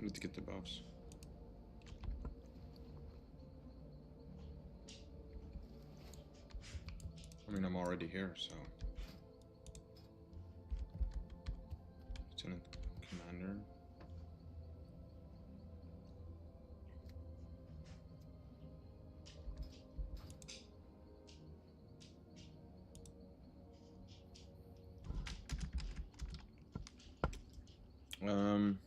Need to get the buffs. I mean, I'm already here, so. Lieutenant Commander. Um.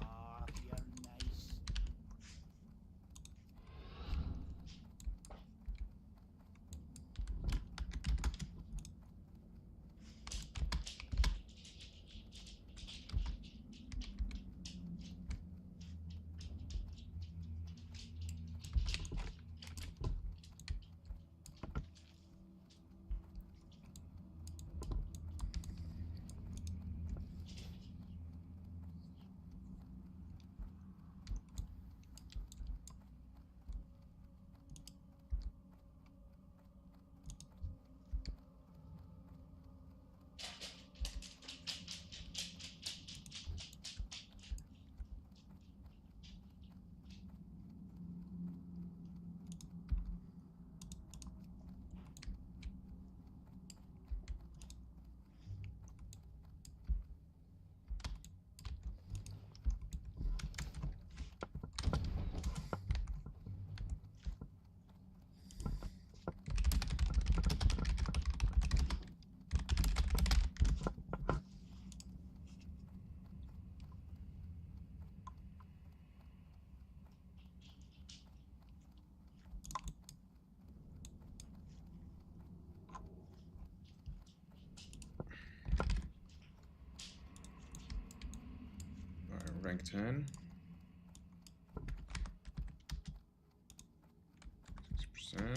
Ah, you're nice. Alright, rank 10. 6%. Okay,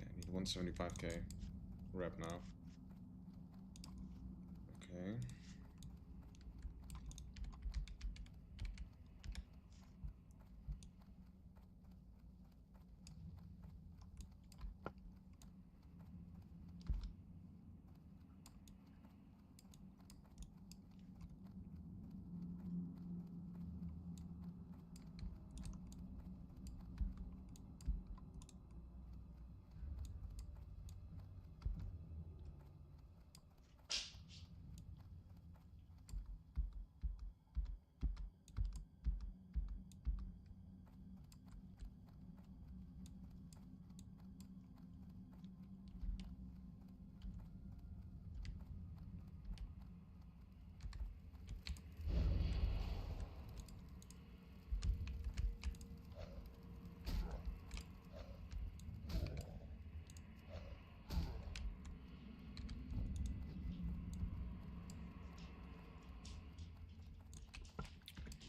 I need 175k rep now. Okay.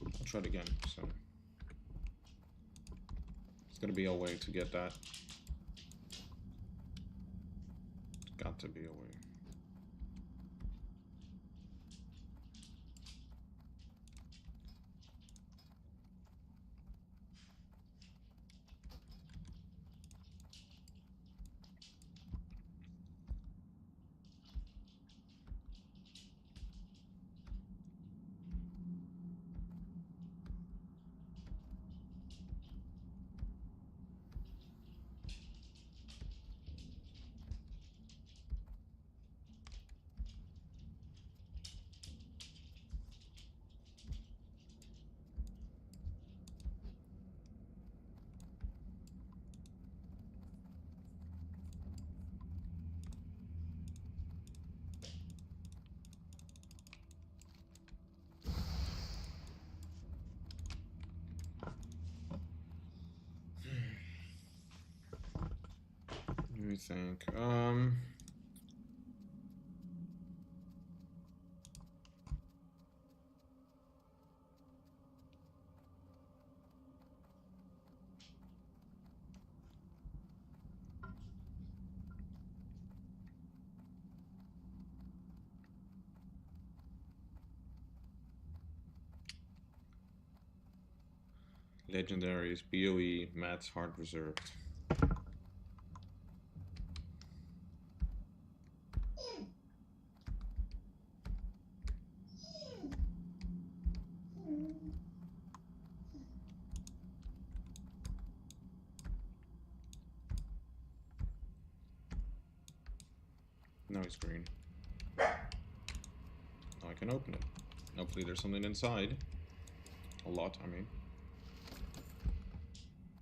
I'll try it again. So it's gonna be a way to get that. It's got to be a way. Let me think. Legendaries, BOE, Mats, Hard Reserved. Now it's green. Now I can open it. Hopefully there's something inside. A lot, I mean.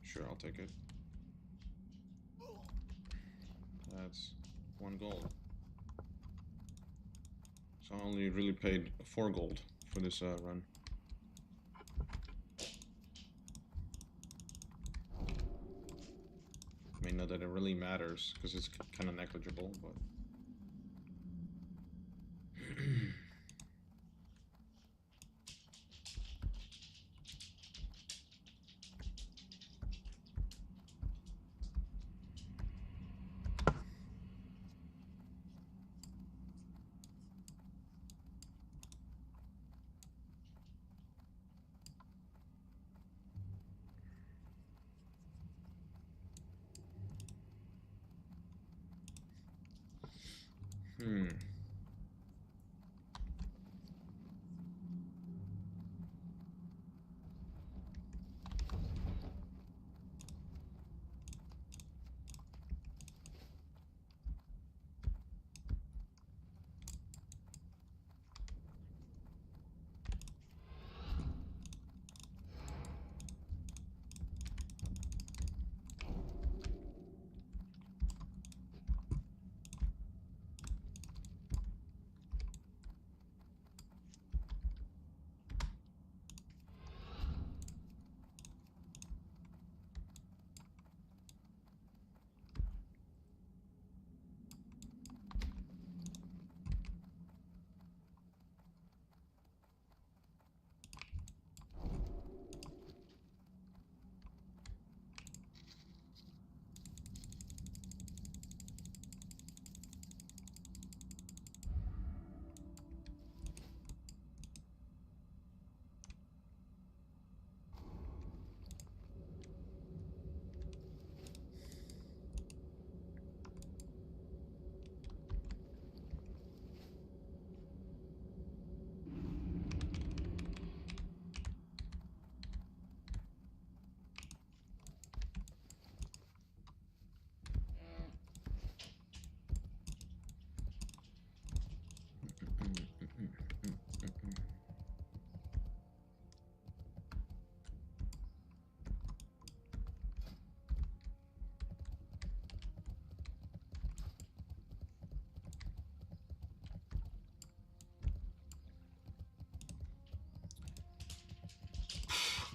Sure, I'll take it. That's 1 gold. So I only really paid 4 gold for this run. I mean, not that it really matters, because it's kind of negligible, but...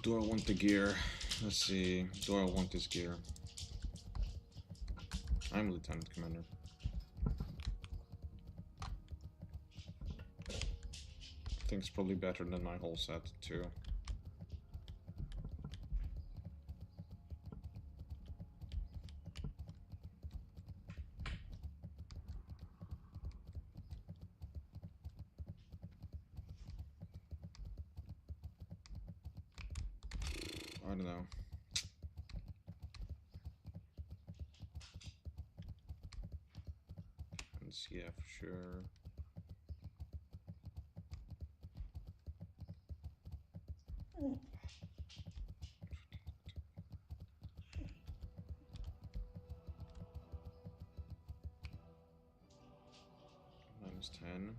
Do I want the gear? Let's see. Do I want this gear? I'm Lieutenant Commander. I think it's probably better than my whole set, too. I don't know. Let's yeah, for sure. -10.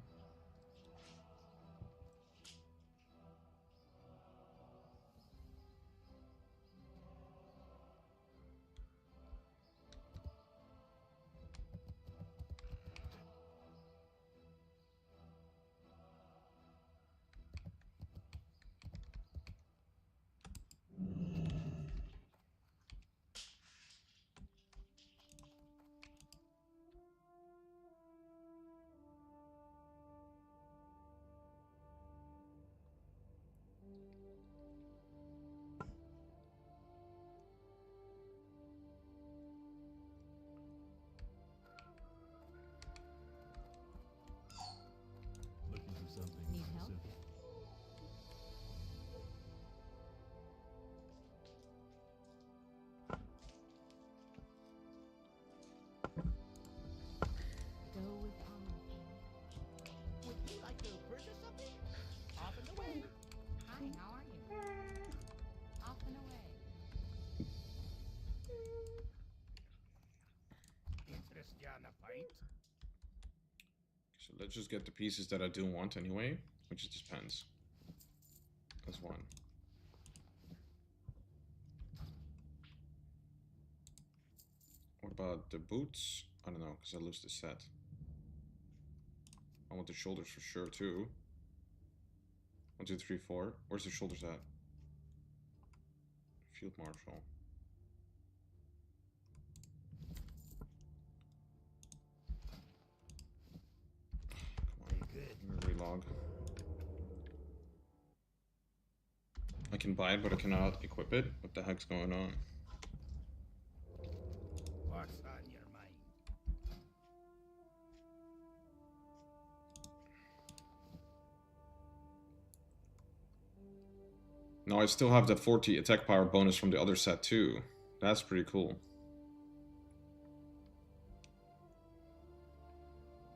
right. So let's just get the pieces that I do want anyway, which is just pens. That's one. What about the boots? I don't know, because I lose the set. I want the shoulders for sure too. 1, 2, 3, 4. Where's the shoulders at? Field Marshal. Come on, relog. I can buy it, but I cannot equip it. What the heck's going on? What's on your mind? No, I still have the 40 attack power bonus from the other set too. That's pretty cool.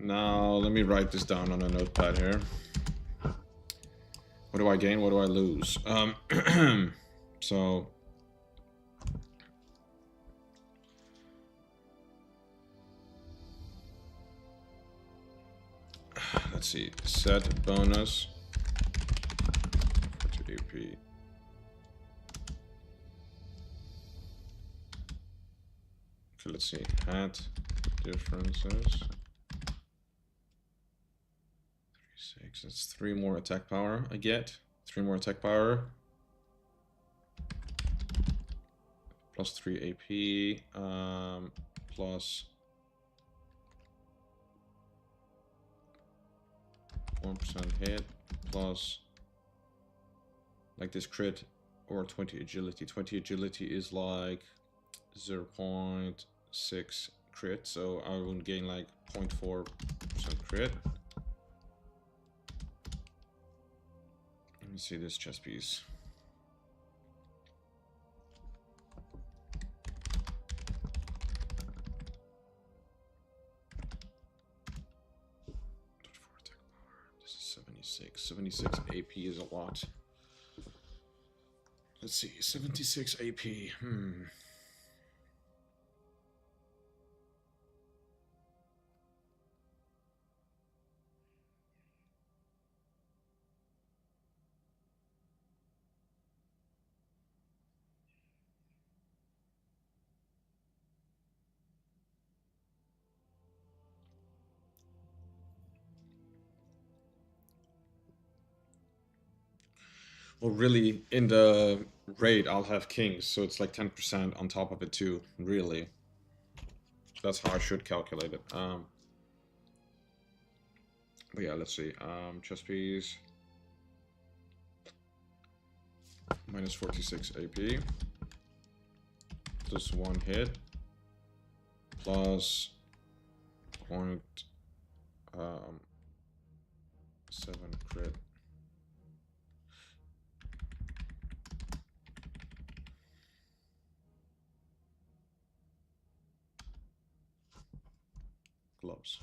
Now, let me write this down on a notepad here. What do I gain? What do I lose? So... let's see. Set bonus. 40 AP. Okay, let's see. Hat differences. 6. That's 3 more attack power I get. 3 more attack power. Plus 3 AP. Plus 1% hit. Plus, like this crit or 20 agility. 20 agility is like 0.6 crit, so I would gain like 0.4% crit. Let me see this chest piece. This is 76. 76 AP is a lot. Let's see, 76 AP. Well, really, in the raid, I'll have kings, so it's like 10% on top of it too, really. That's how I should calculate it. But yeah, let's see. Chest piece. Minus 46 AP. Plus 1 hit. Plus 0.7 crit. Gloves.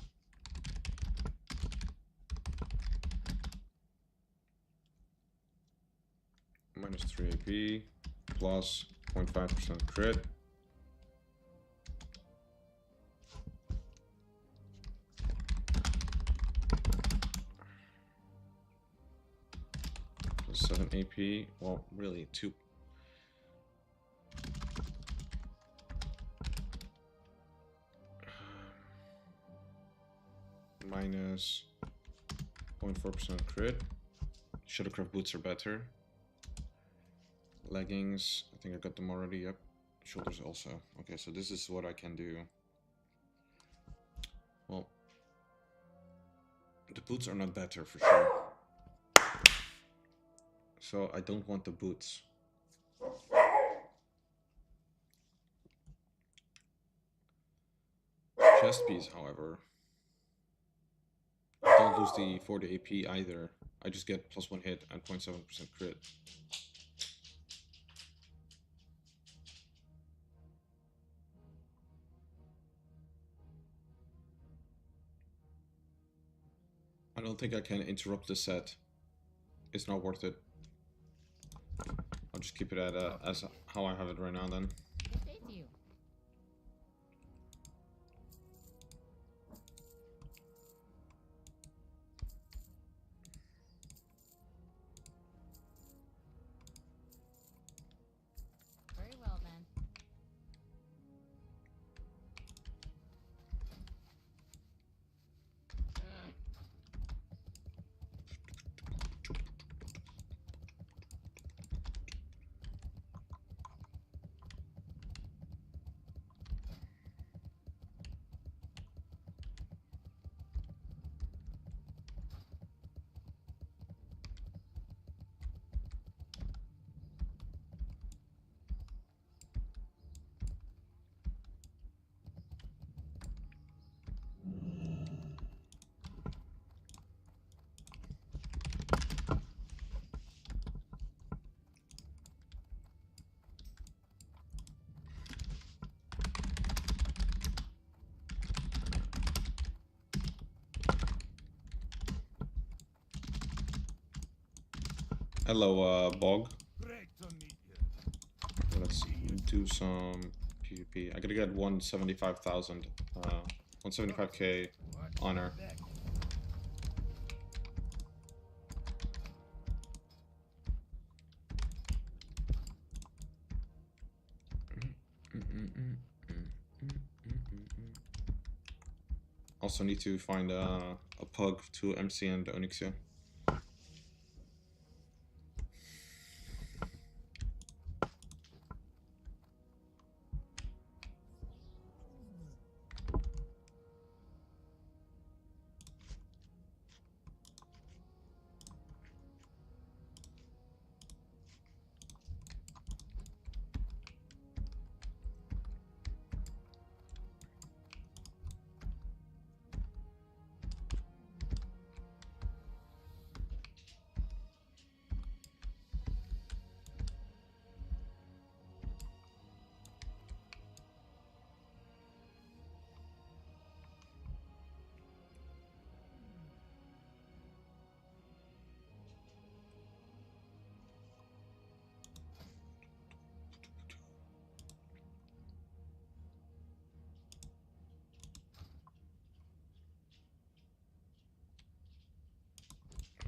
Minus 3 AP. Plus 0.5% crit. Plus 7 AP. Well, really, 2. Minus 0.4% crit. Shadowcraft boots are better. Leggings, I think I got them already, yep. Shoulders also. Okay, so this is what I can do. Well, the boots are not better for sure. So I don't want the boots. Chest piece, however. I don't lose the 40 AP either. I just get plus 1 hit and 0.7% crit. I don't think I can interrupt the set. It's not worth it. I'll just keep it at as how I have it right now then. Hello, Bog. Great to meet you. Let's do some PvP. I gotta get 175,000, 175k What's honor. next? Also need to find a pug to MC and Onyxia.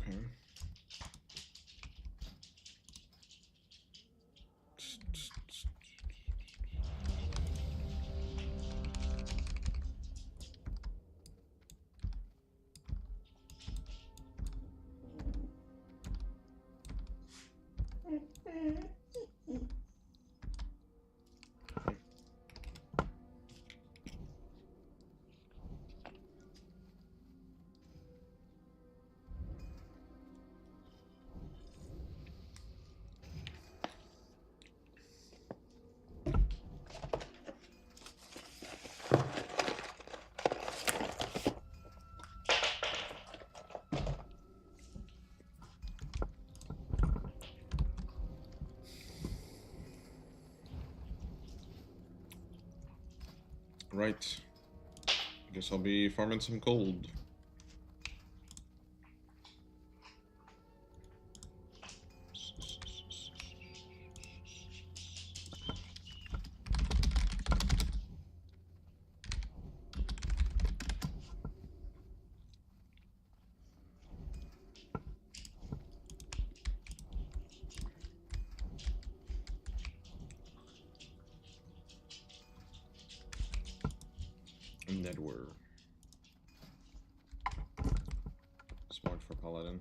Okay. Right. Guess I'll be farming some gold. Nedware. Smart for Paladin.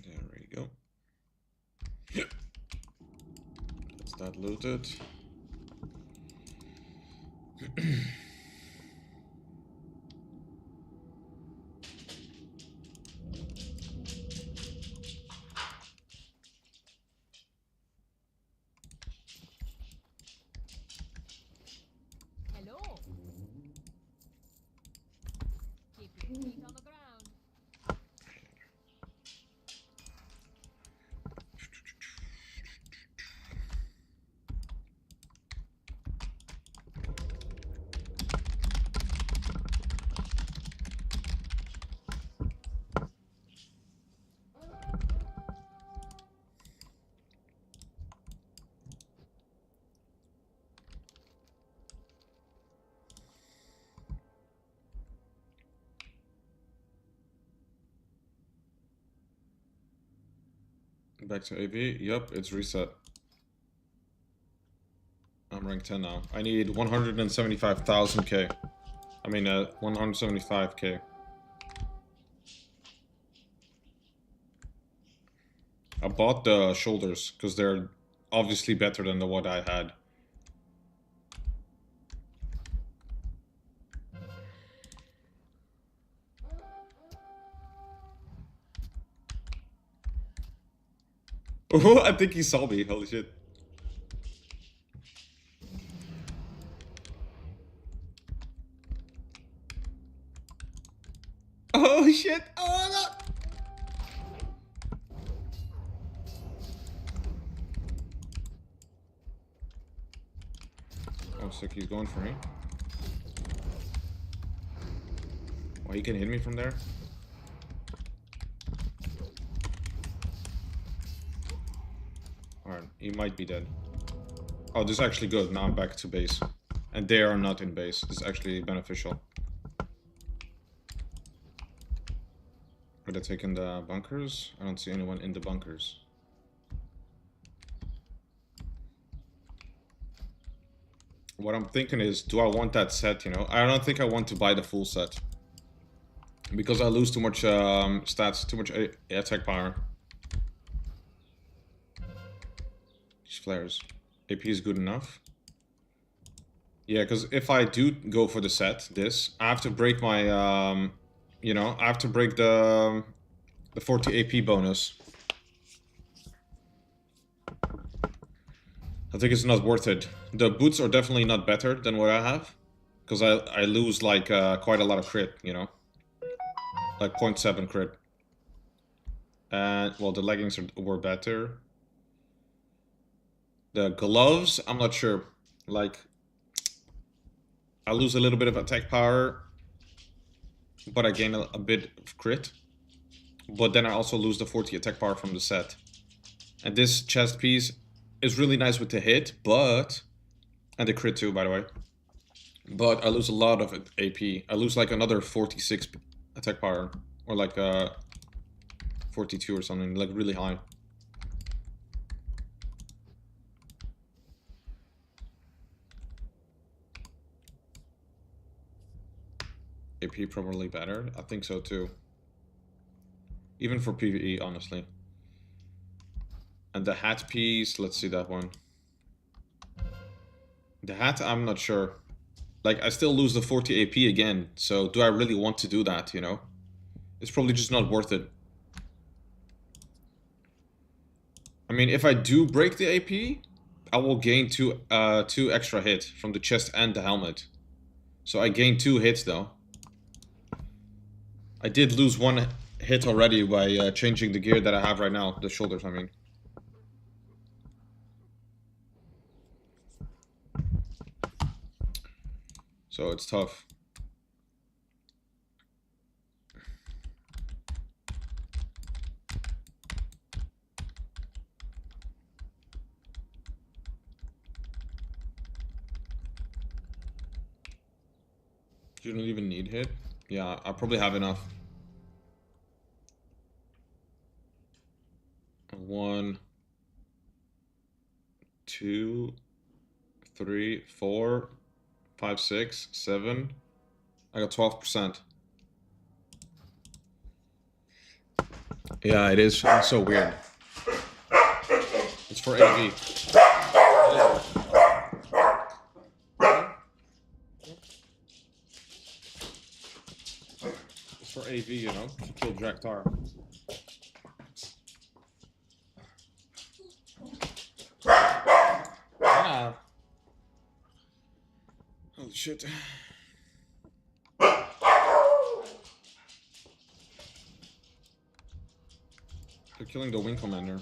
There we go. That's that looted. Hello. Keep your feet on the ground. Back to AV. Yup, it's reset. I'm rank 10 now. I need 175,000k. I mean, 175k. I bought the shoulders because they're obviously better than the what I had. Oh, I think he saw me. Holy shit. Oh shit! Oh no! Oh, sick, he's going for me. Oh, he can hit me from there? Alright, he might be dead. Oh, this is actually good. Now I'm back to base. And they are not in base. This is actually beneficial. Are they taking the bunkers? I don't see anyone in the bunkers. What I'm thinking is, do I want that set, you know? I don't think I want to buy the full set. Because I lose too much stats, too much attack power. These flares. AP is good enough. Yeah, because if I do go for the set, I have to break my, you know, I have to break the 40 AP bonus. I think it's not worth it. The boots are definitely not better than what I have, because I lose like quite a lot of crit, you know, like 0.7 crit. And well, the leggings were better. The gloves, I'm not sure. Like, I lose a little bit of attack power, but I gain a bit of crit. But then I also lose the 40 attack power from the set. And this chest piece is really nice with the hit, but... And the crit too, by the way. But I lose a lot of AP. I lose like another 46 attack power. Or like 42 or something, like really high. AP probably better. I think so too. Even for PvE, honestly. And the hat piece, let's see that one. The hat, I'm not sure. Like, I still lose the 40 AP again, so do I really want to do that, you know? It's probably just not worth it. I mean, if I do break the AP, I will gain two extra hits from the chest and the helmet. So I gained 2 hits though. I did lose 1 hit already by changing the gear that I have right now, the shoulders, I mean. So it's tough. You don't even need hit? Yeah, I probably have enough. 1, 2, 3, 4, 5, 6, 7. I got 12%. Yeah, it is. It's so weird. It's for AV. It's for AV, you know, to kill Draktar. Ah. Holy shit. They're killing the wing commander.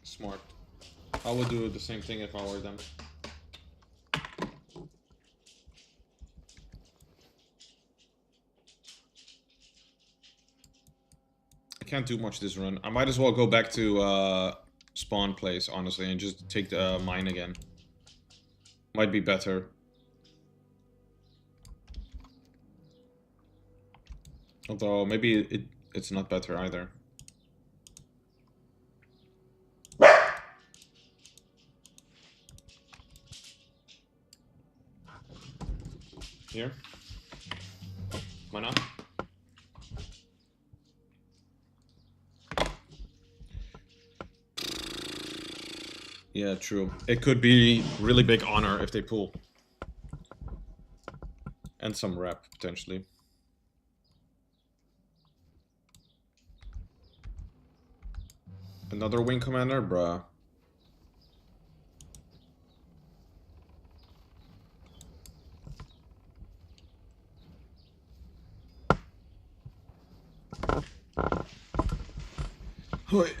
Smart. I would do the same thing if I were them. I can't do much this run. I might as well go back to spawn place, honestly, and just take the mine again. Might be better. Although, maybe it's not better either. Here? Why not? Yeah, true. It could be really big honor if they pull. And some rep, potentially. Another wing commander? Bruh. Wait.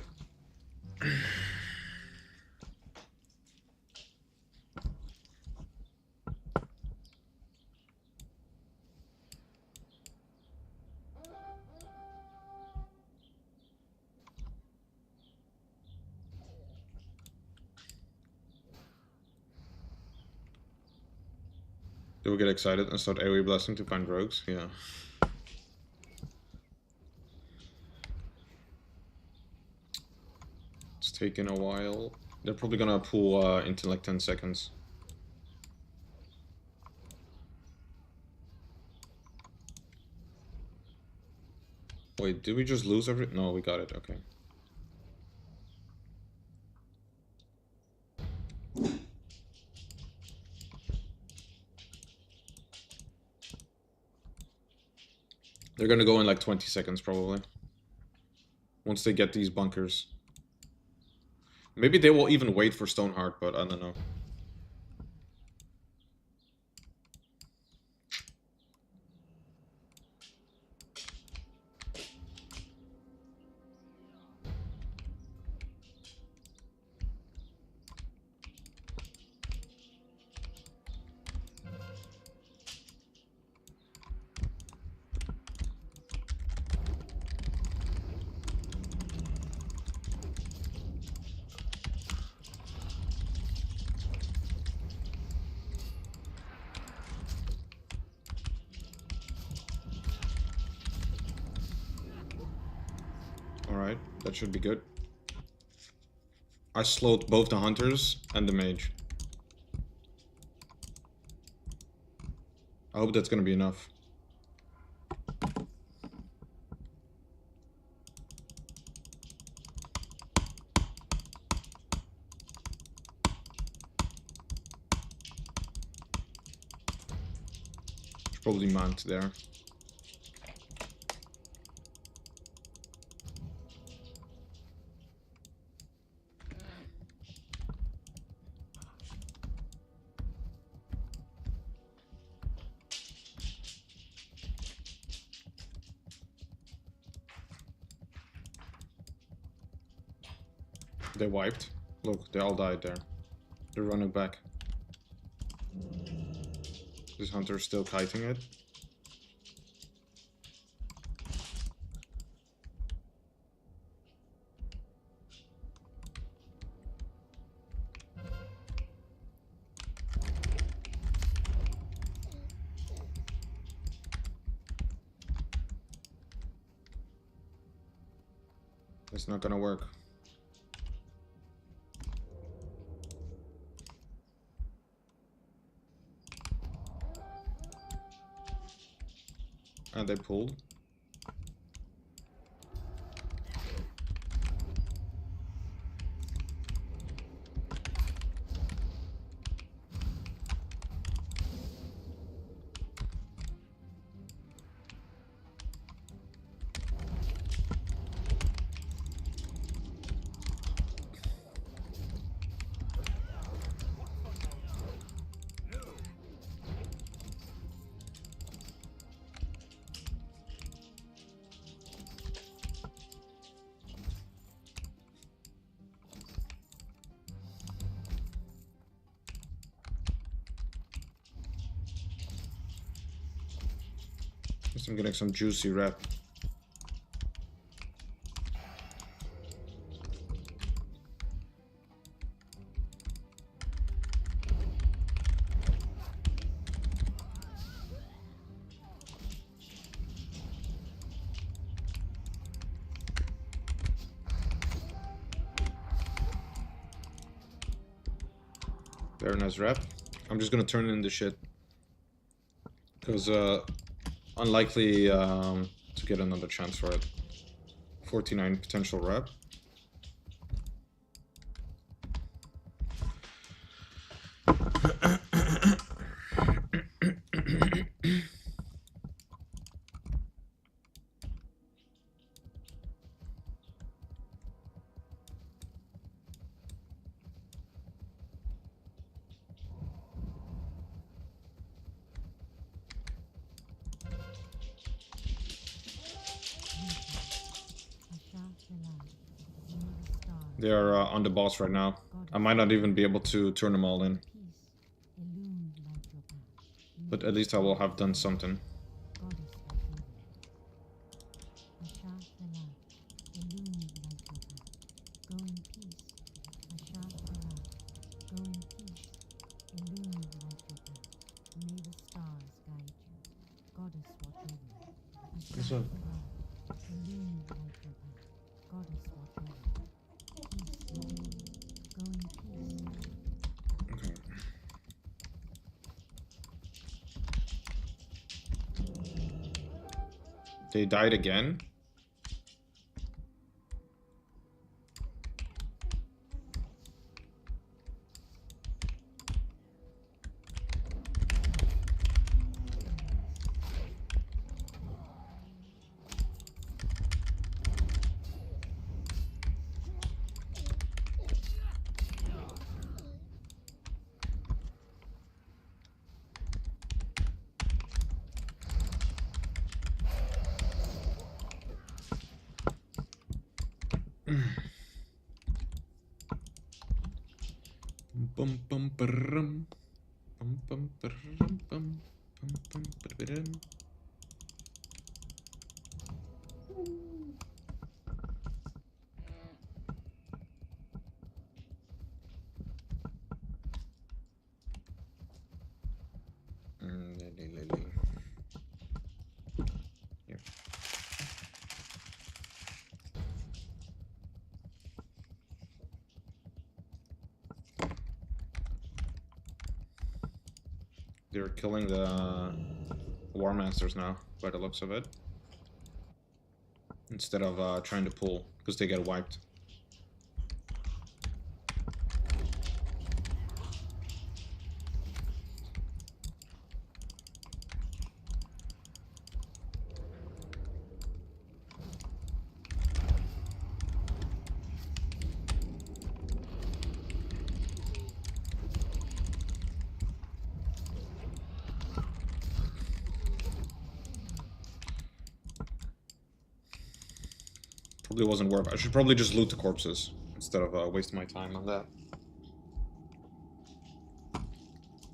Do we get excited and start AoE blessing to find rogues? Yeah. It's taking a while. They're probably gonna pull into like 10 seconds. Wait, did we just lose every... No, we got it, okay. They're gonna go in like 20 seconds probably. Once they get these bunkers. Maybe they will even wait for Stoneheart, but I don't know. Alright, that should be good. I slowed both the hunters and the mage. I hope that's gonna be enough. It's probably mount there. They wiped. Look, they all died there. They're running back. This hunter's still kiting it. It's not gonna work. And they pulled. I'm getting some juicy rep. Very nice rep. I'm just gonna turn in the shit. Because unlikely to get another chance for it. 49 potential rep. They are on the boss right now. I might not even be able to turn them all in. But at least I will have done something. What's up? Okay. They died again? Bum bum brum. Bum bum brum bum. Bum bum brum. Yep. They're killing the War Masters now, by the looks of it. Instead of trying to pull, because they get wiped. Probably wasn't worth it. I should probably just loot the corpses instead of wasting my time on that.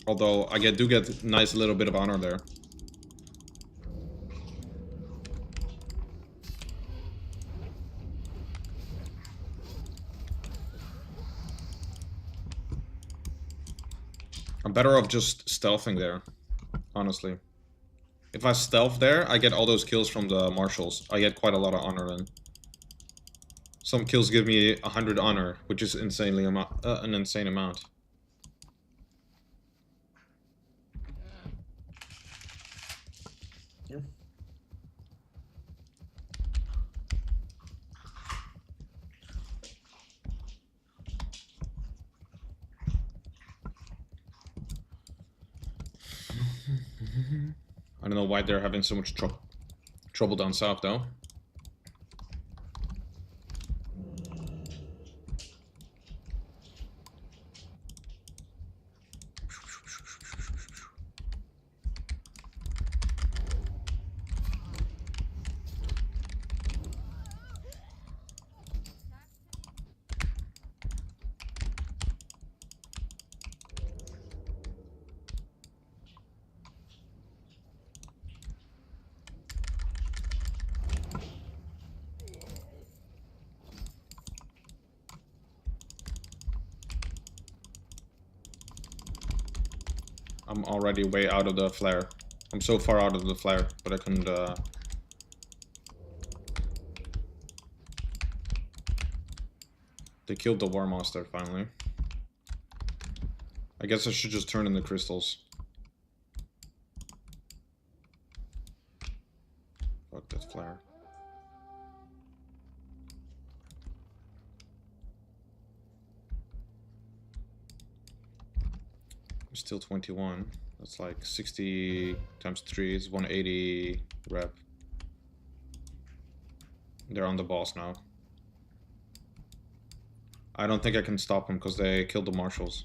Although I do get nice little bit of honor there. I'm better off just stealthing there, honestly. If I stealth there, I get all those kills from the marshals. I get quite a lot of honor then. Some kills give me 100 honor, which is insanely an insane amount. Yeah. I don't know why they're having so much trouble down south, though. I'm already way out of the flare. I'm so far out of the flare, but I couldn't... They killed the War Master, finally. I guess I should just turn in the crystals. Fuck that flare. Still 21. That's like 60 times 3 is 180 rep. They're on the boss now. I don't think I can stop them because they killed the marshals.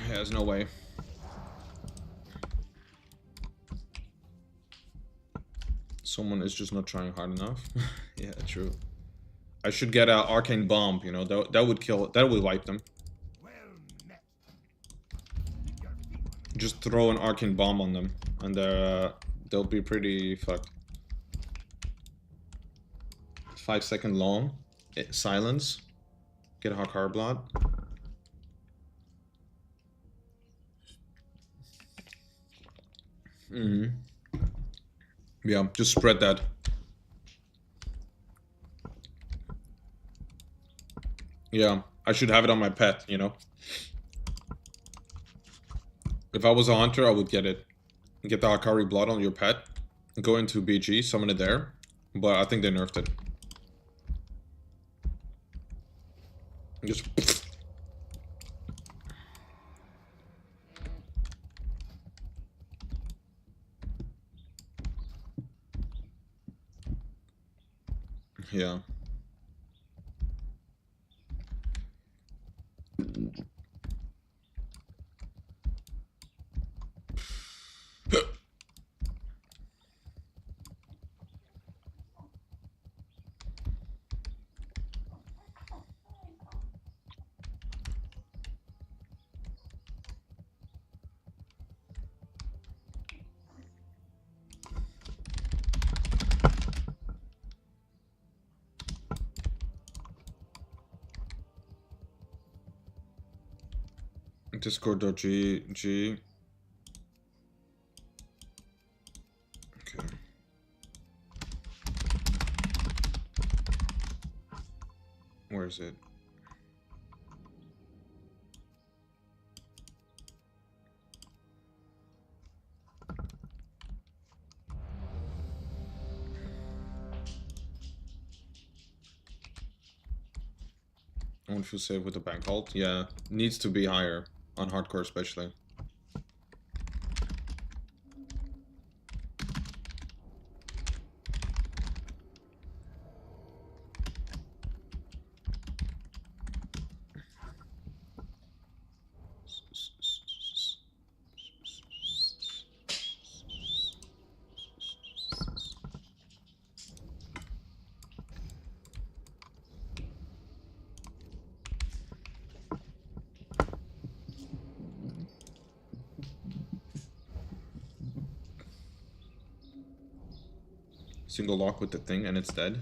Yeah, there's no way. Someone is just not trying hard enough. Yeah, true. I should get an arcane bomb, you know, that would kill, that would wipe them. Well met. Just throw an arcane bomb on them, and they'll be pretty fucked. 5 second long. Silence. Get a Hakar blood. Yeah, just spread that. Yeah, I should have it on my pet, you know. If I was a hunter, I would get it. get the Akari blood on your pet, go into BG, summon it there, but I think they nerfed it. Just yeah. Discord.g. Okay. Where is it? I won't feel safe with the bank halt. Yeah, needs to be higher on hardcore especially. Single lock with the thing and it's dead.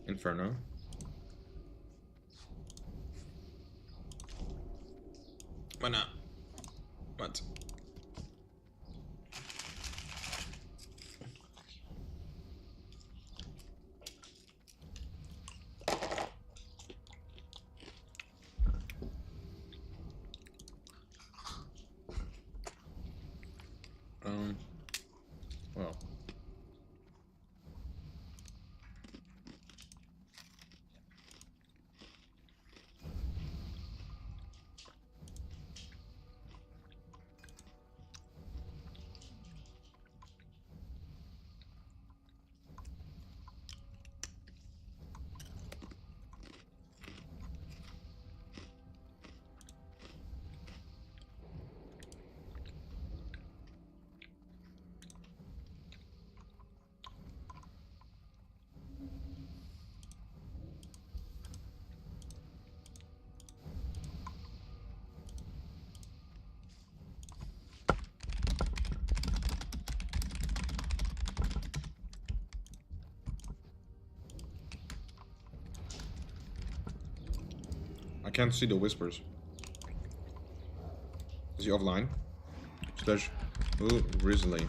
Inferno. Why not? What? Well. I can't see the whispers. Is he offline? Slash. Ooh, Grizzly.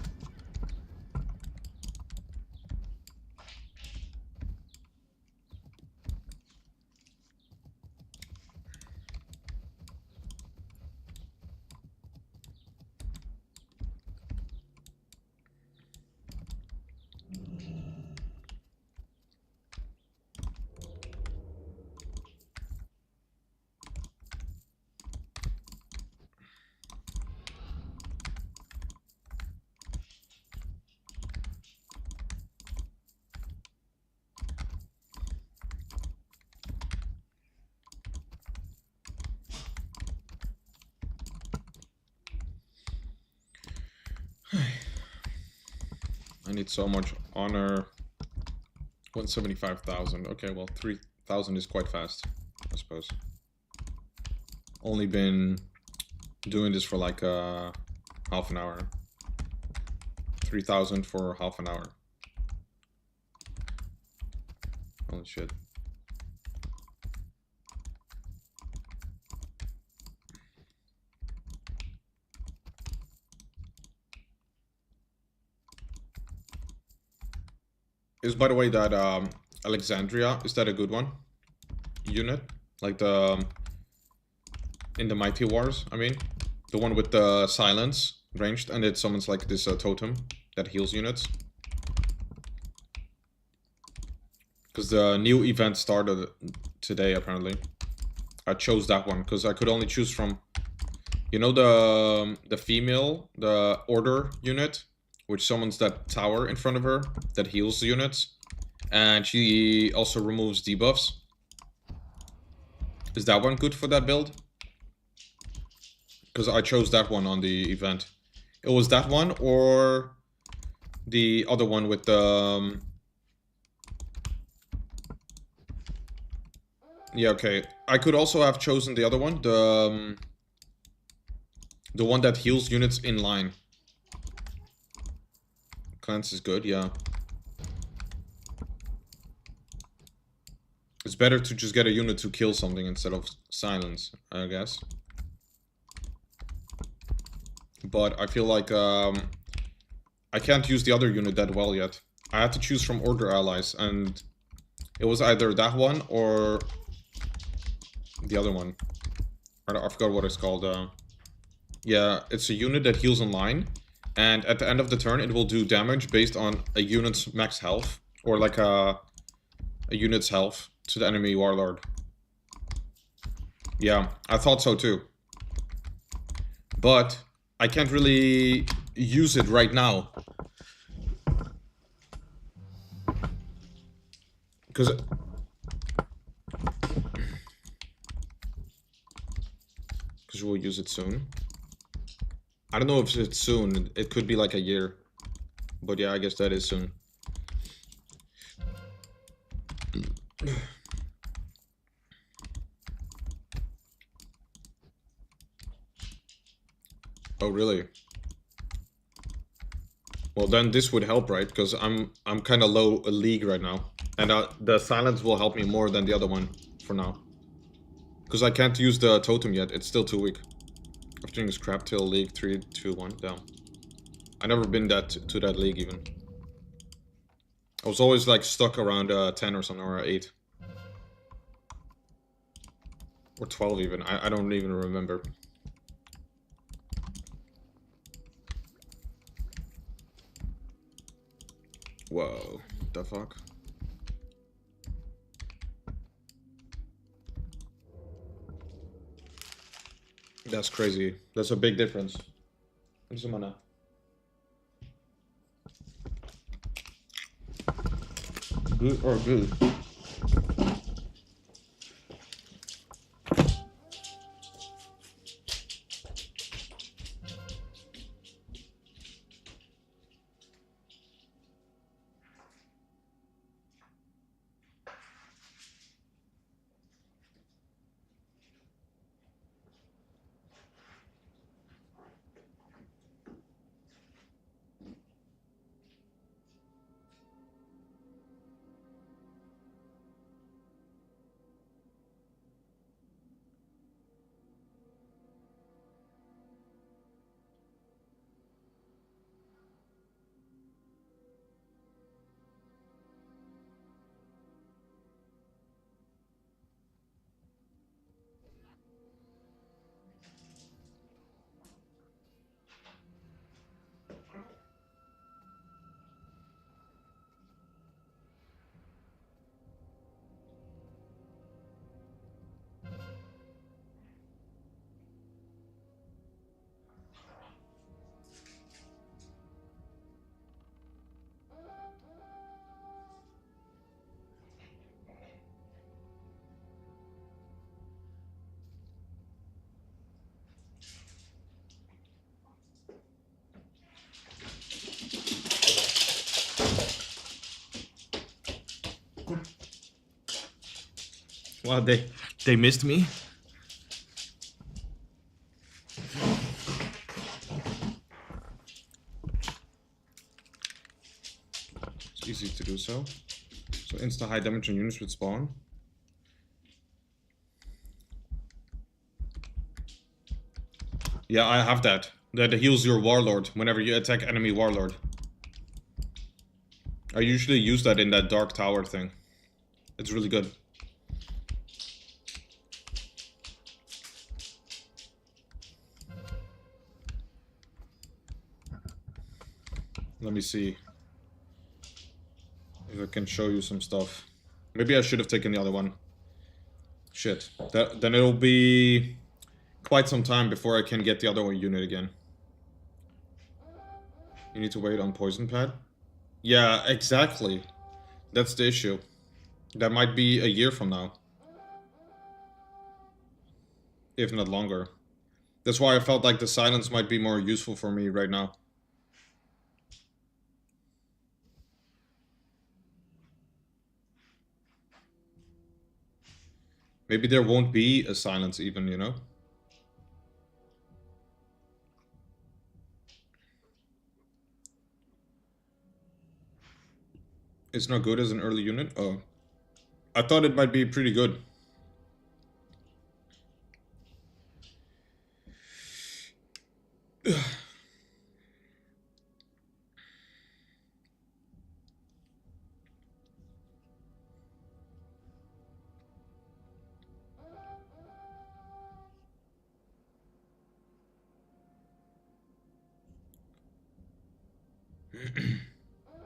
I need so much honor. 175,000. Okay, well, 3,000 is quite fast, I suppose. Only been doing this for like half an hour. 3,000 for half an hour. Holy shit. Is, by the way, that Alexandria, is that a good one? Unit? Like the in the Mighty Wars, I mean? The one with the silence, ranged, and it summons like this totem that heals units. Because the new event started today, apparently. I chose that one because I could only choose from, you know, the female, the order unit, which summons that tower in front of her that heals the units, and she also removes debuffs. Is that one good for that build? Because I chose that one on the event. It was that one or the other one with the... yeah, okay. I could also have chosen the other one, the one that heals units in line. Cleanse is good, yeah. It's better to just get a unit to kill something instead of silence, I guess. But I feel like I can't use the other unit that well yet. I had to choose from order allies, and it was either that one or the other one. I forgot what it's called. Yeah, it's a unit that heals in line, and at the end of the turn it will do damage based on a unit's max health, or like a unit's health to the enemy warlord. Yeah, I thought so too. But I can't really use it right now. Because we'll use it soon. I don't know if it's soon. It could be like a year. But yeah, I guess that is soon. Oh, really? Well, then this would help, right? Because I'm kind of low a league right now. And the silence will help me more than the other one for now. Because I can't use the totem yet. It's still too weak. Everything is crap till league 3, 2, 1. Down. I never been to that league even. I was always like stuck around 10 or something, or 8. Or 12 even. I don't even remember. Whoa. What the fuck? That's crazy. That's a big difference. What's the mana? Good or good? Wow, they missed me. It's easy to do so. So insta high damage on units with spawn. Yeah, I have that. That heals your warlord whenever you attack enemy warlord. I usually use that in that dark tower thing. It's really good. Let me see if I can show you some stuff. Maybe I should have taken the other one. Shit. Then it'll be quite some time before I can get the other one unit again. You need to wait on poison pad? Yeah, exactly. That's the issue. That might be a year from now. If not longer. That's why I felt like the silence might be more useful for me right now. Maybe there won't be a silence even, you know? It's not good as an early unit? Oh. I thought it might be pretty good.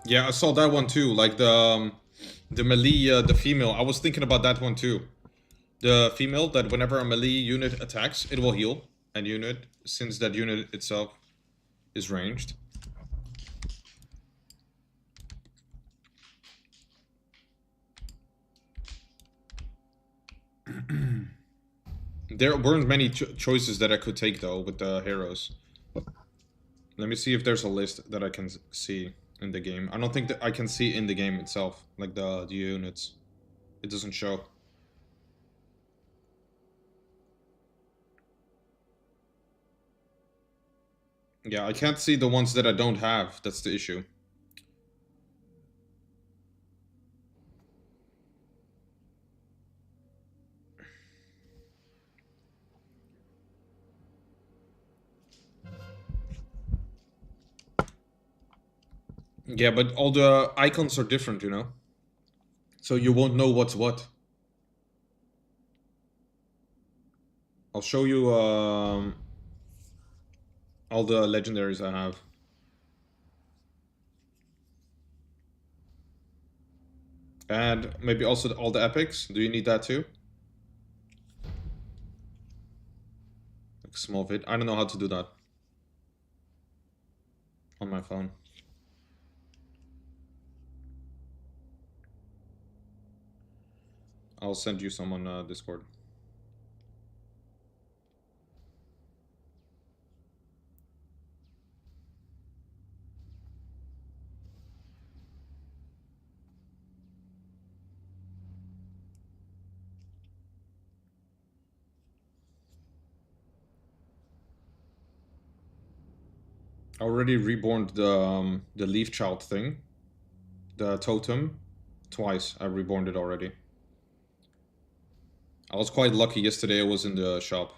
Yeah, I saw that one too. Like the melee, the female. I was thinking about that one too. The female that whenever a melee unit attacks, it will heal an unit since that unit itself is ranged. There weren't many choices that I could take though with the heroes. Let me see if there's a list that I can see in the game. I don't think that I can see in the game itself, like the units. It doesn't show. Yeah, I can't see the ones that I don't have. That's the issue. Yeah, but all the icons are different, you know? So you won't know what's what. I'll show you all the legendaries I have. And maybe also all the epics. Do you need that too? Like small vid. I don't know how to do that. On my phone. I'll send you some on Discord. I already reborn the leaf child thing. The totem. Twice. I reborn it already. I was quite lucky yesterday I was in the shop.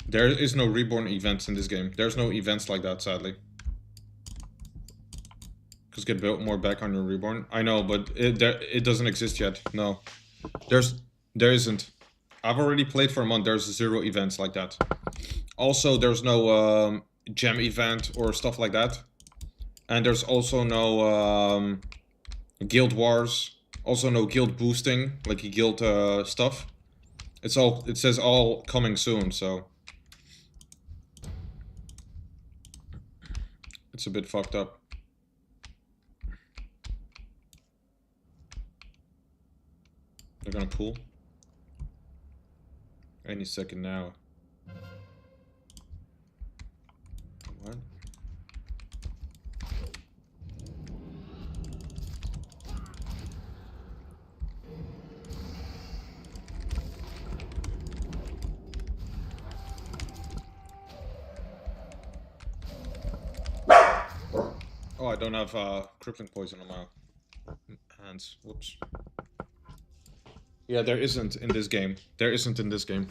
There is no reborn events in this game. There's no events like that, sadly. Because get built more back on your reborn. I know, but it doesn't exist yet. No. There isn't. I've already played for a month. There's 0 events like that. Also, there's no gem event or stuff like that. And there's also no guild wars. Also no guild boosting, like guild stuff. It says all coming soon, so it's a bit fucked up. They're gonna pull any second now. What? Oh, I don't have crippling poison on my hands. Whoops. Yeah, there isn't in this game. There isn't in this game.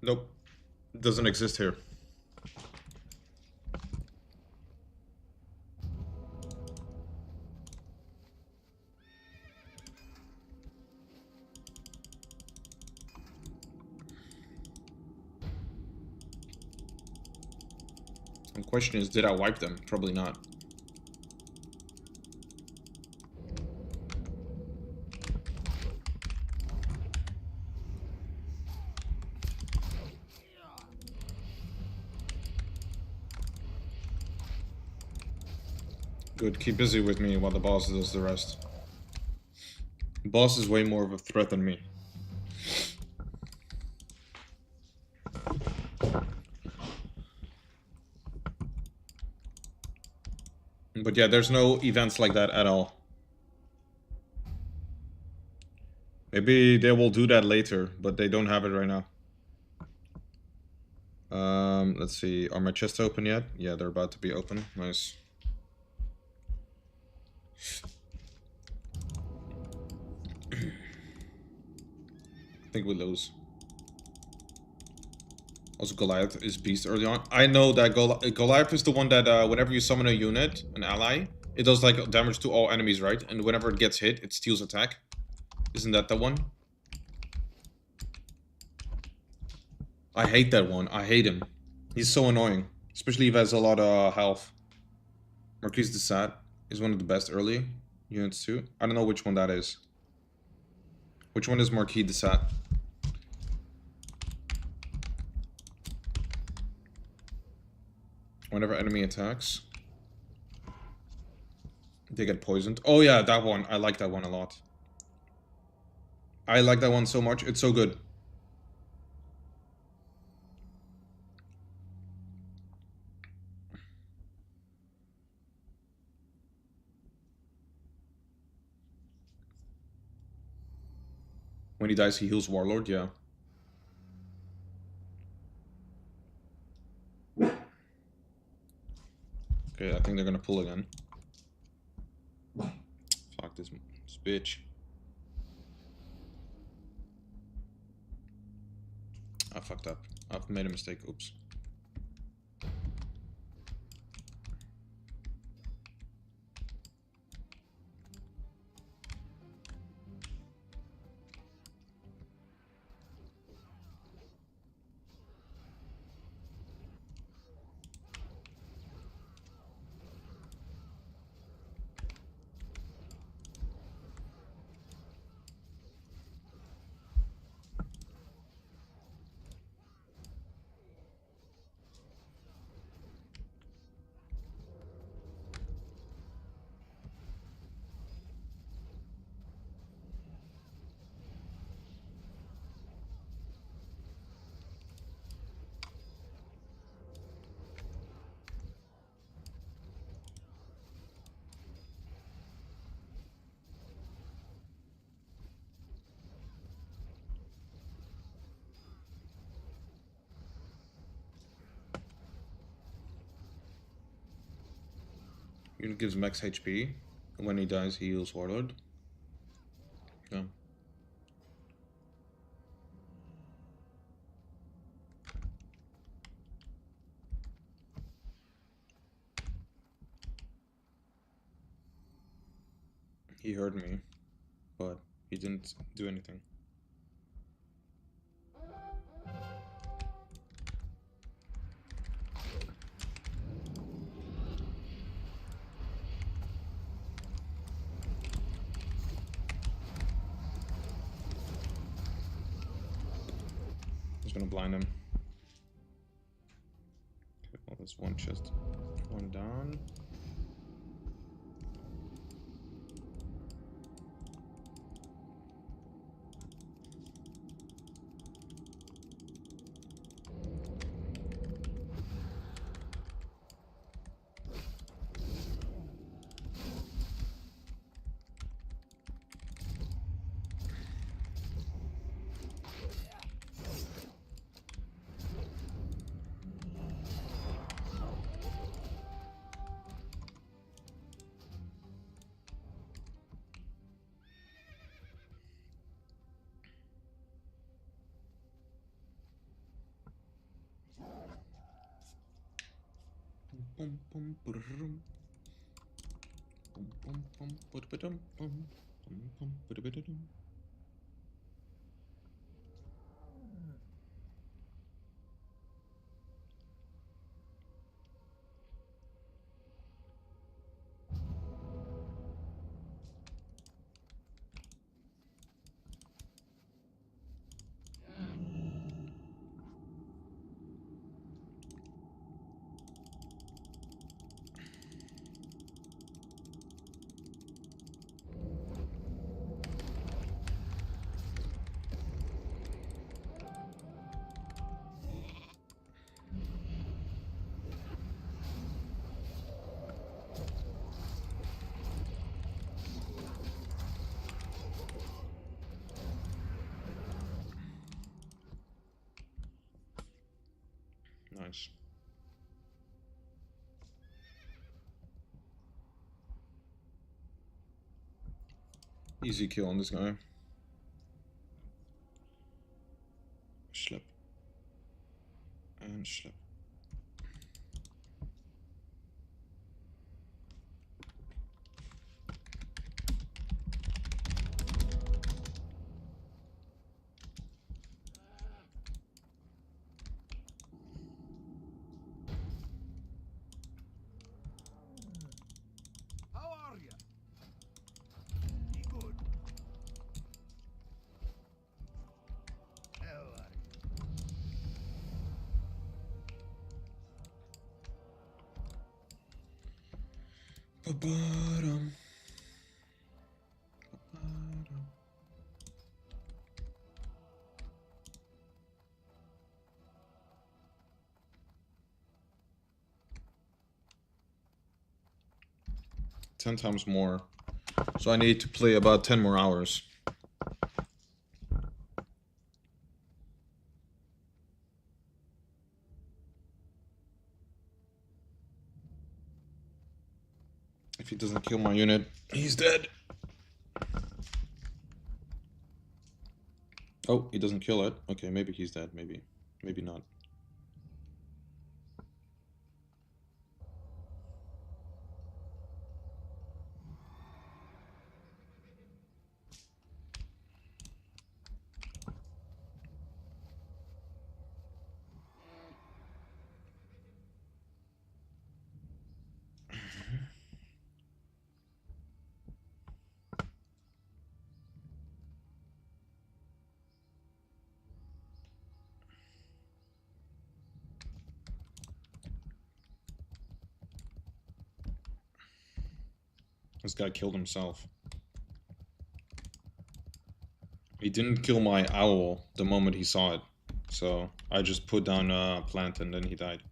Nope. It doesn't exist here. The question is, did I wipe them? Probably not. Good, keep busy with me while the boss does the rest. The boss is way more of a threat than me. But yeah, there's no events like that at all. Maybe they will do that later, but they don't have it right now. Let's see. Are my chests open yet? Yeah, they're about to be open. Nice. I think we lose. Also, Goliath is beast early on. I know that Goliath is the one that whenever you summon a unit, an ally, it does like damage to all enemies, right? And whenever it gets hit, it steals attack. Isn't that the one? I hate that one. I hate him. He's so annoying. Especially if he has a lot of health. Marquise de Sade is one of the best early units too. I don't know which one that is. Which one is Marquis de Sade? Whenever enemy attacks, they get poisoned. Oh yeah, that one. I like that one a lot. I like that one so much. It's so good. When he dies, he heals Warlord, yeah. Okay, I think they're gonna pull again. Fuck this bitch. I fucked up. I've made a mistake. Oops. Unit gives max HP. When he dies, he heals Warlord. Yeah. He heard me, but he didn't do anything. Just gonna blind him. Okay, well, there's one chest. One down. Bum, bum, ba-da-dum. Bum, bum, bum, ba-da-ba-dum, bum. Bum, bum, ba-da-ba-da-dum. Nice. Easy kill on this guy. Slip. And slip. How are ya? Be good. How are you? Ba-ba-dum. Ba-ba-dum. 10 times more. So I need to play about 10 more hours. If he doesn't kill my unit, he's dead. Oh, he doesn't kill it. Okay, maybe he's dead. Maybe. Maybe not. This guy killed himself. He didn't kill my owl the moment he saw it. So I just put down a plant and then he died.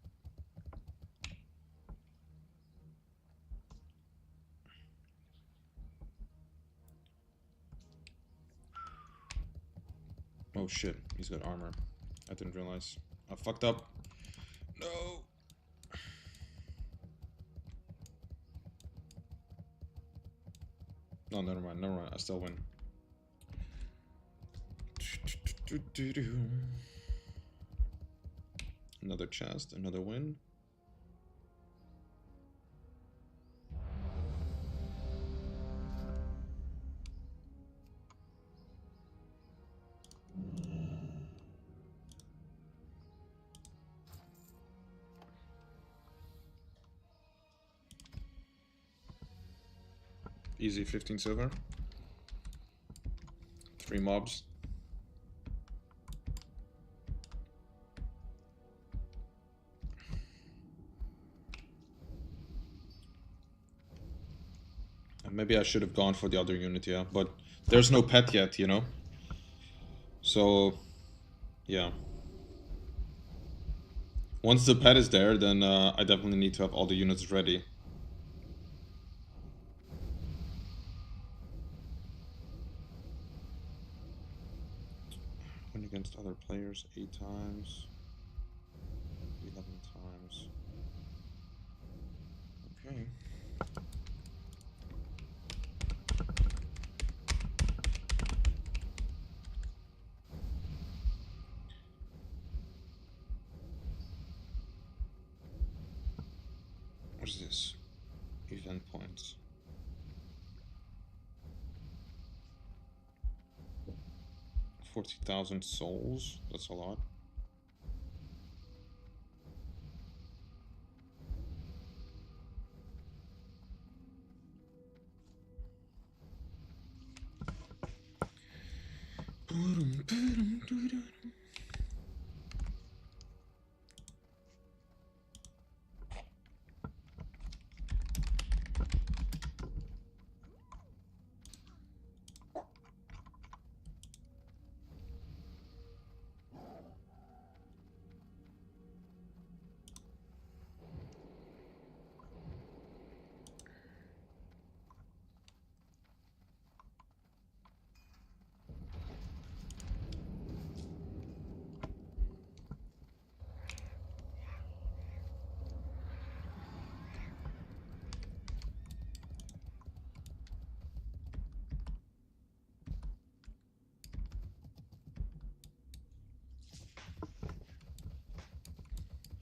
Oh shit, he's got armor. I didn't realize. I fucked up. No! No, never mind, never mind. I still win. Another chest, another win. Easy 15 silver. 3 mobs. Maybe I should have gone for the other unit, yeah. But there's no pet yet, you know? So, yeah. Once the pet is there, then I definitely need to have all the units ready. Win against other players 8 times. 11 times. Okay. What is this? Event points. $40,000 souls? That's a lot.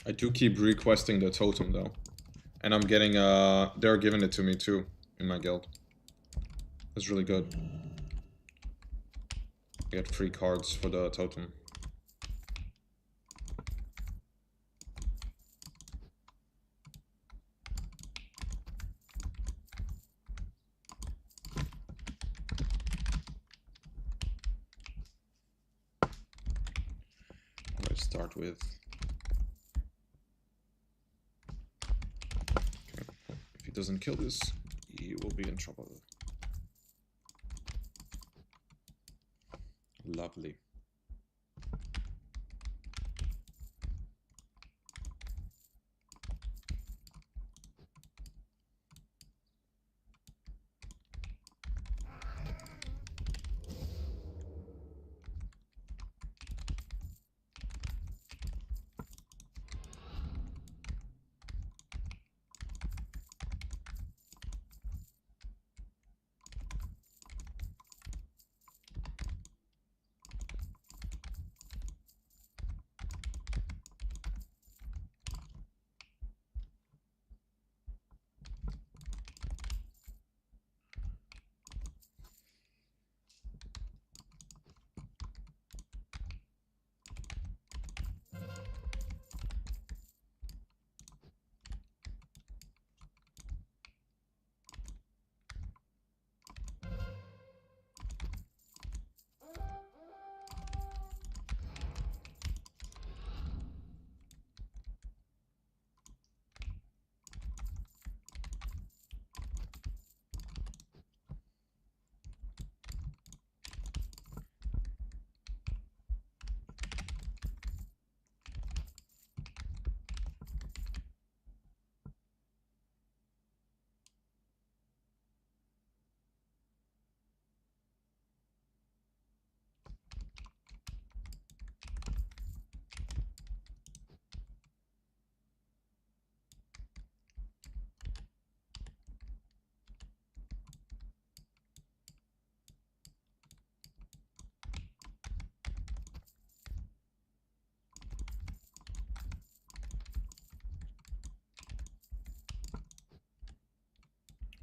I do keep requesting the totem though. And I'm getting, they're giving it to me too in my guild. It's really good. I get free cards for the totem. Let's start with... Okay. If he doesn't kill this, he will be in trouble. Lovely.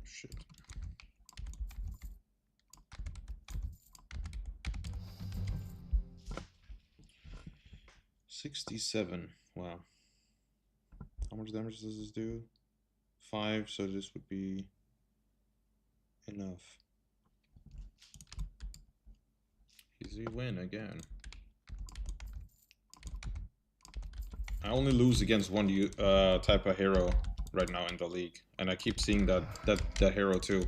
Shit. $67. Wow. How much damage does this do? 5, so this would be enough. Easy win again. I only lose against one type of hero right now in the league, and I keep seeing that hero too.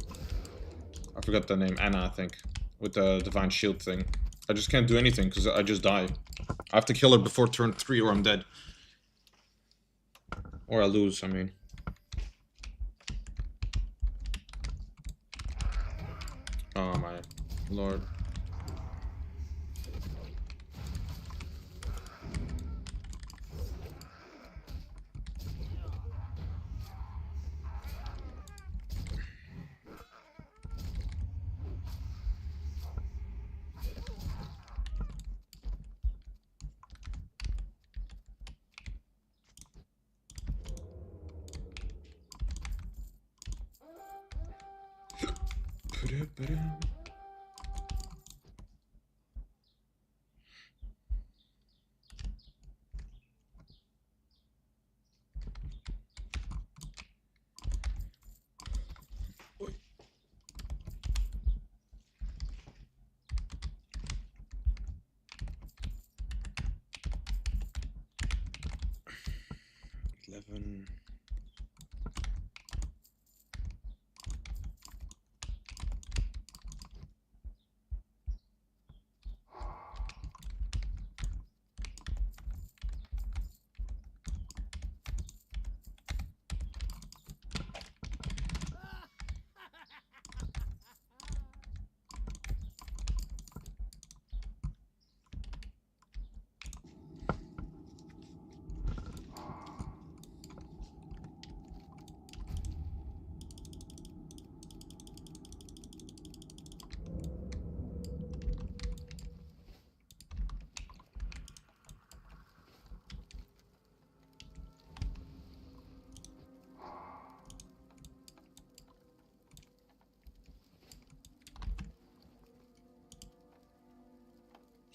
I forgot the name, Anna, I think, with the divine shield thing. I just can't do anything because I just die. I have to kill her before turn 3 or I'm dead. Or I lose, I mean. Oh my lord. Eleven.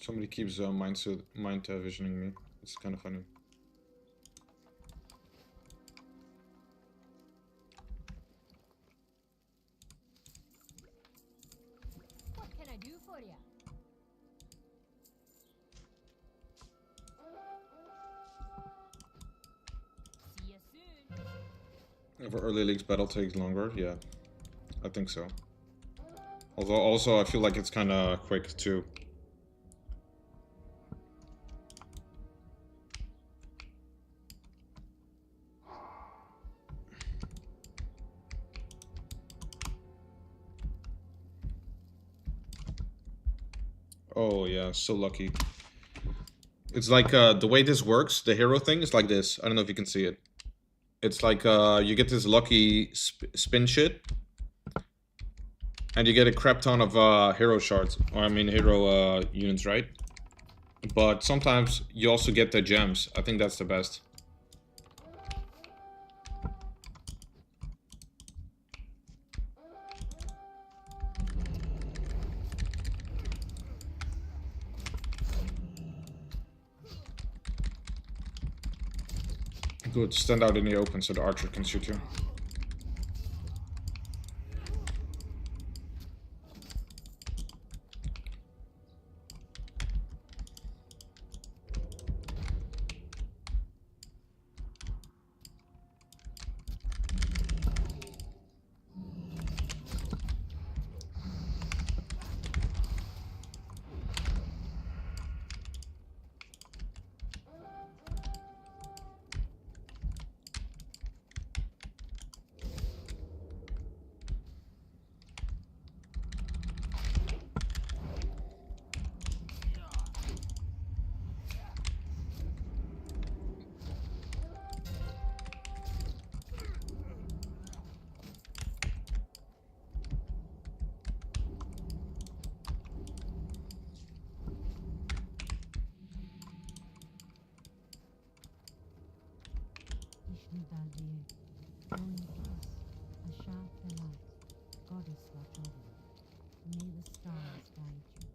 Somebody keeps mind visioning me. It's kind of funny. What can I do for ya? See ya soon. If early leagues battle takes longer, yeah, I think so. Although also I feel like it's kind of quick too. Oh yeah, so lucky. It's like the way this works, the hero thing is like this. I don't know if you can see it. It's like you get this lucky spin shit, and you get a crap ton of hero shards, or I mean hero units, right? But sometimes you also get the gems. I think that's the best. Good, stand out in the open so the archer can shoot you. Ishni Dalvier, go in peace, a sharp delight, goddess watch over you. May the stars guide you.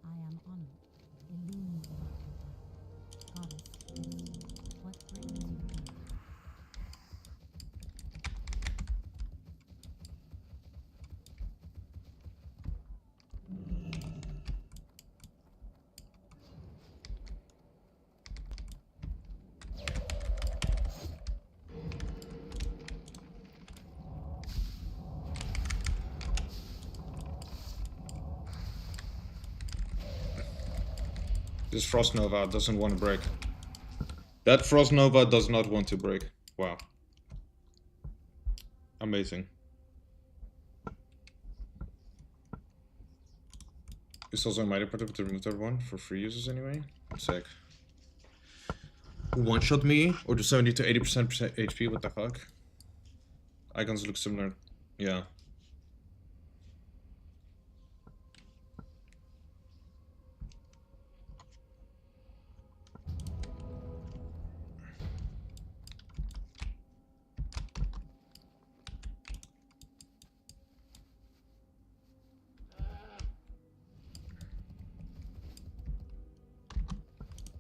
I am honored, illumine the light of life. Goddess, what brings you here? This Frost Nova doesn't want to break. That Frost Nova does not want to break. Wow. Amazing. It's also a mighty part to remove that one for free users anyway. Sick. One shot me or do 70 to 80% HP? What the fuck? Icons look similar. Yeah.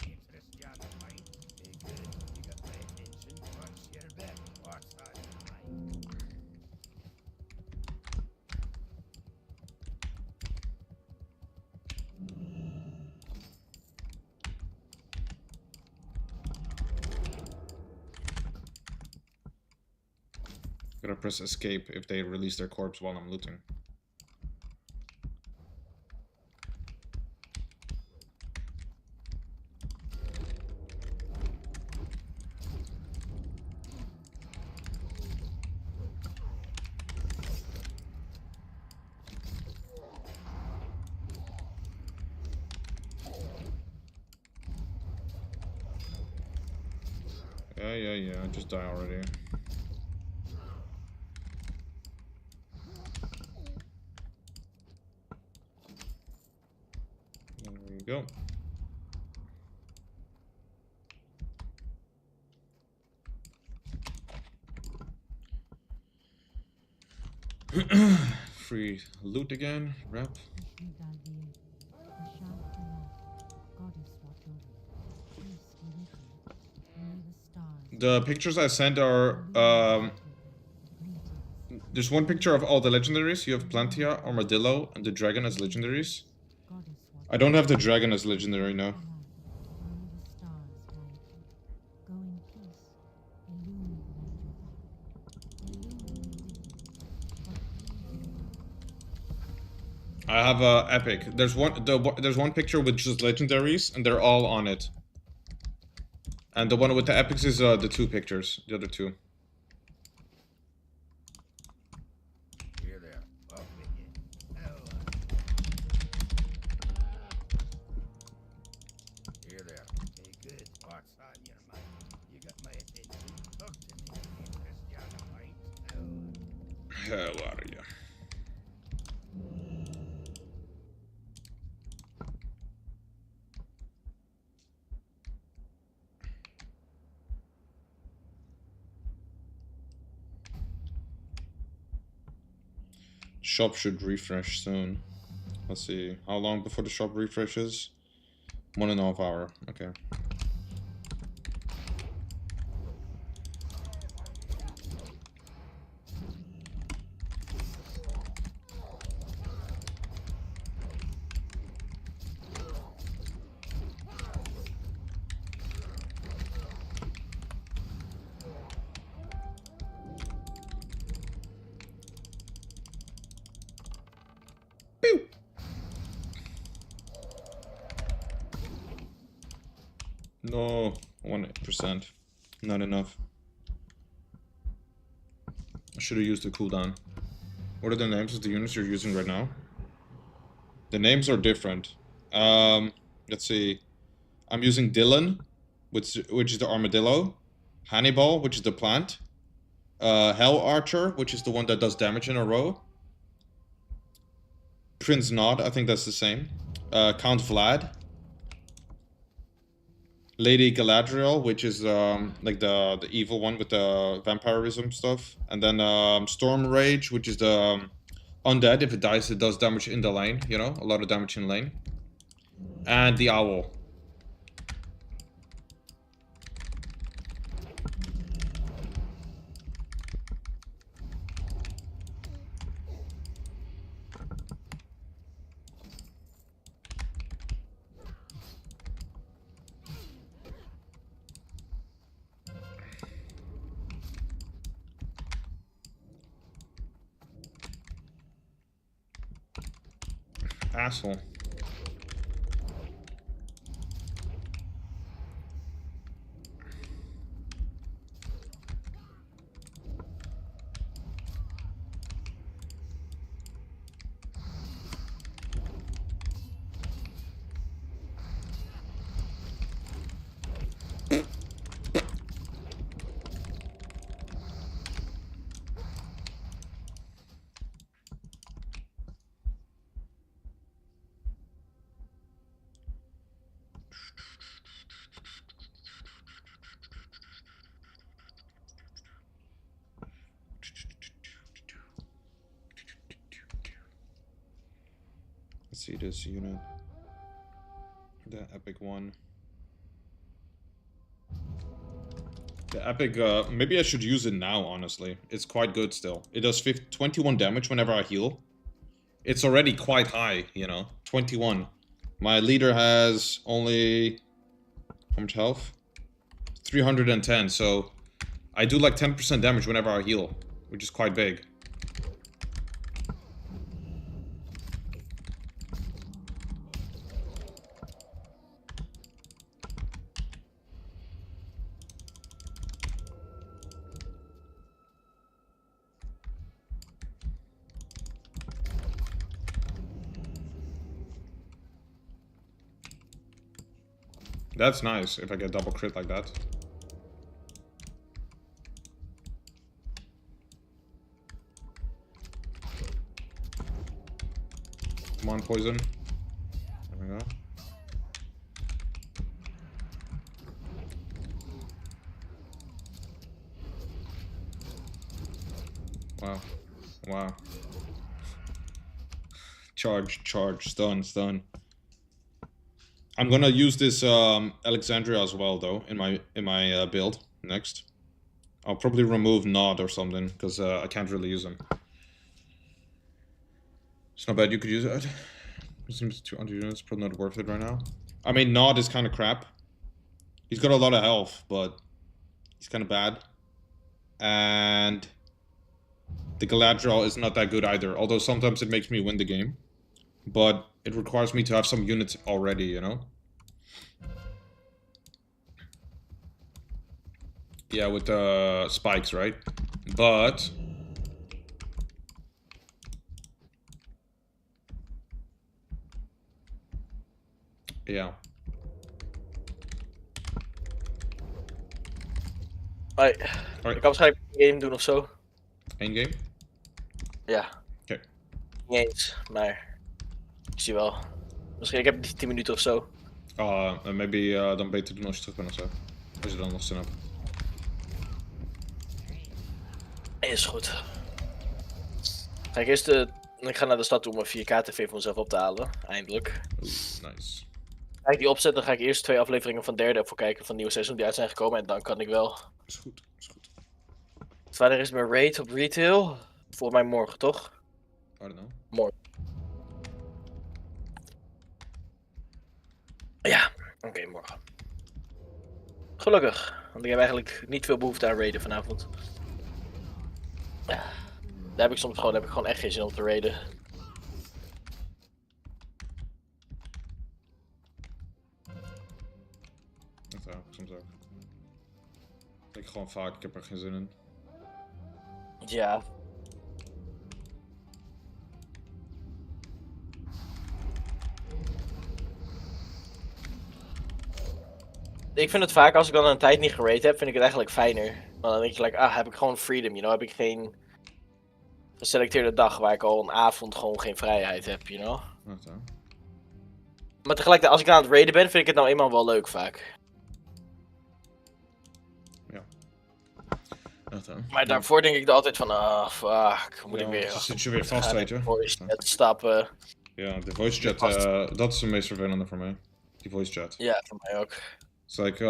Keeps this young mind. Hey, good. You got my attention. Watch your back. Watch that mind. Gotta press escape if they release their corpse while I'm looting. Yeah, I just die already. There we go. Free loot again, rep. Ishni Dalvier, a sharp delight, The pictures I sent are there's one picture of all the legendaries. You have Plantia, Armadillo, and the dragon as legendaries. I don't have the dragon as legendary now. I have a epic. There's one picture with just legendaries, and they're all on it. And the one with the epics is the two pictures, the other two. Here there. Up again. Here there. Hey, good. What's on your mind? You got my attention. Talk to me. Interest you on a pint? How are you? Shop should refresh soon. Let's see. How long before the shop refreshes? 1.5 hours. Okay. Pew! No, 1%. Not enough. I should have used the cooldown. What are the names of the units you're using right now? The names are different. Let's see. I'm using Dylan, which is the armadillo. Hannibal, which is the plant. Hell Archer, which is the one that does damage in a row. Prince Nod, I think that's the same. Count Vlad. Lady Galadriel, which is like the evil one with the vampirism stuff. And then Storm Rage, which is the undead. If it dies, it does damage in the lane, you know? A lot of damage in lane. And the Owl. Asshole. Let's see this unit. The epic one. The epic, maybe I should use it now, honestly. It's quite good still. It does 21 damage whenever I heal. It's already quite high, you know. 21. My leader has only... how much health? 310, so... I do like 10% damage whenever I heal, which is quite big. That's nice, if I get double crit like that. Come on, poison. There we go. Wow. Wow. Charge, charge, stun, stun. I'm gonna use this Alexandria as well, though, in my build next. I'll probably remove Nod or something, because I can't really use him. It's not bad, you could use it. It seems 200 units, probably not worth it right now. I mean, Nod is kind of crap. He's got a lot of health, but he's kind of bad. And the Galadriel is not that good either, although sometimes it makes me win the game. But it requires me to have some units already, you know? Yeah, with the spikes, right? But... ja. Hoi. Hoi. Ik kan waarschijnlijk een game doen of zo. Eén game? Ja. Oké. Niet eens, maar ik zie wel. Misschien, ik heb 10 minuten of zo. Maybe dan beter doen als je terug bent of zo. Als je dan nog zin hebt. Is goed. Ik ga naar de stad toe om een 4K TV voor mezelf op te halen. Eindelijk. Oeh, nice. Ga ik die opzetten, dan ga ik eerst 2 afleveringen van derde voor kijken van het nieuwe seizoen die uit zijn gekomen. En dan kan ik wel. Is goed, is goed. Wanneer is mijn raid op retail? Volgens mij morgen, toch? I don't know. Morgen. Ja, oké, morgen. Gelukkig, want ik heb eigenlijk niet veel behoefte aan raiden vanavond. Ja, daar heb ik gewoon echt geen zin om te raiden. Dat ook, soms ook. Ik gewoon vaak, ik heb er geen zin in. Ja. Ik vind het vaak, als ik dan een tijd niet gerate heb, vind ik het eigenlijk fijner. Want dan denk je, heb ik gewoon freedom, you know? Heb ik geen geselecteerde dag waar ik al een avond gewoon geen vrijheid heb, you know? Dat ook. Maar tegelijkertijd, als ik aan het raiden ben, vind ik het nou eenmaal wel leuk vaak. Ja. Dat ook. Maar daarvoor denk ik er altijd van, fuck, moet ik weer... Dan zit je weer vast, weet je. Voice chat stappen. Ja, de voice chat, dat is de meest vervelende voor mij. Die voice chat. Ja, voor mij ook. Het is like,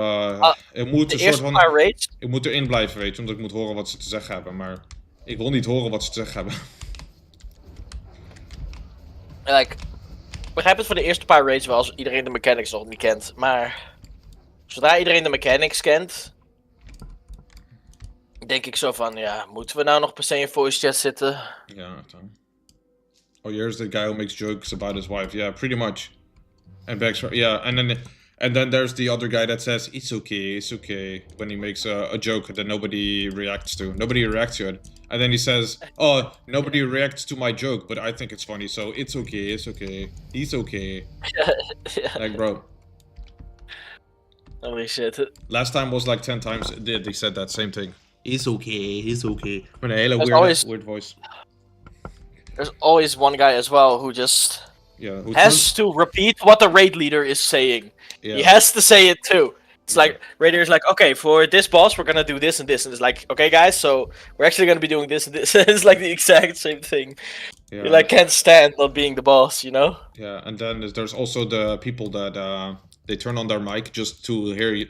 ik moet De een soort eerste van... paar raids, Ik moet erin blijven, weet je, omdat ik moet horen wat ze te zeggen hebben, maar... Ik wil niet horen wat ze te zeggen hebben. ik begrijp het voor de eerste paar raids wel als iedereen de mechanics nog niet kent. Maar zodra iedereen de mechanics kent, denk ik zo van, ja, moeten we nou nog per se in voice chat zitten? Ja, dat ook. Oh, here's the guy who makes jokes about his wife. Yeah, pretty much. And backs, yeah, and then there's the other guy that says it's okay when he makes a joke that nobody reacts to. Nobody reacts to it. And then he says, oh, nobody reacts to my joke, but I think it's funny, so it's okay. He's okay. Ja. Like, bro. Holy shit. Last time was like 10 times they said that same thing. He's okay. Met een hele weird voice. There's always one guy as well who just Yeah, has to repeat what the raid leader is saying. Yeah. He has to say it too. It's like, Raider is like, okay, for this boss, we're gonna do this and this. And it's like, okay, guys, so we're actually gonna be doing this and this. It's like the exact same thing. Yeah. You like can't stand not being the boss, you know? Yeah, and then there's also the people that they turn on their mic just to hear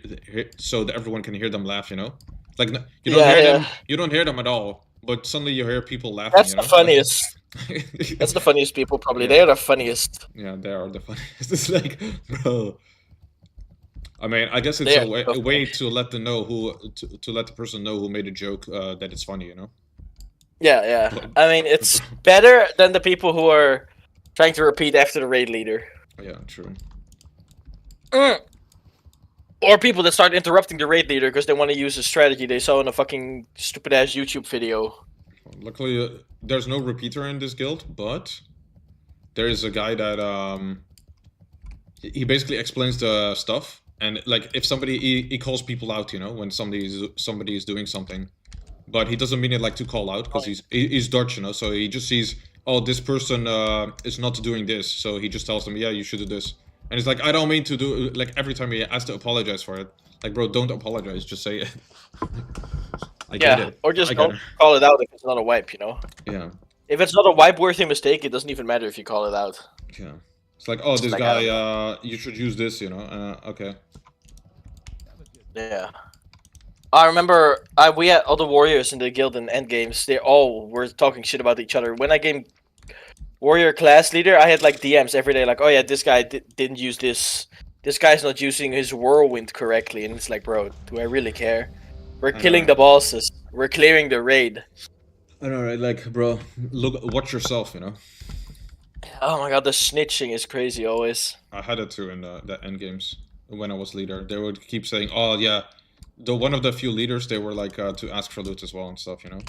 so that everyone can hear them laugh, you know? Like, you don't hear them, you don't hear them at all, but suddenly you hear people laughing. That's you know? the funniest. That's the funniest people, probably. Yeah. They are the funniest. Yeah, they are the funniest. It's like, bro. I mean, I guess it's a way to let them know to let the person know who made a joke that it's funny, you know? Yeah. I mean, it's better than the people who are trying to repeat after the raid leader. Yeah, true. Or people that start interrupting the raid leader because they want to use a strategy they saw in a fucking stupid ass YouTube video. Luckily, there's no repeater in this guild, but there is a guy that he basically explains the stuff, and like if somebody he calls people out, you know, when somebody is doing something, but he doesn't mean it like to call out because he's Dutch, you know, so he just sees, oh, this person is not doing this, so he just tells them, yeah, you should do this, and it's like, I don't mean to do, like every time he has to apologize for it, like, bro, don't apologize, just say it. I get it. Or just don't call it out if it's not a wipe, you know? Yeah. If it's not a wipe-worthy mistake, it doesn't even matter if you call it out. Yeah. It's like, oh, this guy, you should use this, you know? Okay. Yeah. I remember we had all the warriors in the guild in endgames. They all were talking shit about each other. When I came warrior class leader, I had like DMs every day, like, "Oh yeah, this guy didn't use this. This guy's not using his whirlwind correctly." And it's like, bro, do I really care? We're I killing know. the bosses. We're clearing the raid. I know, right? Like, bro, watch yourself, you know. Oh my god, the snitching is crazy always. I had it too in the end games when I was leader. They would keep saying, "Oh yeah," the one of the few leaders they were like to ask for loot as well and stuff, you know.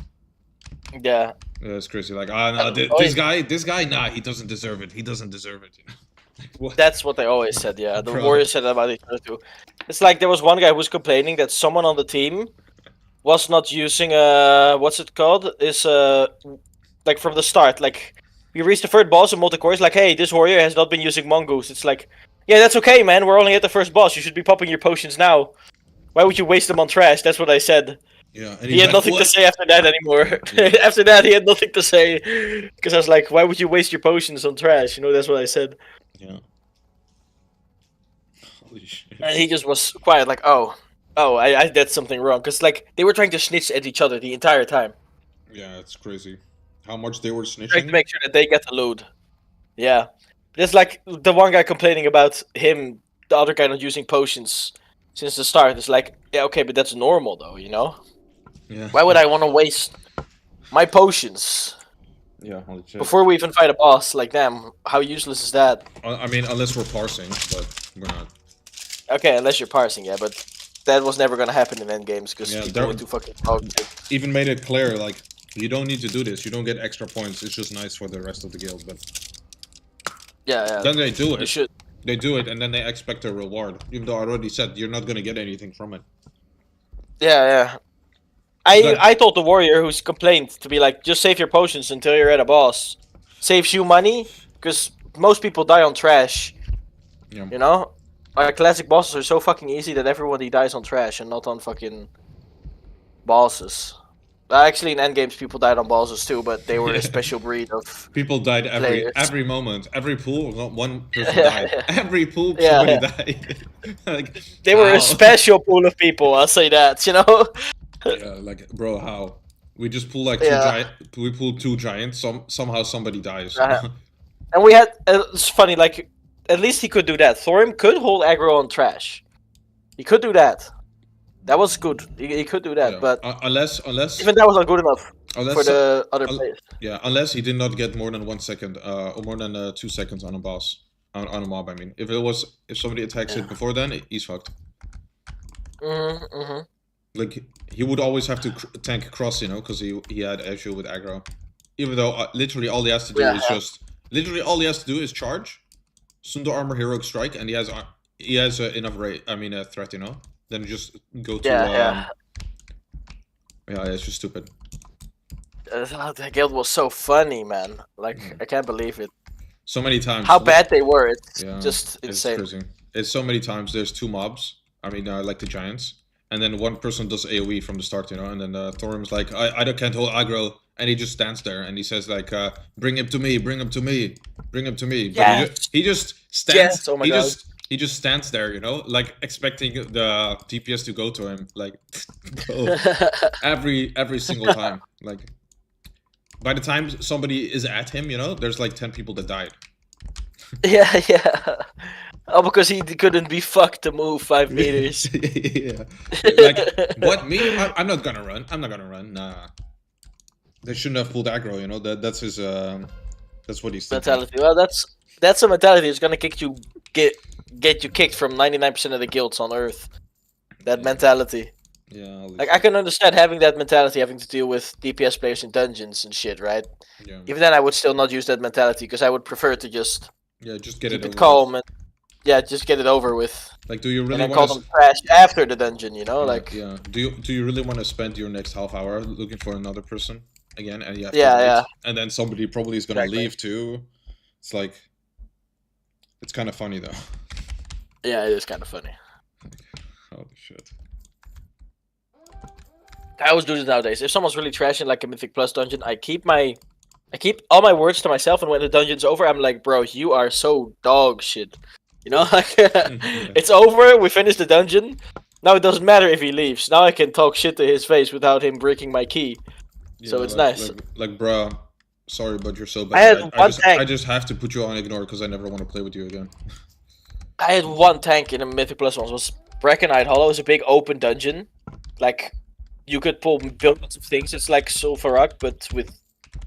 Yeah. Yeah, it's crazy. Like, ah, no, Always- this guy, nah, he doesn't deserve it. He doesn't deserve it. You know? Like, what? That's what they always said, yeah. The Bro. warriors said that about each other too. It's like there was one guy who was complaining that someone on the team was not using what's it called? Is like from the start, like we reached the third boss in multi-core, it's like, hey, this warrior has not been using mongoose. It's like, yeah, that's okay, man. We're only at the first boss. You should be popping your potions now. Why would you waste them on trash? That's what I said. Yeah, and He had like, nothing to "What?" say after that anymore. Yeah. After that, he had nothing to say because I was like, why would you waste your potions on trash? You know, that's what I said. Yeah. Holy shit. And he just was quiet, like, I did something wrong. Because, like, they were trying to snitch at each other the entire time. Yeah, it's crazy. How much they were Trying snitching. to make sure that they get the loot. Yeah. There's, like, the one guy complaining about him, the other guy not using potions since the start. It's like, yeah, okay, but that's normal, though, you know? Yeah. Why would I want to waste my potions Yeah, holy shit. before we even fight a boss? Like, damn, how useless is that? I mean, unless we're parsing, but we're not. Okay, unless you're parsing, yeah, but that was never gonna happen in endgames because Yeah, people there- were too fucking broken. Even made it clear, like, you don't need to do this. You don't get extra points. It's just nice for the rest of the guild. But Yeah, then they do you it. should. They do it, and then they expect a reward. Even though I already said you're not gonna get anything from it. Yeah. But- I told the warrior who's complained to be like, just save your potions until you're at a boss. Saves you money, because most people die on trash. Yeah. You know? Our classic bosses are so fucking easy that everybody dies on trash and not on fucking bosses. Actually, in endgames, people died on bosses too, but they were a special breed of. People died Players. every moment, every pool. One person Yeah, died. yeah. Every pool, Yeah, somebody yeah. died. Like, They were how? a special pool of people, I'll say that, you know? Yeah, like, bro, how? We just pull like Yeah. we pull two giants. Somehow somebody dies. Uh-huh. And we had. It's funny, like, at least he could do that. Thorim could hold aggro on trash. He could do that. That was good. He could do that, Yeah. but Unless even that was not good enough for the other un- players. yeah, unless he did not get more than 1 second, or more than 2 seconds on a boss, on a mob. I mean, if somebody attacks it before then, he's fucked. Mm-hmm. Like, he would always have to tank cross, you know, because he had issue with aggro. Even though literally all he has to do is just charge, Sundo armor heroic strike, and he has enough rate. I mean, threat, you know. Then just go to yeah, it's just stupid. The guild was so funny, man. Like, I can't believe it. So many times. How bad they were. It's Yeah, just insane. It's crazy. It's so many times. There's two mobs. I mean, like the giants, and then one person does AOE from the start, you know, and then Thorim's like, I can't hold aggro, and he just stands there and he says like, bring him to me, bring him to me, bring him to me. But Yes. he just stands. Yes, oh my God. He just stands there, you know, like expecting the DPS to go to him, like go every single time. Like, by the time somebody is at him, you know, there's like 10 people that died. Yeah. Oh, because he couldn't be fucked to move 5 meters. Yeah. Like, what, me? I'm not gonna run. I'm not gonna run. Nah. They shouldn't have pulled aggro, you know. That's his that's what he's thinking. Mentality. Well, that's a mentality that's gonna get you kicked from 99% of the guilds on Earth. That mentality. Yeah. Like, I can understand having that mentality, having to deal with DPS players in dungeons and shit, right? Yeah. Even then, I would still not use that mentality because I would prefer to just Just get keep it it over calm with. and just get it over with. Like, do you And really then call want them trash after the dungeon, you know? Like, yeah. Do you really want to spend your next half hour looking for another person again, and you have Yeah, to wait, yeah. and then somebody probably is gonna Exactly. leave too. It's like, it's kind of funny though. yeah, it is kind of funny. Holy shit. I always do this nowadays. If someone's really trashing like a Mythic Plus dungeon, I keep all my words to myself, and when the dungeon's over, I'm like, bro, you are so dog shit. You know, like it's over. We finished the dungeon. Now it doesn't matter if he leaves. Now I can talk shit to his face without him breaking my key. Yeah, So it's nice. Like, bruh, sorry, but you're so I had bad. one I tank. just have to put you on ignore because I never want to play with you again. I had one tank in a Mythic Plus once. It was Brackenite Hollow. It's a big open dungeon. Like, you could pull billions of things. It's like Sulfurak, but with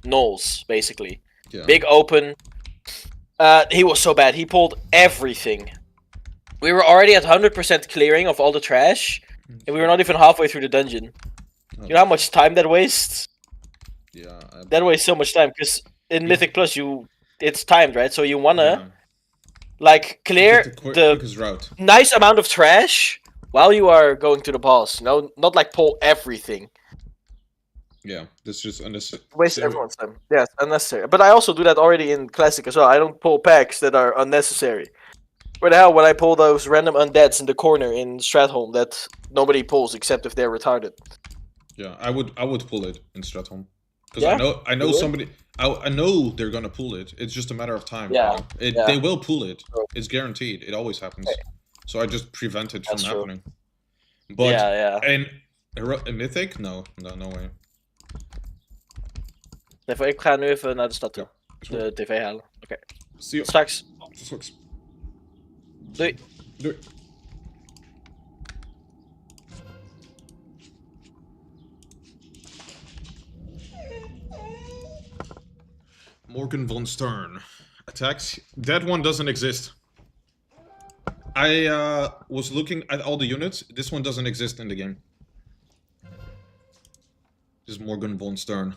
gnolls, basically. Yeah. Big open. He was so bad. He pulled everything. We were already at 100% clearing of all the trash, and we were not even halfway through the dungeon. Oh, You know how much time that wastes? Yeah. That wastes so much time, because in Mythic Plus, it's timed, right? So you wanna, like, clear Get the the quickest route. nice amount of trash while you are going to the boss. No, not like pull everything. Yeah, that's just unnecessary. Waste everyone's time. Yes, unnecessary. But I also do that already in Classic as well. I don't pull packs that are unnecessary. Where the hell would I pull those random undeads in the corner in Stratholme that nobody pulls except if they're retarded? Yeah, I would pull it in Stratholme. Because Yeah? I know You would? somebody I know they're gonna pull it. It's just a matter of time. Yeah, You know? yeah. They will pull it. True. It's guaranteed. It always happens. Okay. So I just prevent it from That's true. happening. But Ja. in Mythic? No, no way. Even, ik ga nu even naar de stad toe. Ja, is goed. De tv halen. Oké. See you. Straks. Straks. Doei. Doei. Morgan von Stern. Attacks. That one doesn't exist. I was looking at all the units. This one doesn't exist in the game. This is Morgan von Stern.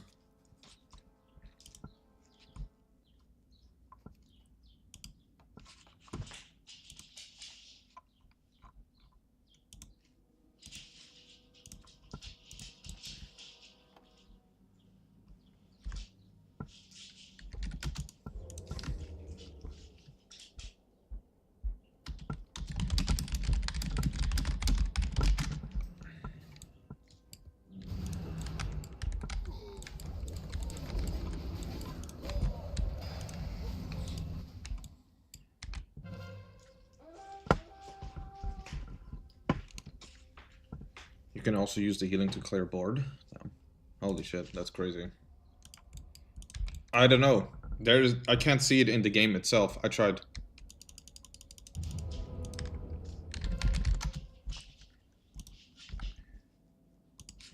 You can also use the healing to clear board. Damn. Holy shit, that's crazy. I don't know. I can't see it in the game itself. I tried.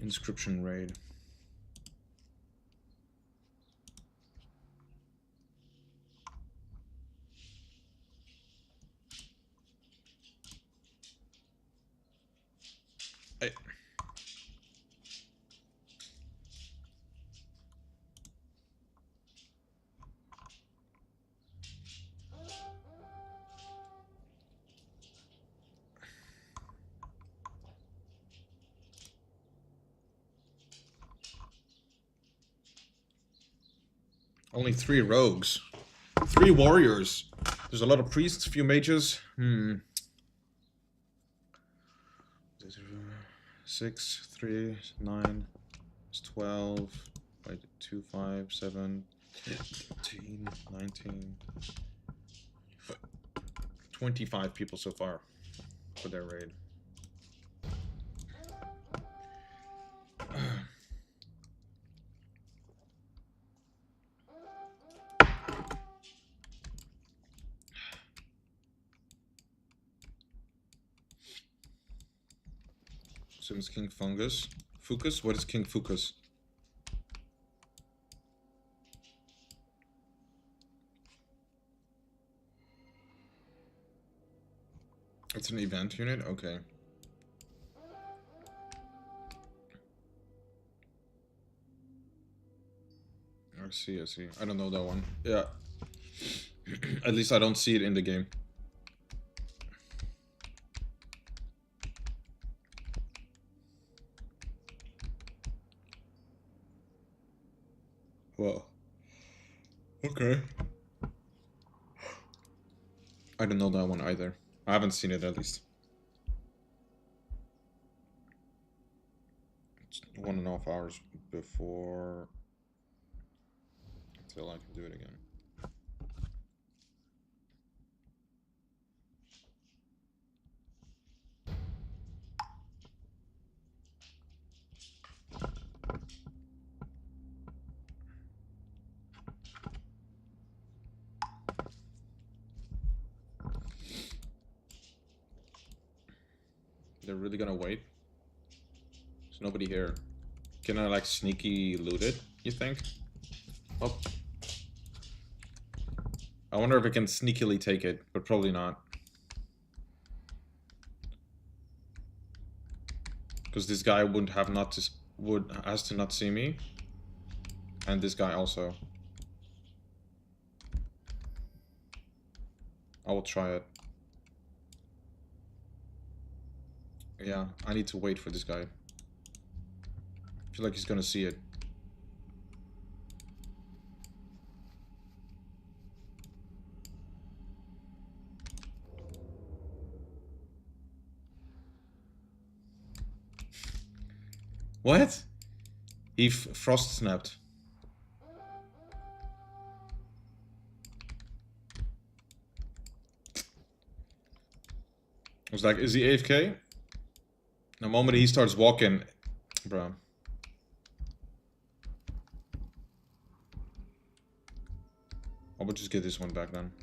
Inscription raid. Hey. Only 3 rogues. 3 warriors. There's a lot of priests, few mages. 6, 3, 9, 12, 2, 5, 7, 18, 19, 25 people so far for their raid. Sims King Fungus. Fucus? What is King Fucus? It's an event unit? Okay. I see, I see. I don't know that one. Yeah. At least I don't see it in the game. Well. Okay. I don't know that one either. I haven't seen it at least. It's 1.5 hours before until I can do it again. They're really gonna wait. There's nobody here. Can I like sneaky loot it, you think? Oh. I wonder if I can sneakily take it, but probably not. Because this guy wouldn't have not to has to not see me. And this guy also. I will try it. Yeah, I need to wait for this guy. I feel like he's gonna see it. What? He frost snapped. I was like, is he AFK? The moment he starts walking, bro. I will just get this one back then.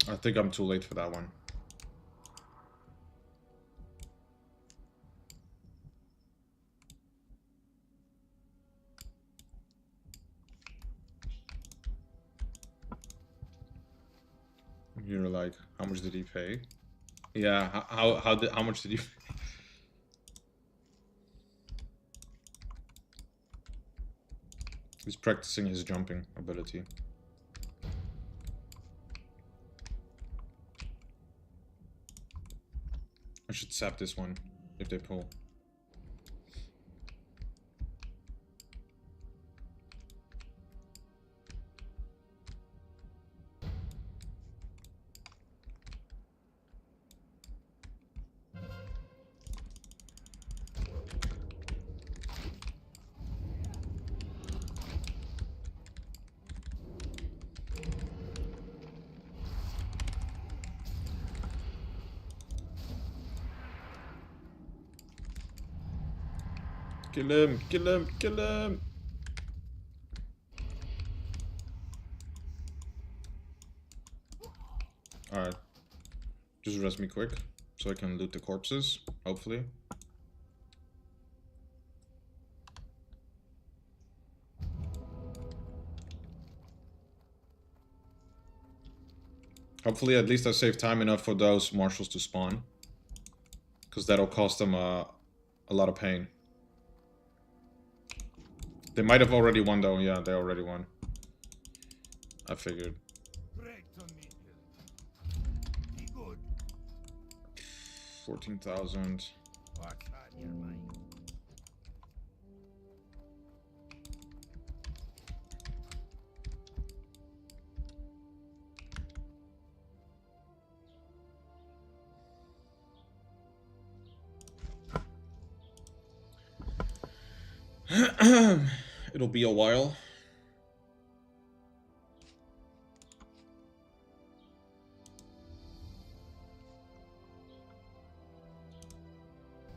I think I'm too late for that one. You're like, how much did he pay? Yeah, how much did he pay? He's practicing his jumping ability. I should sap this one if they pull. Kill him, kill him, kill him! Alright. Just rest me quick, so I can loot the corpses, hopefully. Hopefully at least I save time enough for those marshals to spawn. Because that'll cost them a lot of pain. They might have already won though, yeah, they already won. I figured. 14,000. What's on your mind? It'll be a while.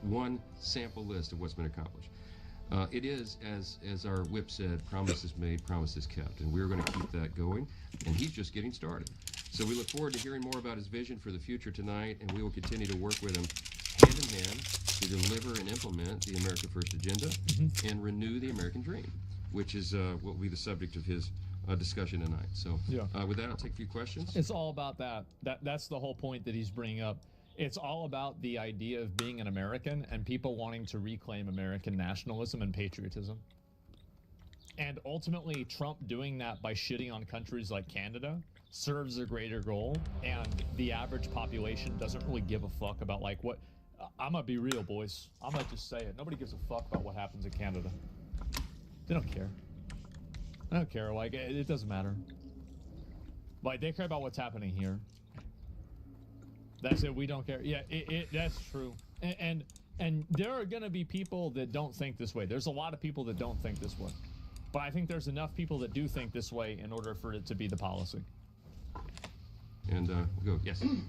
One sample list of what's been accomplished. It is, as our whip said, promises made, promises kept, and we're going to keep that going, and he's just getting started. So we look forward to hearing more about his vision for the future tonight, and we will continue to work with him hand in hand to deliver and implement the America First agenda and renew the American dream, which is what will be the subject of his discussion tonight. So with that, I'll take a few questions. It's all about that. That's the whole point that he's bringing up. It's all about the idea of being an American and people wanting to reclaim American nationalism and patriotism. And ultimately, Trump doing that by shitting on countries like Canada serves a greater goal, and the average population doesn't really give a fuck about, like, what... I'm gonna be real, boys. I'm gonna just say it. Nobody gives a fuck about what happens in Canada. They don't care. I don't care. Like, it doesn't matter. Like, they care about what's happening here. That's it. We don't care. Yeah, that's true. And there are gonna be people that don't think this way. There's a lot of people that don't think this way. But I think there's enough people that do think this way in order for it to be the policy. And we'll go. Yes. Democrats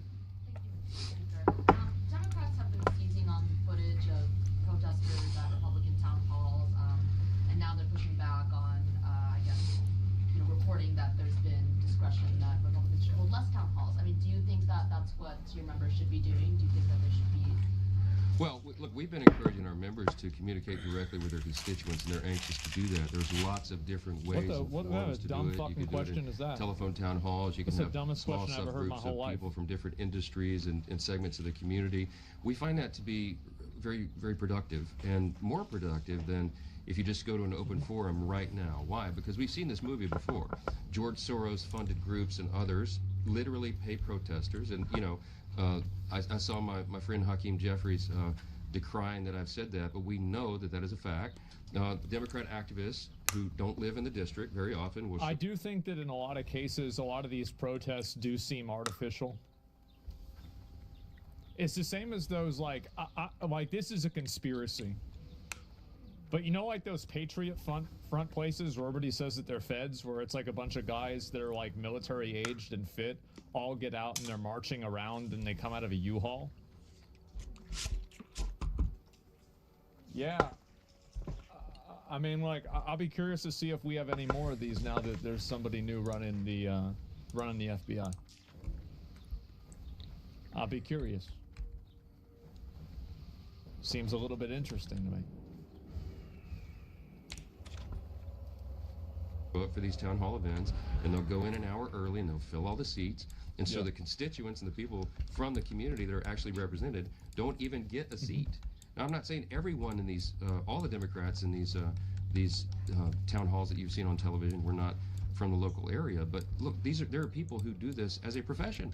have been seizing on footage of protesters at Republican town halls, and now they're pushing back on, I guess, reporting that there's been discretion that Republicans should hold less town halls. I mean, do you think that that's what your members should be doing? Do you think that there should be? Well, look, we've been encouraging our members to communicate directly with their constituents, and they're anxious to do that. There's lots of different ways and what forms to dumb do it. fucking You can question do it in is that? telephone town halls. You can That's the have dumbest small question I've ever heard in my subgroups whole of life. people from different industries and segments of the community. We find that to be very, very productive, and more productive than if you just go to an open forum right now. Why? Because we've seen this movie before. George Soros funded groups and others literally pay protesters, and I saw my friend Hakeem Jeffries decrying that I've said that, but we know that that is a fact. Democrat activists who don't live in the district very often will. I do think that in a lot of cases, a lot of these protests do seem artificial. It's the same as those, like this is a conspiracy. But like those Patriot front places where everybody says that they're feds, where it's like a bunch of guys that are like military aged and fit, all get out and they're marching around and they come out of a U-Haul. Yeah. I mean, like, I'll be curious to see if we have any more of these now that there's somebody new running the FBI. I'll be curious. Seems a little bit interesting to me. Go up for these town hall events, and they'll go in an hour early, and they'll fill all the seats. And so Yeah. the constituents and the people from the community that are actually represented don't even get a seat. Now, I'm not saying everyone in these, all the Democrats in these town halls that you've seen on television were not from the local area, but look, there are people who do this as a profession.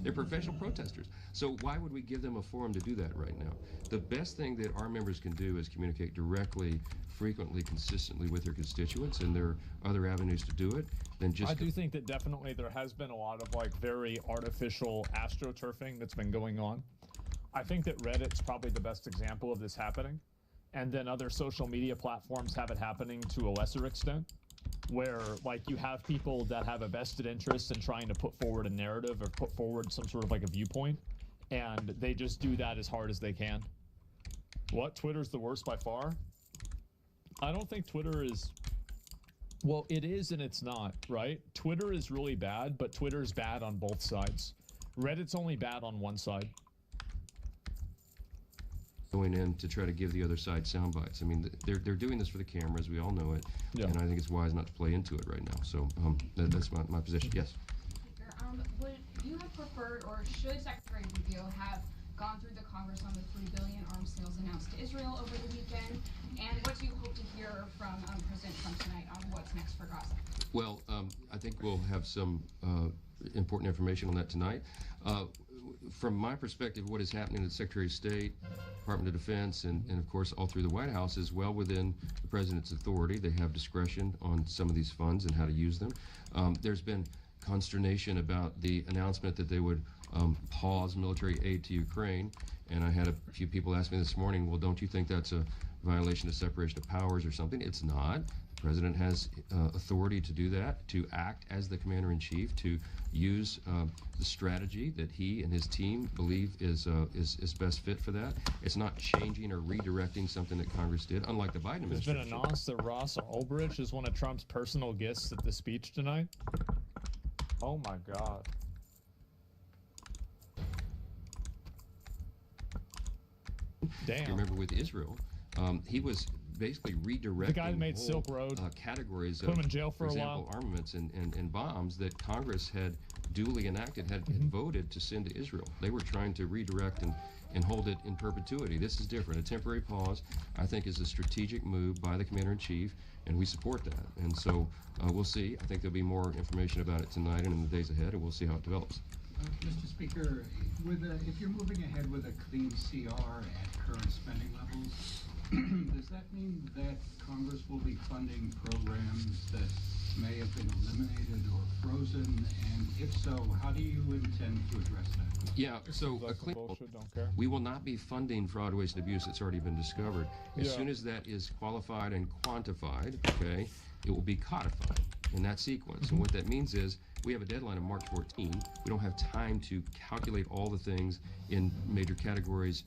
They're professional protesters. So why would we give them a forum to do that right now? The best thing that our members can do is communicate directly, frequently, consistently with their constituents, and there are other avenues to do it than just. I do think that definitely there has been a lot of like very artificial astroturfing that's been going on. I think that Reddit's probably the best example of this happening, and then other social media platforms have it happening to a lesser extent, where like you have people that have a vested interest in trying to put forward a narrative or put forward some sort of like a viewpoint, and they just do that as hard as they can. What? Twitter's the worst by far? I don't think Twitter is. Well, it is and it's not, right? Twitter is really bad, but Twitter's bad on both sides. Reddit's only bad on one side. Going in to try to give the other side sound bites. I mean, they're doing this for the cameras. We all know it, Yeah. and I think it's wise not to play into it right now. So that's my position. Yes. Would you have preferred, or should Secretary Rubio have gone through the Congress on the $3 billion arms sales announced to Israel over the weekend? And what do you hope to hear from President Trump tonight on what's next for Gaza? Well, I think we'll have some important information on that tonight. From my perspective, what is happening at the Secretary of State, Department of Defense, and of course all through the White House is well within the President's authority. They have discretion on some of these funds and how to use them. There's been consternation about the announcement that they would pause military aid to Ukraine, and I had a few people ask me this morning, well, don't you think that's a violation of separation of powers or something? It's not. The President has authority to do that, to act as the Commander-in-Chief, to use the strategy that he and his team believe is best fit for that. It's not changing or redirecting something that Congress did, unlike the Biden There's administration. been announced that Ross Ulbricht is one of Trump's personal guests at the speech tonight. Oh my God. Damn. You remember with Israel, he was basically redirecting The guy that made whole, Silk Road. Categories Put of, him in jail for a example, while. armaments and bombs that Congress had duly enacted, had voted to send to Israel. They were trying to redirect and hold it in perpetuity. This is different. A temporary pause, I think, is a strategic move by the Commander-in-Chief, and we support that. And so we'll see. I think there'll be more information about it tonight and in the days ahead, and we'll see how it develops. Mr. Speaker, if you're moving ahead with a clean CR at current spending levels, Does that mean that Congress will be funding programs that may have been eliminated or frozen? And if so, how do you intend to address that? Yeah, so a clean Bullshit, don't care. we will not be funding fraud, waste, and abuse that's already been discovered. As Yeah. soon as that is qualified and quantified, okay, it will be codified in that sequence. And what that means is we have a deadline of March 14. We don't have time to calculate all the things in major categories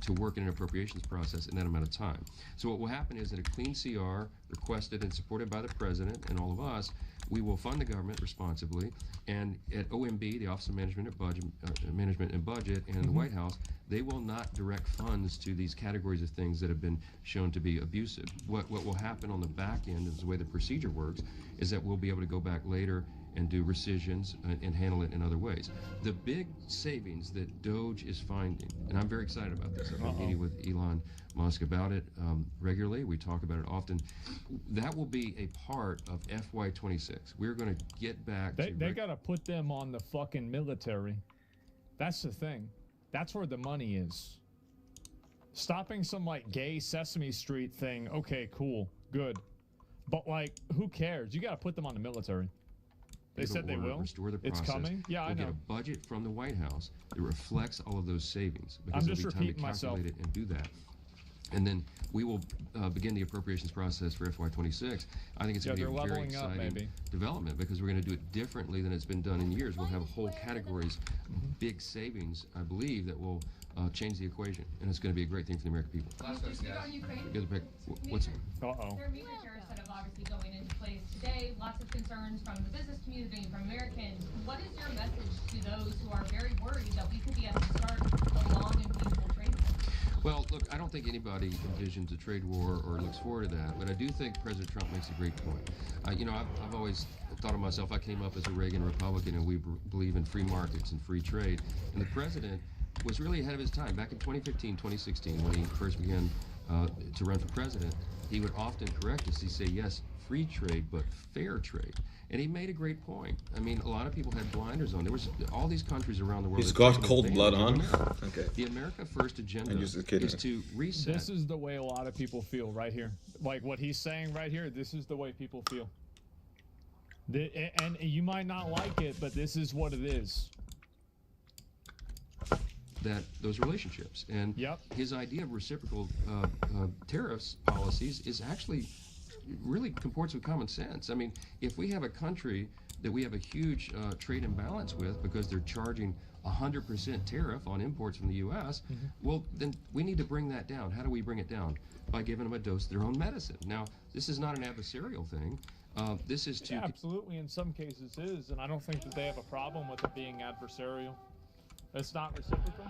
to work in an appropriations process in that amount of time. So what will happen is that a clean CR requested and supported by the president and all of us, we will fund the government responsibly, and at OMB, the Office of Management and Budget, and the White House, they will not direct funds to these categories of things that have been shown to be abusive. What will happen on the back end, is the way the procedure works, is that we'll be able to go back later and do rescissions and handle it in other ways. The big savings that Doge is finding, and I'm very excited about this. I've been meeting with Elon Musk about it regularly. We talk about it often. That will be a part of FY26. We're going to get back They got to put them on the fucking military. That's the thing. That's where the money is. Stopping some like gay Sesame Street thing, okay, cool, good. But like, who cares? You got to put them on the military. They said they will. Restore the process. It's coming. Yeah, we'll I know. get a budget from the White House that reflects all of those savings, because I'm there'll just be time to repeating myself. calculate it and do that. And then we will begin the appropriations process for FY26. I think it's going to be a very exciting development, because we're going to do it differently than it's been done in years. We'll have whole categories, big savings, I believe, that will change the equation, and it's going to be a great thing for the American people. Last question, guys. On Ukraine. What's Uh-oh. There are major tariffs that have obviously going into place today. Lots of concerns from the business community and from Americans. What is your message to those who are very worried that we could be at the start of a long and painful trade war? Well, look, I don't think anybody envisions a trade war or looks forward to that, but I do think President Trump makes a great point. I've always thought of myself, I came up as a Reagan Republican, and we believe in free markets and free trade. And the president was really ahead of his time. Back in 2015, 2016, when he first began to run for president, he would often correct us. He'd say, yes, free trade, but fair trade. And he made a great point. I mean, a lot of people had blinders on. There was all these countries around the world. He's got cold blood on. Okay. The America First agenda I'm just kidding. is to reset. This is the way a lot of people feel right here. Like what he's saying right here, this is the way people feel. And you might not like it, but this is what it is. That those relationships, and his idea of reciprocal tariffs policies is actually really comports with common sense. I mean, if we have a country that we have a huge trade imbalance with because they're charging 100% tariff on imports from the U.S., well, then we need to bring that down. How do we bring it down? By giving them a dose of their own medicine. Now, this is not an adversarial thing. This is to... Yeah, absolutely, in some cases is, and I don't think that they have a problem with it being adversarial. It's not reciprocal?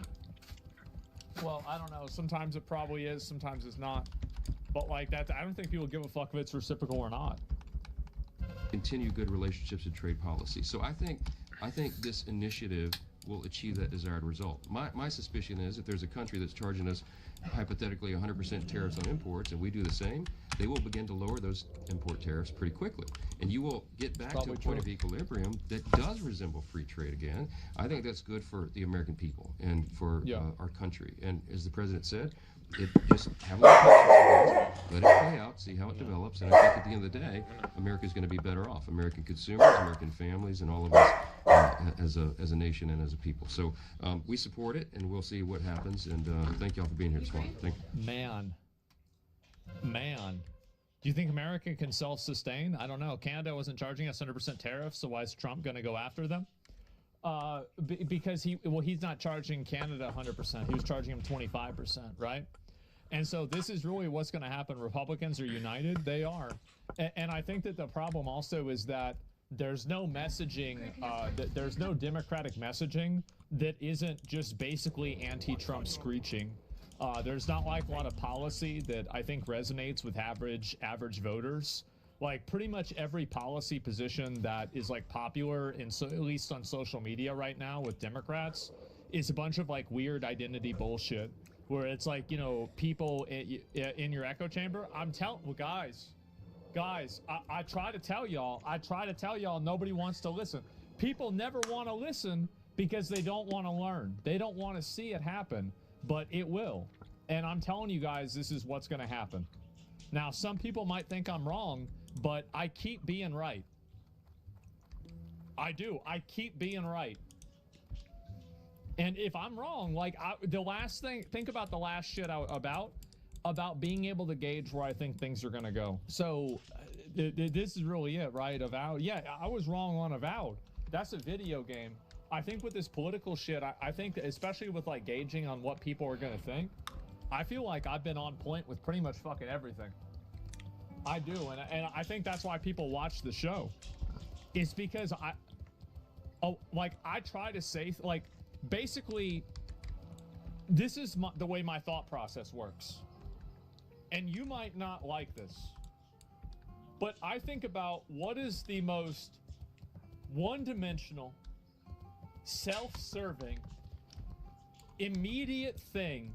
Well, I don't know. Sometimes it probably is, sometimes it's not. But like that, I don't think people give a fuck if it's reciprocal or not. Continue good relationships and trade policy. So I think this initiative will achieve that desired result. My suspicion is if there's a country that's charging us hypothetically 100% tariffs on imports and we do the same, they will begin to lower those import tariffs pretty quickly. And you will get back to a point of equilibrium that does resemble free trade again. I think that's good for the American people and for our country. And as the president said, it just have a let it play out, see how it develops, and I think at the end of the day, America's going to be better off. American consumers, American families, and all of us as a nation and as a people. So we support it, and we'll see what happens. And thank y'all for being here this morning. Thank you. Man. Do you think America can self-sustain? I don't know. Canada wasn't charging us 100% tariffs, so why is Trump going to go after them? Because he's not charging Canada 100%. He was charging him 25%, right? And so this is really what's going to happen. Republicans are united. They are. And I think that the problem also is that there's no messaging, there's no Democratic messaging that isn't just basically anti-Trump screeching. There's not like a lot of policy that I think resonates with average voters. Like pretty much every policy position that is like popular at least on social media right now with Democrats is a bunch of like weird identity bullshit where it's like, you know, people in your echo chamber. I'm telling, well, guys, I try to tell y'all, nobody wants to listen. People never want to listen because they don't want to learn. They don't want to see it happen, but it will. And I'm telling you guys, this is what's going to happen. Now, some people might think I'm wrong, but I keep being right. I do. I keep being right. And if I'm wrong, like the last thing, think about the last shit about being able to gauge where I think things are going to go. So this is really it, right? Avowed. Yeah, I was wrong on Avowed. That's a video game. I think with this political shit, I think that especially with like gauging on what people are going to think, I feel like I've been on point with pretty much fucking everything. I do. And I think that's why people watch the show. It's because I try to say, like, basically, this is the way my thought process works. And you might not like this, but I think about what is the most one-dimensional, self-serving, immediate thing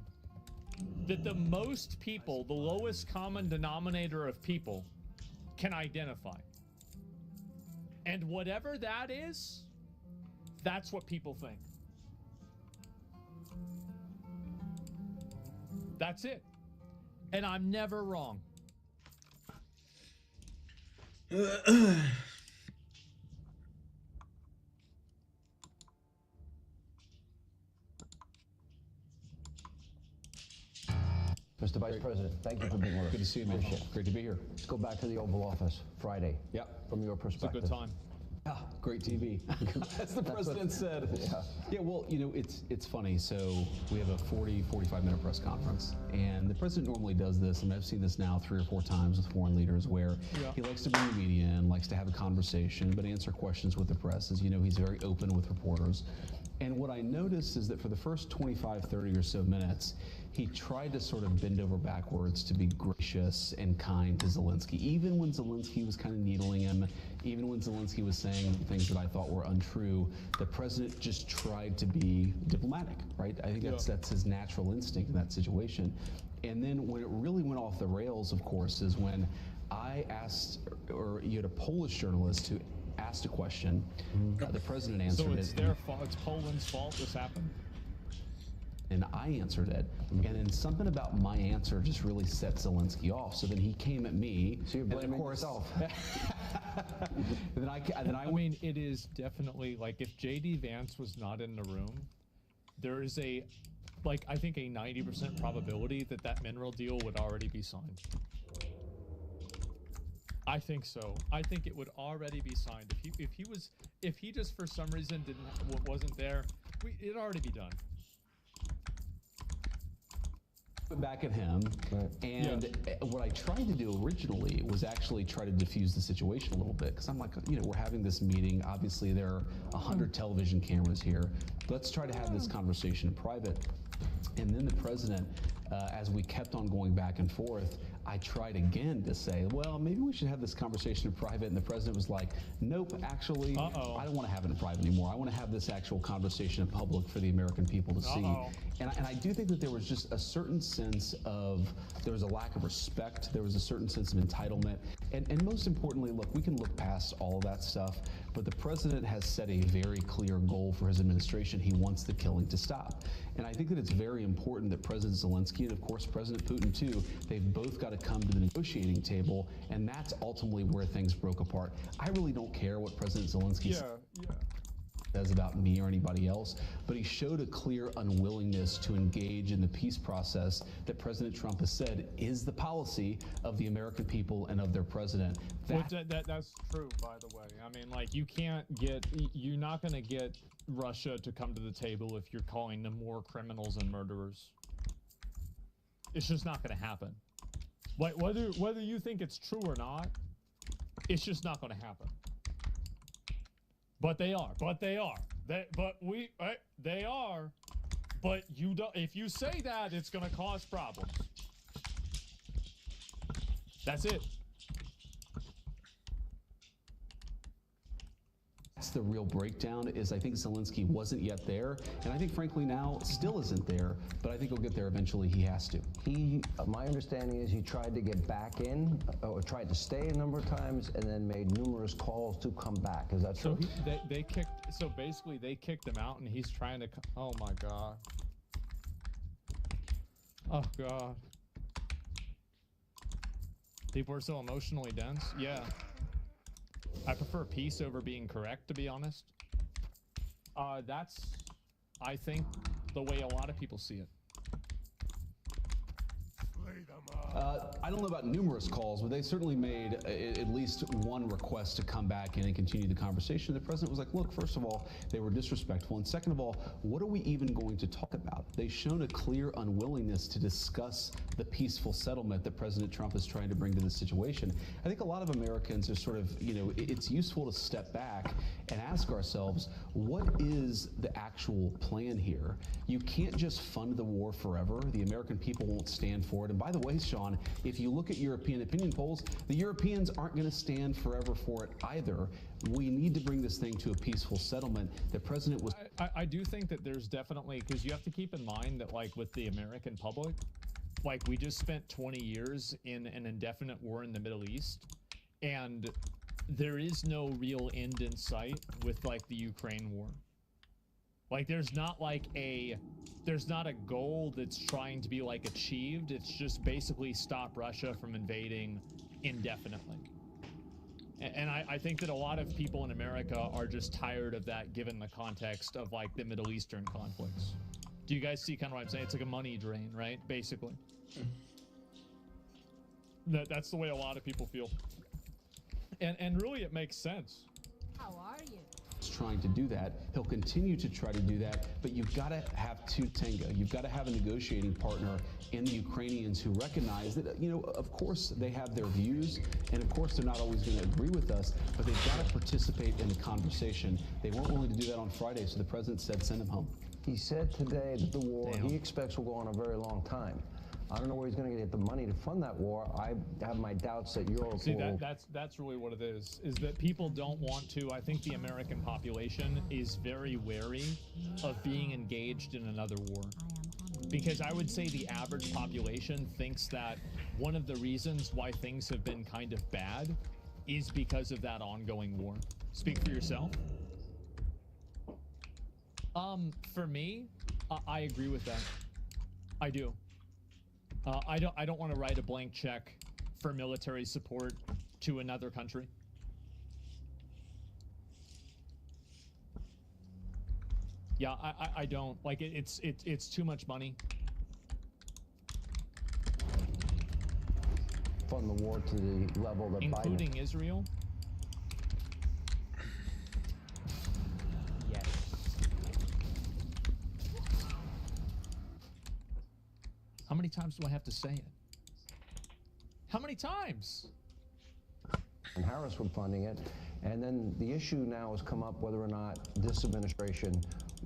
that the most people, the lowest common denominator of people, can identify. And whatever that is, that's what people think. That's it. And I'm never wrong. Mr. Vice President, thank you for being with us. Good to see you, man. Great to be here. Let's go back to the Oval Office Friday. Yep. From your perspective. It's a good time. Yeah, great TV. As the president said. Yeah. Yeah, well, you know, it's funny. So we have a 45-minute press conference, and the president normally does this, and I've seen this now 3 or 4 times with foreign leaders, where he likes to bring the media in, likes to have a conversation, but answer questions with the press. As you know, he's very open with reporters. And what I noticed is that for the first 25, 30 or so minutes, he tried to sort of bend over backwards to be gracious and kind to Zelensky, even when Zelensky was kind of needling him, even when Zelensky was saying things that I thought were untrue. The president just tried to be diplomatic, right? I think that's his natural instinct in that situation. And then when it really went off the rails, of course, is when I asked, or you had a Polish journalist who asked a question, the president answered it. So it's their fault, it's Poland's fault this happened? And I answered it, and then something about my answer just really set Zelensky off. So then he came at me. So you're blaming yourself. I mean, it is definitely, like, if JD Vance was not in the room, there is a, like, I think a 90% probability that that mineral deal would already be signed. I think so. I think it would already be signed. If he just for some reason wasn't there, it'd already be done. Back at him, and what I tried to do originally was actually try to diffuse the situation a little bit, because I'm like, you know, we're having this meeting, obviously there are 100 television cameras here, let's try to have this conversation in private. And then the president, as we kept on going back and forth, I tried again to say, well, maybe we should have this conversation in private. And the president was like, nope, actually, I don't want to have it in private anymore. I want to have this actual conversation in public for the American people to see. And I do think that there was just a certain sense of, there was a lack of respect. There was a certain sense of entitlement. And most importantly, look, we can look past all of that stuff, but the president has set a very clear goal for his administration. He wants the killing to stop. And I think that it's very important that President Zelensky and, of course, President Putin, too, they've both got to come to the negotiating table, and that's ultimately where things broke apart. I really don't care what President Zelensky says about me or anybody else, but he showed a clear unwillingness to engage in the peace process that President Trump has said is the policy of the American people and of their president. That's true, by the way. I mean, like, you're not going to get Russia to come to the table if you're calling them war criminals and murderers. It's just not going to happen. Like, whether you think it's true or not, it's just not going to happen. But they are. They are. But you don't. If you say that, it's going to cause problems. That's it. That's the real breakdown, is I think Zelensky wasn't yet there, and I think frankly now still isn't there, but I think he'll get there eventually. He has to. My understanding is he tried to get back in, or tried to stay a number of times, and then made numerous calls to come back. Is that true? So basically they kicked him out, and he's trying to, oh my God. Oh god. People are so emotionally dense. Yeah. I prefer peace over being correct, to be honest. That's, I think, the way a lot of people see it. I don't know about numerous calls, but they certainly made at least one request to come back in and continue the conversation. The president was like, look, first of all, they were disrespectful. And second of all, what are we even going to talk about? They've shown a clear unwillingness to discuss the peaceful settlement that President Trump is trying to bring to the situation. I think a lot of Americans are sort of, it's useful to step back and ask ourselves, what is the actual plan here? You can't just fund the war forever. The American people won't stand for it. And by the way, Sean, if you look at European opinion polls, the Europeans aren't going to stand forever for it either. We need to bring this thing to a peaceful settlement. The president was... I do think that there's definitely, because you have to keep in mind that, like, with the American public, like, we just spent 20 years in an indefinite war in the Middle East, and there is no real end in sight with, like, the Ukraine war. Like, there's not a goal that's trying to be, like, achieved. It's just basically stop Russia from invading indefinitely. And I think that a lot of people in America are just tired of that, given the context of, like, the Middle Eastern conflicts. Do you guys see kind of what I'm saying? It's like a money drain, right? Basically. That's the way a lot of people feel. And really, it makes sense. How are you? Trying to do that. He'll continue to try to do that, but you've got to have two tango. You've got to have a negotiating partner in the Ukrainians who recognize that, of course they have their views, and of course they're not always going to agree with us, but they've got to participate in the conversation. They weren't willing to do that on Friday, so the president said send them home. He said today that the war he expects will go on a very long time. I don't know where he's going to get the money to fund that war. I have my doubts that Europe will... That's really what it is that people don't want to. I think the American population is very wary of being engaged in another war. Because I would say the average population thinks that one of the reasons why things have been kind of bad is because of that ongoing war. Speak for yourself. For me, I agree with that. I do. I don't want to write a blank check for military support to another country. Yeah, I don't like it. It's too much money. Fund the war to the level that including Biden... Israel. Yes. How many times do I have to say it? How many times? And Harris were funding it. And then the issue now has come up whether or not this administration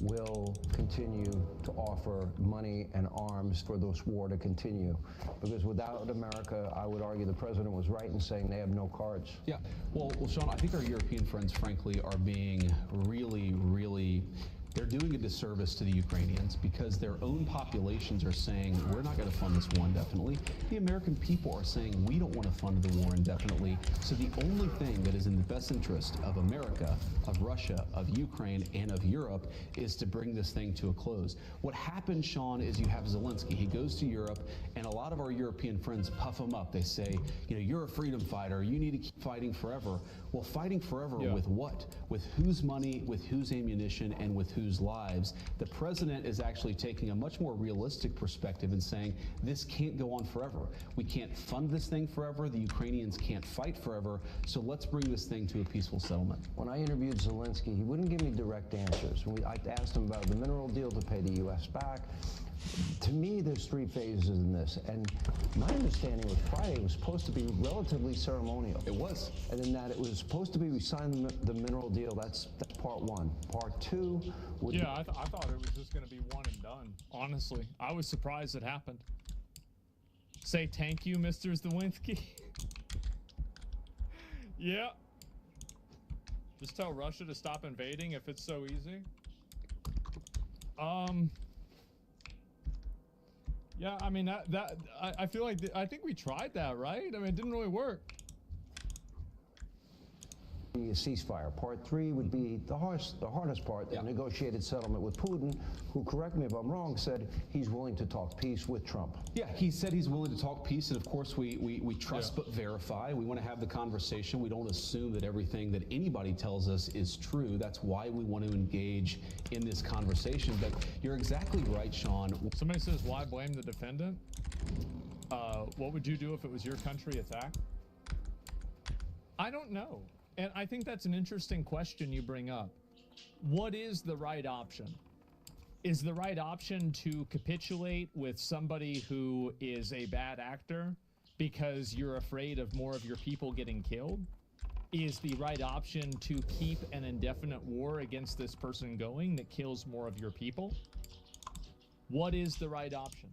will continue to offer money and arms for this war to continue. Because without America, I would argue the president was right in saying they have no cards. Yeah, well, Sean, I think our European friends, frankly, are being really... They're doing a disservice to the Ukrainians because their own populations are saying, we're not going to fund this war indefinitely. The American people are saying, we don't want to fund the war indefinitely. So the only thing that is in the best interest of America, of Russia, of Ukraine, and of Europe is to bring this thing to a close. What happens, Sean, is you have Zelensky. He goes to Europe, and a lot of our European friends puff him up. They say, you're a freedom fighter. You need to keep fighting forever. Well, fighting forever with what? With whose money, with whose ammunition, and with whose lives? The president is actually taking a much more realistic perspective and saying this can't go on forever. We can't fund this thing forever. The Ukrainians can't fight forever. So let's bring this thing to a peaceful settlement. When I interviewed Zelensky, he wouldn't give me direct answers. I asked him about the mineral deal to pay the U.S. back. To me, there's three phases in this, and my understanding was Friday was supposed to be relatively ceremonial. It was. And in that it was supposed to be we signed the mineral deal. That's part one. Part two would Yeah, I thought it was just going to be one and done. Honestly, I was surprised it happened. Say thank you, Mr. Zelensky. Yeah. Just tell Russia to stop invading if it's so easy. Yeah, I mean I feel like I think we tried that, right? I mean, it didn't really work. be a ceasefire. Part 3 would be the hardest part, the negotiated settlement with Putin, who, correct me if I'm wrong, said he's willing to talk peace with Trump. Yeah, he said he's willing to talk peace, and of course we trust but verify. We want to have the conversation. We don't assume that everything that anybody tells us is true. That's why we want to engage in this conversation. But you're exactly right, Sean. Somebody says, why blame the defendant? What would you do if it was your country attacked? I don't know. And I think that's an interesting question you bring up. What is the right option? Is the right option to capitulate with somebody who is a bad actor because you're afraid of more of your people getting killed? Is the right option to keep an indefinite war against this person going that kills more of your people? What is the right option?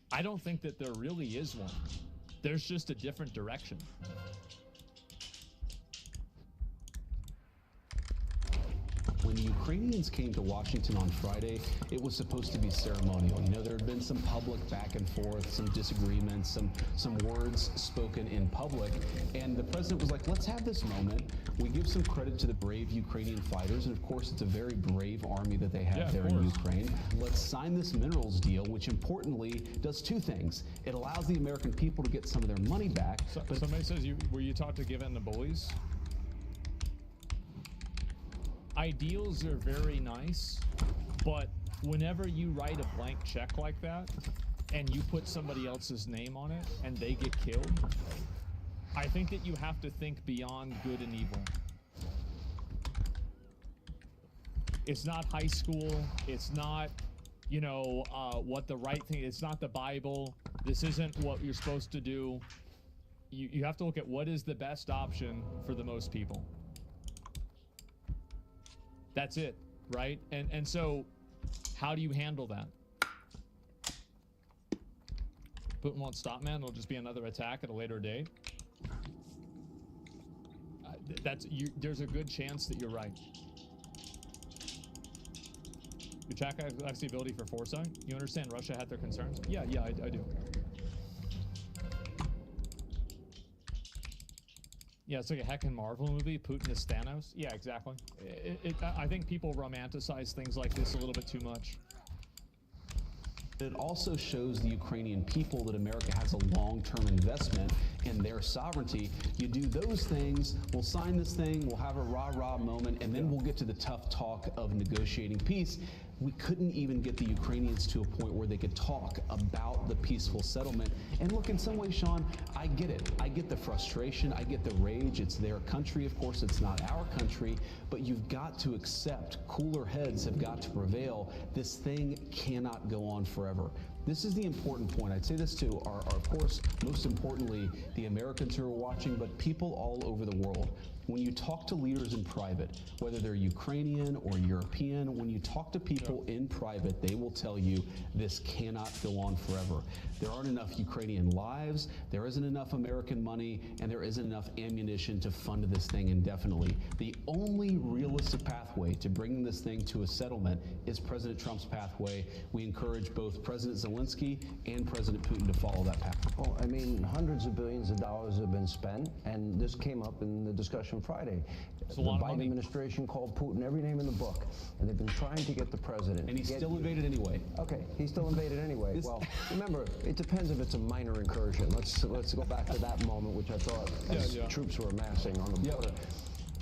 I don't think that there really is one. There's just a different direction. When the Ukrainians came to Washington on Friday, it was supposed to be ceremonial. You know, there had been some public back and forth, some disagreements, some words spoken in public, and the president was like, let's have this moment. We give some credit to the brave Ukrainian fighters, and of course, it's a very brave army that they have there in Ukraine. Let's sign this minerals deal, which importantly does two things. It allows the American people to get some of their money back. But somebody says, were you taught to give in to bullies? Ideals are very nice, but whenever you write a blank check like that and you put somebody else's name on it and they get killed, I think that you have to think beyond good and evil. It's not high school. It's not, you know, what the right thing, it's not the Bible. This isn't what you're supposed to do. You have to look at what is the best option for the most people. That's it, right? And so, how do you handle that? Putin won't stop, man. It'll just be another attack at a later date. There's a good chance that you're right. Your Jack lacks the ability for foresight. You understand Russia had their concerns? Yeah, I do. Yeah, it's like a heckin' Marvel movie. Putin is Thanos. Yeah, exactly. I think people romanticize things like this a little bit too much. It also shows the Ukrainian people that America has a long-term investment in their sovereignty. You do those things, we'll sign this thing, we'll have a rah-rah moment, and then we'll get to the tough talk of negotiating peace. We couldn't even get the Ukrainians to a point where they could talk about the peaceful settlement. And look, in some ways, Sean, I get it. I get the frustration. I get the rage. It's their country. Of course, it's not our country. But you've got to accept, cooler heads have got to prevail. This thing cannot go on forever. This is the important point. I'd say this to our, of course, most importantly, the Americans who are watching, but people all over the world. When you talk to leaders in private, whether they're Ukrainian or European, when you talk to people in private, they will tell you this cannot go on forever. There aren't enough Ukrainian lives, there isn't enough American money, and there isn't enough ammunition to fund this thing indefinitely. The only realistic pathway to bringing this thing to a settlement is President Trump's pathway. We encourage both President Zelensky and President Putin to follow that path. Well, I mean, hundreds of billions of dollars have been spent, and this came up in the discussion Friday. The Biden administration called Putin every name in the book, and they've been trying to get the president. And he still invaded anyway. Okay, he still invaded anyway. Well, remember, it depends if it's a minor incursion. Let's go back to that moment, which I thought as troops were amassing on the border.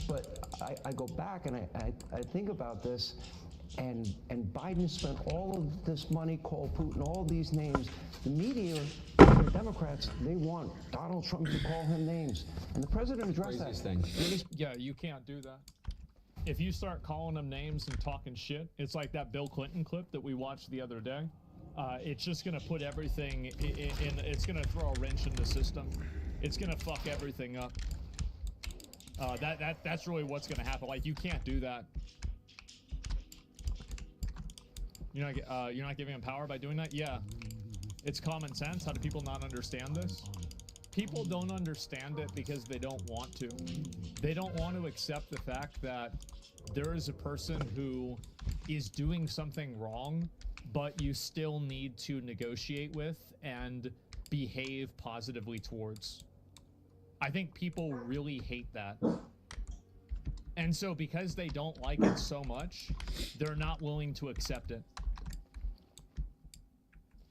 But I go back and I think about this, and Biden spent all of this money, called Putin all these names. The media, the Democrats, they want Donald Trump to call him names, and the president addressed that thing. Yeah, you can't do that. If you start calling them names and talking shit, it's like that Bill Clinton clip that we watched the other day. It's just gonna put everything in. It's gonna throw a wrench in the system. It's gonna fuck everything up. That's really what's gonna happen. Like, you can't do that. You're not giving them power by doing that? Yeah. It's common sense. How do people not understand this? People don't understand it because they don't want to. They don't want to accept the fact that there is a person who is doing something wrong, but you still need to negotiate with and behave positively towards. I think people really hate that. And so because they don't like it so much, they're not willing to accept it.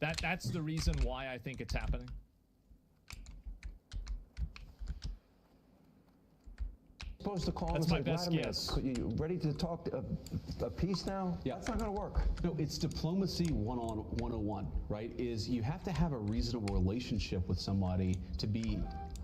That's the reason why I think it's happening. Supposed to call That's and my say, best Vladimir, guess. you ready to talk a peace now? Yeah. That's not going to work. No, it's diplomacy 101, right? Is you have to have a reasonable relationship with somebody to be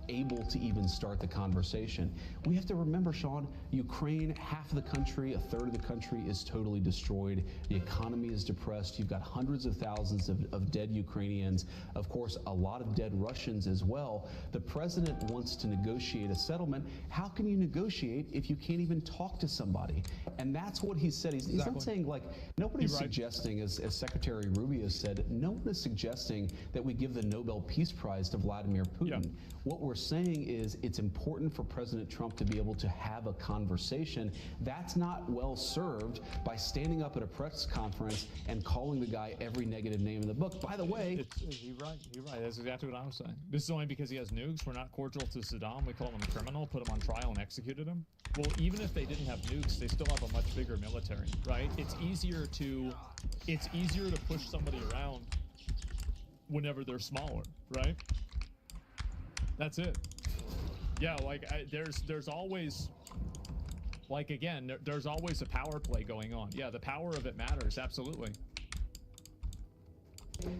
able to even start the conversation. We have to remember, Sean, Ukraine, half of the country, a third of the country is totally destroyed. The economy is depressed. You've got hundreds of thousands of dead Ukrainians. Of course, a lot of dead Russians as well. The president wants to negotiate a settlement. How can you negotiate if you can't even talk to somebody? And that's what he said. He's not saying, like, nobody's suggesting, as Secretary Rubio said, no one is suggesting that we give the Nobel Peace Prize to Vladimir Putin. Yeah. What we're saying is it's important for President Trump to be able to have a conversation. That's not well served by standing up at a press conference and calling the guy every negative name in the book. By the way, You're right. That's exactly what I was saying. This is only because he has nukes. We're not cordial to Saddam. We call him a criminal, put him on trial, and executed him. Well, even if they didn't have nukes, they still have a much bigger military, right? It's easier to push somebody around whenever they're smaller, right? That's it. Yeah, like there's always, like, again, there's always a power play going on. Yeah, the power of it matters, absolutely.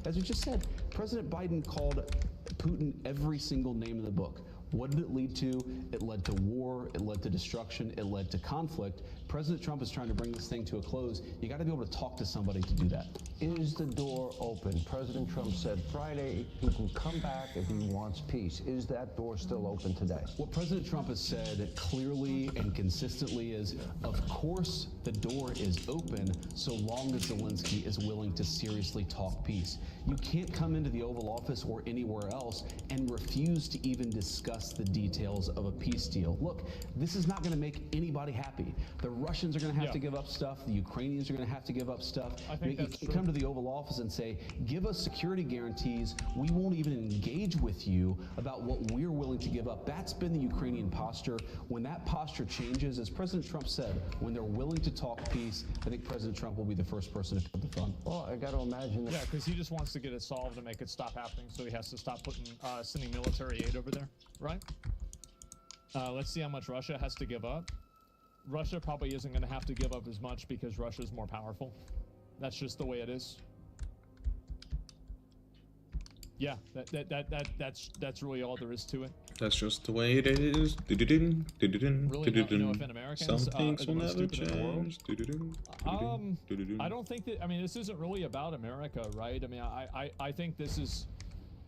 as we just said, President Biden called Putin every single name in the book. What did it lead to? It led to war, it led to destruction, it led to conflict. President Trump is trying to bring this thing to a close. You got to be able to talk to somebody to do that. Is the door open? President Trump said Friday he can come back if he wants peace. Is that door still open today? What President Trump has said clearly and consistently is, of course, the door is open so long as Zelensky is willing to seriously talk peace. You can't come into the Oval Office or anywhere else and refuse to even discuss the details of a peace deal. Look, this is not going to make anybody happy. The Russians are going to have to give up stuff. The Ukrainians are going to have to give up stuff. I think you that's can't come to the Oval Office and say, give us security guarantees. We won't even engage with you about what we're willing to give up. That's been the Ukrainian posture. When that posture changes, as President Trump said, when they're willing to talk peace, I think President Trump will be the first person to pick up the phone. Well, I got to imagine that. Yeah, because he just wants to get it solved and make it stop happening, so he has to stop sending military aid over there, right? Let's see how much Russia has to give up. Russia probably isn't going to have to give up as much because Russia's more powerful. That's just the way it is. Yeah, that's really all there is to it. That's just the way it is. Really, not, if in Americans, Some things will never change. change. I don't think that. I mean, this isn't really about America, right? I mean, I think this is.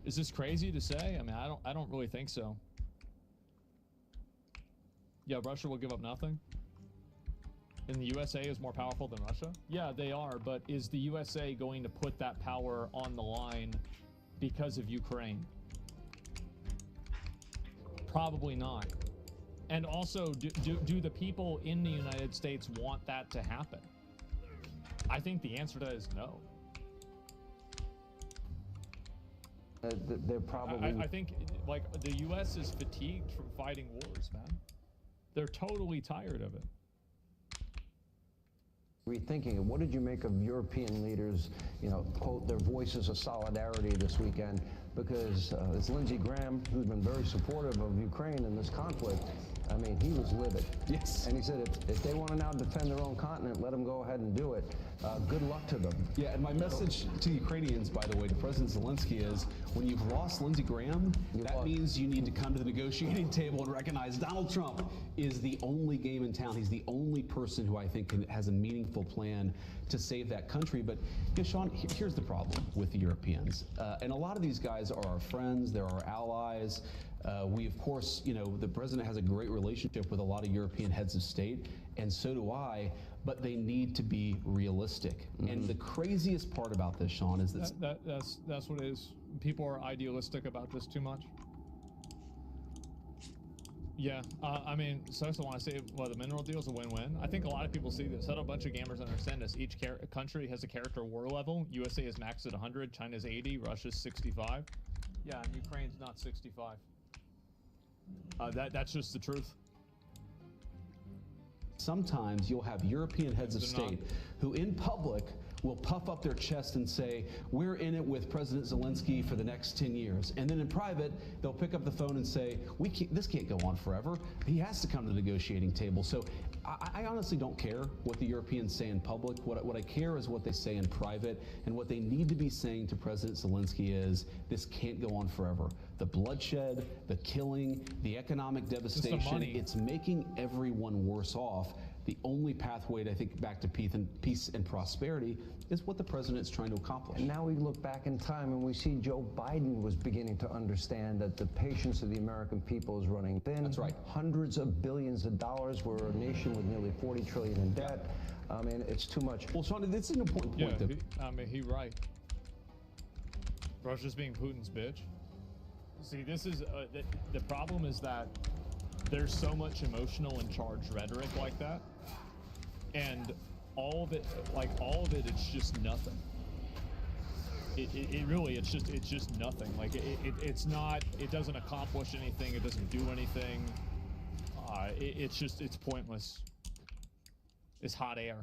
Is this crazy to say? I mean, I don't really think so. Yeah, Russia will give up nothing. And the USA is more powerful than Russia? Yeah, they are, but is the USA going to put that power on the line because of Ukraine? Probably not. And also, do the people in the United States want that to happen? I think the answer to that is no. They're probably. I think, like, the U.S. is fatigued from fighting wars, man. They're totally tired of it. Rethinking it. What did you make of European leaders, quote, their voices of solidarity this weekend? Because it's Lindsey Graham, who's been very supportive of Ukraine in this conflict. I mean, he was livid. Yes. And he said if they want to now defend their own continent, let them go ahead and do it. Good luck to them. Yeah, and my message to Ukrainians, by the way, to President Zelensky is, when you've lost Lindsey Graham, that means you need to come to the negotiating table and recognize Donald Trump is the only game in town. He's the only person who I think has a meaningful plan to save that country. But, Sean, here's the problem with the Europeans. And a lot of these guys are our friends, they're our allies. We, of course, the president has a great relationship with a lot of European heads of state, and so do I, but they need to be realistic. And the craziest part about this, Sean, is that that's what it is. People are idealistic about this too much. Yeah, I mean, so I also want to say, well, the mineral deal is a win-win. I think a lot of people see this. I know a bunch of gamers understand this. Each country has a character war level. USA is maxed at 100, China's 80, Russia's 65. Yeah, and Ukraine's not 65. That's just the truth. Sometimes you'll have European heads of They're not. state who in public will puff up their chest and say, we're in it with President Zelensky for the next 10 years. And then in private, they'll pick up the phone and say, this can't go on forever. He has to come to the negotiating table. So I honestly don't care what the Europeans say in public. What I care is what they say in private. And what they need to be saying to President Zelensky is, this can't go on forever. The bloodshed, the killing, the economic devastation, money. it's making everyone worse off. The only pathway, I think, back to peace and prosperity is what the president is trying to accomplish. And now we look back in time and we see Joe Biden was beginning to understand that the patience of the American people is running thin. That's right. Hundreds of billions of dollars. We're a nation with nearly 40 trillion in debt. I mean, it's too much. Well, Sean, this is an important point. He's right. Russia's being Putin's bitch. See, this is the problem is that there's so much emotional and charged rhetoric like that, and all of it, it's just nothing. It really, it's just nothing. Like it's not. It doesn't accomplish anything. It doesn't do anything. It's pointless. It's hot air.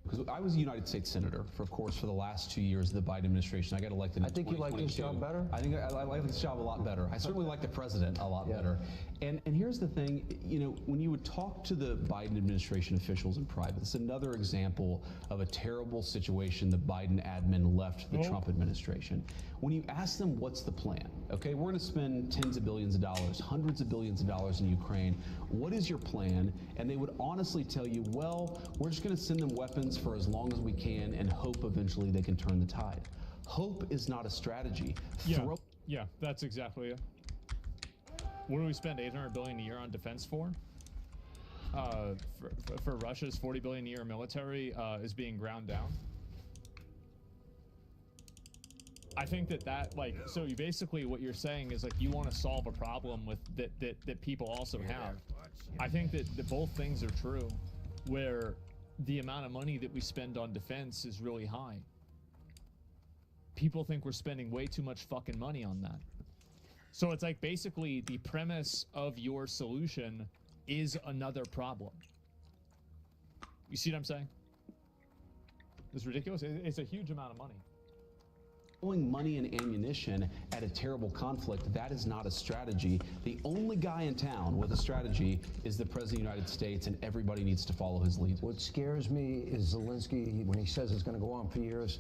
Because I was a United States Senator, for the last 2 years of the Biden administration. I got elected in 2022. I think you like this job better? I think I like this job a lot better. I certainly like the president a lot better. And here's the thing, when you would talk to the Biden administration officials in private, it's another example of a terrible situation the Biden admin left the Trump administration. When you ask them what's the plan, okay, we're going to spend tens of billions of dollars, hundreds of billions of dollars in Ukraine. What is your plan? And they would honestly tell you, well, we're just going to send them weapons for as long as we can and hope eventually they can turn the tide. Hope is not a strategy. Yeah, that's exactly it. What do we spend $800 billion a year on defense for? For Russia's $40 billion a year military is being ground down. I think so you basically what you're saying is you want to solve a problem with that people also have. I think that both things are true, where the amount of money that we spend on defense is really high. People think we're spending way too much fucking money on that. So it's basically the premise of your solution is another problem. You see what I'm saying? It's ridiculous. It's a huge amount of money. Throwing money and ammunition at a terrible conflict, that is not a strategy. The only guy in town with a strategy is the President of the United States, and everybody needs to follow his lead. What scares me is Zelensky, when he says it's going to go on for years,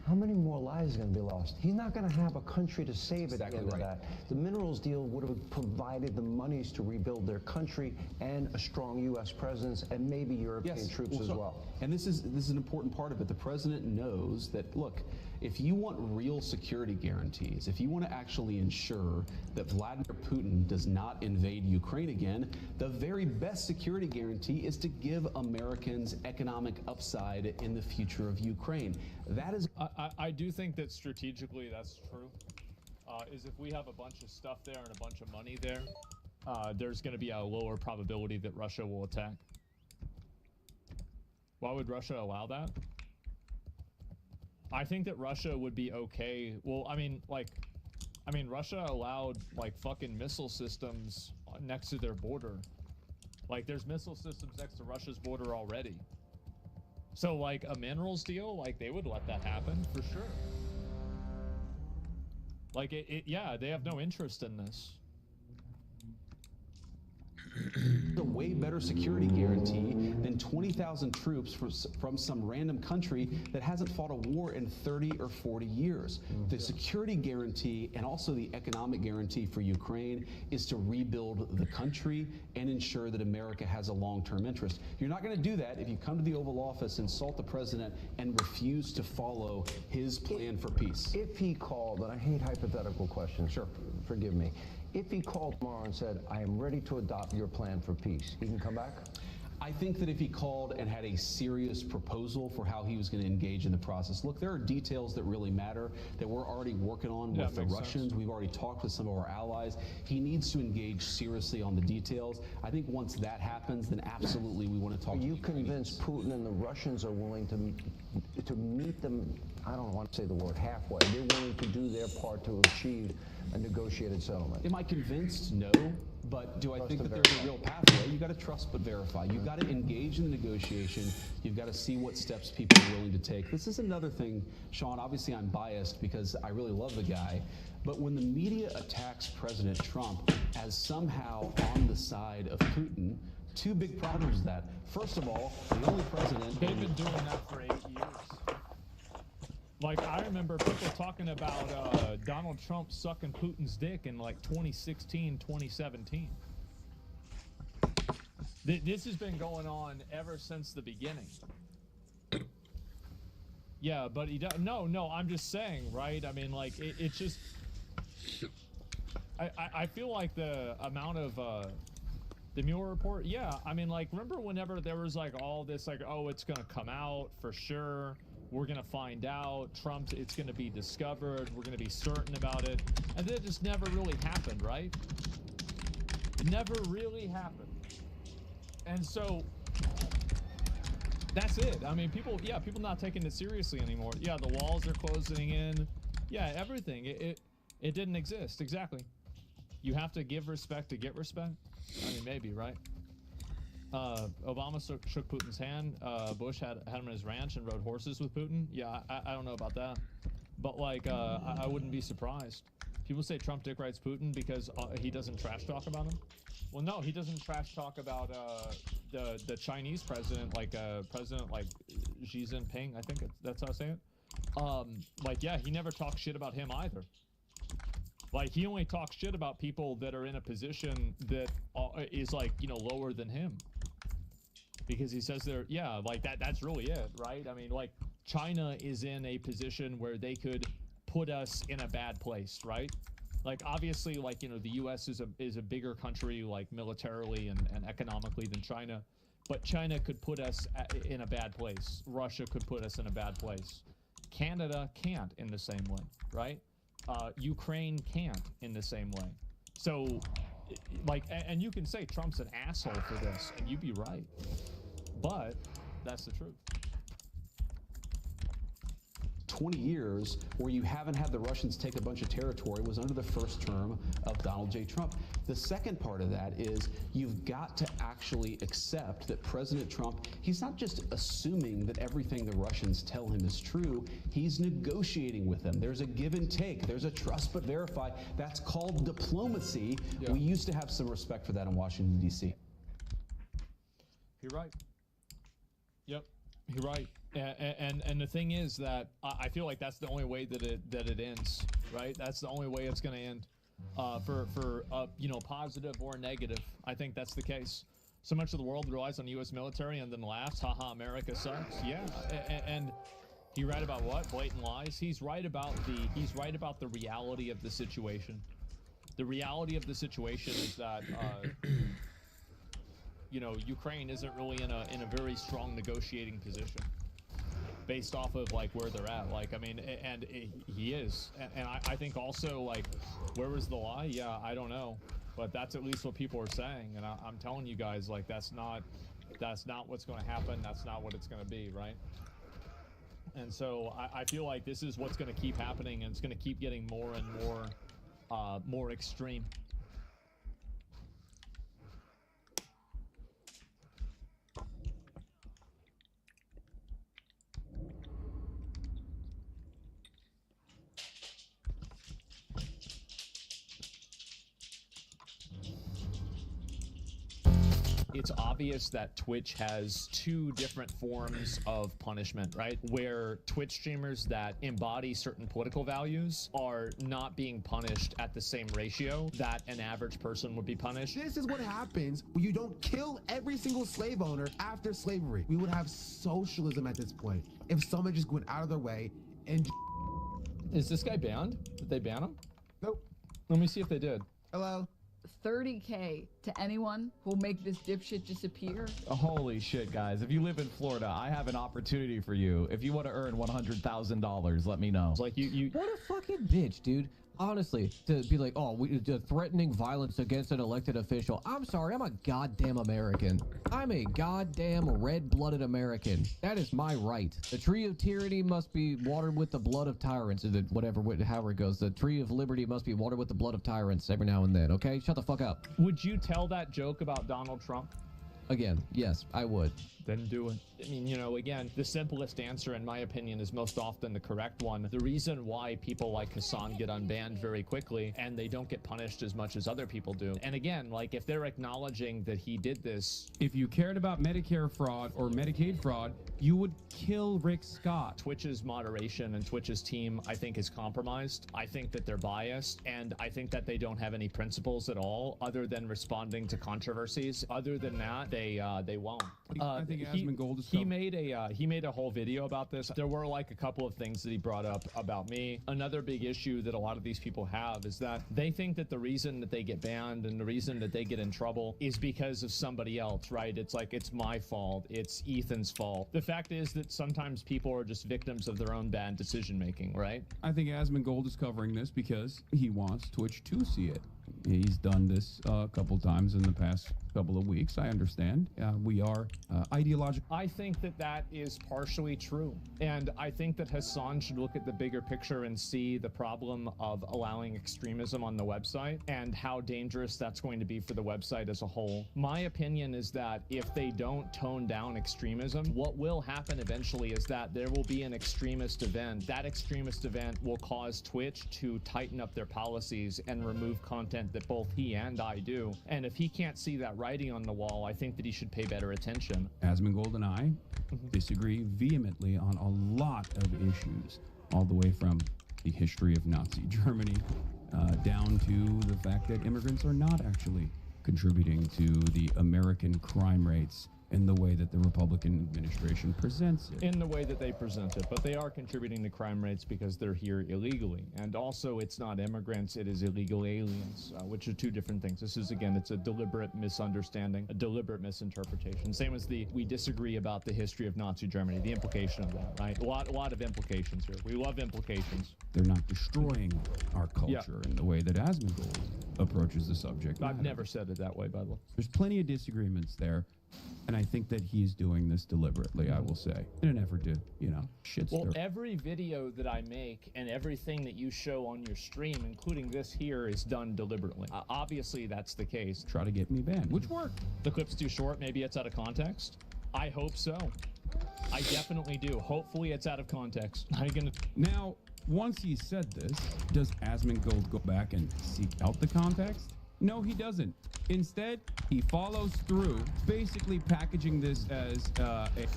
how many more lives are going to be lost? He's not going to have a country to save at the end of that. The minerals deal would have provided the monies to rebuild their country and a strong U.S. presence and maybe European troops as well. And this is an important part of it. The president knows that, look, if you want real security guarantees, if you want to actually ensure that Vladimir Putin does not invade Ukraine again, the very best security guarantee is to give Americans economic upside in the future of Ukraine. That is... I do think that strategically that's true. Is if we have a bunch of stuff there and a bunch of money there, there's going to be a lower probability that Russia will attack. Why would Russia allow that? I think that Russia would be okay. Well, I mean, Russia allowed fucking missile systems next to their border. There's missile systems next to Russia's border already. So a minerals deal, they would let that happen for sure. Yeah, they have no interest in this. A way better security guarantee than 20,000 troops from some random country that hasn't fought a war in 30 or 40 years. The security guarantee and also the economic guarantee for Ukraine is to rebuild the country and ensure that America has a long-term interest. You're not going to do that if you come to the Oval Office, insult the president, and refuse to follow his plan for peace. If he called, and I hate hypothetical questions, sure, forgive me. If he called tomorrow and said, I am ready to adopt your plan for peace, he can come back? I think that if he called and had a serious proposal for how he was going to engage in the process, look, there are details that really matter that we're already working on with the Russians. Sense. We've already talked with some of our allies. He needs to engage seriously on the details. I think once that happens, then absolutely we want to talk to Are you the Ukrainians. convinced Putin and the Russians are willing to meet them I don't want to say the word halfway. They're willing to do their part to achieve a negotiated settlement. Am I convinced? No. But do I Trust think and that there's a verify. real pathway? You got to trust but verify. You've got to engage in the negotiation. You've got to see what steps people are willing to take. This is another thing, Sean. Obviously, I'm biased because I really love the guy. But when the media attacks President Trump as somehow on the side of Putin, two big problems with that. First of all, the only president. They've been doing that for 8 years. Like, I remember people talking about Donald Trump sucking Putin's dick in like 2016, 2017. This has been going on ever since the beginning. Yeah, but he does. No, I'm just saying, right? I mean, like, it's just. I feel like the amount of the Mueller report. Yeah, I mean, like, remember whenever there was like all this, like, oh, it's gonna come out for sure. We're gonna find out. Trump, it's gonna be discovered. We're gonna be certain about it, and then it just never really happened, right? It never really happened, and so that's it. I mean, people not taking it seriously anymore. Yeah, the walls are closing in. Yeah, everything. It didn't exist. Exactly. You have to give respect to get respect. I mean, maybe, right? Obama shook Putin's hand. Bush had him in his ranch and rode horses with Putin. Yeah, I don't know about that. But, like, I wouldn't be surprised. People say Trump dick rights Putin because he doesn't trash talk about him. Well, no, he doesn't trash talk about the Chinese president, like Xi Jinping. I think that's how I say it. Like, yeah, he never talks shit about him either. Like, he only talks shit about people that are in a position that is, like, you know, lower than him. Because he says they're, yeah, like, that's really it, right? I mean, like, China is in a position where they could put us in a bad place, right? Like, obviously, like, you know, the U.S. is a bigger country, like, militarily and economically than China. But China could put us in a bad place. Russia could put us in a bad place. Canada can't in the same way, right? Ukraine can't in the same way. So, like, and you can say Trump's an asshole for this, and you'd be right. But that's the truth. 20 years where you haven't had the Russians take a bunch of territory was under the first term of Donald J. Trump. The second part of that is you've got to actually accept that President Trump, he's not just assuming that everything the Russians tell him is true, he's negotiating with them. There's a give and take. There's a trust but verify. That's called diplomacy. Yeah. We used to have some respect for that in Washington, D.C. You're right. Yep, you're right. And the thing is that I feel like that's the only way that it ends, right? That's the only way it's going to end, for you know, positive or negative. I think that's the case. So much of the world relies on the U.S. military and then laughs, haha, America sucks. Yeah, and he right about what? Blatant lies. He's right about the reality of the situation. The reality of the situation is that you know, Ukraine isn't really in a very strong negotiating position, based off of like where they're at. Like, I mean, and he is, and I think also, like, where was the lie? Yeah, I don't know, but that's at least what people are saying, and I'm telling you guys, like, that's not what's going to happen. That's not what it's going to be, right? And so I feel like this is what's going to keep happening, and it's going to keep getting more and more extreme. It's obvious that Twitch has two different forms of punishment, right? Where Twitch streamers that embody certain political values are not being punished at the same ratio that an average person would be punished. This is what happens when you don't kill every single slave owner after slavery. We would have socialism at this point if someone just went out of their way and... Is this guy banned? Did they ban him? Nope. Let me see if they did. Hello? 30K to anyone who'll make this dipshit disappear. Holy shit, guys. If you live in Florida, I have an opportunity for you. If you want to earn $100,000, let me know. It's like you What a fucking bitch, dude. honestly, to be like, oh, threatening violence against an elected official. I'm sorry, I'm a goddamn American. I'm a goddamn red-blooded American. That is my right. The tree of tyranny must be watered with the blood of tyrants, or however it goes. The tree of liberty must be watered with the blood of tyrants every now and then, okay? Shut the fuck up. Would you tell that joke about Donald Trump? Again, yes, I would. Then do it. I mean, you know, again, the simplest answer, in my opinion, is most often the correct one. The reason why people like Hassan get unbanned very quickly and they don't get punished as much as other people do. And again, like, if they're acknowledging that he did this. If you cared about Medicare fraud or Medicaid fraud, you would kill Rick Scott. Twitch's moderation and Twitch's team, I think, is compromised. I think that they're biased, and I think that they don't have any principles at all other than responding to controversies. Other than that, they won't. I think Asmongold is he made a whole video about this. There were like a couple of things that he brought up about me. Another big issue that a lot of these people have is that they think that the reason that they get banned and the reason that they get in trouble is because of somebody else, right? It's like, it's my fault, it's Ethan's fault. The fact is that sometimes people are just victims of their own bad decision making, right? I think Asmongold is covering this because he wants Twitch to see it. He's done this a couple times in the past couple of weeks. I understand. We are ideological. I think that that is partially true. And I think that Hassan should look at the bigger picture and see the problem of allowing extremism on the website and how dangerous that's going to be for the website as a whole. My opinion is that if they don't tone down extremism, what will happen eventually is that there will be an extremist event. That extremist event will cause Twitch to tighten up their policies and remove content that both he and I do. And if he can't see that writing on the wall, I think that he should pay better attention. Asmongold and I disagree vehemently on a lot of issues, all the way from the history of Nazi Germany down to the fact that immigrants are not actually contributing to the American crime rates in the way that the Republican administration presents it. In the way that they present it, but they are contributing to crime rates because they're here illegally. And also, it's not immigrants, it is illegal aliens, which are two different things. This is, again, it's a deliberate misunderstanding, a deliberate misinterpretation. Same as we disagree about the history of Nazi Germany, the implication of that, right? A lot of implications here. We love implications. They're not destroying our culture in the way that Asmongold approaches the subject matter. I've never said it that way, by the way. There's plenty of disagreements there. And I think that he's doing this deliberately, I will say, in an effort to, you know, Well, every video that I make and everything that you show on your stream, including this here, is done deliberately. Obviously, that's the case. Try to get me banned, which worked. The clip's too short. Maybe it's out of context. I hope so. I definitely do. Hopefully, it's out of context. I'm gonna. Now, once he said this, does Asmongold go back and seek out the context? No, he doesn't. Instead, he follows through, basically packaging this as if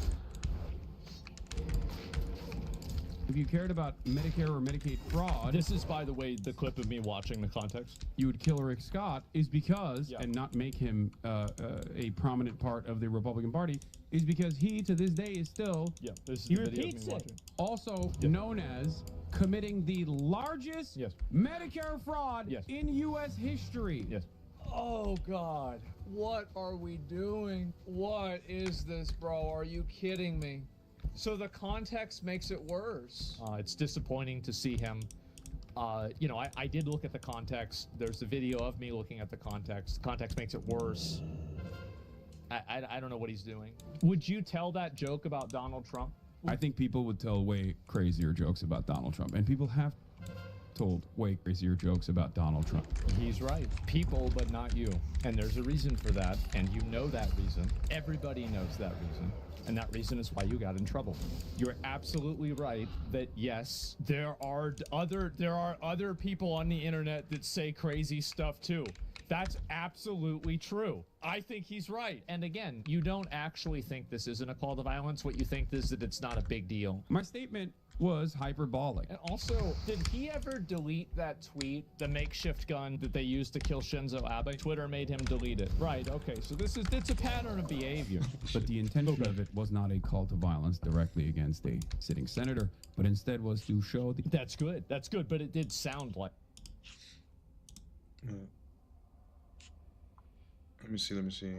you cared about Medicare or Medicaid fraud. This is, by the way, the clip of me watching the context. You would kill Rick Scott is because, and not make him a prominent part of the Republican Party, is because he, to this day, is still, this is he the video of me repeats it, watching. also known as committing the largest Medicare fraud in U.S. history. Oh God, what are we doing? What is this, bro? Are you kidding me? So the context makes it worse. It's disappointing to see him. You know, I did look at the context. There's a video of me looking at the context. Context makes it worse. I don't know what he's doing. Would you tell that joke about Donald Trump? I think people would tell way crazier jokes about Donald Trump, and people have told way crazier jokes about Donald Trump. He's right. People, but not you. And there's a reason for that, and you know that reason. Everybody knows that reason. And that reason is why you got in trouble. You're absolutely right that yes, there are other people on the internet that say crazy stuff too. That's absolutely true. I think he's right. And again, you don't actually think this isn't a call to violence. What you think is that it's not a big deal. My statement was hyperbolic. And also, did he ever delete that tweet, the makeshift gun that they used to kill Shinzo Abe? Twitter made him delete it. Right, okay, so it's a pattern of behavior. But the intention of it was not a call to violence directly against a sitting senator, but instead was to show the... That's good, but it did sound like... Let me see.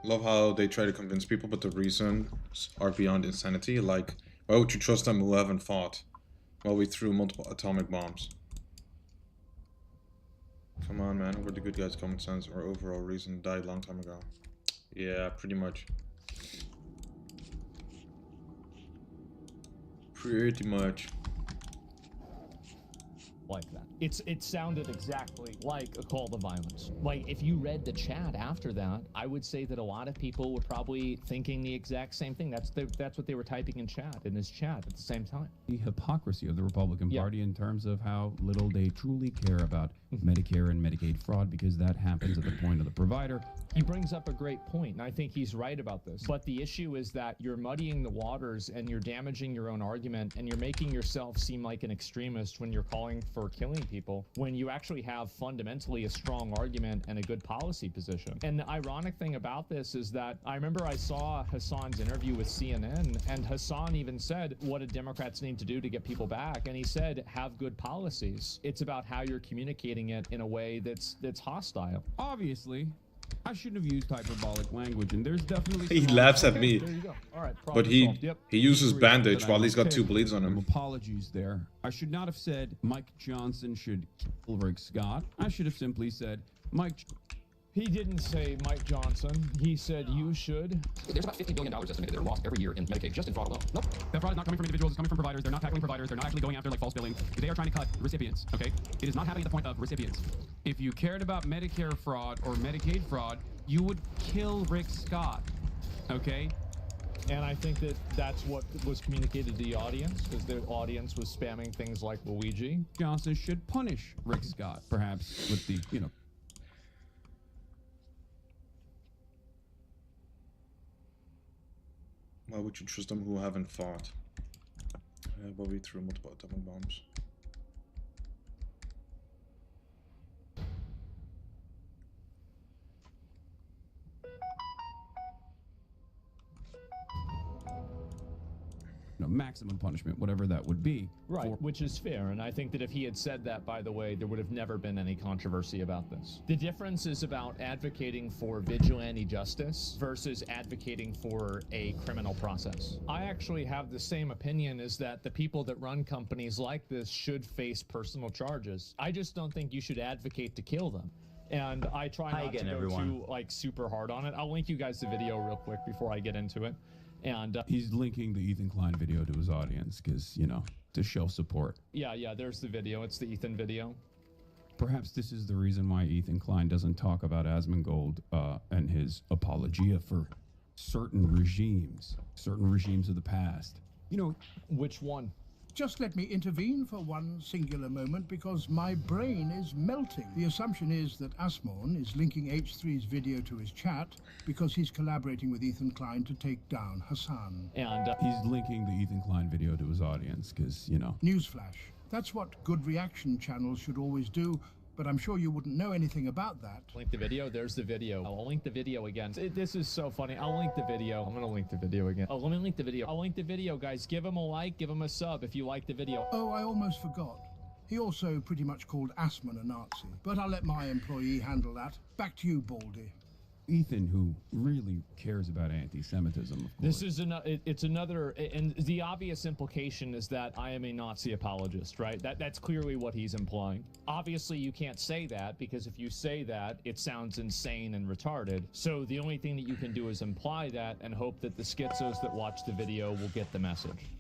Love how they try to convince people, but the reasons are beyond insanity. Like, why would you trust them who haven't fought? Well, we threw multiple atomic bombs. on, man. Where the good guys' common sense or overall reason died a long time ago. Yeah, pretty much. Pretty much. Like that. It sounded exactly like a call to violence. Like, if you read the chat after that, I would say that a lot of people were probably thinking the exact same thing. That's what they were typing in his chat at the same time. The hypocrisy of the Republican Party in terms of how little they truly care about Medicare and Medicaid fraud, because that happens at the point of the provider. He brings up a great point, and I think he's right about this. But the issue is that you're muddying the waters and you're damaging your own argument, and you're making yourself seem like an extremist when you're calling for killing people, when you actually have fundamentally a strong argument and a good policy position. And the ironic thing about this is that I remember I saw Hassan's interview with CNN, and Hassan even said, what do Democrats need to do to get people back? And he said, have good policies. It's about how you're communicating it in a way that's hostile. Obviously, I shouldn't have used hyperbolic language, and there's definitely... He laughs at me. There you go. All right, But he uses bandage while he's got 2 bleeds on him. Apologies there. I should not have said Mike Johnson should kill Rick Scott. I should have simply said Mike... He didn't say Mike Johnson. He said you should. There's about $50 billion estimated that are lost every year in Medicaid, just in fraud alone. Nope. That fraud is not coming from individuals, it's coming from providers. They're not tackling providers. They're not actually going after like false billing. They are trying to cut recipients, okay? It is not happening at the point of recipients. If you cared about Medicare fraud or Medicaid fraud, you would kill Rick Scott, okay? And I think that that's what was communicated to the audience, because the audience was spamming things like Luigi. Johnson should punish Rick Scott, perhaps with the, you know, Why would you trust them who haven't fought? But we threw multiple atomic bombs. maximum punishment, whatever that would be. Right, which is fair, and I think that if he had said that, by the way, there would have never been any controversy about this. The difference is about advocating for vigilante justice versus advocating for a criminal process. I actually have the same opinion, is that the people that run companies like this should face personal charges. I just don't think you should advocate to kill them. And I try not to go too, like, super hard on it. I'll link you guys the video real quick before I get into it. And he's linking the Ethan Klein video to his audience because, you know, to show support. Yeah, there's the video. It's the Ethan video. Perhaps this is the reason why Ethan Klein doesn't talk about Asmongold and his apologia for certain regimes of the past. You know, which one? Just let me intervene for one singular moment, because my brain is melting. The assumption is that Asmon is linking H3's video to his chat because he's collaborating with Ethan Klein to take down Hassan. And he's linking the Ethan Klein video to his audience because, you know. Newsflash. That's what good reaction channels should always do, but I'm sure you wouldn't know anything about that. Link the video. There's the video. I'll link the video again. This is so funny. I'll link the video. I'm going to link the video again. Oh, let me link the video. I'll link the video, guys. Give him a like. Give him a sub if you like the video. Oh, I almost forgot. He also pretty much called Asmon a Nazi, but I'll let my employee handle that. Back to you, Baldy. Ethan, who really cares about anti-Semitism, of course. This is it's another, and the obvious implication is that I am a Nazi apologist, right? That's clearly what he's implying. Obviously, you can't say that, because if you say that, it sounds insane and retarded. So the only thing that you can do is imply that and hope that the schizos that watch the video will get the message.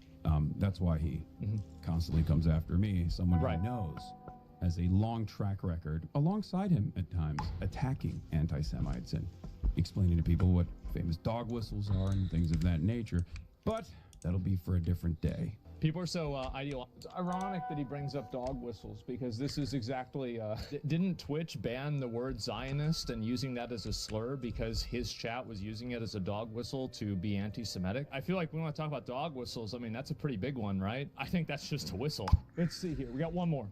That's why he constantly comes after me, someone who knows, has a long track record, alongside him at times, attacking anti-Semites and explaining to people what famous dog whistles are and things of that nature. But that'll be for a different day. People are so ideological. It's ironic that he brings up dog whistles, because this is exactly, didn't Twitch ban the word Zionist and using that as a slur because his chat was using it as a dog whistle to be anti-Semitic? I feel like we want to talk about dog whistles. I mean, that's a pretty big one, right? I think that's just a whistle. Let's see here. We got one more.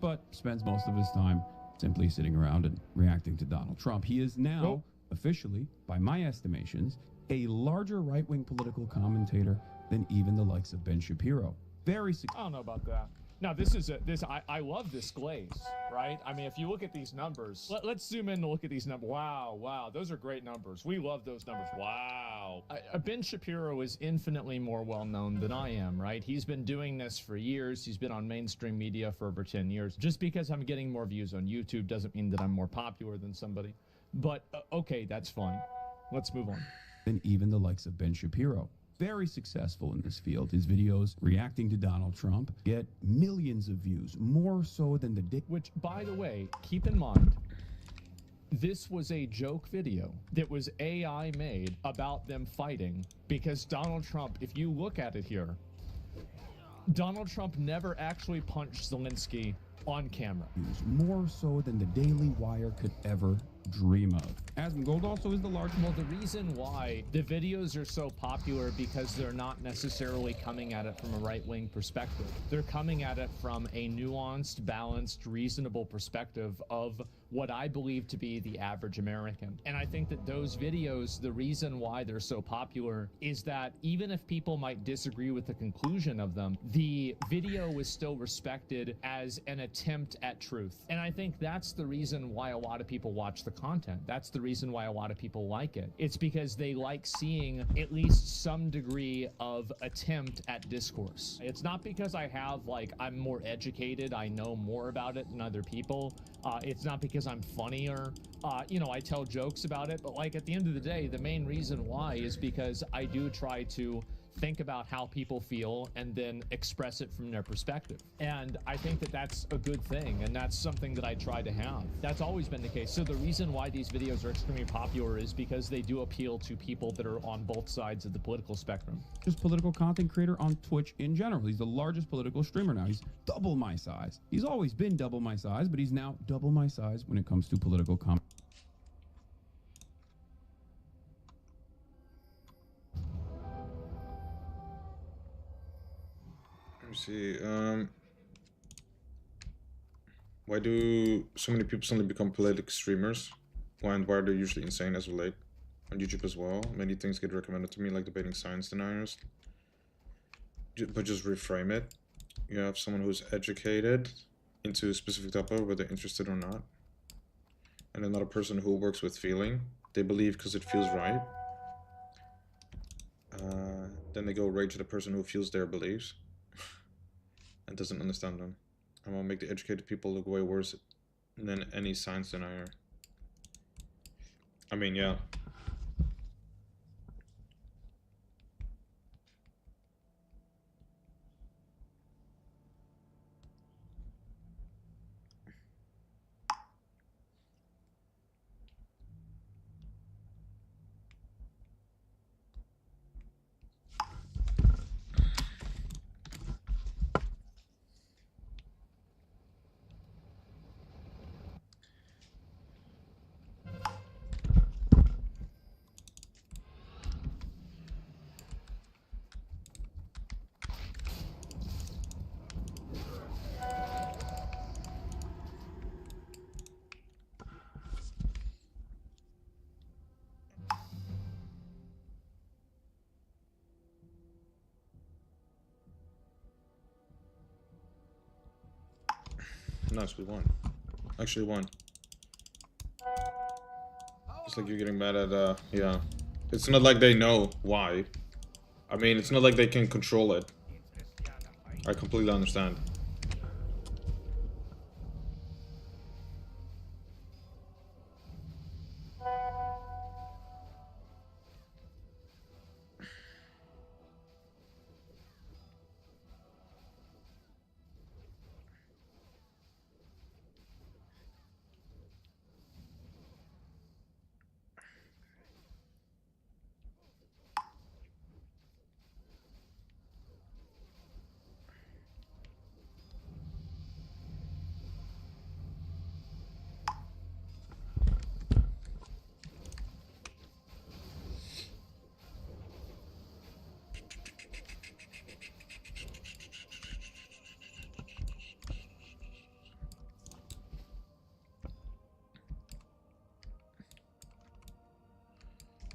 But spends most of his time simply sitting around and reacting to Donald Trump. He is now, officially, by my estimations, a larger right-wing political commentator than even the likes of Ben Shapiro. I don't know about that. Now this is I love this glaze, right? I mean, if you look at these numbers, let's zoom in and look at these numbers. Wow, those are great numbers. We love those numbers. Wow. Ben Shapiro is infinitely more well known than I am, right? He's been doing this for years. He's been on mainstream media for over 10 years. Just because I'm getting more views on YouTube doesn't mean that I'm more popular than somebody. But okay, that's fine. Let's move on. Than even the likes of Ben Shapiro. Very successful in this field. His videos reacting to Donald Trump get millions of views, more so than the dick. Which, by the way, keep in mind, this was a joke video that was AI made about them fighting because Donald Trump, if you look at it here, Donald Trump never actually punched Zelensky on camera. More so than the Daily Wire could ever dream of. Asmongold also is the largest. Well, the reason why the videos are so popular because they're not necessarily coming at it from a right-wing perspective. They're coming at it from a nuanced, balanced, reasonable perspective of what I believe to be the average American. And I think that those videos, the reason why they're so popular is that even if people might disagree with the conclusion of them, the video is still respected as an attempt at truth. And I think that's the reason why a lot of people watch the content. That's the reason why a lot of people like it. It's because they like seeing at least some degree of attempt at discourse. It's not because I'm more educated, I know more about it than other people. It's not because I'm funnier. I tell jokes about it, but at the end of the day, the main reason why is because I do try to think about how people feel and then express it from their perspective. And I think that that's a good thing, and that's something that I try to have. That's always been the case. So the reason why these videos are extremely popular is because they do appeal to people that are on both sides of the political spectrum. Just political content creator on Twitch in general. He's the largest political streamer now. He's double my size. He's always been double my size, but he's now double my size when it comes to political comment. Let me see. Why do so many people suddenly become political streamers? Why are they usually insane as of late? On YouTube as well. Many things get recommended to me, like debating science deniers. But just reframe it. You have someone who's educated into a specific topic, whether they're interested or not. And another person who works with feeling. They believe because it feels right. Then they go rage at the person who feels their beliefs and doesn't understand them. I'm gonna make the educated people look way worse than any science denier. I mean, yeah. Nice, we won. Actually won. It's like you're getting mad at, yeah. It's not like they know why. I mean, it's not like they can control it. I completely understand.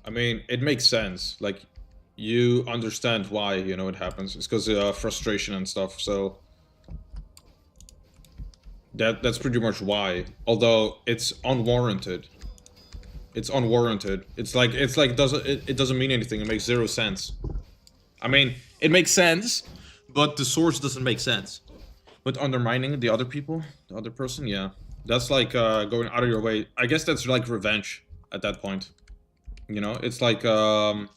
I mean, it makes sense. Like, you understand why, you know, it happens. It's because of frustration and stuff, so That's pretty much why. Although it's unwarranted. It's unwarranted. It doesn't mean anything. It makes zero sense. I mean, it makes sense, but the source doesn't make sense. But undermining the other people, the other person, yeah. That's like going out of your way. I guess that's like revenge at that point. You know, it's like not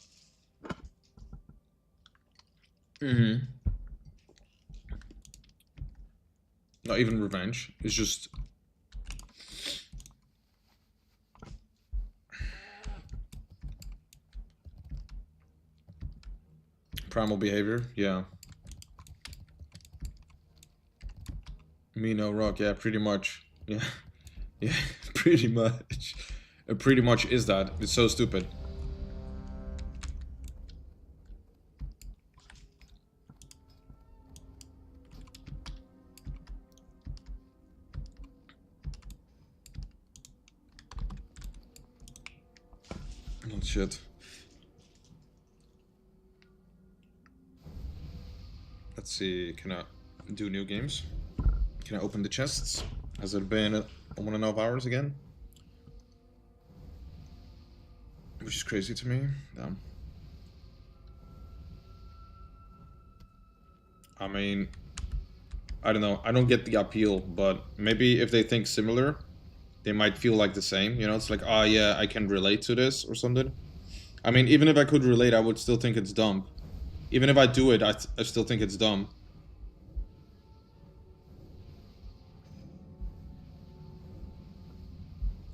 even revenge. It's just primal behavior, yeah. Me no rock, yeah, pretty much. Yeah. Yeah, pretty much. It pretty much is that. It's so stupid. Oh shit. Let's see, can I do new games? Can I open the chests? Has it been 1.5 hours again? Which is crazy to me. Damn. I mean, I don't know. I don't get the appeal, but maybe if they think similar, they might feel like the same. You know, it's like, ah, yeah, I can relate to this or something. I mean, even if I could relate, I would still think it's dumb. Even if I do it, I still think it's dumb.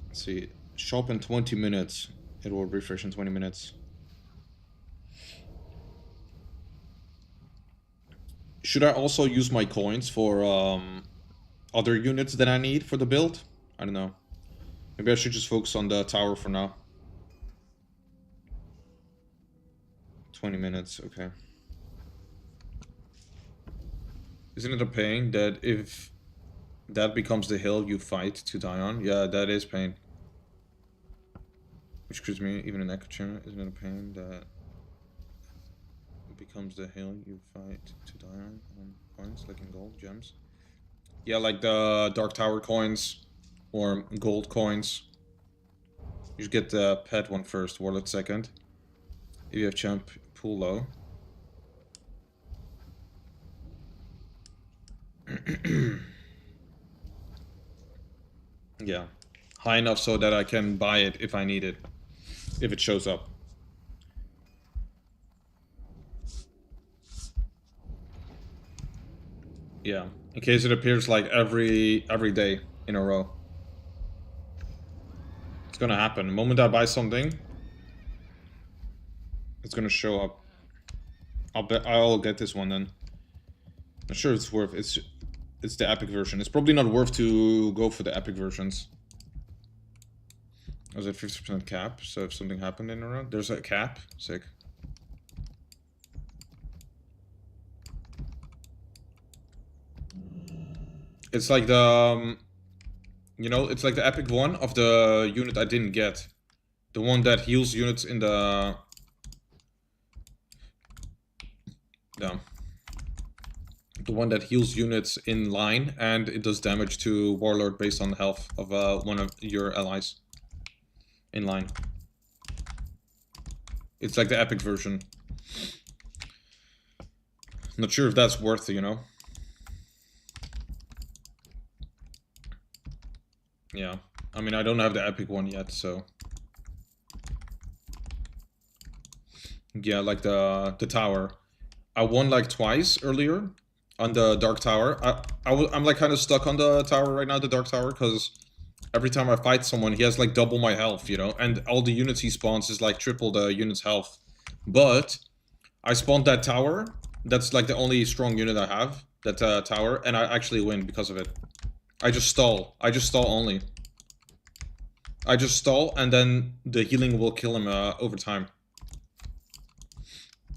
Let's see. Shop in 20 minutes. It will refresh in 20 minutes. Should I also use my coins for other units that I need for the build? I don't know. Maybe I should just focus on the tower for now. 20 minutes, okay. Isn't it a pain that if that becomes the hill you fight to die on? Yeah, that is pain. Which gives me even an echo chamber. Isn't it a pain that becomes the hill you fight to die on coins, like in gold, gems? Yeah, like the Dark Tower coins or gold coins. You should get the pet one first, warlord second. If you have champ, pull low. Yeah, high enough so that I can buy it if I need it, if it shows up. Yeah, in case it appears like every day in a row. It's gonna happen. The moment I buy something, it's gonna show up. I'll get this one then. Not sure it's worth. It's the epic version. It's probably not worth to go for the epic versions. I was at 50% cap, so if something happened in a round, there's a cap. Sick. It's like the, you know, it's like the epic one of the unit I didn't get. The one that heals units in the... Damn. The one that heals units in line, and it does damage to Warlord based on the health of one of your allies. In line. It's like the epic version. Not sure if that's worth it, you know? Yeah. I mean, I don't have the epic one yet, so... Yeah, like the tower. I won like twice earlier on the Dark Tower. I'm like kind of stuck on the tower right now, the Dark Tower, because every time I fight someone, he has like double my health, you know? And all the units he spawns is like triple the unit's health. But I spawned that tower. That's like the only strong unit I have, that tower, and I actually win because of it. I just stall. I just stall only. I just stall, and then the healing will kill him over time.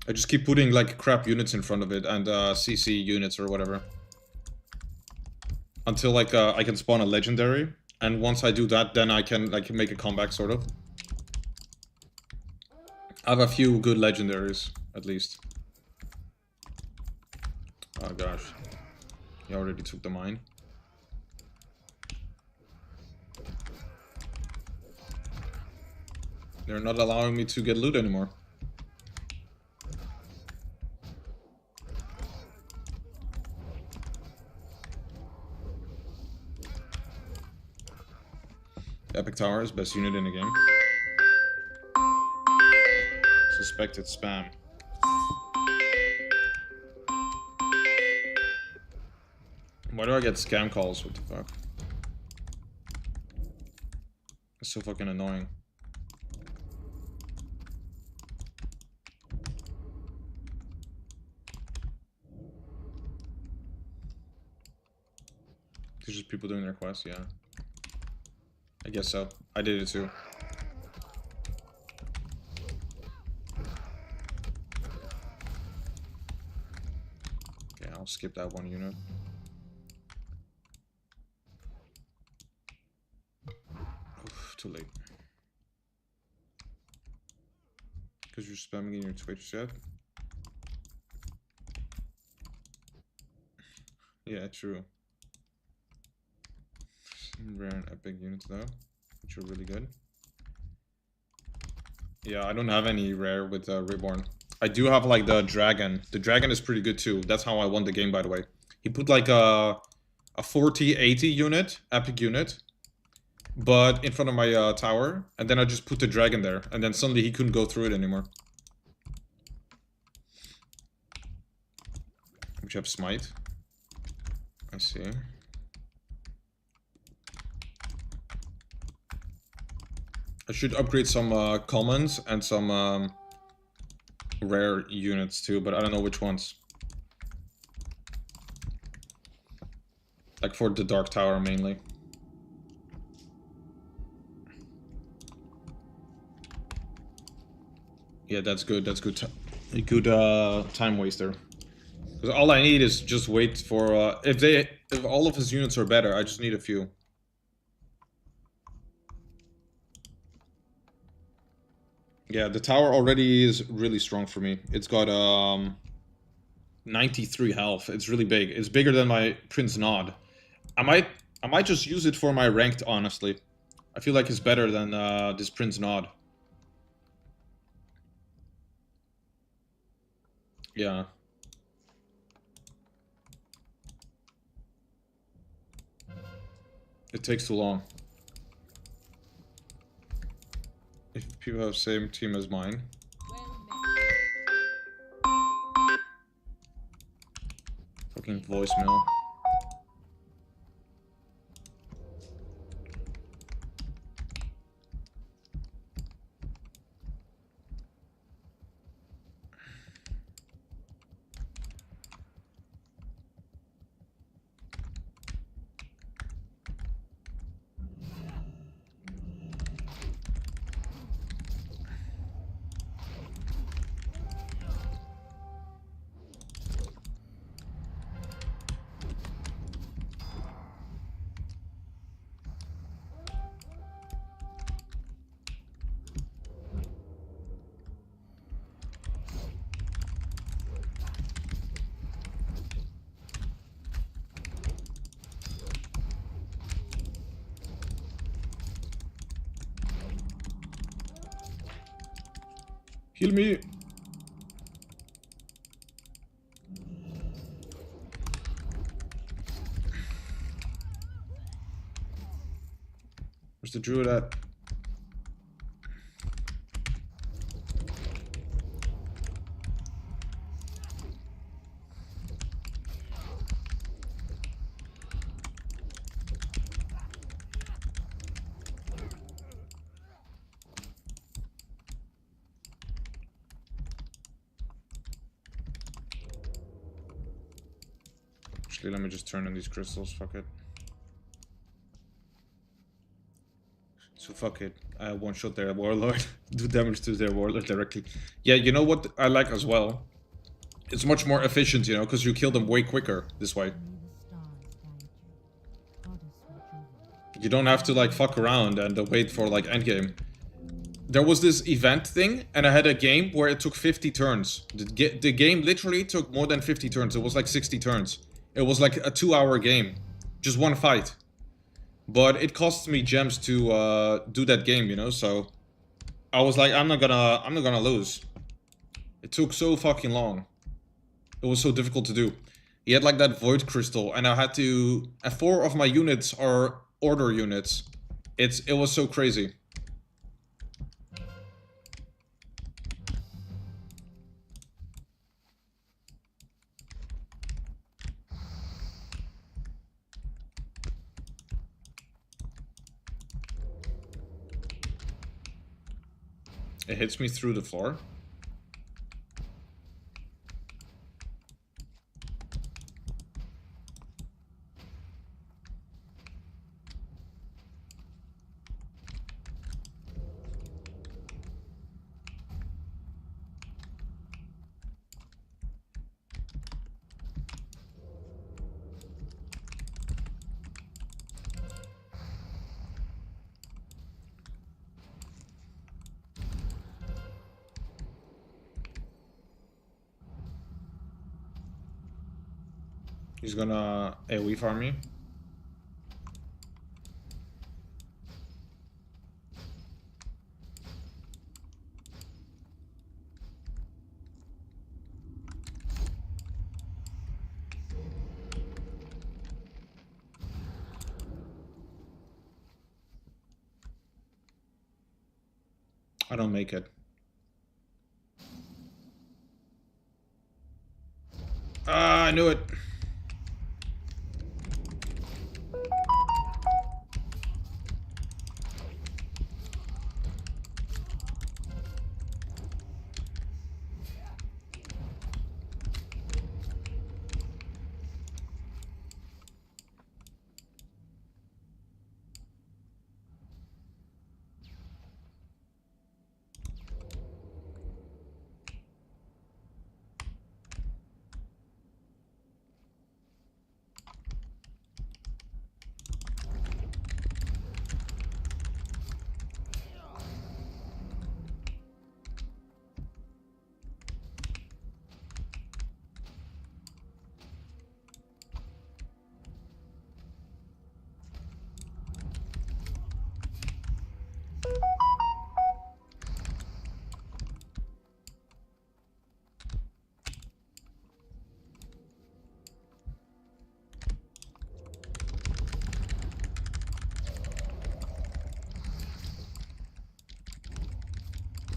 I just keep putting like crap units in front of it and CC units or whatever. Until like I can spawn a legendary. And once I do that, then I can like make a comeback sort of. I have a few good legendaries, at least. Oh gosh. He already took the mine. They're not allowing me to get loot anymore. Epic Tower is best unit in the game. Suspected spam. Why do I get scam calls? What the fuck? It's so fucking annoying. There's just people doing their quests, yeah. I guess so. I did it too. Okay, I'll skip that one unit. Oof, too late. Because you're spamming in your Twitch chat? Yeah, true. Rare and epic units though, which are really good. Yeah, I don't have any rare with Reborn. I do have like the dragon. The dragon is pretty good too. That's how I won the game, by the way. He put like a 40-80 unit, epic unit, but in front of my tower, and then I just put the dragon there, and then suddenly he couldn't go through it anymore. Which have smite. I see. I should upgrade some commons and some rare units too, but I don't know which ones. Like for the Dark Tower mainly. Yeah, that's good. That's good. Good time waster. Because all I need is just wait for if all of his units are better, I just need a few. Yeah, the tower already is really strong for me. It's got 93 health. It's really big. It's bigger than my Prince Nod. I might just use it for my ranked, honestly. I feel like it's better than this Prince Nod. Yeah. It takes too long. If people have the same team as mine. Fucking voicemail. Heal me! Where's the druid at? Actually, let me just turn in these crystals, fuck it. So fuck it, I one-shot their warlord, do damage to their warlord directly. Yeah, you know what I like as well? It's much more efficient, you know, because you kill them way quicker this way. You don't have to like fuck around and wait for like endgame. There was this event thing, and I had a game where it took 50 turns. The game literally took more than 50 turns. It was like 60 turns. It was like a 2-hour game. Just one fight. But it costs me gems to do that game, you know, so... I was like, I'm not gonna lose. It took so fucking long. It was so difficult to do. He had like that void crystal, and I had to. And 4 of my units are order units. It was so crazy. It hits me through the floor. He's gonna AoE farm me. I don't make it. Ah, I knew it.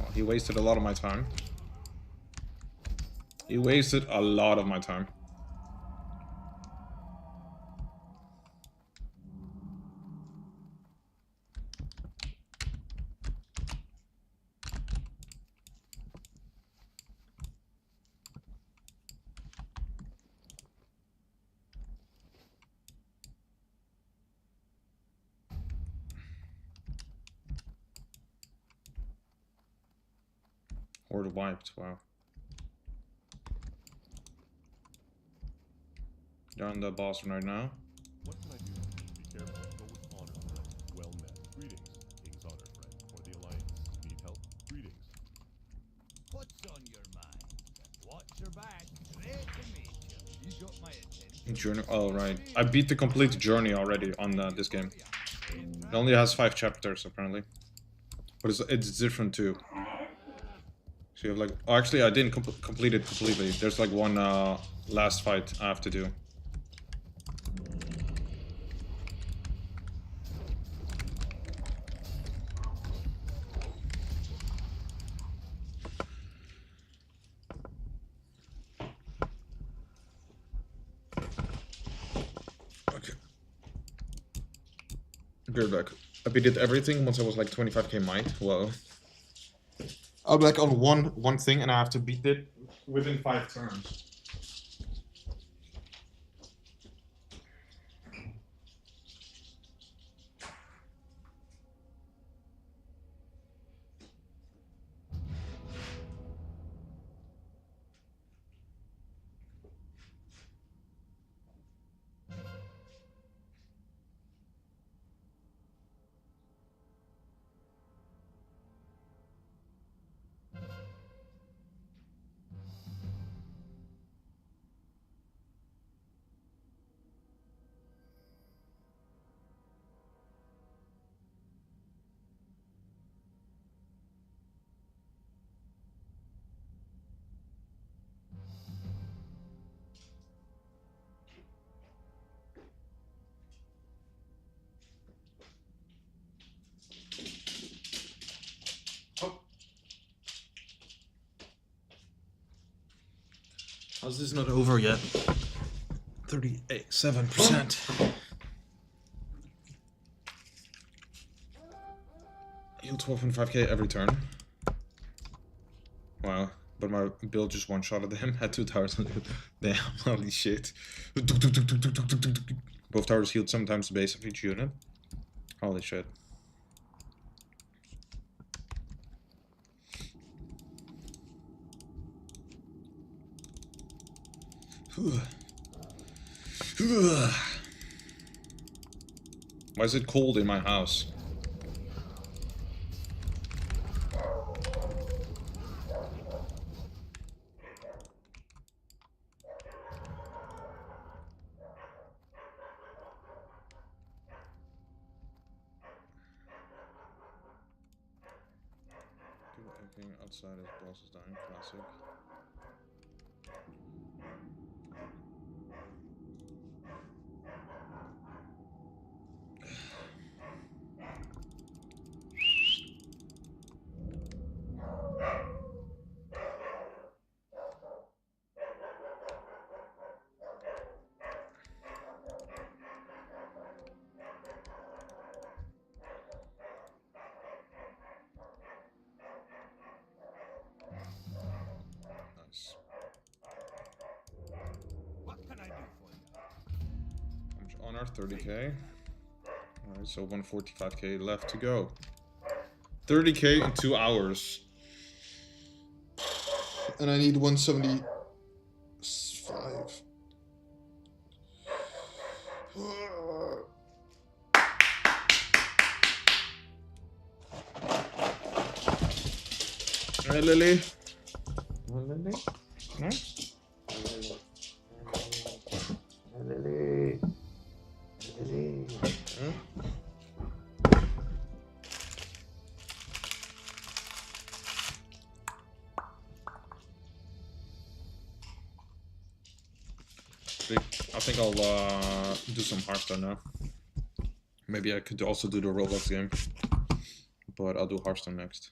Oh, he wasted a lot of my time. He wasted a lot of my time. Horde wiped, wow. They're on the boss right now. What can I do? Be careful. Go with honor, friend. Well met. Greetings, King's Honor, friend. For the Alliance. Need help? Greetings. What's on your mind? Watch your back. Great to meet you. You got my attention. Journey. Oh, right. I beat the complete journey already on this game. It only has 5 chapters, apparently. But it's different too. So you have like... Oh, actually, I didn't complete it completely. There's like one last fight I have to do. Okay. Good back. I beat everything once I was like 25k might. Whoa. I'll be like on one thing and I have to beat it within 5 turns. How's this not over yet? 37%. Heal 12.5k every turn. Wow. But my build just one-shotted him. Had 2 towers on it. Damn, holy shit. Both towers healed sometimes the base of each unit. Holy shit. Why is it cold in my house? People acting outside as boss is dying, classic. Nice. What can I do for you? I'm on our 30k. Alright, so 145k left to go. 30k in 2 hours. And I need 175. Hey, Lily. Lily? No? Lily. Lily. Huh? I think I'll do some Hearthstone now. Maybe I could also do the Roblox game. But I'll do Hearthstone next.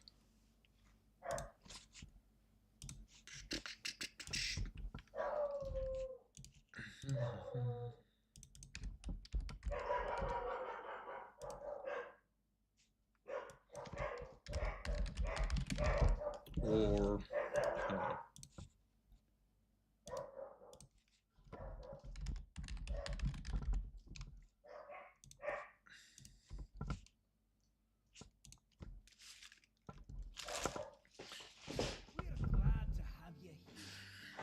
Or We're glad to have you here.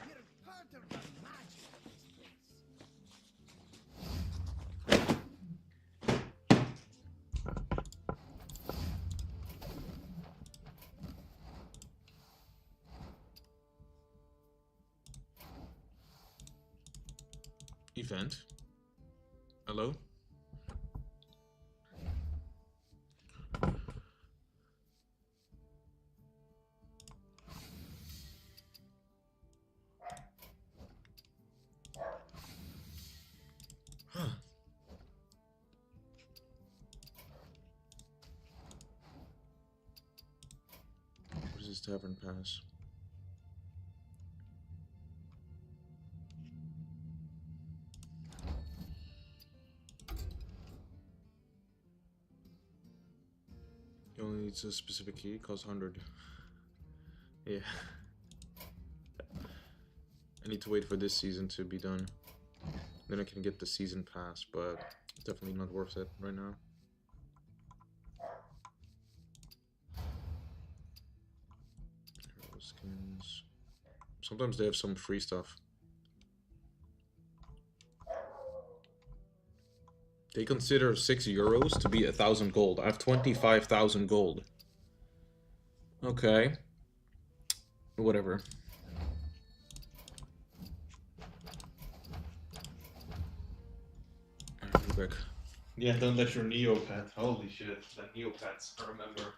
You're part of the magic of this place. event. Hello? Huh. What is this tavern pass? You only need a specific key, costs 100. Yeah. I need to wait for this season to be done. Then I can get the season pass, but definitely not worth it right now. Hero skins. Sometimes they have some free stuff. They consider 6 euros to be 1,000 gold. I have 25,000 gold. Okay. Whatever. Quick. Yeah, don't let your Neopet. Holy shit, the Neopets, I remember.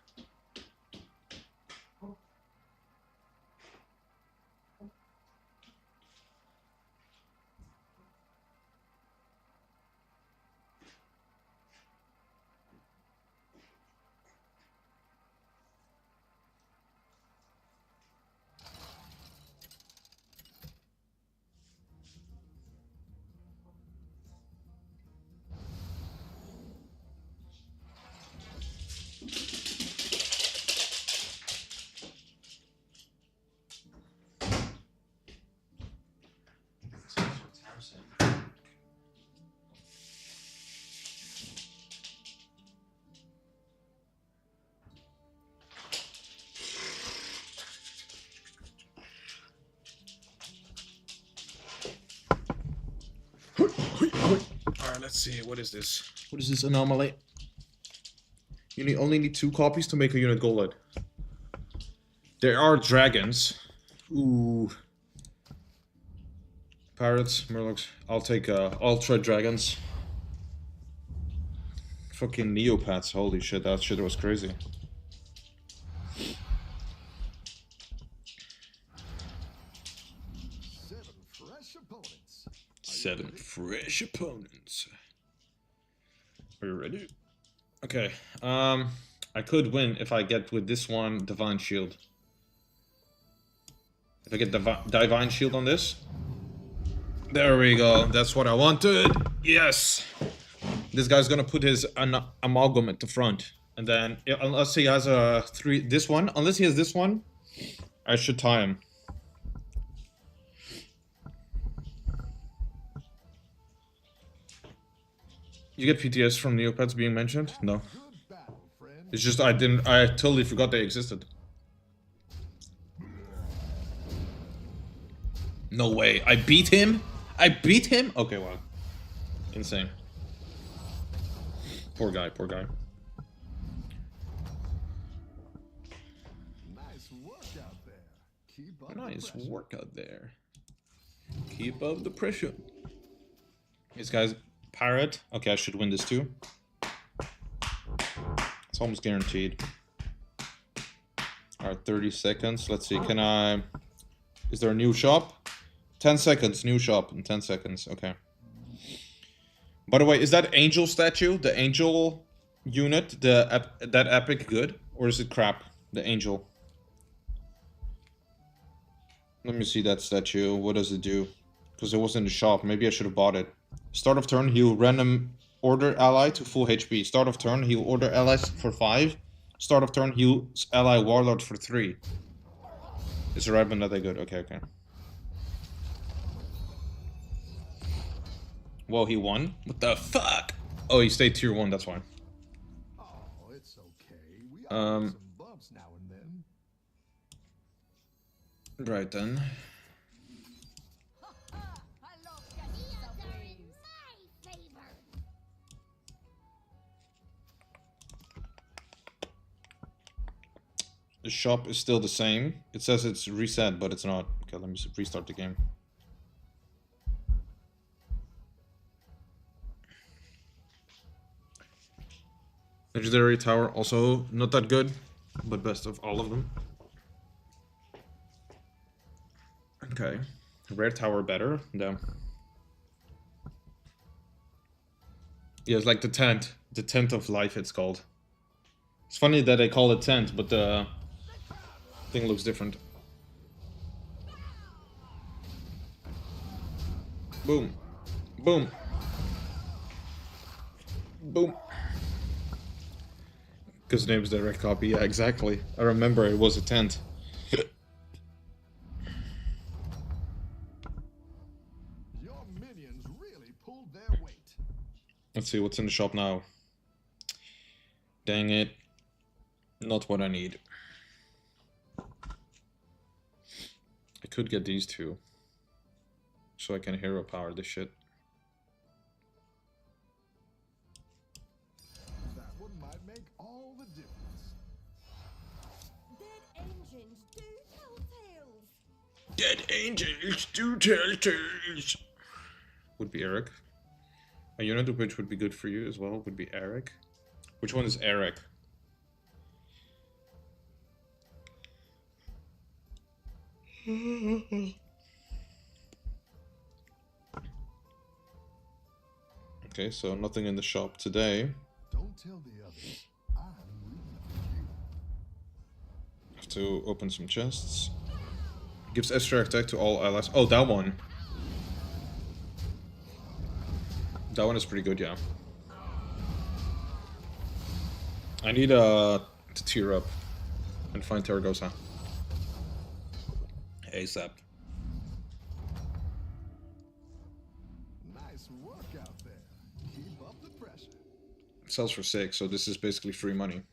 let's see. What is this? What is this anomaly? You only need 2 copies to make a unit gold. There are dragons. Ooh. Pirates, Murlocs. I'll take Ultra Dragons. Fucking Neopats. Holy shit, that shit was crazy. Seven fresh opponents. Are you ready? Okay. I could win if I get with this one Divine Shield. If I get Divine Shield on this. There we go. That's what I wanted. Yes. This guy's gonna put his amalgam at the front, and then unless he has a unless he has this one, I should tie him. You get PTS from Neopets being mentioned? No. It's just I totally forgot they existed. No way. I beat him? I beat him? Okay, wow. Insane. Poor guy, poor guy. Nice work out there. Nice work out there. Keep up the pressure. This guy's pirate. Okay, I should win this too. It's almost guaranteed. Alright, 30 seconds. Let's see, can I... Is there a new shop? 10 seconds, new shop in 10 seconds. Okay. By the way, is that angel statue, the angel unit, that epic good? Or is it crap, the angel? Let me see that statue. What does it do? Because it was in the shop. Maybe I should have bought it. Start of turn, he'll random order ally to full HP. Start of turn, he'll order allies for 5. Start of turn, he'll ally warlord for 3. Is the right, but not that good. Okay, okay. Whoa, he won? What the fuck? Oh, he stayed tier 1, that's why. Oh, it's okay. We all have some bumps now and then. Right then. The shop is still the same. It says it's reset, but it's not. Okay, let me restart the game. Legendary Tower also not that good, but best of all of them. Okay. Rare Tower better? No. Yeah, it's like the tent. The tent of life it's called. It's funny that they call it tent, but the thing looks different. Boom. Boom. Boom. Because the name is direct copy. Yeah, exactly. I remember it was a tent. Your minions really pulled their weight. Let's see what's in the shop now. Dang it. Not what I need. I could get these two. So I can hero power this shit. That one might make all the difference. Dead engines do tell tales. Dead angels do tell tales. Would be Eric. A unit of which would be good for you as well would be Eric. Which one is Eric? Okay, so nothing in the shop today. Don't tell the others. I'm rooting for you. Have to open some chests. Gives extra attack to all allies. Oh, that one. That one is pretty good, yeah. I need to tier up and find Terragosa ASAP. Nice work out there. Keep up the pressure. It sells for 6, so this is basically free money.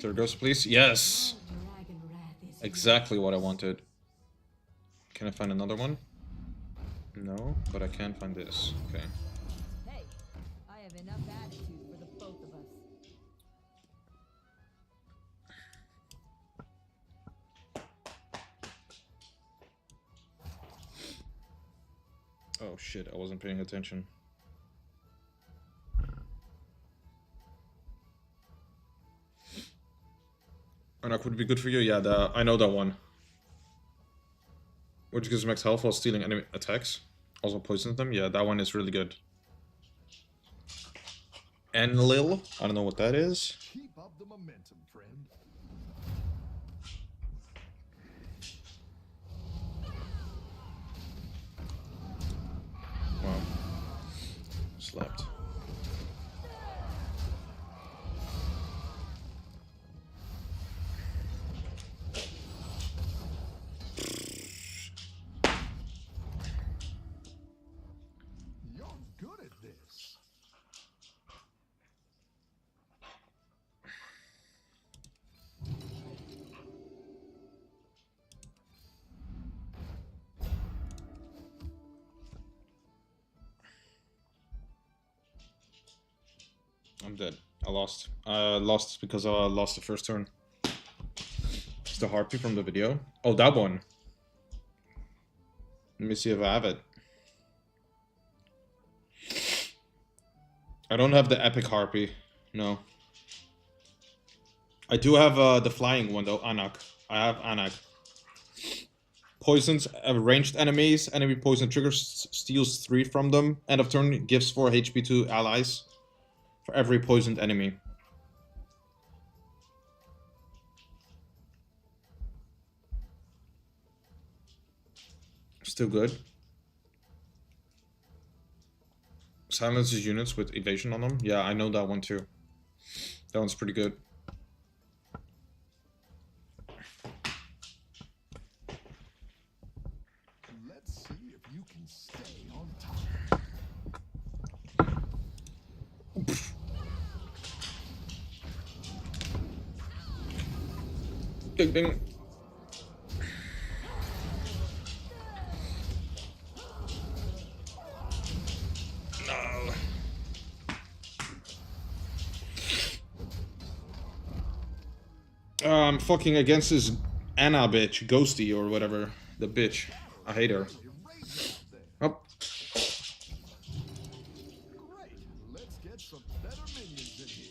There goes, please. Yes! Exactly what I wanted. Can I find another one? No, but I can find this. Okay. Hey, I have enough attitude for the both of us. Oh shit, I wasn't paying attention. Anak would be good for you? Yeah, I know that one. Which gives max health while stealing enemy attacks. Also poisons them. Yeah, that one is really good. Enlil? I don't know what that is. Keep up the momentum, friend. Wow. Slapped. You're good at this. I'm dead. I lost. I lost because I lost the first turn. It's the harpy from the video. Oh, that one. Let me see if I have it. I don't have the epic harpy. No. I do have the flying one though, Anak. I have Anak. Poisons ranged enemies. Enemy poison triggers, steals 3 from them. End of turn, gives 4 HP to allies. For every poisoned enemy. Still good. Silences units with evasion on them. Yeah, I know that one too. That one's pretty good. Let's see if you can stay on top. Ding ding. No. I'm fucking against this Anna bitch, Ghosty or whatever. The bitch. I hate her. Oh. Great. Let's get some better minions in here.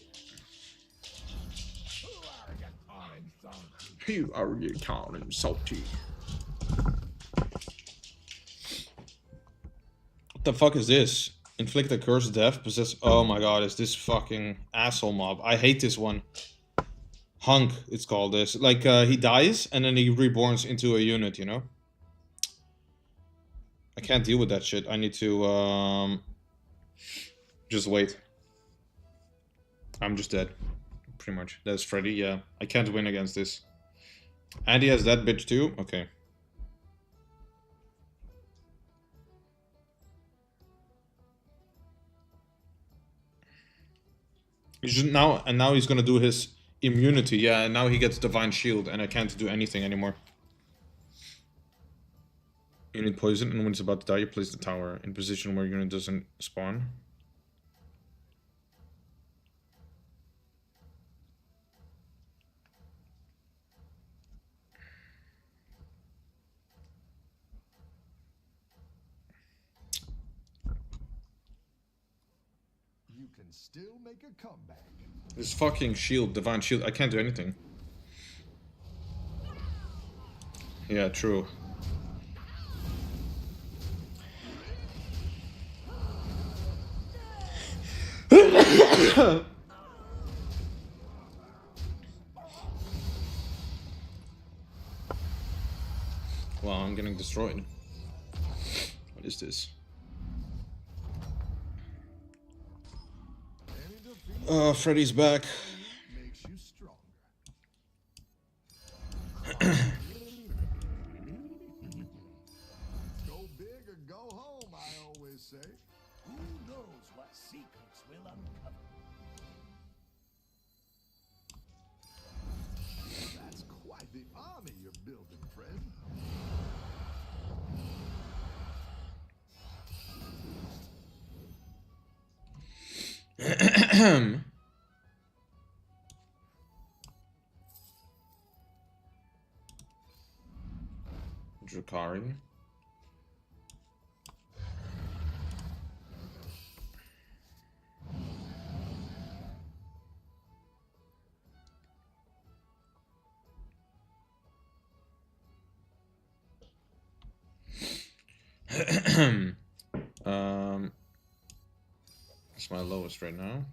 You are you calling salty. What the fuck is this? Inflict a curse, death, possess. Oh my god, is this fucking asshole mob? I hate this one. Hunk, it's called this. Like, he dies and then he reborns into a unit, you know? I can't deal with that shit. I need to, just wait. I'm just dead. Pretty much. That's Freddy, yeah. I can't win against this. And he has that bitch too? Okay. Now he's gonna do his immunity, yeah, and now he gets Divine Shield, and I can't do anything anymore. Unit poison, and when it's about to die, you place the tower in position where unit doesn't spawn. You can still make a comeback. This fucking shield, Divine Shield, I can't do anything. Yeah, true. Wow, I'm getting destroyed. What is this? Freddy's back. Makes you stronger. Go big or go home, I always say. Who knows what secrets we'll uncover? Drakari. It's my lowest right now.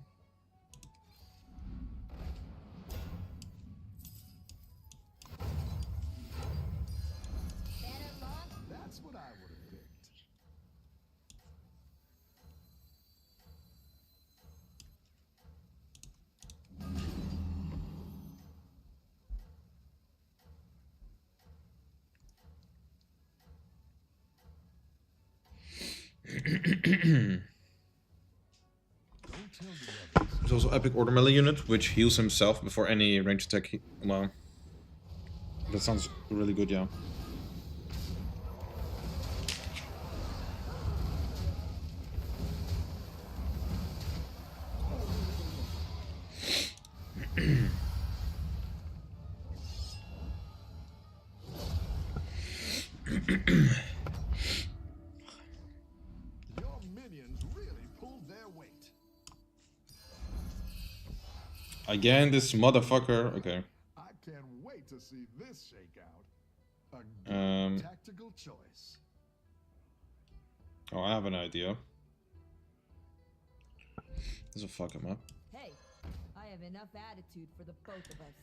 That's what I would have picked. There's also Epic Order Melee unit, which heals himself before any range attack. Well, that sounds really good, yeah. Your minions really pulled their weight. Again, this motherfucker. Okay. I can't wait to see this shake out. A Um. good tactical choice. Oh, I have an idea. This will fuck him up. Hey, I have enough attitude for the both of us.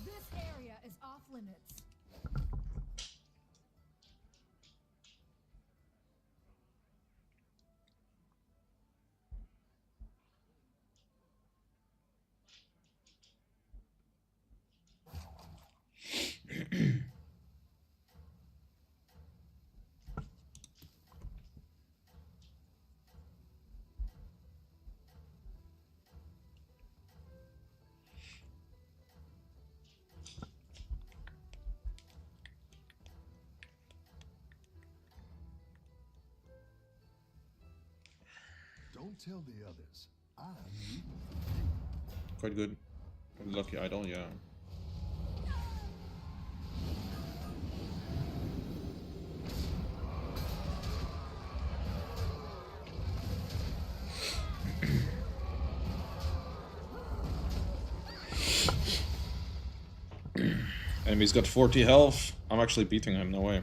This area is off limits. Don't tell the others. I'm Quite good. Lucky idol, yeah. Enemy's got 40 health. I'm actually beating him, no way.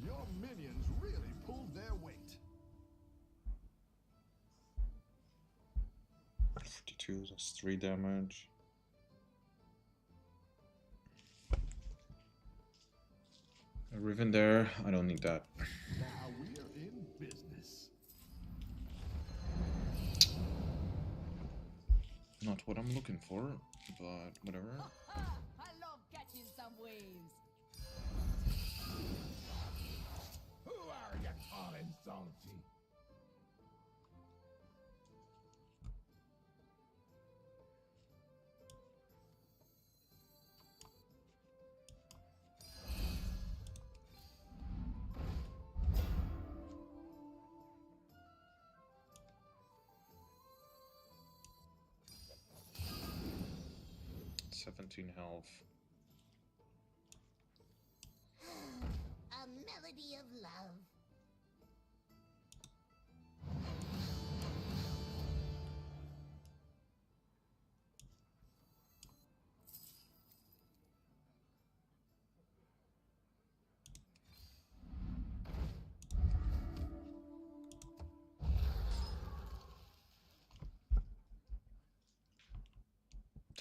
Your minions really pulled their weight. 52, that's 3 damage. A Riven there, I don't need that. Now we're in business. Not what I'm looking for, but whatever. I love catching some waves. Who are you calling salty? It's 17 health. A melody of love.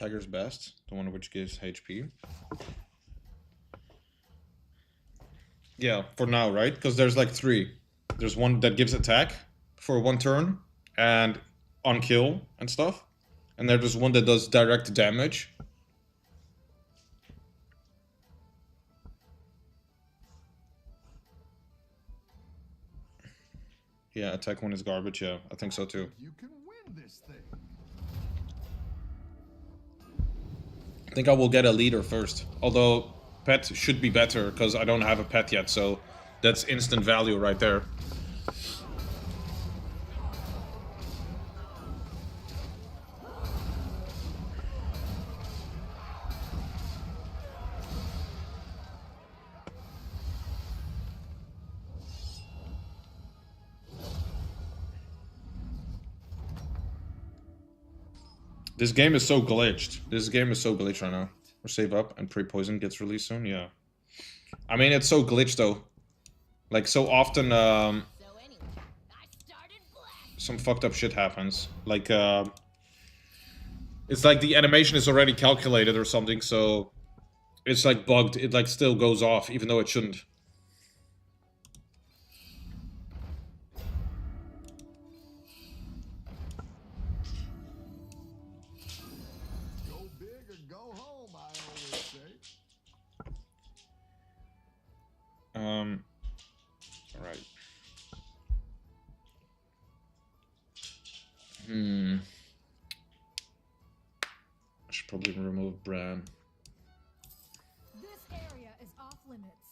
Tiger's Best, the one which gives HP. Yeah, for now, right? Because there's like 3. There's one that gives attack for 1 turn and on kill and stuff. And there's one that does direct damage. Yeah, attack 1 is garbage, yeah. I think so too. You can win this thing. I think I will get a leader first. Although, pet should be better, because I don't have a pet yet, so that's instant value right there. This game is so glitched. This game is so glitched right now. Or save up and pre-poison gets released soon, yeah. I mean, it's so glitched though. Like, so often, some fucked up shit happens. Like, it's like the animation is already calculated or something, so it's like bugged. It like still goes off, even though it shouldn't. Go big or go home, I always say. Alright. I should probably remove Bran. This area is off limits.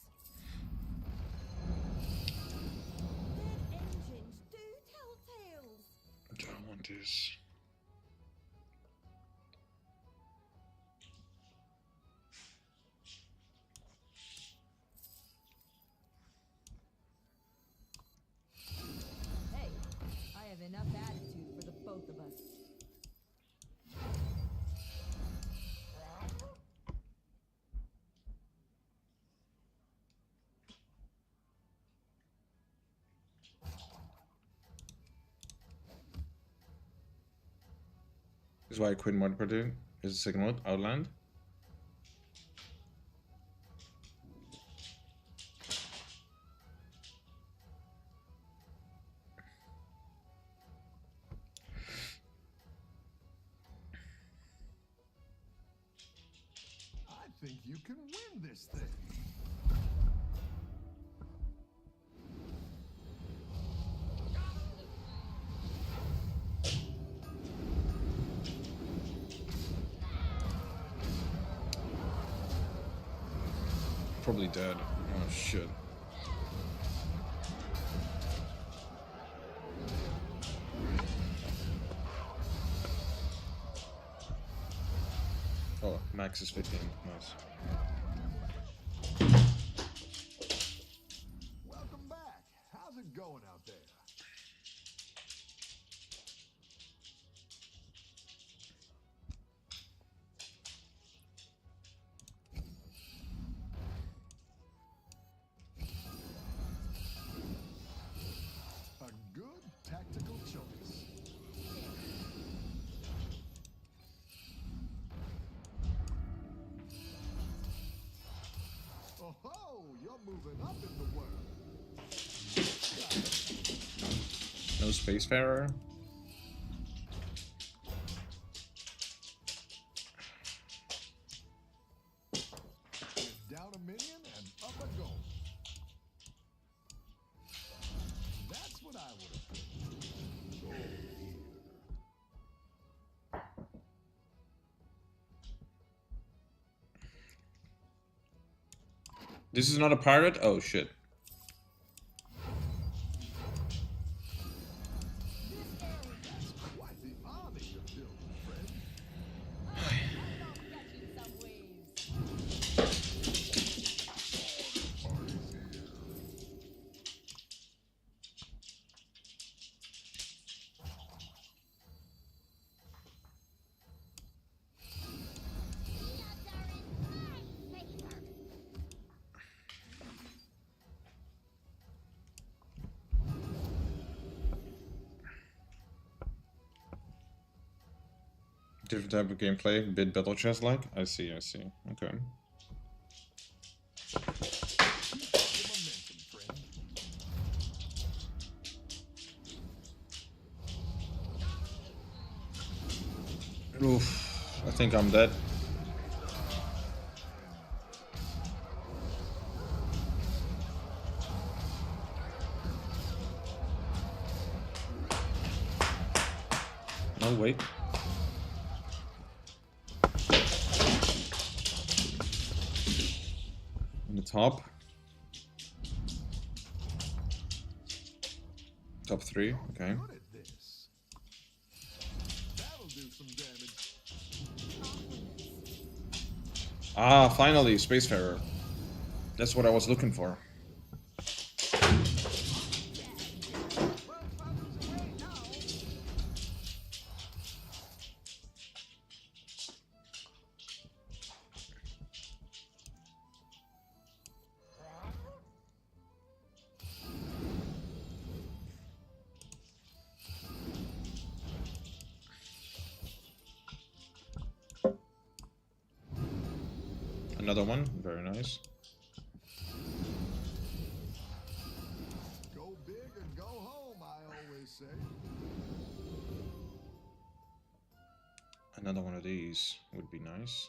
Dead engines do tell tales. I don't want this. Hey, I have enough attitude for the both of us. This is why I quit mod project. Is the second one Outland? I think you can win this thing. Probably dead. Oh shit. Oh, max is 15. Nice. Welcome back. How's it going out there? A good tactical choice. Oh, you're moving up in the world. No Spacefarer? Down a minion and up a goal. That's what I would have put. Go here. This is not a pirate? Oh shit. Quite the army you're building, friend. Different type of gameplay, bit battle chess like. I see. Okay. Oof, I think I'm dead. No, wait. On the top. Top 3, okay. Ah, finally, Spacefarer. That's what I was looking for. Another one, very nice. Go big or go home, I always say. Another one of these would be nice.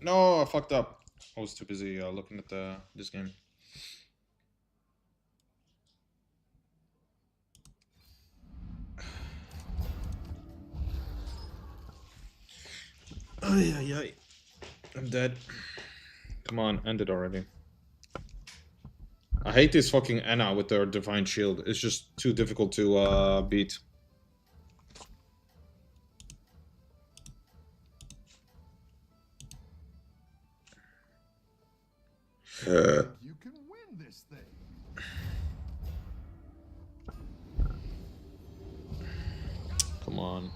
No, I fucked up. I was too busy looking at this game. Ay. I'm dead. Come on, end it already. I hate this fucking Anna with her divine shield. It's just too difficult to beat. You can win this thing. Come on.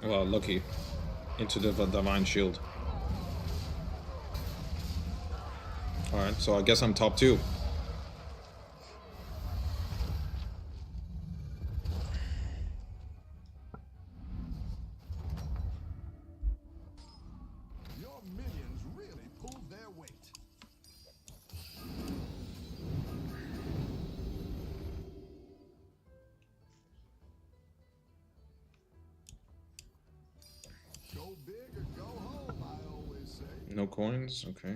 Well, lucky. Into the divine shield. Alright, so I guess I'm top 2. Your minions really pulled their weight. Go big or go home, I always say. No coins, okay.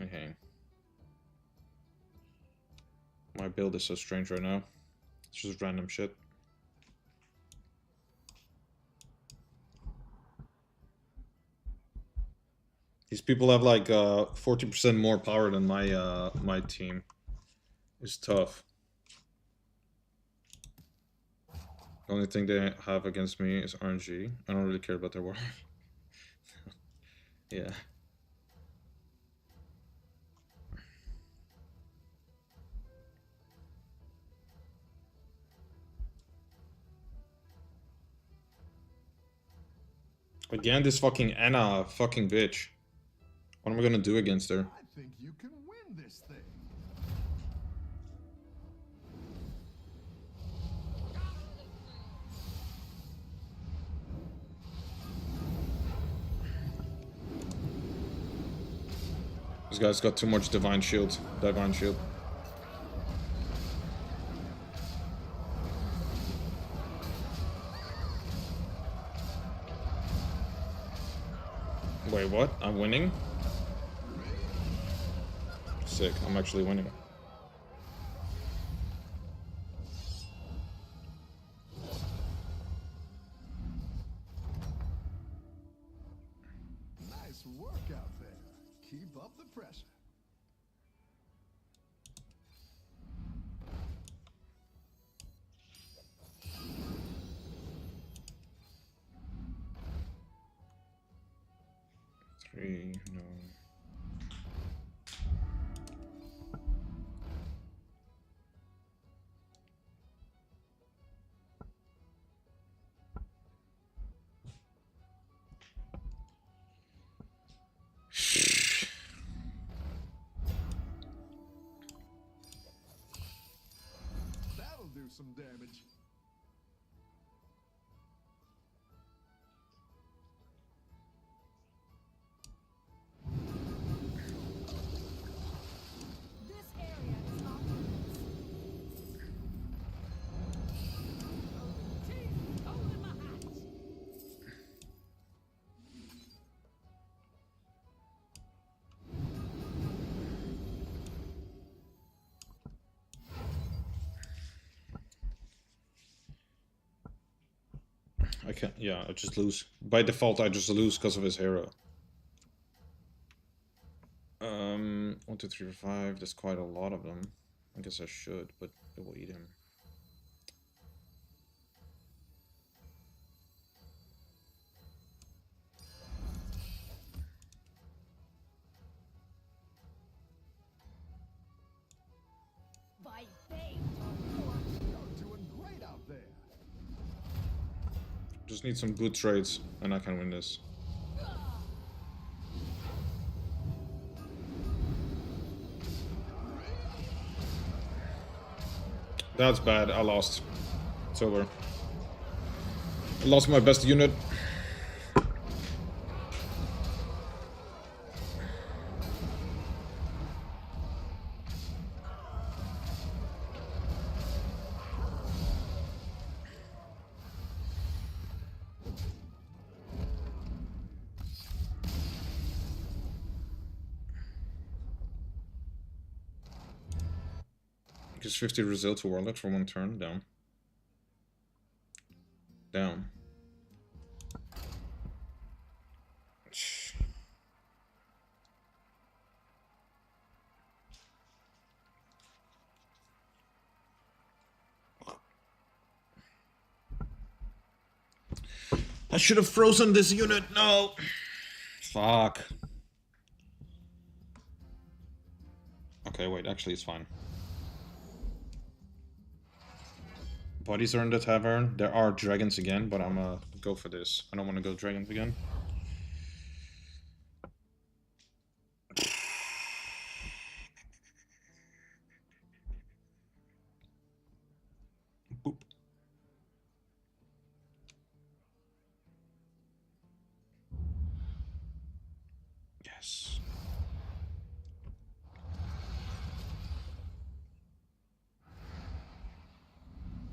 Okay. My build is so strange right now. It's just random shit. These people have like 40% more power than my team. It's tough. The only thing they have against me is RNG. I don't really care about their war. Yeah. Again, this fucking Anna fucking bitch. What am I gonna do against her? I think you can win this thing. This guy's got too much divine shield. Divine shield. Wait, what? I'm winning? Sick, I'm actually winning. Nice work out there. Keep up the pressure. Three, no. That'll do some damage. This area is off limits. I can't, yeah, I just lose. By default, I just lose because of his hero. 1, 2, 3, 4, 5, there's quite a lot of them. I guess I should, but it will eat him. By fate, you're doing great out there. Just need some good trades, and I can win this. That's bad, I lost. It's over. I lost my best unit. Gives 50 result to Warlock for 1 turn. Down. Down. I should have frozen this unit. No. Fuck. Okay, wait. Actually, it's fine. Bodies are in the tavern. There are dragons again, but I'm gonna go for this. I don't want to go dragons again. Boop. Yes.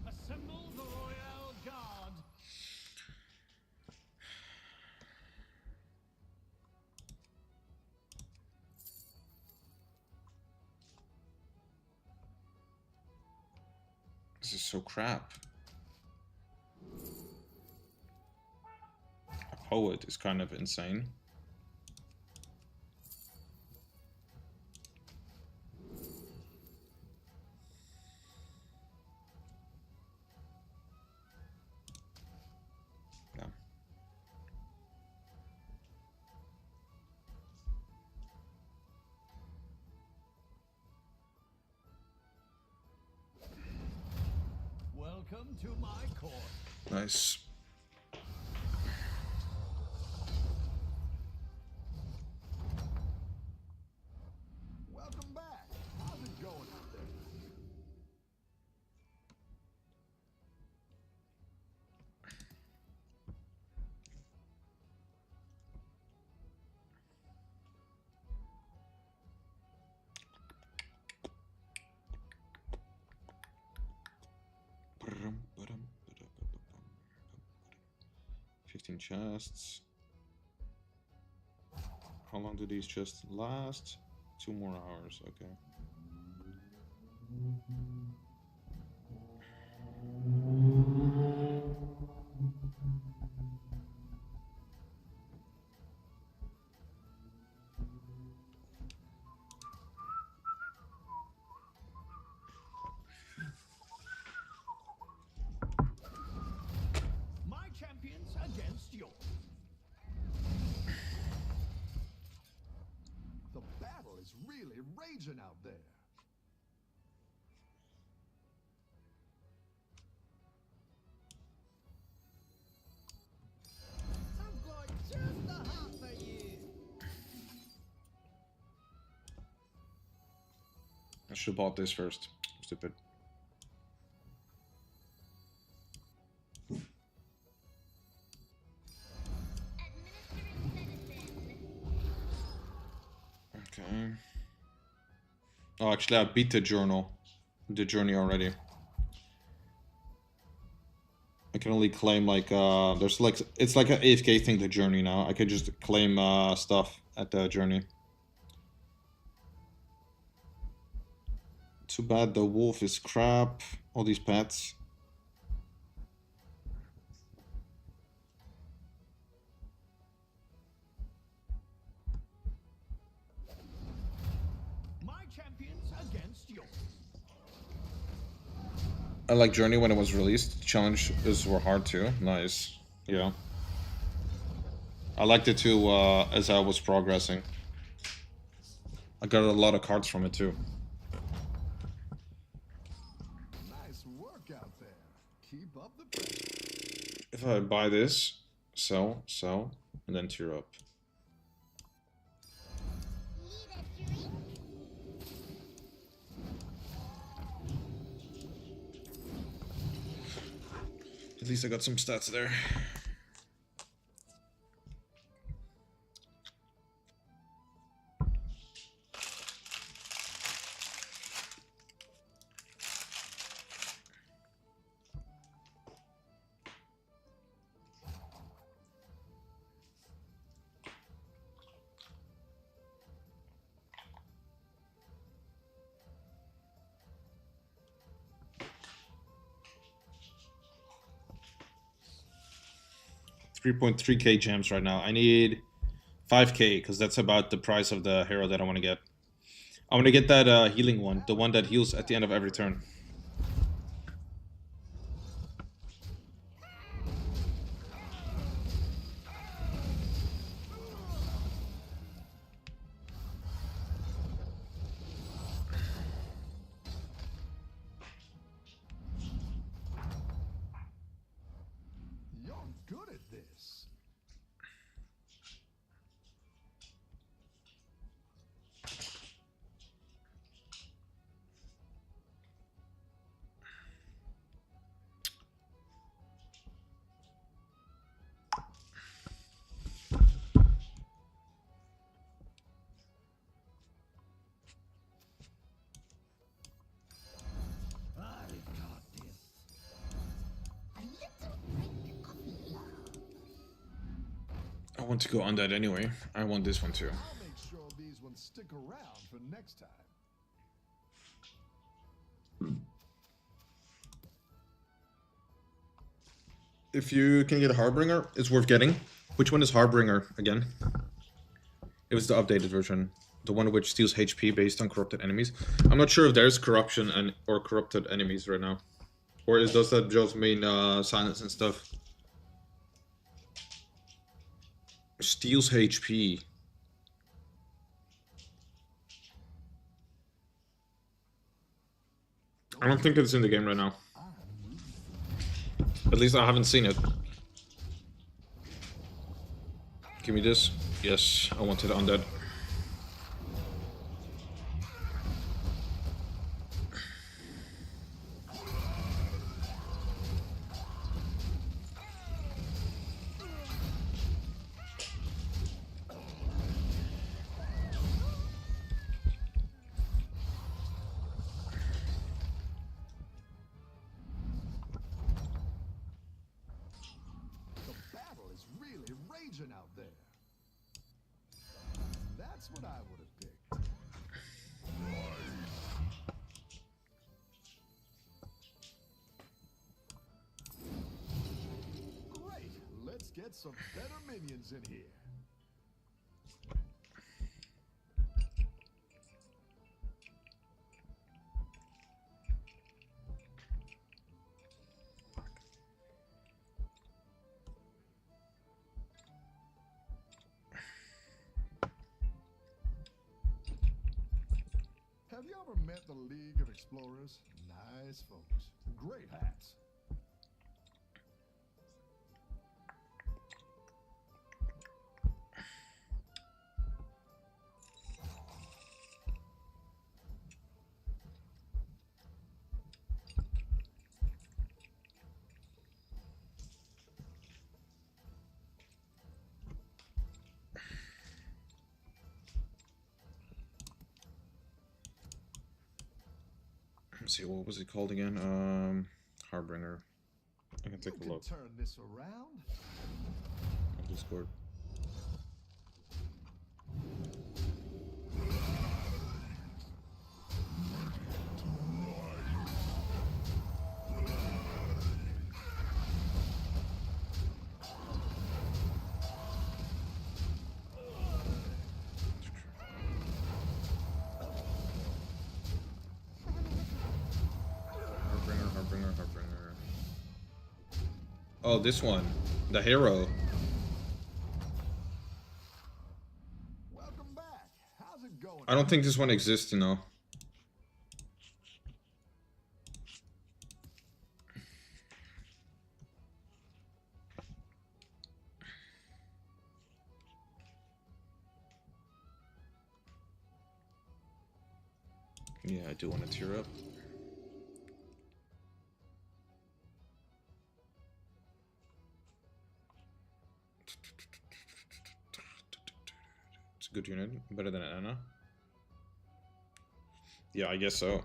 Assemble the Royal Guard. This is so crap. A poet is kind of insane. Yeah. Welcome to my court. Nice. Welcome back. How's it going out there? Ba-dum, ba-dum, ba-dum, ba-dum, ba-dum. 15 chests. How long do these just last? 2 more hours, okay. My champions against yours. The battle is really raging out there. I've got just the hop for you. I should have bought this first. Stupid. Okay. Oh, actually, I beat the journey already. I can only claim like there's like it's like an AFK thing. The journey now. I can just claim stuff at the journey. Too bad the wolf is crap. All these pets. My champions against yours. I like Journey when it was released. Challenges were hard too. Nice. Yeah. I liked it too as I was progressing. I got a lot of cards from it too. Nice work out there. Keep up the pressure. If I buy this, sell, and then tier up. At least I got some stats there. 3.3k gems right now. I need 5k because that's about the price of the hero that I want to get. I want to get that healing one, the one that heals at the end of every turn. You're good at this. I want to go on that anyway. I want this one too. I'll make sure these ones stick around for next time. If you can get a Harbinger, it's worth getting. Which one is Harbinger again? It was the updated version. The one which steals HP based on corrupted enemies. I'm not sure if there's corruption or corrupted enemies right now. Or does that just mean silence and stuff? Steals HP. I don't think it's in the game right now. At least I haven't seen it. Give me this. Yes, I wanted undead. The battle is really raging out there. That's what I would have picked. Great. Let's get some better minions in here. Have you ever met the League of Explorers? Nice folks. Great hats. Let's see, what was it called again? Harbinger. I can take a look. Turn this around. On Discord. Harbinger. Oh, this one. The hero. Welcome back. How's it going? I don't think this one exists, you know. Yeah, I do want to tear up. It's a good unit. Better than Anna. Yeah, I guess so.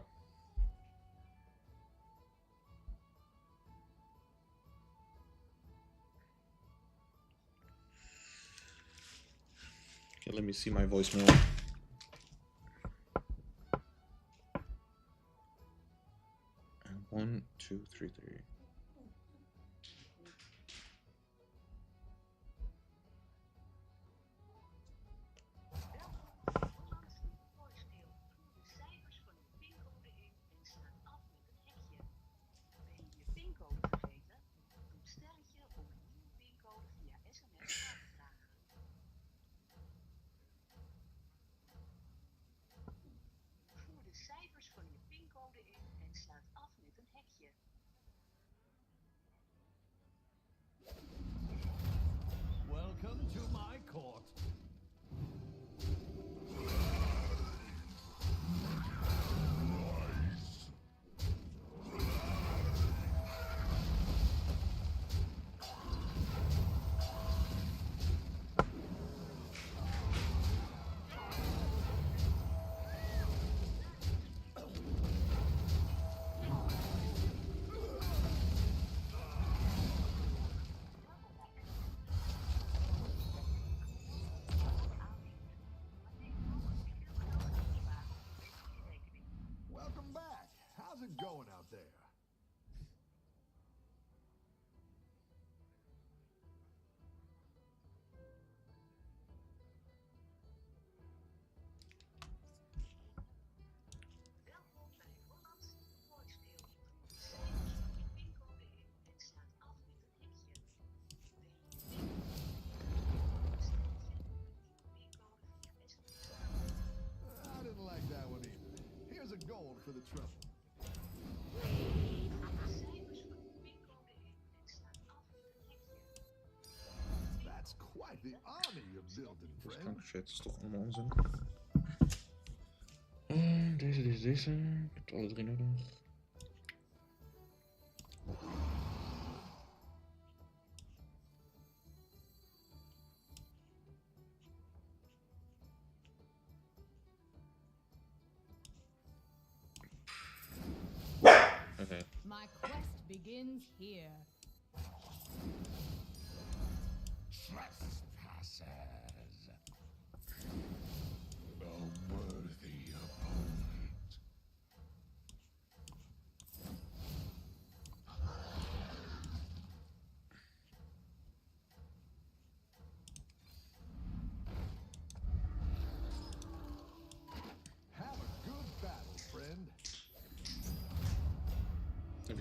Okay, let me see my voicemail. One, two, three. Welcome to my court. Welcome back. How's it going out there? I didn't like that one either. Here's a gold for the trouble. That's quite the army you're building, Dus friend. kankershit is toch allemaal onzin. Deze. Ik heb alle drie nodig. Okay. My quest begins here. Trespassers.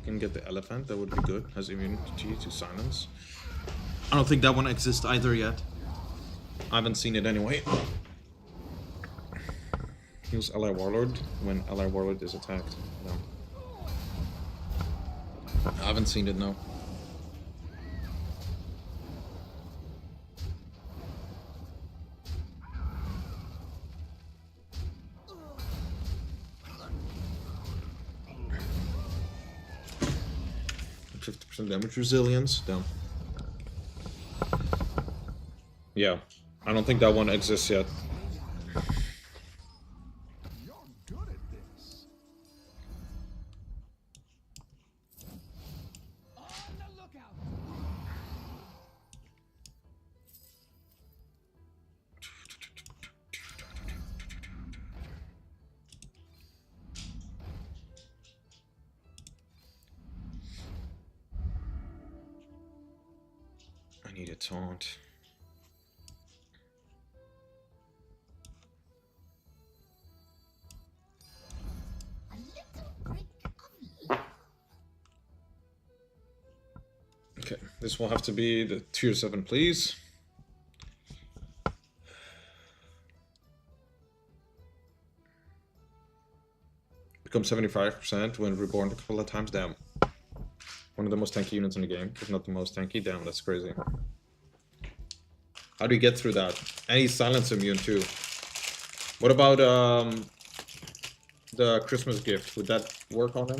can get the elephant, that would be good. Has immunity to silence. I don't think that one exists either yet. I haven't seen it anyway. Use Ally Warlord when Ally Warlord is attacked. No. I haven't seen it, no. Damage resilience, down. Yeah, I don't think that one exists yet. You're good at this. On the lookout. I need a taunt. Okay, this will have to be the tier 7, please. Become 75% when reborn a couple of times. Damn. One of the most tanky units in the game, if not the most tanky. Damn, that's crazy. How do you get through that? And he's silence immune too. What about the Christmas gift? Would that work on him?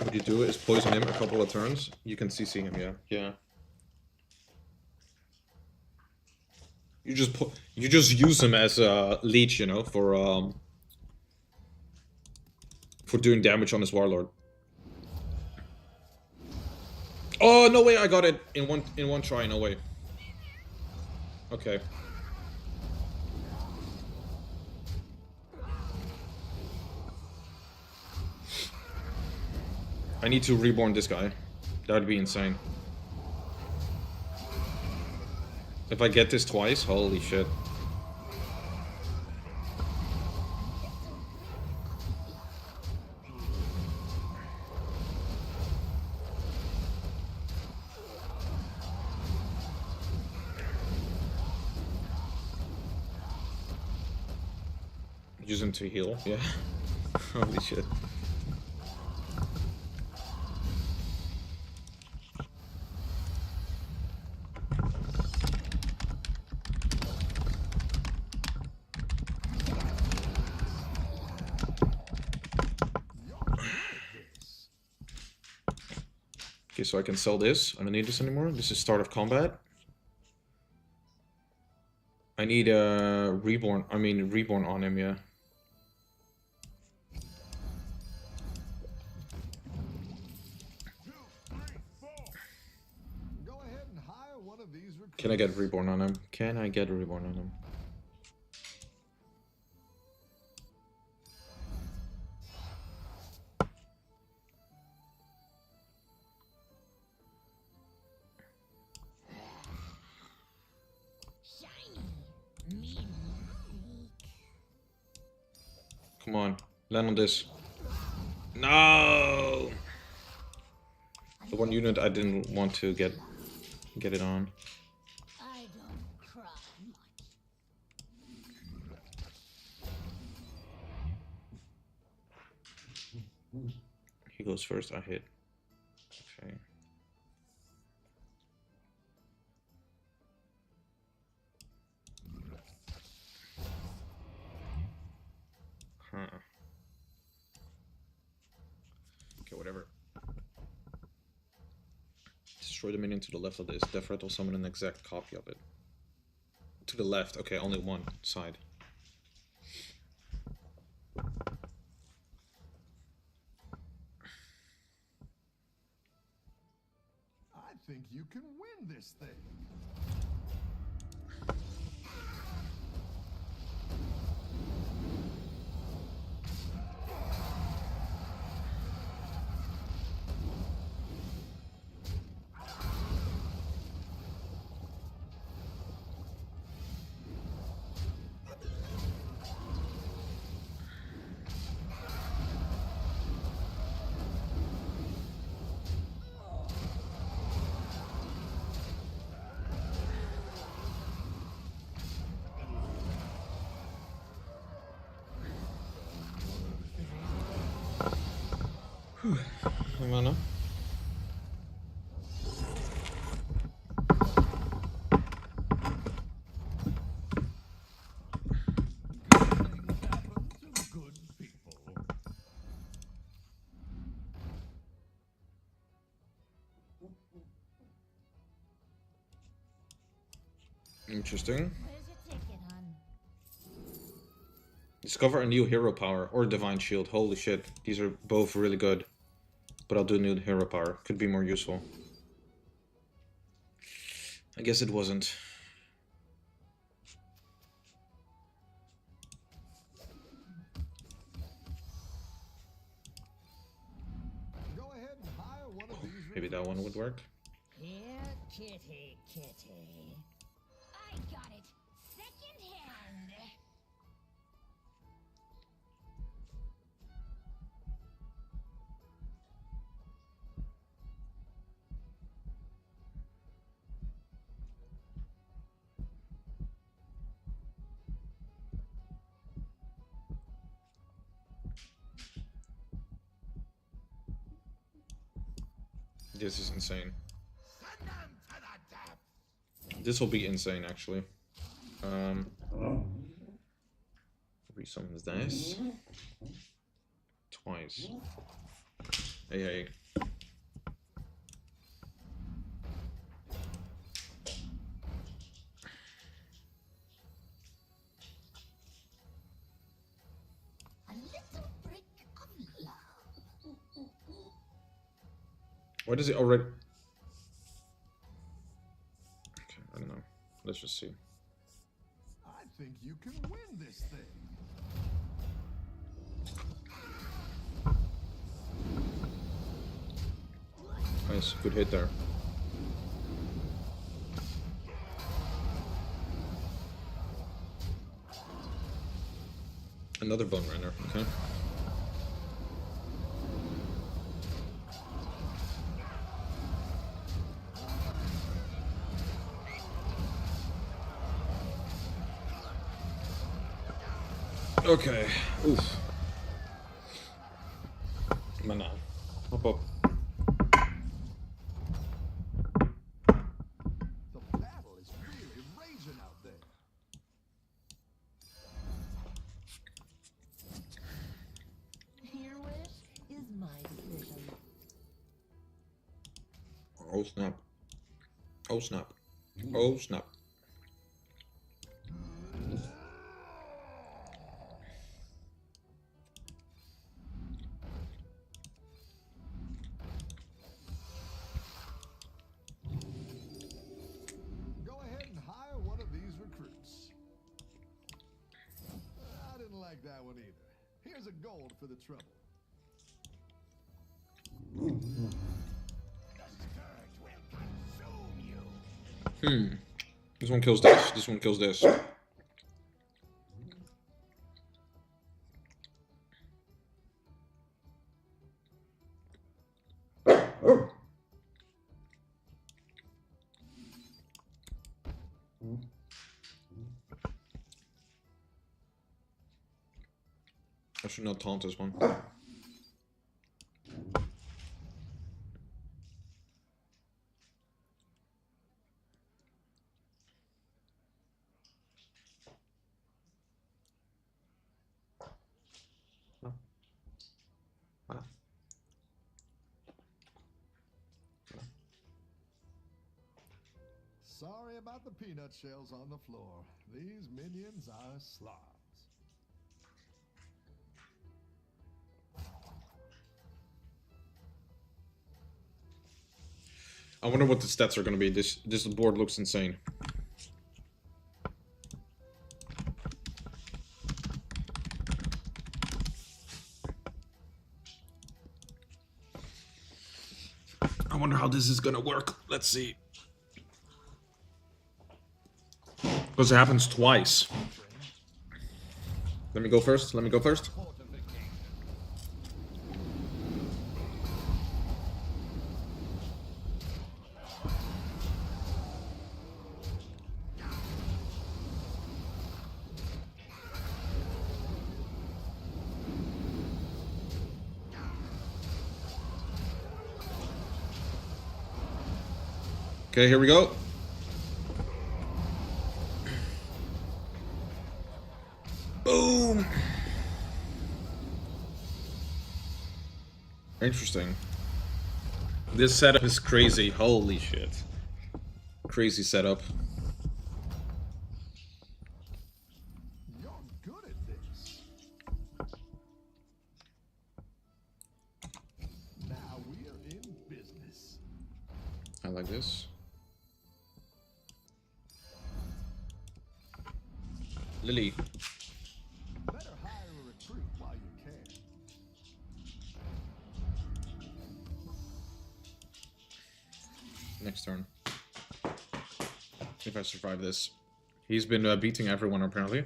What you do is poison him a couple of turns. You can CC him, yeah. Yeah. You just use him as a leech, you know, for doing damage on his warlord. Oh no way! I got it in one try. No way. Okay. I need to reborn this guy. That would be insane. If I get this twice, holy shit. Use him to heal, yeah. Holy shit. Okay, so I can sell this. I don't need this anymore. This is start of combat. I need a reborn on him, yeah. Can I get reborn on him? Can I get a reborn on him? Come on, land on this. No! The one unit I didn't want to get it on. I don't cry much. He goes first, I hit. Okay. Huh. Okay, whatever. Destroy the minion to the left of this. Death Rat will summon an exact copy of it. To the left. Okay, only one side. I think you can win this thing. Mana. Interesting. Discover a new hero power or divine shield. Holy shit, these are both really good. But I'll do a new hero power. Could be more useful. I guess it wasn't. Go ahead and hire one of these. Maybe that one would work. Here, kitty, kitty. I got it. Second hand. This is insane. This will be insane, actually. Resummons this. Twice. Hey. A little brick of love. Why does it already... Okay, I don't know. Let's just see. I think you can win this thing. Nice, good hit there. Another bone runner, okay. Okay, oof. Mana. Hop up. The battle is really raging out there. Your wish is my decision. Oh snap. Oh snap. Oh snap. Go ahead and hire one of these recruits. I didn't like that one either. Here's a gold for the trouble. This one kills this. This one kills this. I should not taunt this one. Sorry about the peanut shells on the floor. These minions are slobs. I wonder what the stats are going to be. This board looks insane. I wonder how this is going to work. Let's see. Because it happens twice. Let me go first. Let me go first. Okay, here we go. Boom. Interesting. This setup is crazy. Holy shit. Crazy setup. You're good at this. Now we're in business. I like this. Lily. Better hire a recruit while you can. Next turn. If I survive this. He's been beating everyone apparently.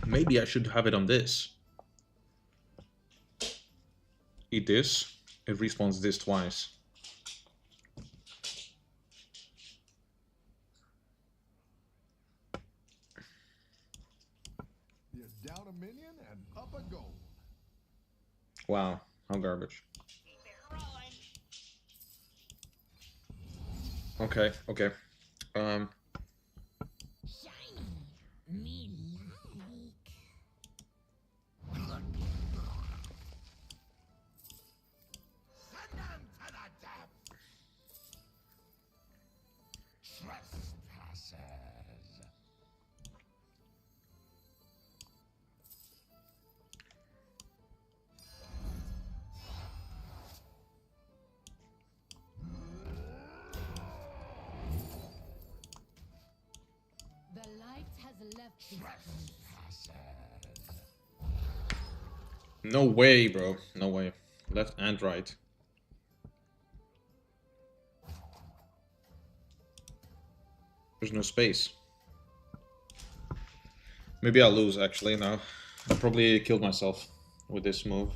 Maybe I should have it on this. Eat this. It respawns this twice. You're down a minion and up a goal. Wow, how garbage. Okay, okay. The light has left this place. No way, bro. No way. Left and right. There's no space. Maybe I'll lose, actually, now. I probably killed myself with this move.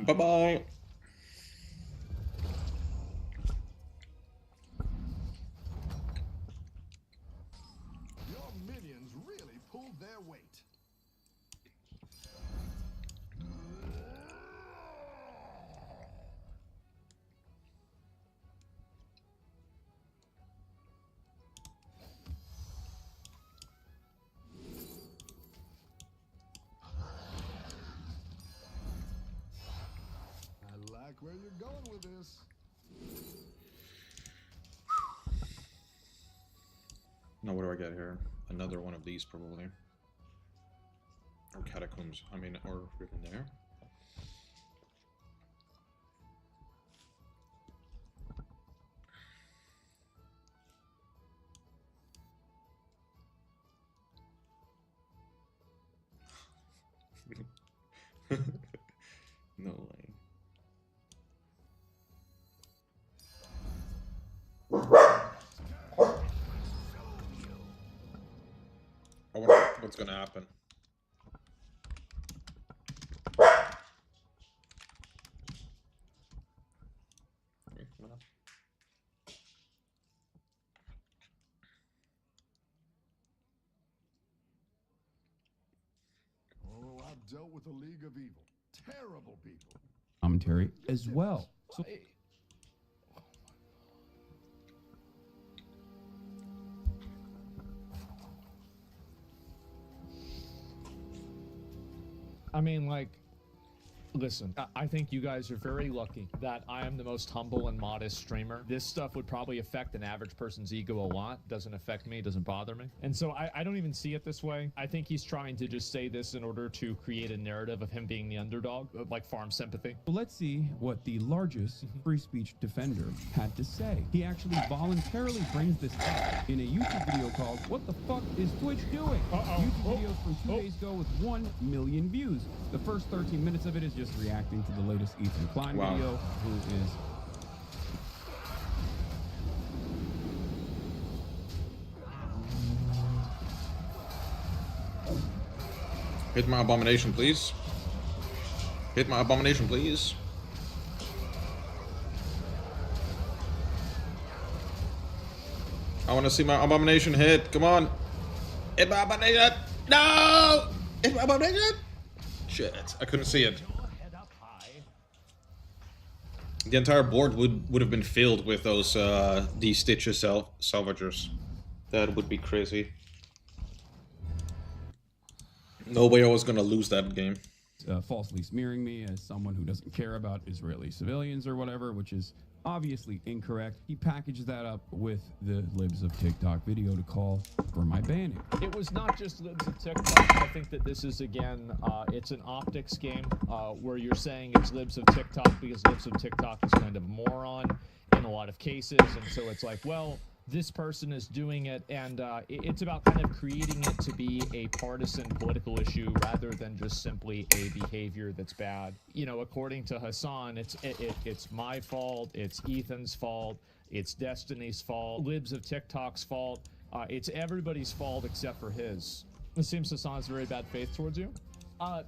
Bye-bye. Your minions really pulled their weight. I like where you're going with this. Now what do I get here? Another one of these, probably. Or catacombs. I mean, or written there. No way. I wonder what's gonna happen. dealt with a league of evil. Terrible people. Commentary as well. So I mean, like, listen, I think you guys are very lucky that I am the most humble and modest streamer. This stuff would probably affect an average person's ego a lot. Doesn't affect me, doesn't bother me. And so I don't even see it this way. I think he's trying to just say this in order to create a narrative of him being the underdog, like farm sympathy. let's see what the largest free speech defender had to say. He actually voluntarily brings this up in a YouTube video called "What the fuck is Twitch doing?" YouTube videos from 2 days ago with 1 million views. The first 13 minutes of it is just reacting to the latest Ethan Klein video, who is Hit my abomination, please. Hit my abomination, please. I want to see my abomination hit. Come on. Hit my abomination. No! Hit my abomination. Shit, I couldn't see it. The entire board would have been filled with those these stitches salvagers. That would be crazy. No way I was gonna lose that game. Falsely smearing me as someone who doesn't care about Israeli civilians or whatever, which is obviously incorrect. He packaged that up with the Libs of TikTok video to call for my banning. It was not just Libs of TikTok. I think that this is, again, it's an optics game where you're saying it's Libs of TikTok because Libs of TikTok is kind of a moron in a lot of cases. And so it's like, well, this person is doing it, and it's about kind of creating it to be a partisan political issue rather than just simply a behavior that's bad. You know, according to Hassan, it's my fault, it's Ethan's fault, it's Destiny's fault, Libs of TikTok's fault. It's everybody's fault except for his. It seems Hassan has very bad faith towards you.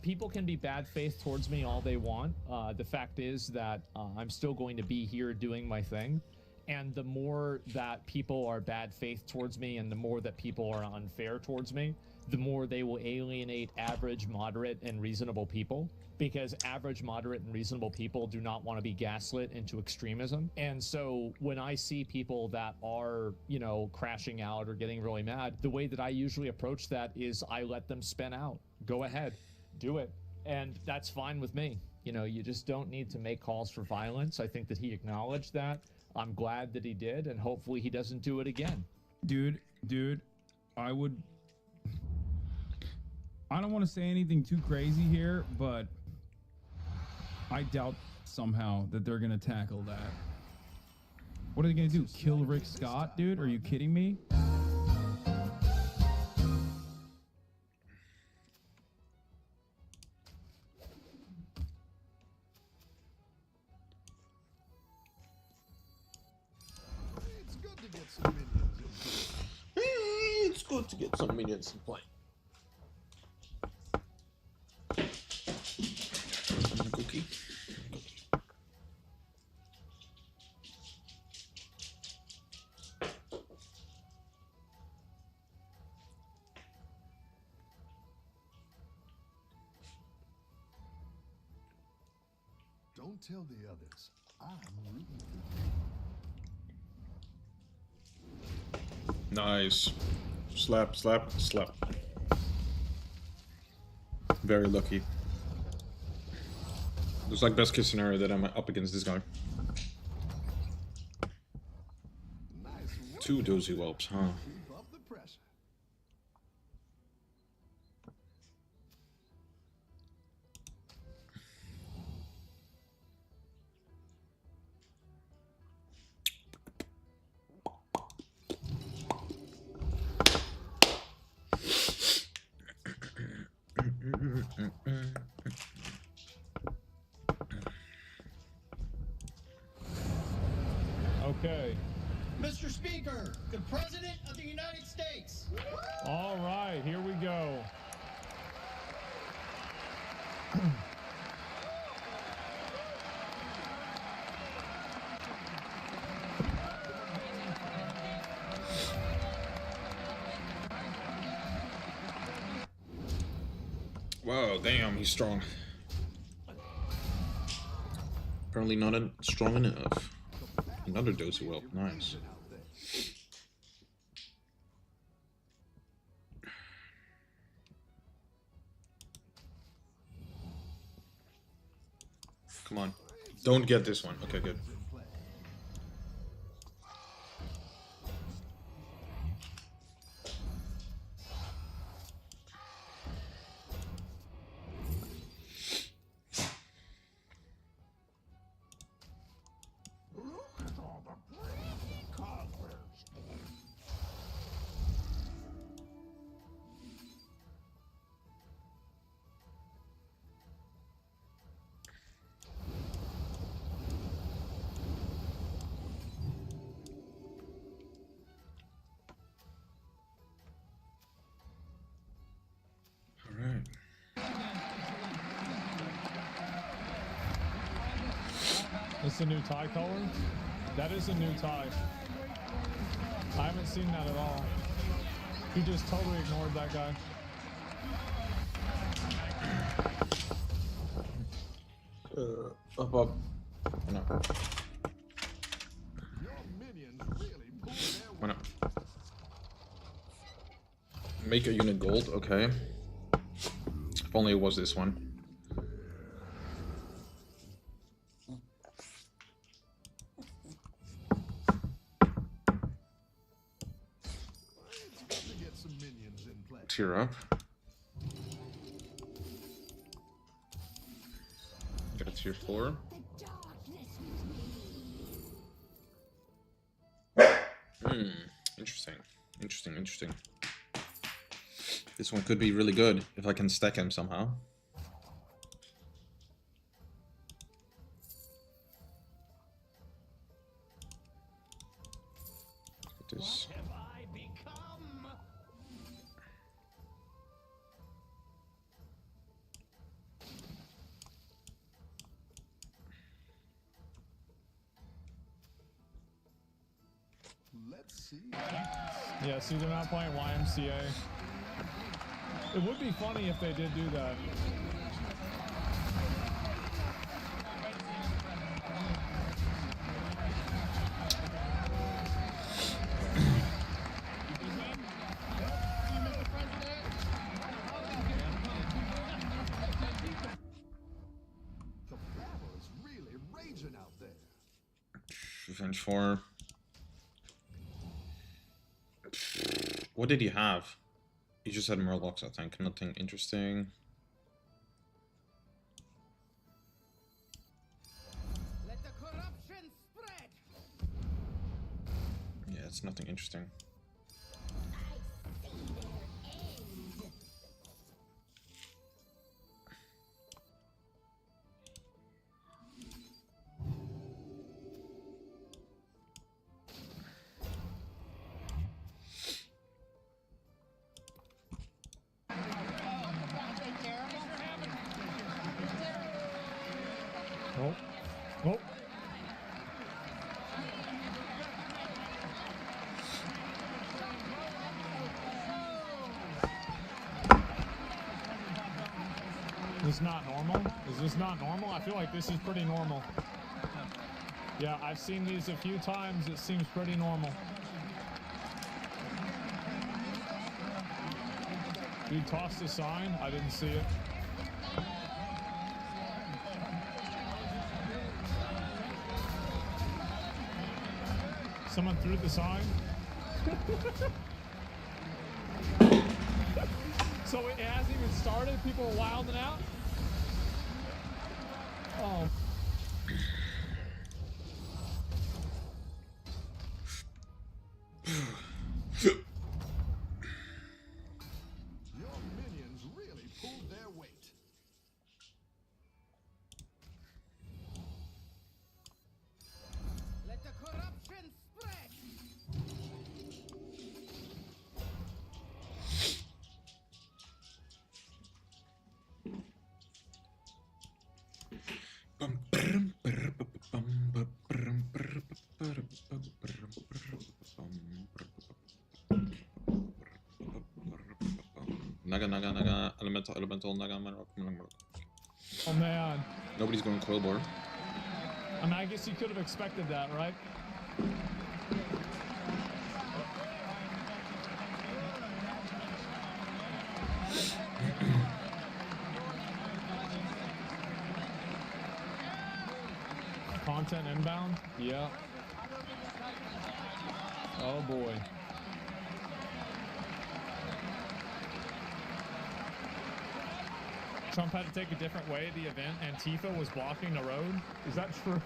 People can be bad faith towards me all they want. The fact is that I'm still going to be here doing my thing. And the more that people are bad faith towards me and the more that people are unfair towards me, the more they will alienate average, moderate, and reasonable people, because average, moderate, and reasonable people do not want to be gaslit into extremism. And so when I see people that are, you know, crashing out or getting really mad, the way that I usually approach that is I let them spin out. Go ahead, do it. And that's fine with me. You know, you just don't need to make calls for violence. I think that he acknowledged that. I'm glad that he did, and hopefully he doesn't do it again. Dude, I don't want to say anything too crazy here, but I doubt somehow that they're going to tackle that. What are they going to do? Kill Rick Scott, dude? Are you kidding me? It's good to get some minions in play. Cookie. Don't tell the others. I'm rooting for you. Nice. Slap, slap, slap. Very lucky. Looks like best case scenario that I'm up against this guy. Two dozy whelps, huh? Keep up the pressure. Okay. Mr. Speaker, the President of the United States. All right, here we go. Whoa, damn, he's strong. Apparently not strong enough. Another dose of will. Nice. Come on. Don't get this one. Okay, good. It's a new tie color? That is a new tie. I haven't seen that at all. He just totally ignored that guy. Up, up. No. Why not? Make a unit gold, okay. If only it was this one. Tear up. Get a tier 4. Interesting. Interesting. This one could be really good if I can stack him somehow. Look at this. Let's see. Yeah, see, they're not playing YMCA. It would be funny if they did do that. The battle is really raging out there. Revenge 4. What did he have? He just had Murlocs, I think. Nothing interesting. Let the corruption spread. Yeah, it's nothing interesting. Oh. Oh. Is this not normal? Is this not normal? I feel like this is pretty normal. Yeah, I've seen these a few times. It seems pretty normal. You tossed a sign? I didn't see it. Someone threw the sign? So it hasn't even started? People are wilding out? Oh. Your minions really pulled their weight. Let the corruption spread. Bum, naga, elemental, naga, mineral. Oh man. Nobody's going coil bore. I mean, I guess you could have expected that, right? Content inbound? Yeah. Oh boy. Trump had to take a different way at the event. Antifa was blocking the road. Is that true?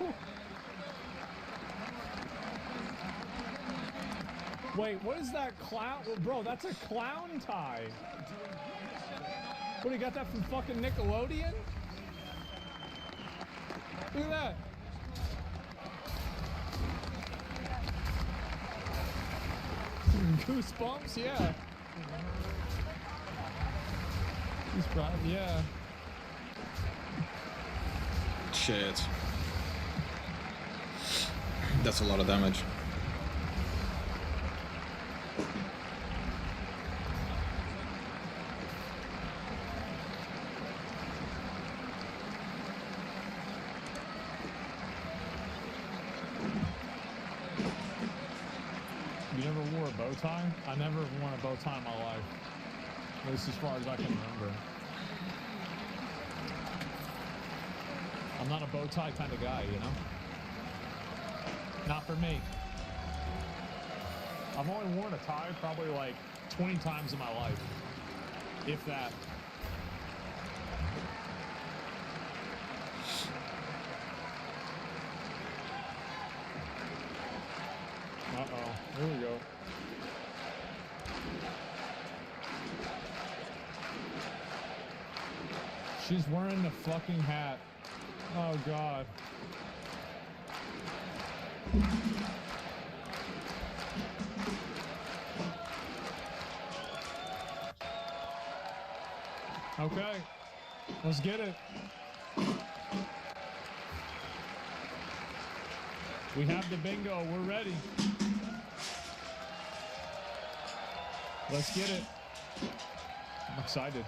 Wait, what is that clown? Bro, that's a clown tie. What, you got that from fucking Nickelodeon? Look at that. Goosebumps, yeah. He's probably, yeah. Shit. That's a lot of damage. You never wore a bow tie? I never worn a bow tie in my life. At least as far as I can remember. I'm not a bow tie kind of guy, you know? Not for me. I've only worn a tie probably like 20 times in my life. If that. Uh-oh. Here we go. She's wearing the fucking hat. Oh, God. Okay. Let's get it. We have the bingo. We're ready. Let's get it. I'm excited.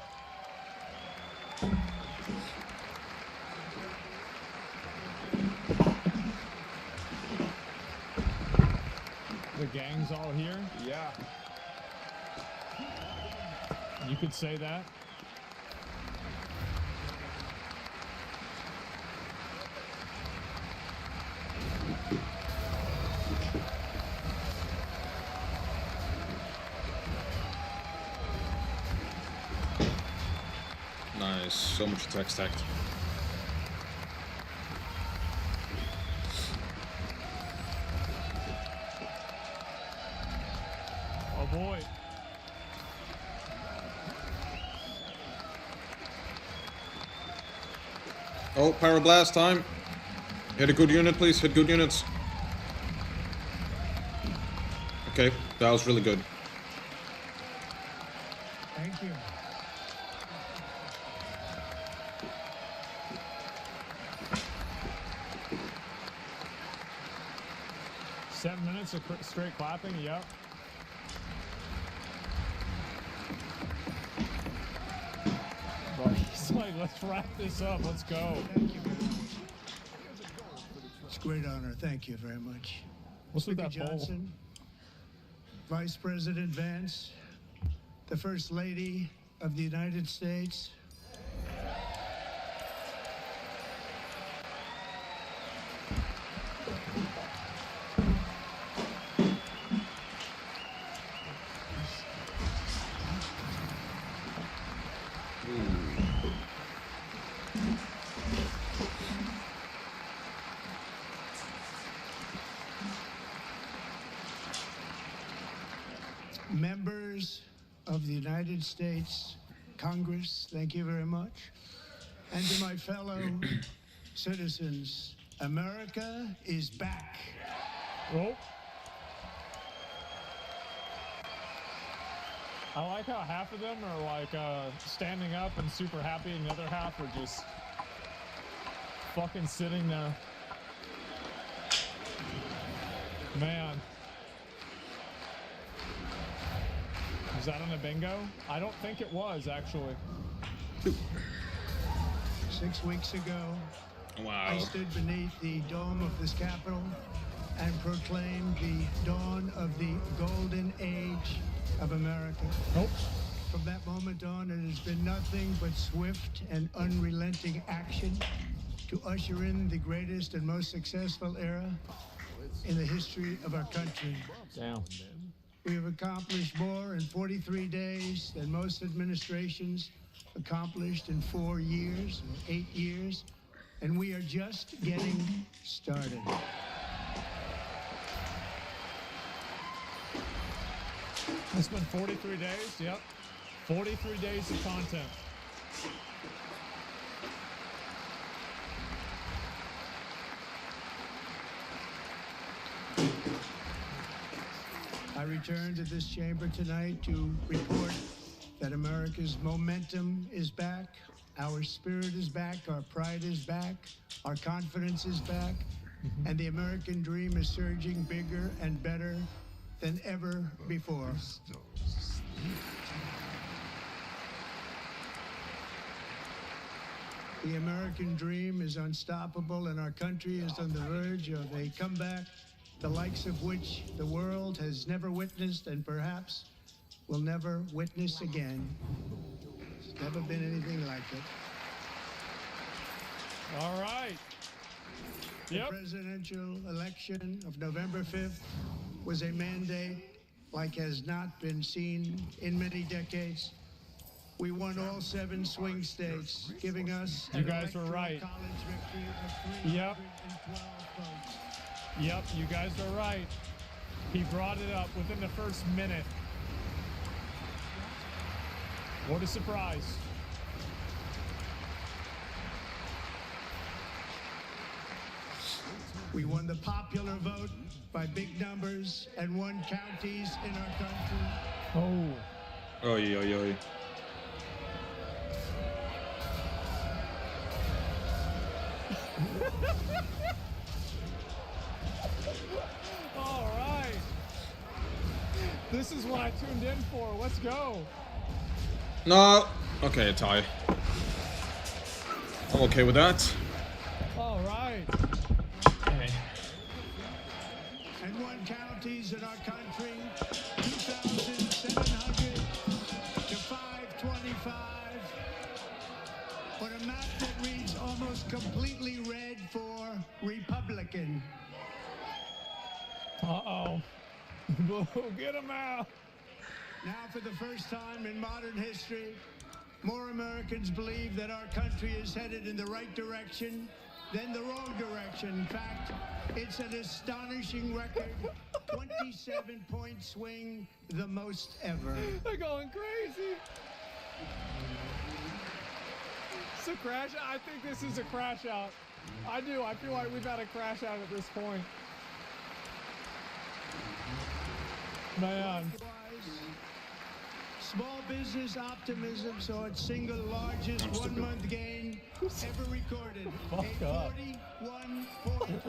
The gang's all here? Yeah. You could say that. Nice, so much attack stacked. Oh boy. Oh, pyroblast time. Hit a good unit, please. Hit good units. Okay, that was really good. Thank you. 7 minutes of straight clapping, yep. Bro, he's like, let's wrap this up, let's go. It's a great honor. Thank you very much. What's with Speaker that bowl? Johnson, Vice President Vance, the First Lady of the United States. Members of the United States Congress, thank you very much. And to my fellow citizens, America is back. Oh. I like how half of them are like standing up and super happy, and the other half are just fucking sitting there. Man. Was that on a bingo? I don't think it was, actually. 6 weeks ago, Wow. I stood beneath the dome of this Capitol and proclaimed the dawn of the golden age of America. Nope. From that moment on, it has been nothing but swift and unrelenting action to usher in the greatest and most successful era in the history of our country. Damn. We have accomplished more in 43 days than most administrations accomplished in 4 years or 8 years, and we are just getting started. It's been 43 days, yep. 43 days of content. I return to this chamber tonight to report that America's momentum is back, our spirit is back, our pride is back, our confidence is back, and the American dream is surging bigger and better than ever before. The American dream is unstoppable, and our country is on the verge of a comeback, the likes of which the world has never witnessed and perhaps will never witness again. There's never been anything like it. All right. The Yep. presidential election of November 5th was a mandate like has not been seen in many decades. We won all 7 swing states, giving us You guys were electoral right. college victory of Yep. 312 votes. Yep, you guys are right. He brought it up within the first minute. What a surprise. We won the popular vote by big numbers and won counties in our country. Oh. Oi, oi, oi. All right. This is what I tuned in for. Let's go. No. Okay, a tie. I'm okay with that. All right. Okay. And won counties in our country, 2,700 to 525. On a map that reads almost completely red for Republican. Uh-oh. Get him out. Now, for the first time in modern history, more Americans believe that our country is headed in the right direction than the wrong direction. In fact, it's an astonishing record. 27-point swing, the most ever. They're going crazy. It's a crash. I think this is a crash out. I do. I feel like we've had a crash out at this point. Man. Small business optimism saw its single largest one-month gain ever recorded. Fuck a up. 41 point.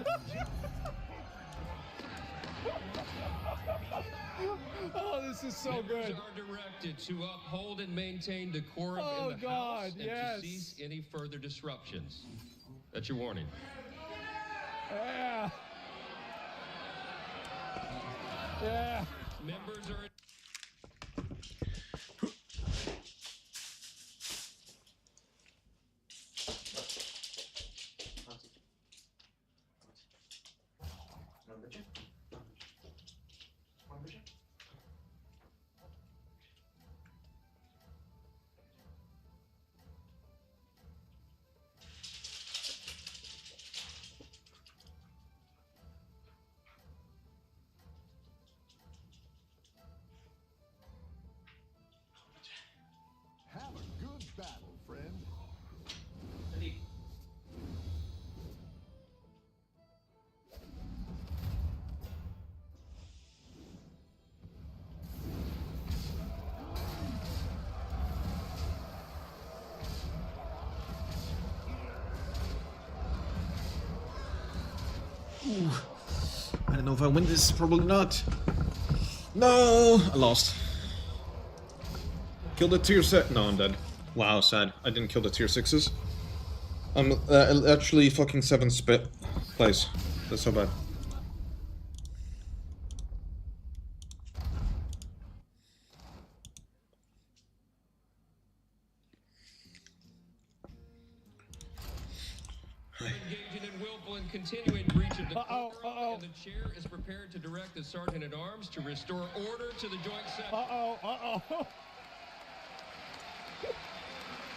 Oh, this is so good. Members are directed to uphold and maintain decorum Oh, in the God, House and yes. to cease any further disruptions. That's your warning. Yeah. Yeah. Members are... Have a good battle, friend. Ooh. I don't know if I win this. Probably not. No, I lost. Kill the tier 6. No, I'm dead. Wow, sad. I didn't kill the tier 6s. I'm actually fucking 7th place. That's so bad. Engaging in willful and continuing breach of decorum, and the chair is prepared to direct the sergeant at arms to restore order to the joint session.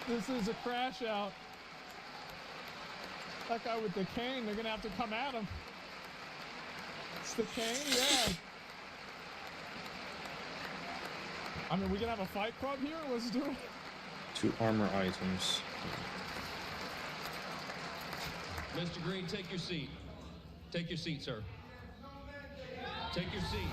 This is a crash out. That guy with the cane, they're gonna have to come at him. It's the cane, yeah. I mean, we gonna have a fight club here? Let's do it. 2 armor items. Mr. Green, take your seat. Take your seat, sir. Take your seat.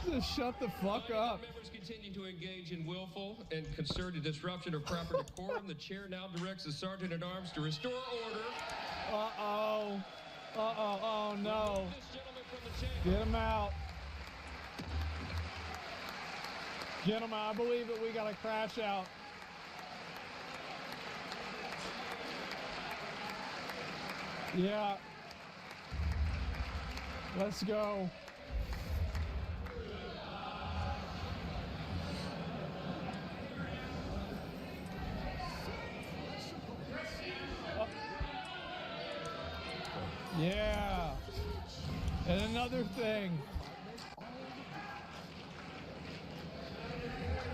Just shut the fuck up. Members continue to engage in willful and concerted disruption of proper decorum. The chair now directs the sergeant at arms to restore order. Uh-oh. Uh-oh. Oh, no. Get him out. Get him out. I believe that we got to crash out. Yeah. Let's go. Yeah. And another thing.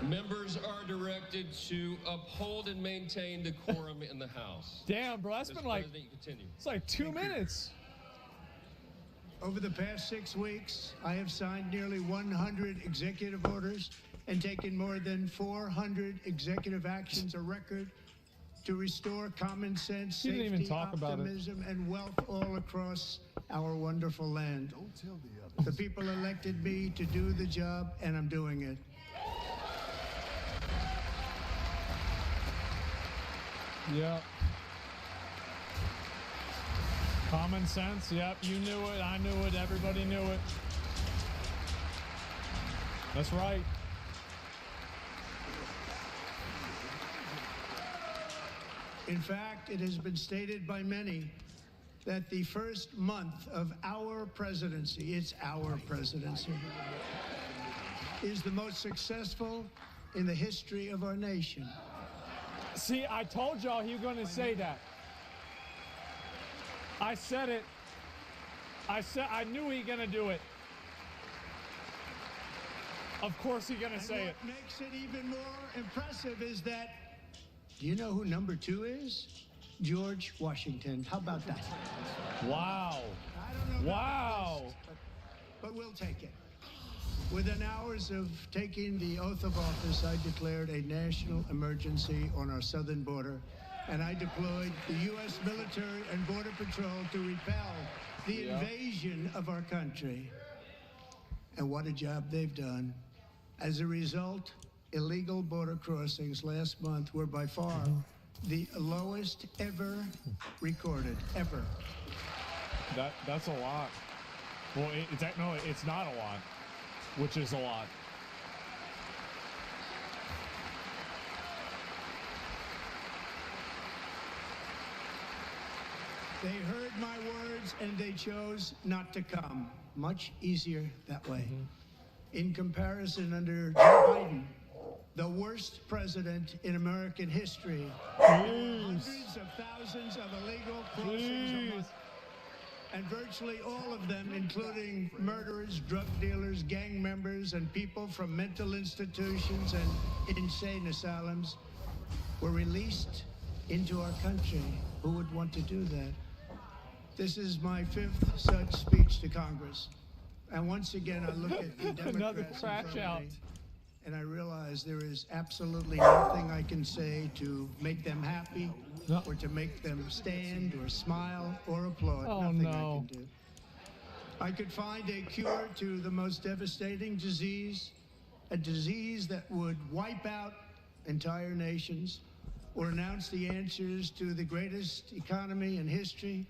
Members are directed to uphold and maintain decorum in the House. Damn, bro, that's Mr. been like, President, you continue. it's like 2 minutes. Over the past 6 weeks, I have signed nearly 100 executive orders and taken more than 400 executive actions, a record to restore common sense, He didn't even safety, talk about it. optimism, and wealth all across our wonderful land. Don't tell the others. The people elected me to do the job, and I'm doing it. Yep. Common sense, yep, you knew it, I knew it, everybody knew it. That's right. In fact, it has been stated by many that the first month of our presidency, it's our presidency, is the most successful in the history of our nation. See, I told y'all he was going to say that. I said it. I knew he gonna do it. Of course he gonna say it. What makes it even more impressive is that, do you know who number 2 is? George Washington. How about that? Wow. I don't know. Wow. But we'll take it. Within hours of taking the oath of office, I declared a national emergency on our southern border, and I deployed the U.S. military and Border Patrol to repel the invasion of our country. And what a job they've done. As a result, illegal border crossings last month were by far the lowest ever recorded, ever. That's a lot. Well, it's not a lot, which is a lot. They heard my words and they chose not to come. Much easier that way. In comparison, under Joe Biden, the worst president in American history, hundreds of thousands of illegal crossings a month, and virtually all of them, including murderers, drug dealers, gang members, and people from mental institutions and insane asylums, were released into our country. Who would want to do that? This is my 5th such speech to Congress. And once again, I look at the Democrats Another in crash front of out. me, and I realize there is absolutely nothing I can say to make them happy, or to make them stand or smile or applaud. Oh, Nothing no. I can do. I could find a cure to the most devastating disease, a disease that would wipe out entire nations, or announce the answers to the greatest economy in history,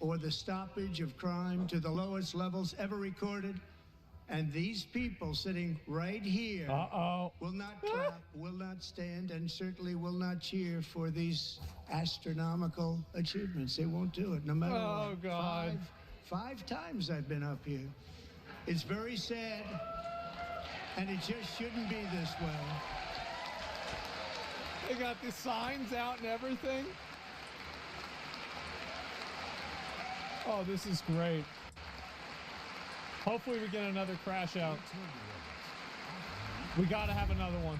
or the stoppage of crime to the lowest levels ever recorded, And these people sitting right here will not clap, will not stand, and certainly will not cheer for these astronomical achievements. They won't do it, no matter what. Oh, God. Five times I've been up here. It's very sad, and it just shouldn't be this way. They got the signs out and everything. Oh, this is great. Hopefully we get another crash out. We gotta have another one.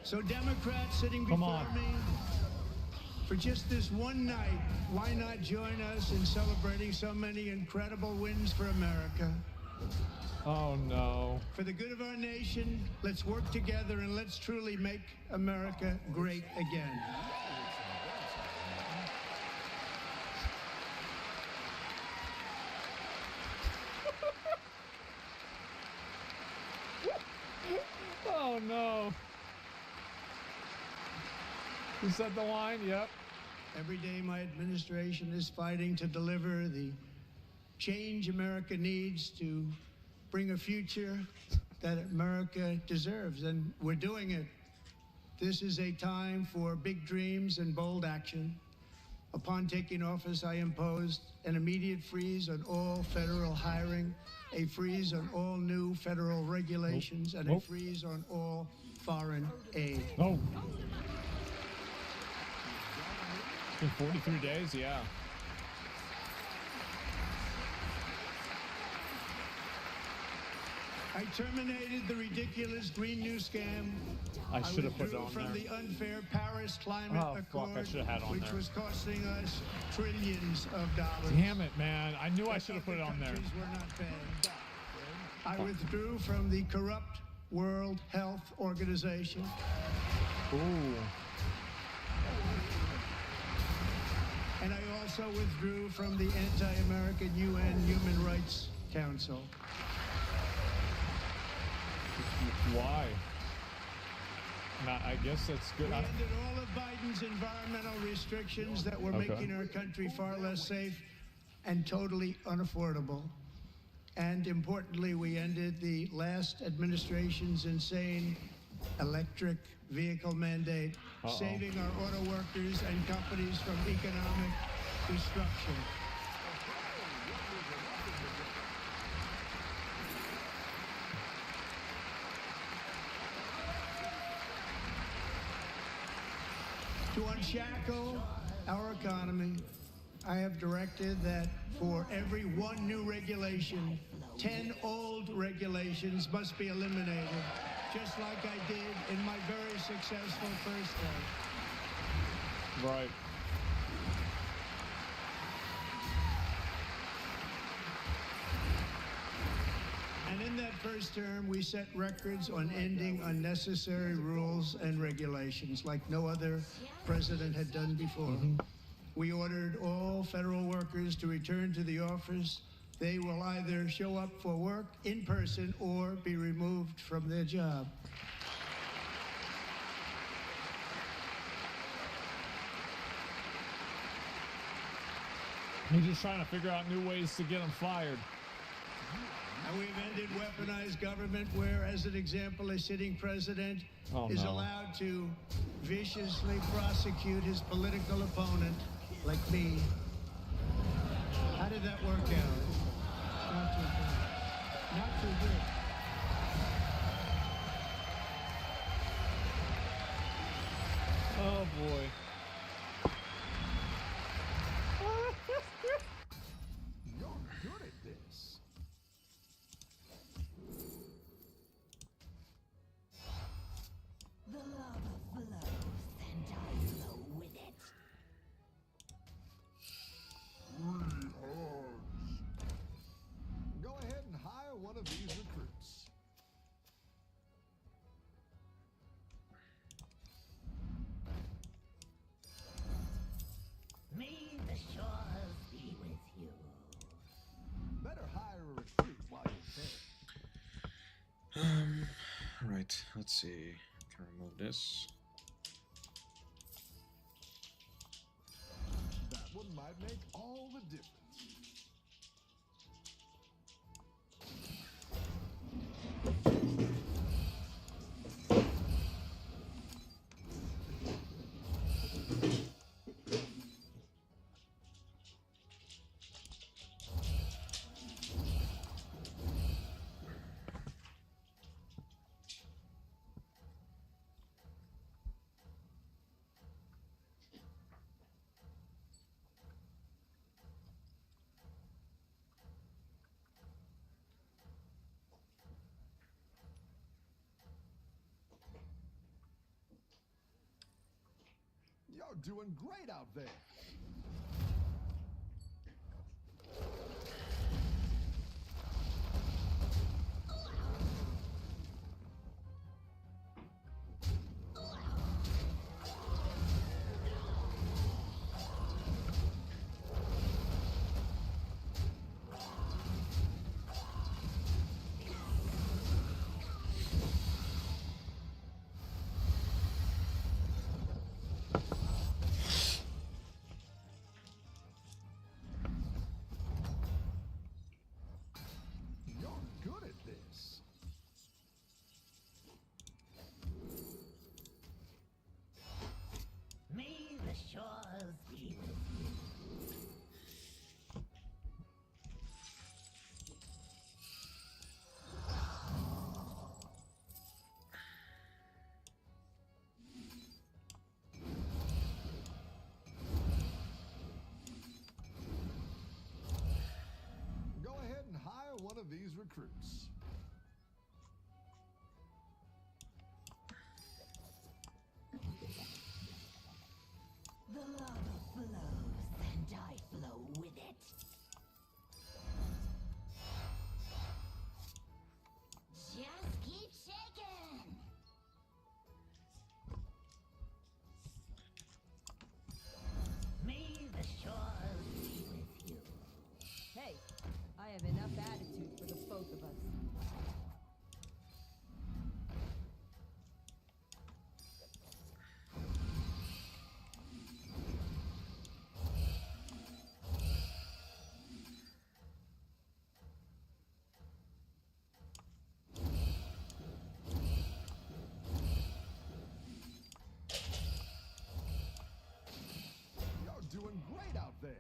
So Democrats sitting before me, for just this one night, why not join us in celebrating so many incredible wins for America? Oh, no. For the good of our nation, let's work together and let's truly make America great again. Oh, no. You said the line? Yep. Every day my administration is fighting to deliver the change America needs to bring a future that America deserves, and we're doing it. This is a time for big dreams and bold action. Upon taking office, I imposed an immediate freeze on all federal hiring, a freeze on all new federal regulations, and a freeze on all foreign aid. Oh. In 43 days, yeah. I terminated the ridiculous Green New Scam. I should have put it on from there. the unfair Paris Climate Accord, I should have had on which there. was costing us trillions of dollars. Damn it, man. I knew I should have put it on there. Were not paying. I withdrew from the corrupt World Health Organization. Ooh. And I also withdrew from the anti-American UN Human Rights Council. Why? I guess that's good. We ended all of Biden's environmental restrictions that were making our country far less safe and totally unaffordable. And importantly, we ended the last administration's insane electric vehicle mandate, saving our auto workers and companies from economic destruction. To unshackle our economy, I have directed that for every one new regulation, 10 old regulations must be eliminated, just like I did in my very successful first term. Right. And in that first term, we set records on ending unnecessary rules and regulations like no other president had done before. We ordered all federal workers to return to the office. They will either show up for work in person or be removed from their job. He's just trying to figure out new ways to get them fired. And we've ended weaponized government where, as an example, a sitting president is allowed to viciously prosecute his political opponent, like me. How did that work out? Not too good. Not too good. Oh, boy. You're good at this. The lava flows, and I flow with it. Go ahead and hire one of these recruits. May the shores be with you. Better hire a recruit while you're there. Right, let's see. Can remove this. That one might make all the difference. You're doing great out there. May the shores be with Go ahead and hire one of these recruits. the lava flows, and I flow with it. Just keep shaking. May the shores be with you. Hey, I have enough attitude for the both of us. You're doing great out there.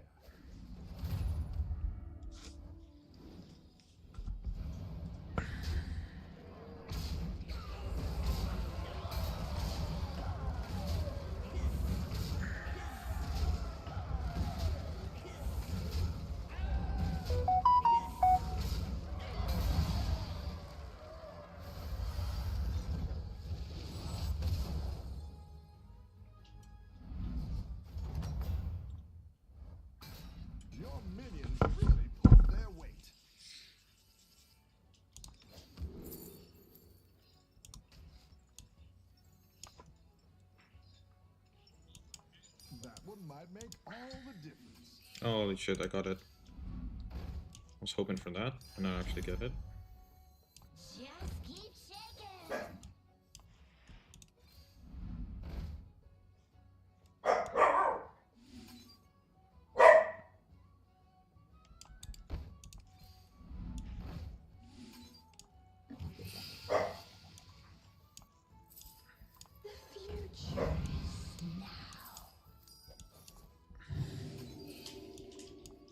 Your minions really pulled their weight. That one might make all the difference. Holy shit, I got it. I was hoping for that, and I actually get it. Just keep shaking. The future is now.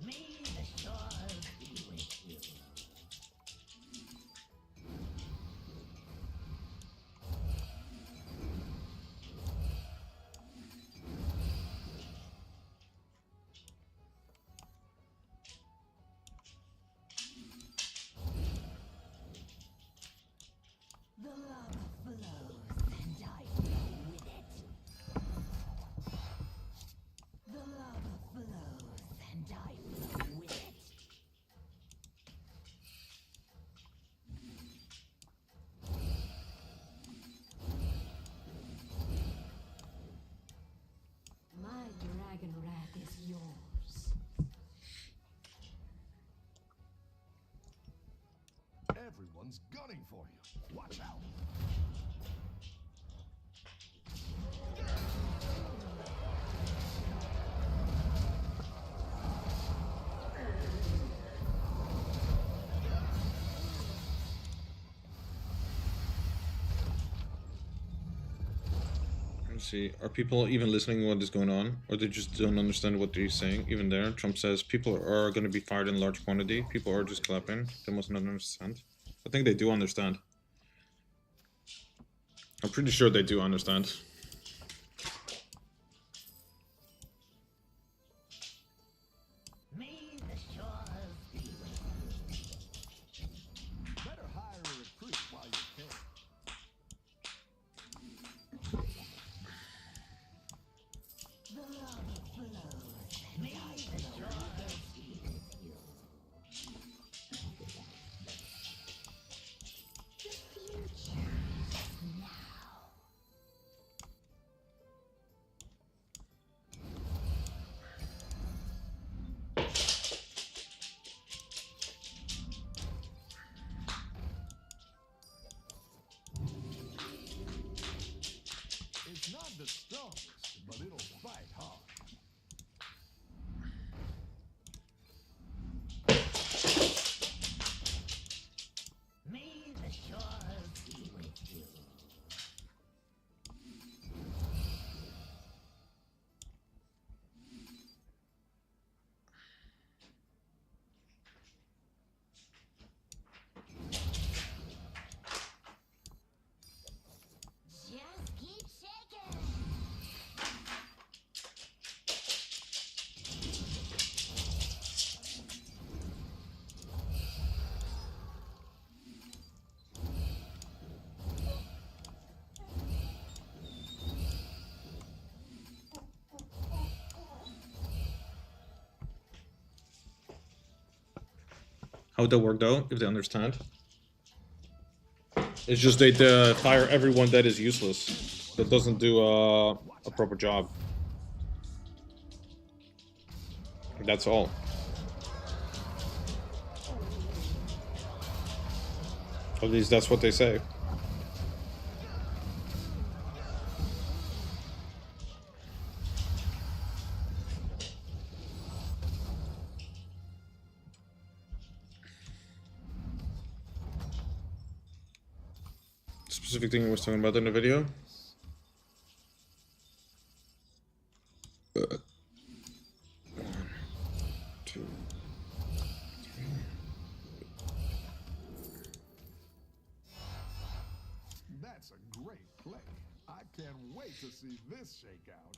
May the shores be with you. The lava flows, and I flow with it. The lava flows, and I flow with it. My dragon wrath is yours. Everyone's gunning for you. Watch out. Let's see. Are people even listening to what is going on? Or they just don't understand what they're saying? Even there, Trump says people are going to be fired in large quantity. People are just clapping. They must not understand. I think they do understand. I'm pretty sure they do understand. May the shores be with you. Better hire a recruit while you can. The How would that work though, if they understand? It's just they fire everyone that is useless, that doesn't do a proper job. That's all. At least that's what they say. Specific thing he was talking about in the video. One, two, three. That's a great play. I can't wait to see this shake out.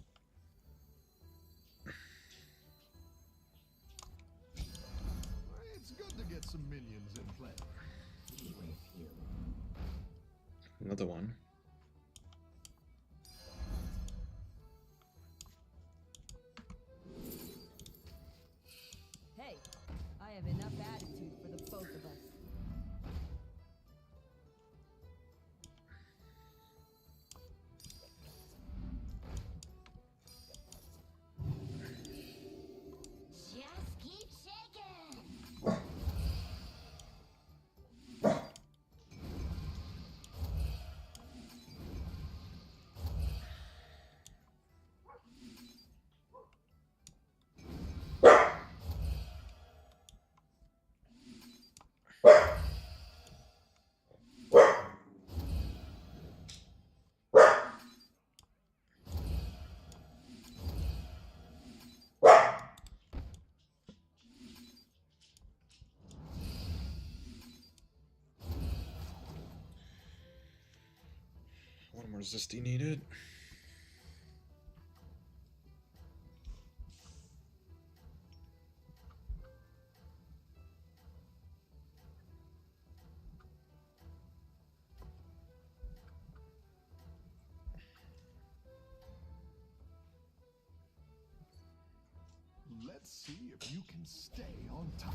It's good to get some minions in play. Another one. Hey, I have enough attitude for the both of us. Just keep shaking. One more Zesty needed. Let's see if you can stay on top.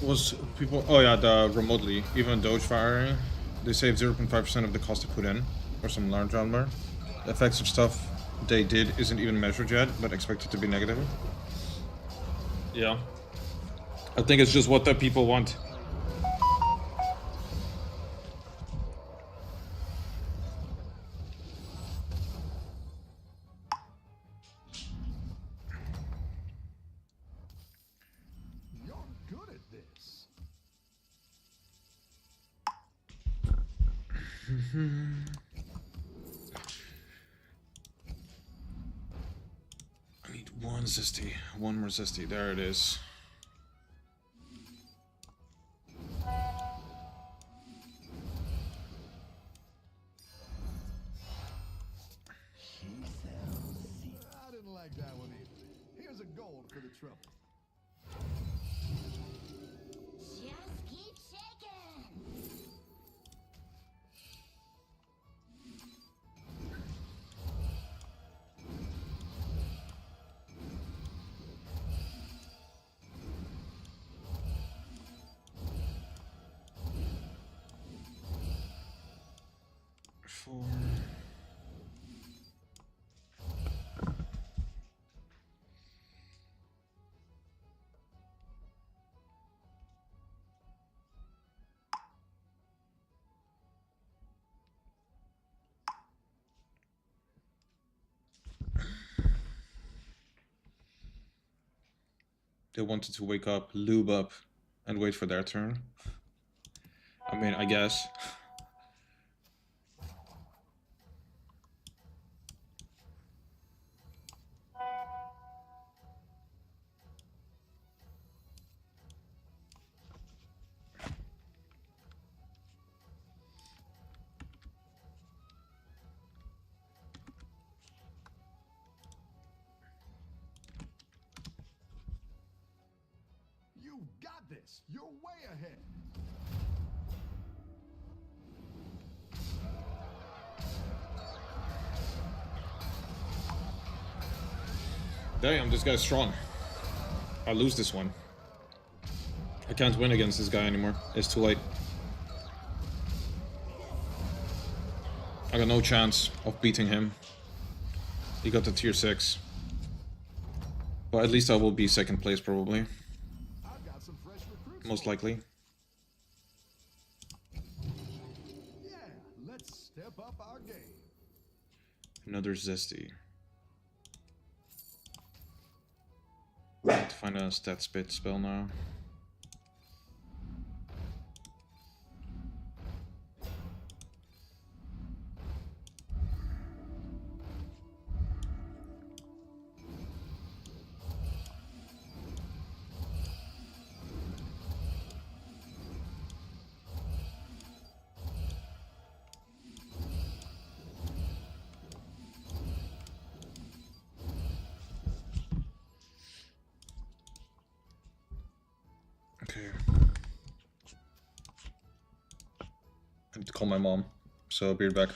Was people? Oh yeah, the remotely, even Doge firing, they save 0.5% of the cost to put in, or some large number. The effects of stuff they did isn't even measured yet, but expected to be negative. Yeah. I think it's just what the people want. You're good at this. I need one Zesty. One more Zesty. There it is. I didn't like that one either. Here's a gold for the trouble. Just keep shaking. Four. They wanted to wake up, lube up, and wait for their turn. I mean, I guess. this. You're way ahead. Damn, this guy's strong. I lose this one. I can't win against this guy anymore. It's too late. I got no chance of beating him. He got to tier 6. But at least I will be second place probably. I've got some fresh recruits. Most likely. Yeah, let's step up our game. Another Zesty. I need to find a stat spit spell now. Okay. I need to call my mom, so I'll be right back.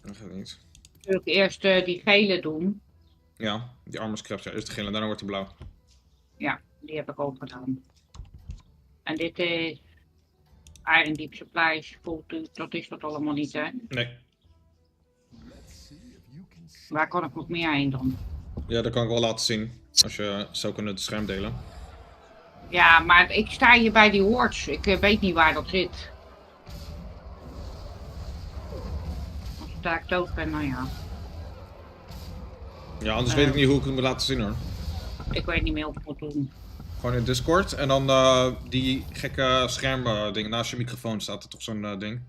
Dat gaat niet. Natuurlijk eerst die gele doen. Ja, die armor scraps. Ja, eerst de gele en daarna wordt die blauw. Ja, die heb ik ook gedaan. En dit is Iron Deep Supplies. Dat is dat allemaal niet, hè? Nee. Waar kan ik nog meer heen dan? Ja, dat kan ik wel laten zien. Als je zou kunnen het scherm delen. Ja, maar ik sta hier bij die hordes. Ik weet niet waar dat zit. Als ik daar dood ben, nou ja. Ja, anders weet ik niet hoe ik het moet laten zien hoor. Ik weet niet meer of ik moet doen. Gewoon in Discord en dan die gekke schermding. Naast je microfoon staat er toch zo'n ding.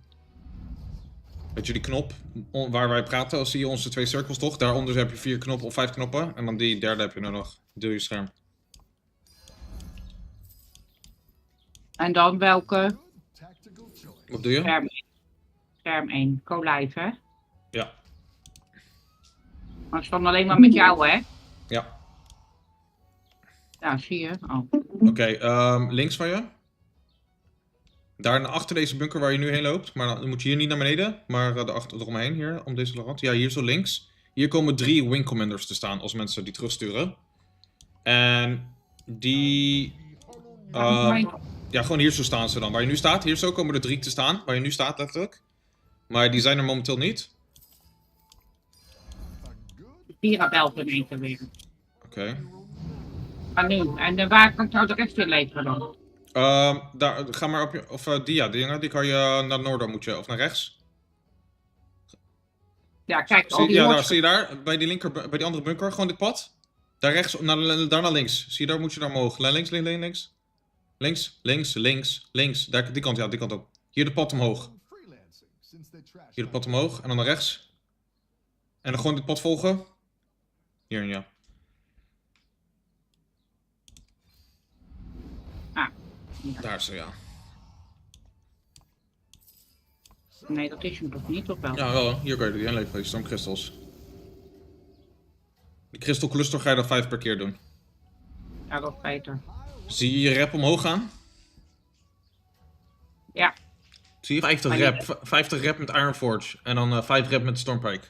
Weet je die knop waar wij praten, als zie je onze 2 cirkels toch? Daaronder heb je 4 knoppen of 5 knoppen. En dan die derde heb je nu nog. Deel je scherm. En dan welke? Wat doe je? Scherm 1. Co-live, hè? Ja. Maar ik stond alleen maar met jou, hè? Ja. Ja, zie je. Oh. Oké, links van je. Daar achter deze bunker waar je nu heen loopt. Maar dan moet je hier niet naar beneden. Maar eromheen hier, om deze rand. Ja, hier zo links. Hier komen 3 wing commanders te staan als mensen die terugsturen. En die... ja, gewoon hier zo staan ze dan. Waar je nu staat, hier zo komen er 3 te staan. Waar je nu staat letterlijk. Maar die zijn er momenteel niet. Pira belt in één keer weer. Oké. Maar nu. En waar kan ik nou de rest in leveren dan? Daar, ga maar op je... Of die dingen, die kan je naar het noorden moet je. Of naar rechts. Ja, kijk. Zie je daar? Bij die bij die andere bunker. Gewoon dit pad. Daar rechts, daar naar links. Zie je daar, moet je naar omhoog. Links. Links. Daar, die kant op. Hier de pad omhoog. Hier de pad omhoog. En dan naar rechts. En dan gewoon dit pad volgen. Hierin, ja. Daar zo, ja. Nee, dat is hem toch niet, of wel? Ja, wel. Hier kan je die inleveren, die stormcrystals. Die crystal cluster ga je dan 5 per keer doen. Ja, dat is beter. Zie je je rep omhoog gaan? Ja. Zie je 50 rep. 50 rep met Ironforge. En dan 5 rep met Stormpike.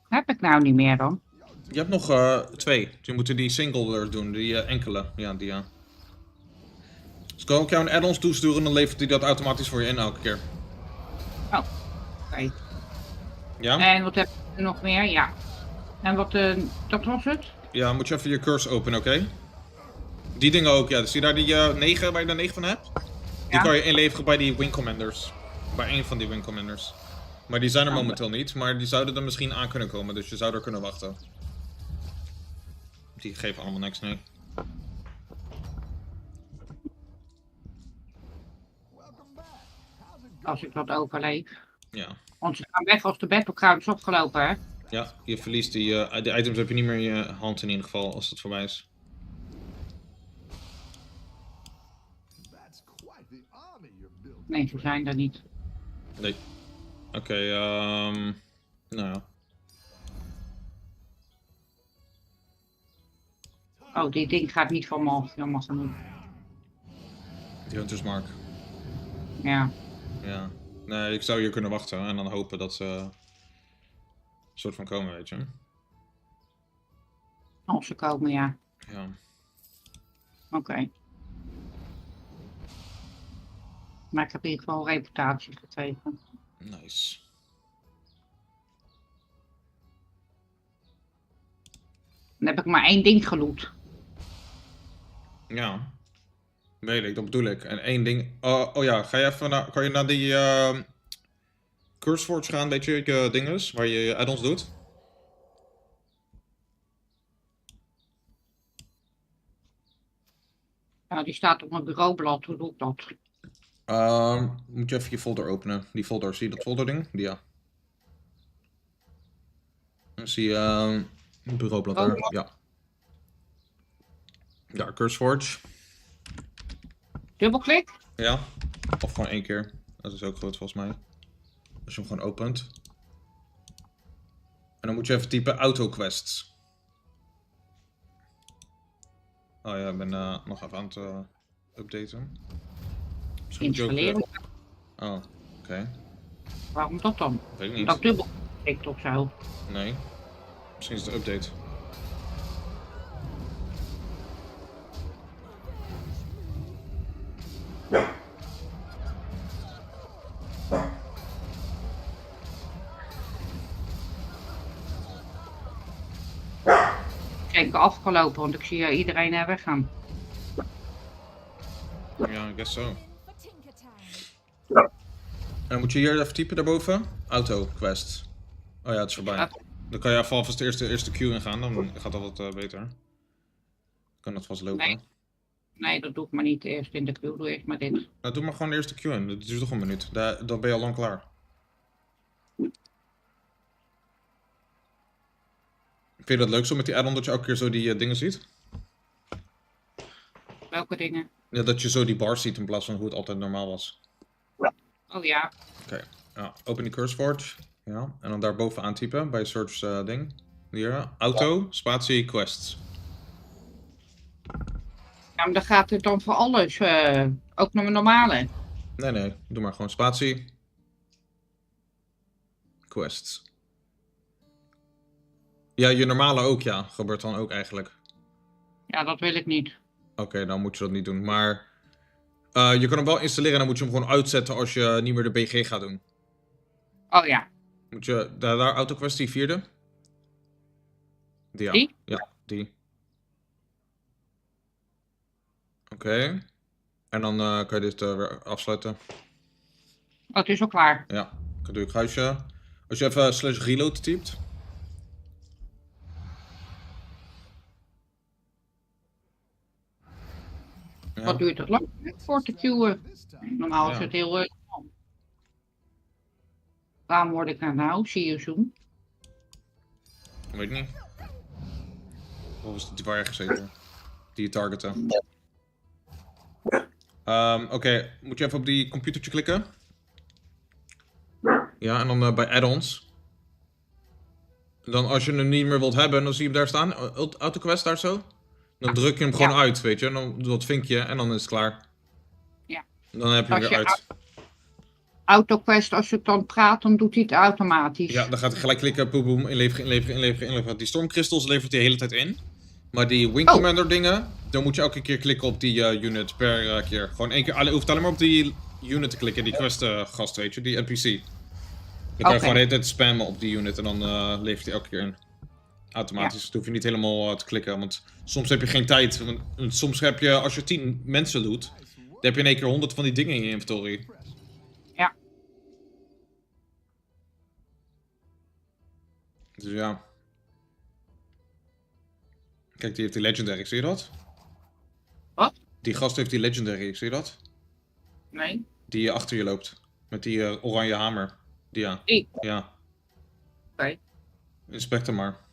Heb ik nou niet meer dan? Je hebt nog 2. Dus je moet die single doen, die enkele. Ja, die ja. Dus kan ik jou een add-ons toesturen, dan levert hij dat automatisch voor je in elke keer. Oh, oké. Ja? En wat heb je nog meer? Ja. En wat, dat was het? Ja, moet je even je curse openen, oké? Die dingen ook, ja. Dus zie je daar die 9, waar je er 9 van hebt? Die kan je inleveren bij die wing commanders. Bij één van die wing commanders. Maar die zijn er momenteel niet, maar die zouden er misschien aan kunnen komen, dus je zou er kunnen wachten. Die geven allemaal niks, nee. Als ik dat overleef. Ja. Want ze gaan weg als de battleground is opgelopen, hè? Ja, je verliest die items heb je niet meer in je hand in ieder geval, als het voorbij is. Nee, ze zijn er niet. Nee. Oké, nou ja. Oh, die ding gaat niet van me af, jammer genoeg. Die Hunter's Mark. Ja. Ja. Nee, ik zou hier kunnen wachten en dan hopen dat ze een soort van komen, weet je. Als ze komen, ja. Ja. Oké. Maar ik heb in ieder geval reputatie gekregen. Nice. Dan heb ik maar 1 ding geloot. Ja. Weet ik, dat bedoel ik. En 1 ding... oh ja, ga je even naar... Kan je naar die... Curseforge gaan, weet je, dinges, waar je add-ons doet? Ja, die staat op mijn bureaublad, hoe doe ik dat? Moet je even je folder openen. Die folder, zie je dat folderding? Die ja. Dan zie je een bureaublad daar. Ja. Ja, Curseforge. Dubbelklik? Ja. Of gewoon 1 keer. Dat is ook goed volgens mij. Als je hem gewoon opent. En dan moet je even typen AutoQuests. Oh ja, ik ben nog even aan het... updaten. Misschien moet je ook... Installeren. Oh, oké. Waarom dat dan? Weet ik niet. Dat dubbel klikt of zo. Nee. Misschien is het de update. Ik ben afgelopen, want ik zie iedereen weggaan. Ja, I guess so. En moet je hier even typen daarboven? Auto quest. Oh ja, het is voorbij. Dan kan je alvast de eerste queue ingaan, dan gaat dat wat beter. Kan dat vast lopen. Nee, dat doe ik maar niet eerst in de queue. Doe eerst maar dit. Nou, doe maar gewoon de eerste queue in. Dat duurt toch een minuut. Dan ben je al lang klaar. Vind je dat leuk zo met die add-on dat je elke keer zo die dingen ziet? Welke dingen? Ja, dat je zo die bars ziet in plaats van hoe het altijd normaal was. Oh ja. Oké, ja, open die CurseForge. Ja, en dan daar bovenaan typen bij search ding. Hier, auto, spatie, quests. Ja, maar dan gaat het dan voor alles. Ook naar mijn normale. Nee, doe maar gewoon spatie. Quests. Ja, je normale ook, ja. Gebeurt dan ook eigenlijk. Ja, dat wil ik niet. Oké, dan moet je dat niet doen. Maar je kan hem wel installeren en dan moet je hem gewoon uitzetten als je niet meer de BG gaat doen. Oh ja. Moet je daar AutoQuest, die vierde? Die? Ja, die. Oké. En dan kan je dit weer afsluiten. Oh, het is al klaar. Ja, dan doe je kruisje. Als je even /reload typt. Ja. Wat duurt het lang voor te queuen? Normaal is het heel lang. Waarom word ik nou? Zie je zoom? Weet ik niet. Volgens die waar gezeten. Die je targeten. Oké, moet je even op die computertje klikken. Ja, en dan bij add-ons. Dan als je hem niet meer wilt hebben, dan zie je hem daar staan. AutoQuest daar zo. Dan druk je hem gewoon uit, weet je. Dan doe dat vinkje en dan is het klaar. Ja. Dan heb je hem weer uit. AutoQuest, als je het dan praat, dan doet hij het automatisch. Ja, dan gaat hij gelijk klikken, boem, boem, inleveren. Die stormcrystals levert hij de hele tijd in. Maar die Wing Commander dingen, dan moet je elke keer klikken op die unit per keer. Gewoon één keer, je hoeft alleen maar op die unit te klikken, die quest gast, weet je, die NPC. Dan kan je gewoon de hele tijd spammen op die unit en dan levert hij elke keer in. Automatisch, dat hoef je niet helemaal te klikken, want soms heb je geen tijd. Want soms heb je, als je 10 mensen doet, dan heb je in één keer 100 van die dingen in je inventory. Ja. Dus ja. Kijk, die heeft die legendary, zie je dat? Wat? Die gast heeft die legendary, zie je dat? Nee. Die achter je loopt. Met die oranje hamer. Die ja. Die? Ja. Oké. Inspect hem maar.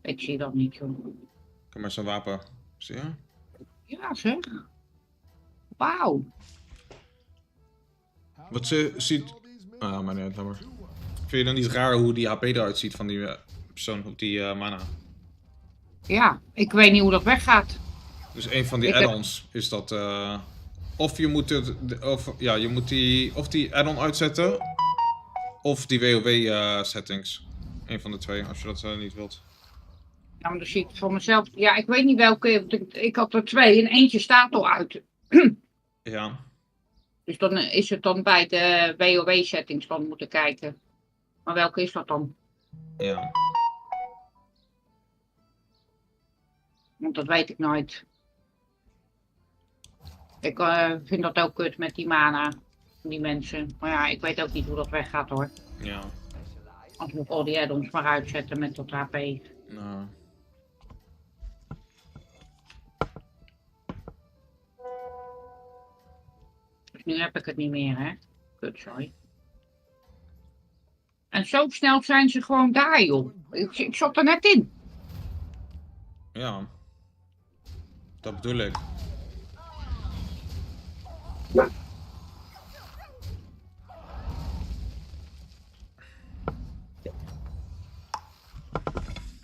Ik zie dat niet, joh. Kijk maar zijn wapen. Zie je? Ja, zeg. Wauw. Wat ze ziet... Ah, maar nee, laat maar. Vind je dan niet raar hoe die HP eruit ziet van die persoon op die mana? Ja, ik weet niet hoe dat weggaat. Dus een van die add-ons is dat... of je moet het... je moet die add-on uitzetten. Of die WoW settings. Eén van de twee, als je dat niet wilt. Ja, maar dan zie ik het voor mezelf. Ja, ik weet niet welke. Ik had er 2 en eentje staat al uit. Ja. Dus dan is het dan bij de WoW settings van moeten kijken. Maar welke is dat dan? Ja. Want dat weet ik nooit. Ik vind dat ook kut met die mana. Die mensen. Maar ja, ik weet ook niet hoe dat weggaat hoor. Ja. Als we al die add-ons maar uitzetten met dat HP. Nou. Dus nu heb ik het niet meer, hè? Kut, sorry. En zo snel zijn ze gewoon daar, joh. Ik zat er net in. Ja. Dat bedoel ik.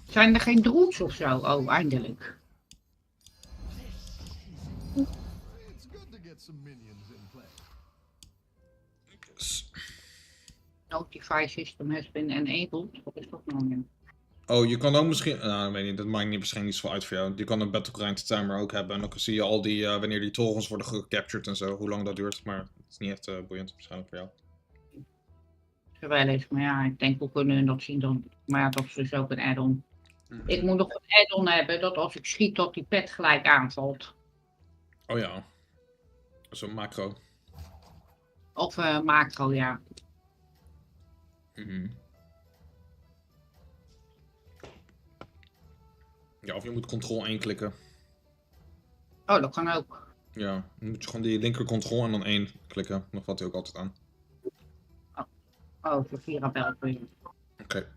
Zijn er geen drones of zo? Oh, eindelijk. get some minions in play. Notify system has been enabled. Wat is dat nou weer? Oh, je kan ook misschien... Nou, ik weet niet, dat maakt niet waarschijnlijk niet zo uit voor jou. Je kan een battleground timer ook hebben. En dan zie je al die, wanneer die torens worden gecaptured en zo. Hoe lang dat duurt. Maar het is niet echt boeiend waarschijnlijk voor jou. Terwijl eens, maar ja, ik denk we kunnen dat zien dan. Maar ja, dat is dus ook een add-on. Ik moet nog een add-on hebben dat als ik schiet dat die pet gelijk aanvalt. Oh ja. Zo'n macro. Of macro, ja. Ja, of je moet Ctrl 1 klikken. Oh, dat kan ook. Ja, dan moet je gewoon die linker Ctrl en dan 1 klikken. Dan valt hij ook altijd aan. Oh, voor Virabel. Oké.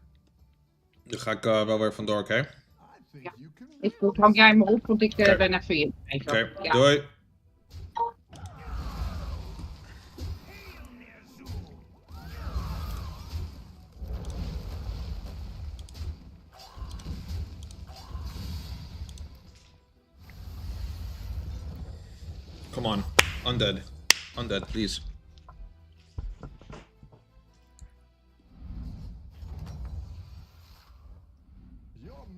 Dan ga ik wel weer vandoor, oké? Ja. Ik goed, hang jij me op, want ik ben even in. Oké, doei. Come on, undead. Undead, please.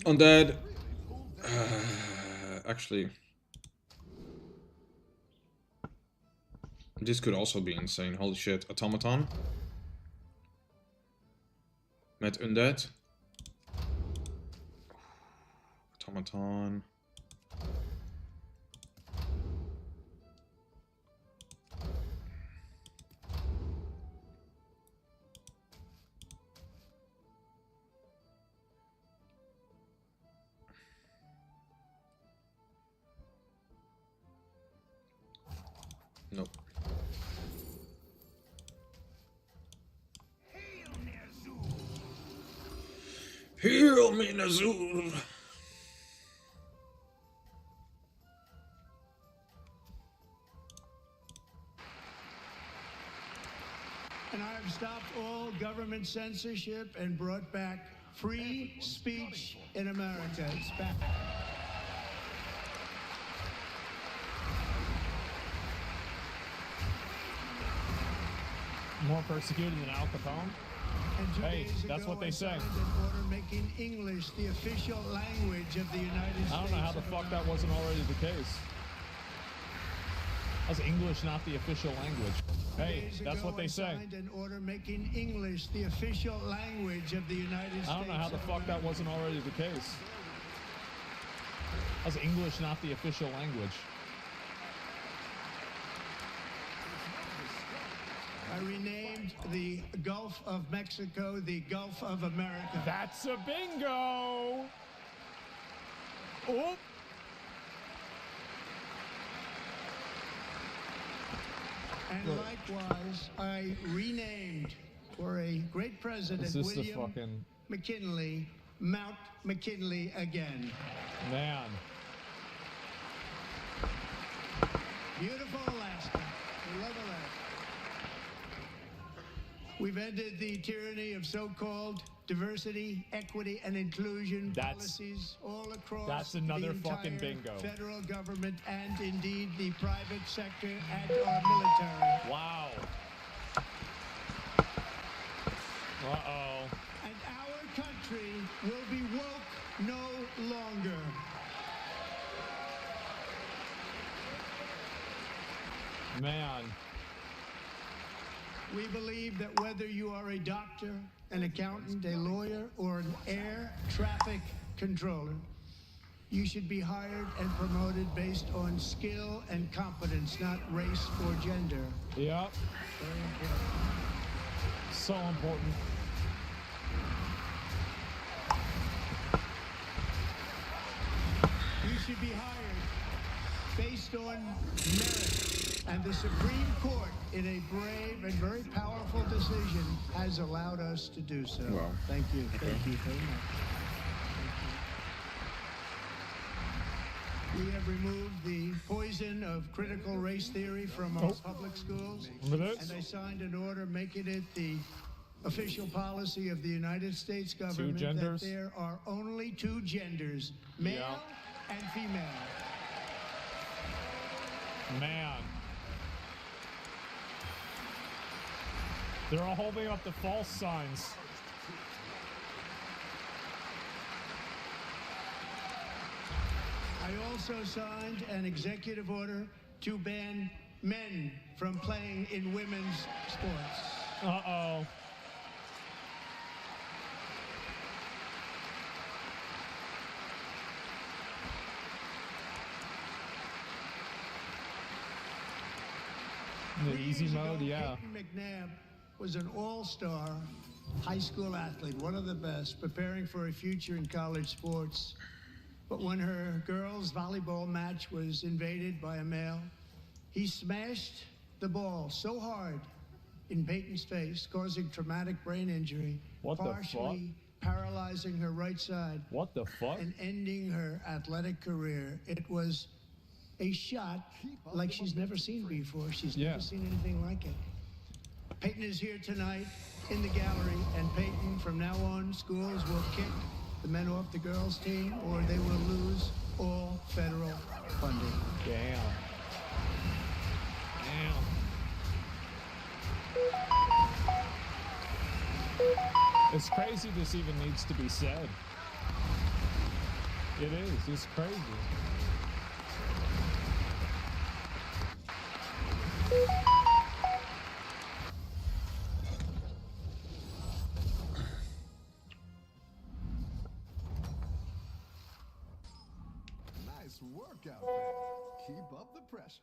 Undead. Actually, this could also be insane. Holy shit, automaton. Met undead. Automaton. Nope. Heal me, Nazul. And I have stopped all government censorship and brought back free speech in America. It's back. More persecuted than Al Capone? Hey, that's what they say. An order making English the official language of the United States. I don't know how the fuck that wasn't already the case. How's English not the official language? Hey, that's what they say. An order making English the official language of the United States. I don't know how the fuck that wasn't already the case. How's English not the official language? I renamed the Gulf of Mexico the Gulf of America. That's a bingo! Oh! And likewise, I renamed for a great president, William McKinley, Mount McKinley again. Man. Beautiful Alaska. We love Alaska. We've ended the tyranny of so-called diversity, equity, and inclusion policies all across the entire fucking bingo. Federal government and indeed the private sector and our military. Wow. Uh-oh. And our country will be woke no longer. Man. We believe that whether you are a doctor, an accountant, a lawyer, or an air traffic controller, you should be hired and promoted based on skill and competence, not race or gender. Yep. Very important. So important. You should be hired based on merit. And the Supreme Court, in a brave and very powerful decision, has allowed us to do so. Wow. Thank you. Thank you very much. We have removed the poison of critical race theory from our public schools. And I signed an order making it the official policy of the United States government that there are only two genders, male and female. Man. They're all holding up the false signs. I also signed an executive order to ban men from playing in women's sports. Uh-oh. The easy mode, yeah. Peyton McNabb was an all-star high school athlete, one of the best, preparing for a future in college sports. But when her girls' volleyball match was invaded by a male, he smashed the ball so hard in Peyton's face, causing traumatic brain injury, What the fuck? partially paralyzing her right side. What the fuck? And ending her athletic career. It was a shot like she's never seen before. She's never seen anything like it. Peyton is here tonight in the gallery, and Peyton, from now on, schools will kick the men off the girls' team, or they will lose all federal funding. Damn. Damn. It's crazy this even needs to be said. It is. It's crazy. Nice work out there. Keep up the pressure.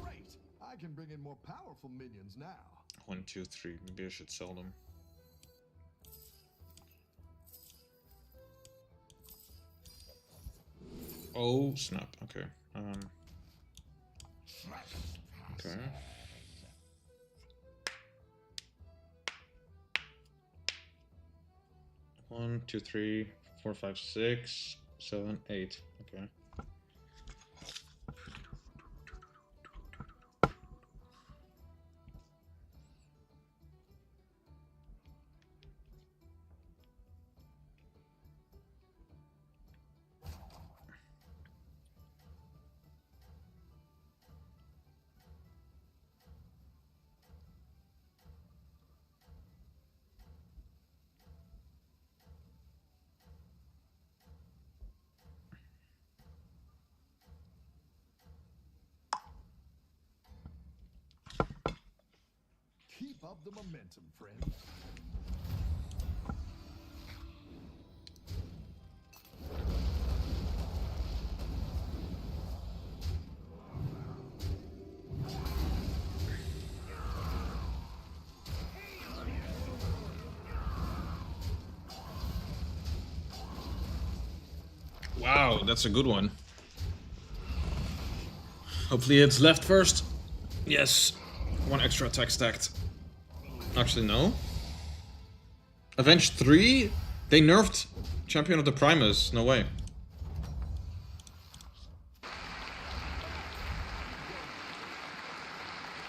Great. I can bring in more powerful minions now. 1, 2, 3. Maybe I should sell them. Oh snap! Okay. Okay. One, 2, 3, 4, 5, 6, 7, 8. Okay. Keep up the momentum, friends. Wow, that's a good one. Hopefully it's left first. Yes. 1 extra attack stacked. Actually, no. Avenge 3? They nerfed Champion of the Primus. No way.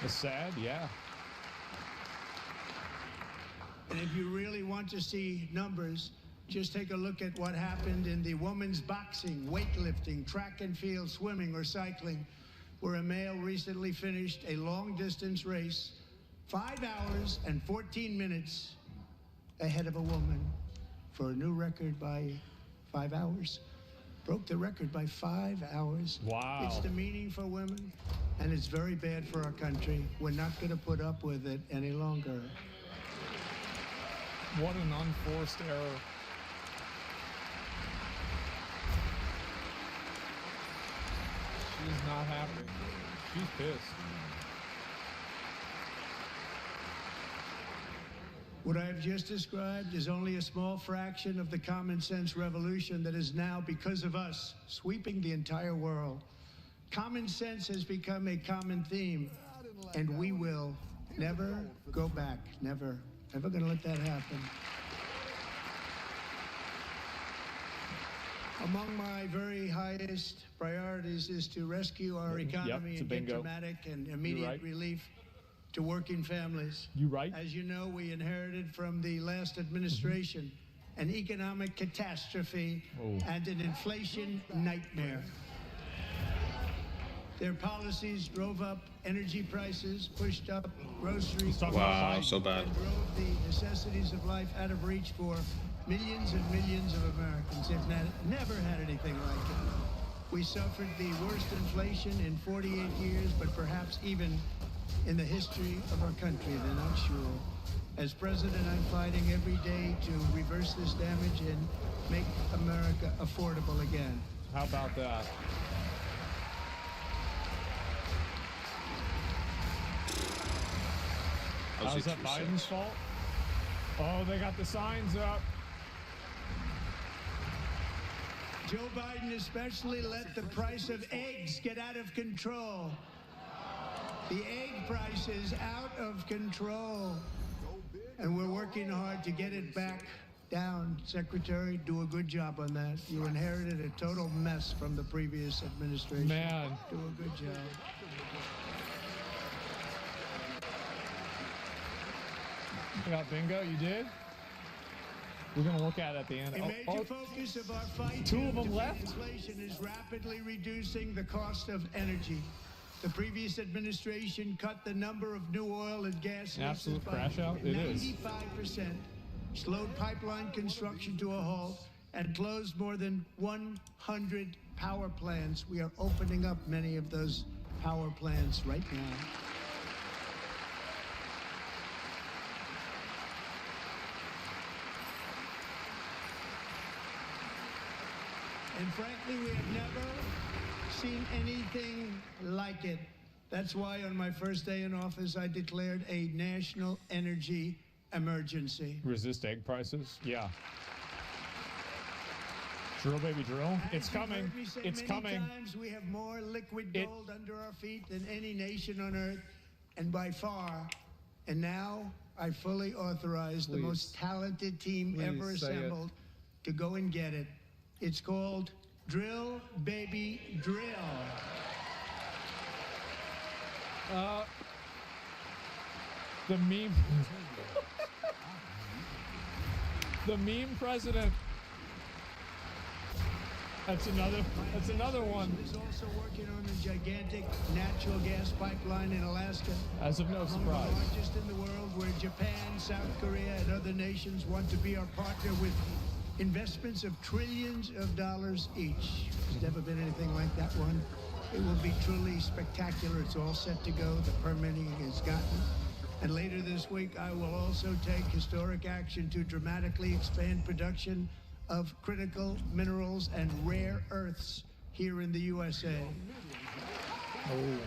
It's sad, yeah. And if you really want to see numbers, just take a look at what happened in the women's boxing, weightlifting, track and field, swimming, or cycling, where a male recently finished a long-distance race 5 hours and 14 minutes ahead of a woman for a new record by 5 hours. Broke the record by 5 hours. Wow. It's demeaning for women, and it's very bad for our country. We're not going to put up with it any longer. What an unforced error. She's not happy. She's pissed. What I've just described is only a small fraction of the common sense revolution that is now, because of us, sweeping the entire world. Common sense has become a common theme, and we will never go back. Never. Never gonna let that happen. Among my very highest priorities is to rescue our economy and get dramatic and immediate relief to working families. You right? As you know, we inherited from the last administration an economic catastrophe and an inflation nightmare. Their policies drove up energy prices, pushed up grocery costs, Wow, so bad. and drove the necessities of life out of reach for millions and millions of Americans. They've never had anything like it. We suffered the worst inflation in 48 years, but perhaps even in the history of our country, they're not sure. As president, I'm fighting every day to reverse this damage and make America affordable again. How about that? How's that Biden's fault? Oh, they got the signs up. Joe Biden especially let the price of eggs get out of control. The egg price is out of control. And we're working hard to get it back down. Secretary, do a good job on that. You inherited a total mess from the previous administration. Man. Do a good job. Yeah, bingo, you did? We're going to look at it at the end. A major focus of our fight two of them to left. Inflation is rapidly reducing the cost of energy. The previous administration cut the number of new oil and gas Absolute leases by crash out? It is. 95%, slowed pipeline construction to a halt, and closed more than 100 power plants. We are opening up many of those power plants right now. And frankly, we have never seen anything like it. That's why on my first day in office, I declared a national energy emergency. Resist egg prices? Yeah. Drill, baby, drill. It's coming. It's coming. Times we have more liquid gold under our feet than any nation on earth, and by far. And now I fully authorize the most talented team ever assembled to go and get it. It's called Drill, Baby, Drill. The meme. The meme president. That's another one. Is also working on a gigantic natural gas pipeline in Alaska. As of no surprise. The largest in the world, where Japan, South Korea, and other nations want to be our partner with investments of trillions of dollars each. There's never been anything like that one. It will be truly spectacular. It's all set to go. The permitting is gotten. And later this week, I will also take historic action to dramatically expand production of critical minerals and rare earths here in the USA. Oh.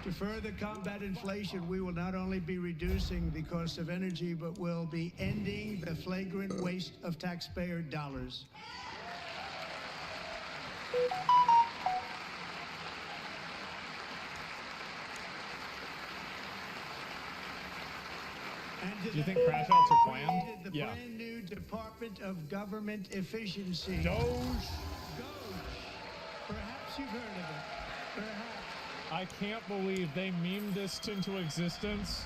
To further combat inflation, we will not only be reducing the cost of energy, but will be ending the flagrant waste of taxpayer dollars. Do you think crash outs are planned? The brand new Department of Government Efficiency. Doge. Perhaps you've heard of it. Perhaps. I can't believe they memed this into existence.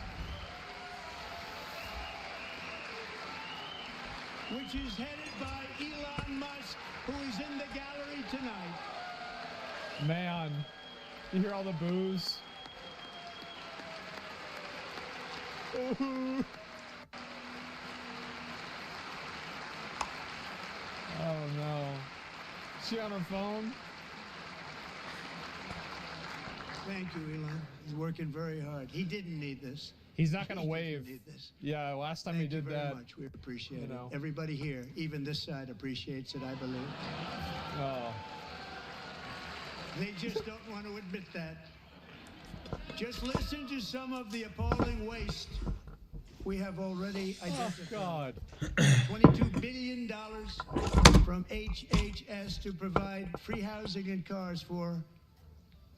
Which is headed by Elon Musk, who is in the gallery tonight. Man, you hear all the boos? Ooh. Oh no. Is she on her phone? Thank you, Elon. He's working very hard. He didn't need this. He's not going to He wave. didn't need this. Yeah, last time Thank he you did very that. much. We appreciate it. know. Everybody here, even this side, appreciates it, I believe. Oh. They just don't want to admit that. Just listen to some of the appalling waste we have already identified. Oh, God. $22 billion from HHS to provide free housing and cars for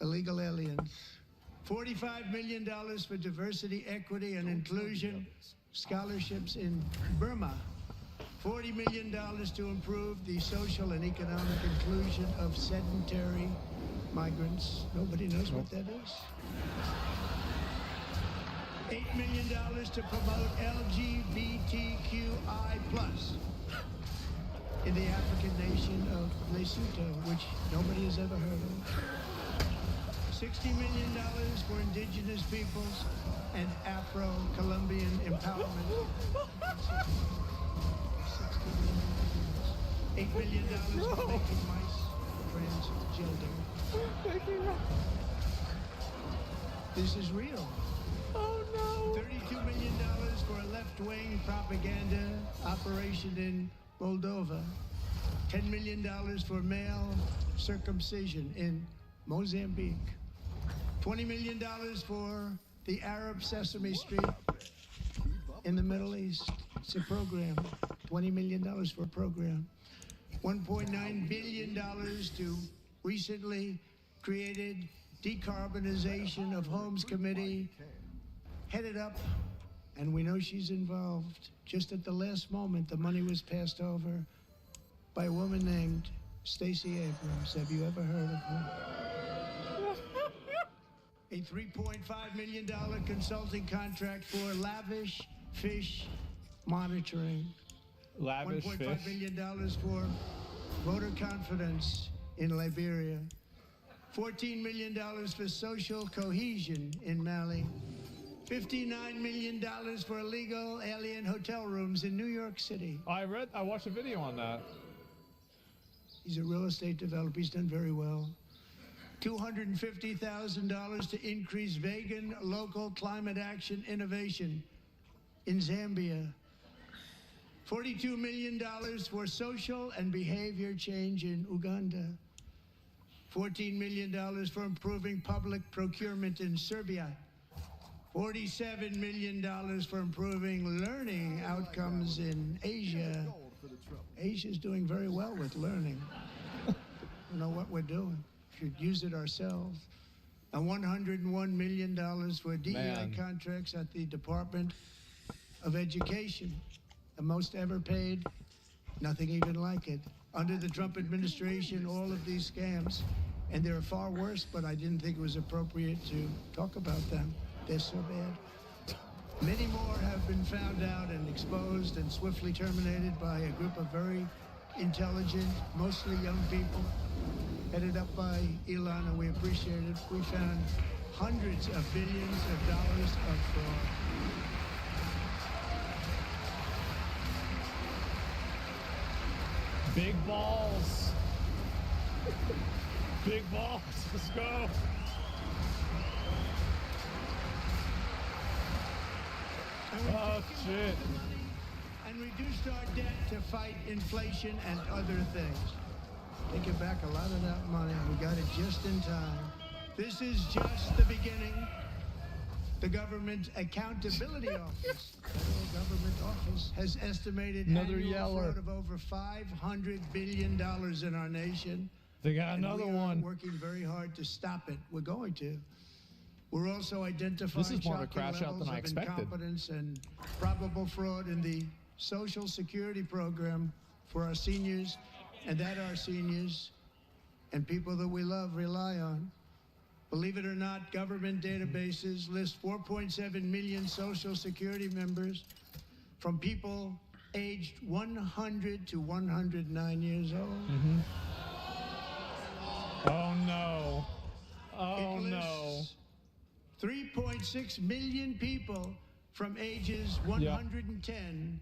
illegal aliens. $45 million for diversity, equity, and inclusion scholarships in Burma $40 million to improve the social and economic inclusion of sedentary migrants. Nobody knows what that is. $8 million to promote LGBTQI+ in the African nation of Lesotho, which nobody has ever heard of. $60 million for indigenous peoples and Afro-Colombian empowerment. $8 million for making mice transgender. This is real. Oh no! $32 million for a left-wing propaganda operation in Moldova. $10 million for male circumcision in Mozambique. $20 million for the Arab Sesame Street in the Middle East. It's a program. $20 million for a program. $1.9 billion to recently created Decarbonization of Homes Committee, headed up, and we know she's involved. Just at the last moment, the money was passed over by a woman named Stacey Abrams. Have you ever heard of her? A $3.5 million consulting contract for lavish fish monitoring. Lavish fish. $1.5 million for voter confidence in Liberia. $14 million for social cohesion in Mali. $59 million for illegal alien hotel rooms in New York City. I watched a video on that. He's a real estate developer. He's done very well. $250,000 to increase vegan local climate action innovation in Zambia. $42 million for social and behavior change in Uganda. $14 million for improving public procurement in Serbia. $47 million for improving learning outcomes in Asia. Asia's doing very well with learning. We know what we're doing. Should use it ourselves. And $101 million for DEI contracts at the Department of Education. The most ever paid, nothing even like it. Under the Trump administration, all of these scams, and they're far worse, but I didn't think it was appropriate to talk about them. They're so bad. Many more have been found out and exposed and swiftly terminated by a group of very intelligent, mostly young people, headed up by Elon, and we appreciate it. We found hundreds of billions of dollars of fraud. Big balls. Big balls. Let's go. Oh, shit. And reduced our debt to fight inflation and other things. Taking back a lot of that money. We got it just in time. This is just the beginning. The Government Accountability Office, Federal Government Office, has estimated Another annual yeller. fraud of over $500 billion in our nation. They got another we are one. working very hard to stop it. We're going to. We're also identifying This is more of a shocking crash out levels than I of expected. incompetence and probable fraud in the Social Security program for our seniors, and that our seniors and people that we love rely on. Believe it or not, government databases list 4.7 million Social Security members from people aged 100 to 109 years old. Oh, no. Oh, no. 3.6 million people from ages 110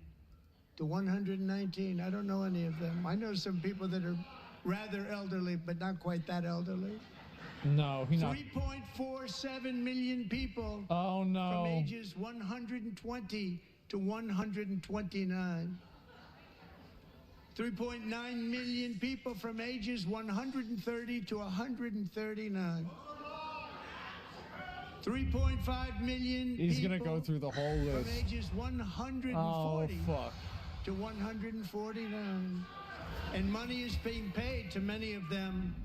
to 119. I don't know any of them. I know some people that are rather elderly, but not quite that elderly. No, he's not. 3.47 million people from ages 120 to 129. 3.9 million people from ages 130 to 139. 3.5 million He's people gonna go through the whole list. from ages 140 Oh, fuck. to 149. And money is being paid to many of them,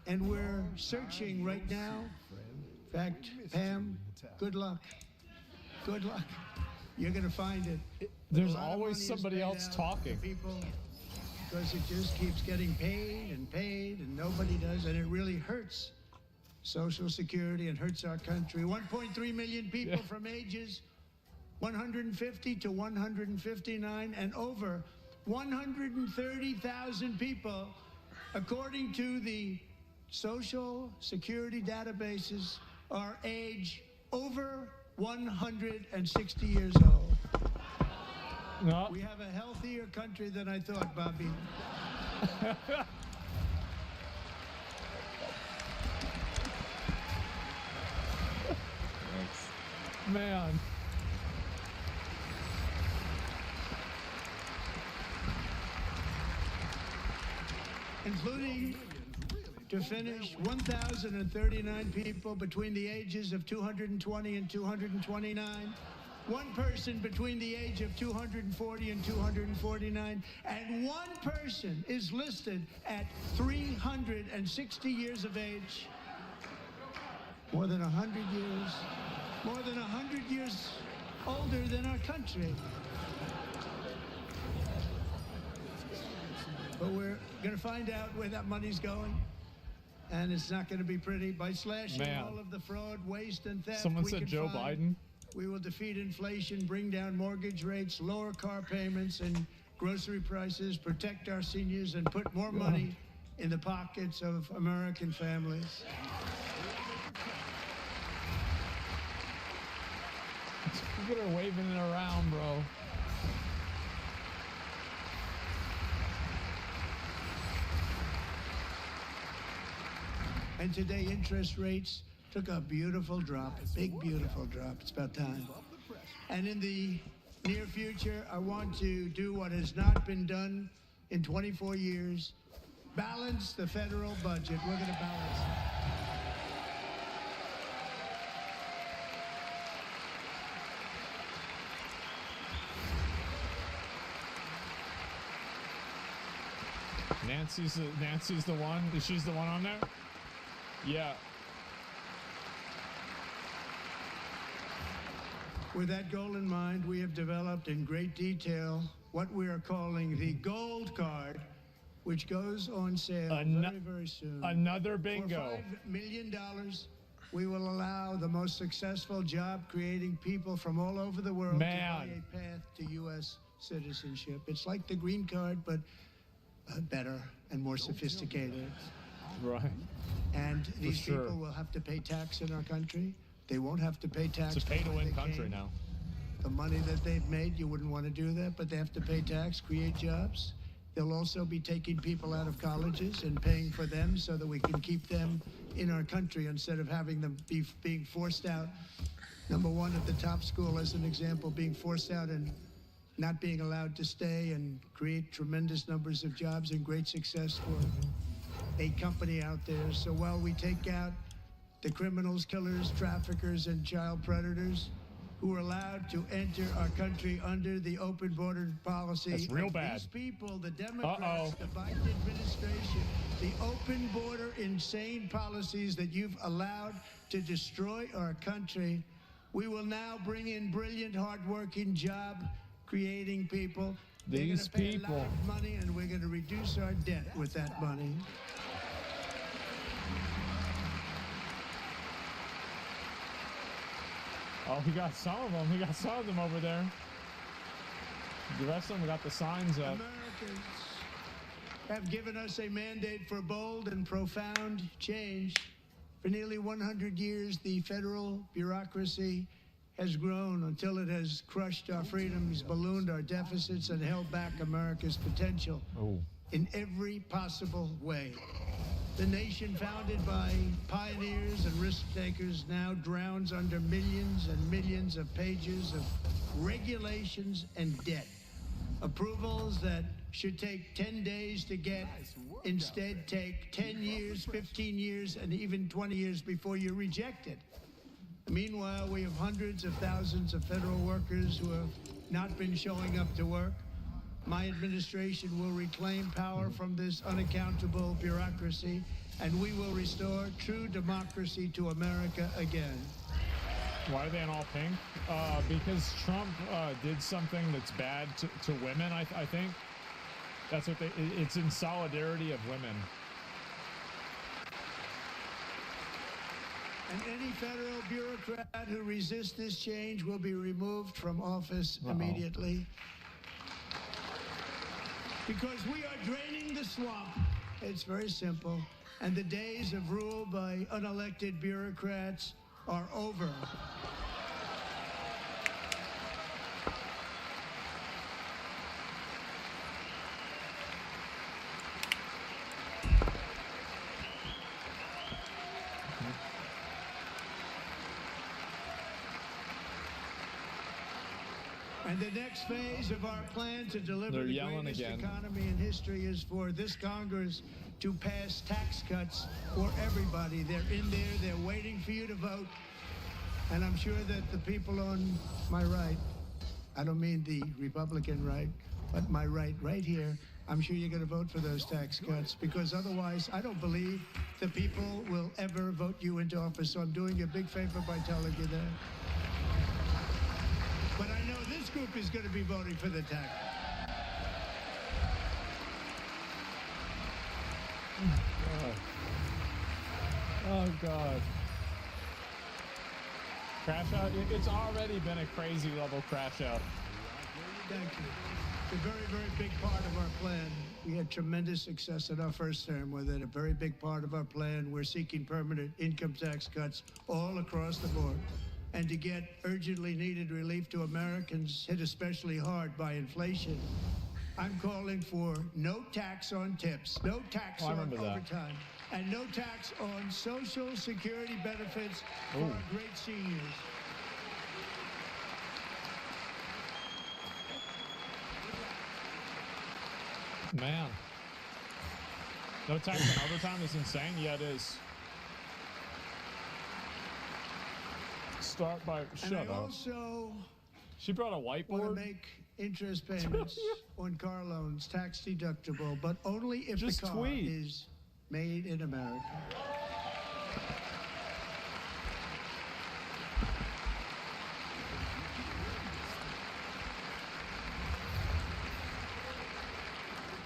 and we're searching right now. In fact, Pam, good luck. Good luck. You're going to find it. There's always somebody else talking. People, because it just keeps getting paid and nobody does, and it really hurts Social Security and hurts our country. 1.3 million people from ages 150 to 159, and over 130,000 people, according to the Social Security databases, are age over 160 years old. No. We have a healthier country than I thought, Bobby. Man. Including, to finish, 1,039 people between the ages of 220 and 229. One person between the age of 240 and 249, and one person is listed at 360 years of age. More than 100 years, more than 100 years older than our country. But we're going to find out where that money's going. And it's not going to be pretty. By slashing all of the fraud, waste, and theft, Someone said Joe Biden. We will defeat inflation, bring down mortgage rates, lower car payments and grocery prices, protect our seniors, and put more money in the pockets of American families. Look at her waving it around, bro. And today, interest rates took a beautiful drop, a big, beautiful drop. It's about time. And in the near future, I want to do what has not been done in 24 years, balance the federal budget. We're going to balance it. Nancy's the one. She's the one on there? Yeah. With that goal in mind, we have developed in great detail what we are calling the Gold Card, which goes on sale very, very soon. Another bingo. For $5 million, we will allow the most successful job-creating people from all over the world to buy a path to U.S. citizenship. It's like the green card, but better and more sophisticated. Right. And these people will have to pay tax in our country. They won't have to pay tax. It's a pay-to-win country now. The money that they've made, you wouldn't want to do that, but they have to pay tax, create jobs. They'll also be taking people out of colleges and paying for them so that we can keep them in our country instead of having them being forced out. Number one, at the top school, as an example, being forced out and not being allowed to stay and create tremendous numbers of jobs and great success for a company out there. So while we take out the criminals, killers, traffickers, and child predators who are allowed to enter our country under the open border policy. That's real bad. These people, the Democrats, the Biden administration, the open border insane policies that you've allowed to destroy our country, we will now bring in brilliant, hardworking, job-creating people. These They're gonna pay people. a lot of money, and we're going to reduce our debt with that money. Oh, we got some of them. We got some of them over there. The rest of them, we got the signs up. Americans have given us a mandate for bold and profound change. For nearly 100 years, the federal bureaucracy has grown until it has crushed our freedoms, ballooned our deficits, and held back America's potential in every possible way. The nation founded by pioneers and risk takers now drowns under millions and millions of pages of regulations and debt. Approvals that should take 10 days to get instead take 10 years, 15 years, and even 20 years before you're rejected. Meanwhile, we have hundreds of thousands of federal workers who have not been showing up to work. My administration will reclaim power from this unaccountable bureaucracy, and we will restore true democracy to America again. Why are they in all pink? Because Trump did something that's bad to women, I think. That's what it's in solidarity of women. And any federal bureaucrat who resists this change will be removed from office immediately. Because we are draining the swamp. It's very simple. And the days of rule by unelected bureaucrats are over. And the next phase of our plan to deliver the greatest economy in history is for this Congress to pass tax cuts for everybody. They're in there, they're waiting for you to vote. And I'm sure that the people on my right, I don't mean the Republican right, but my right here, I'm sure you're going to vote for those tax cuts, because otherwise I don't believe the people will ever vote you into office. So I'm doing you a big favor by telling you that. But I know this group is going to be voting for the tax. Oh, God. Crash out? It's already been a crazy level crash out. Thank you. It's a very, very big part of our plan. We had tremendous success in our first term with it. A very big part of our plan. We're seeking permanent income tax cuts all across the board. And to get urgently needed relief to Americans hit especially hard by inflation, I'm calling for no tax on tips, no tax on overtime, and no tax on Social Security benefits for our great seniors. Man. No tax on overtime is insane? Yeah, it is. Start by shut up. Also, she brought a whiteboard. Want to make interest payments on car loans tax deductible, but only if the car is made in America.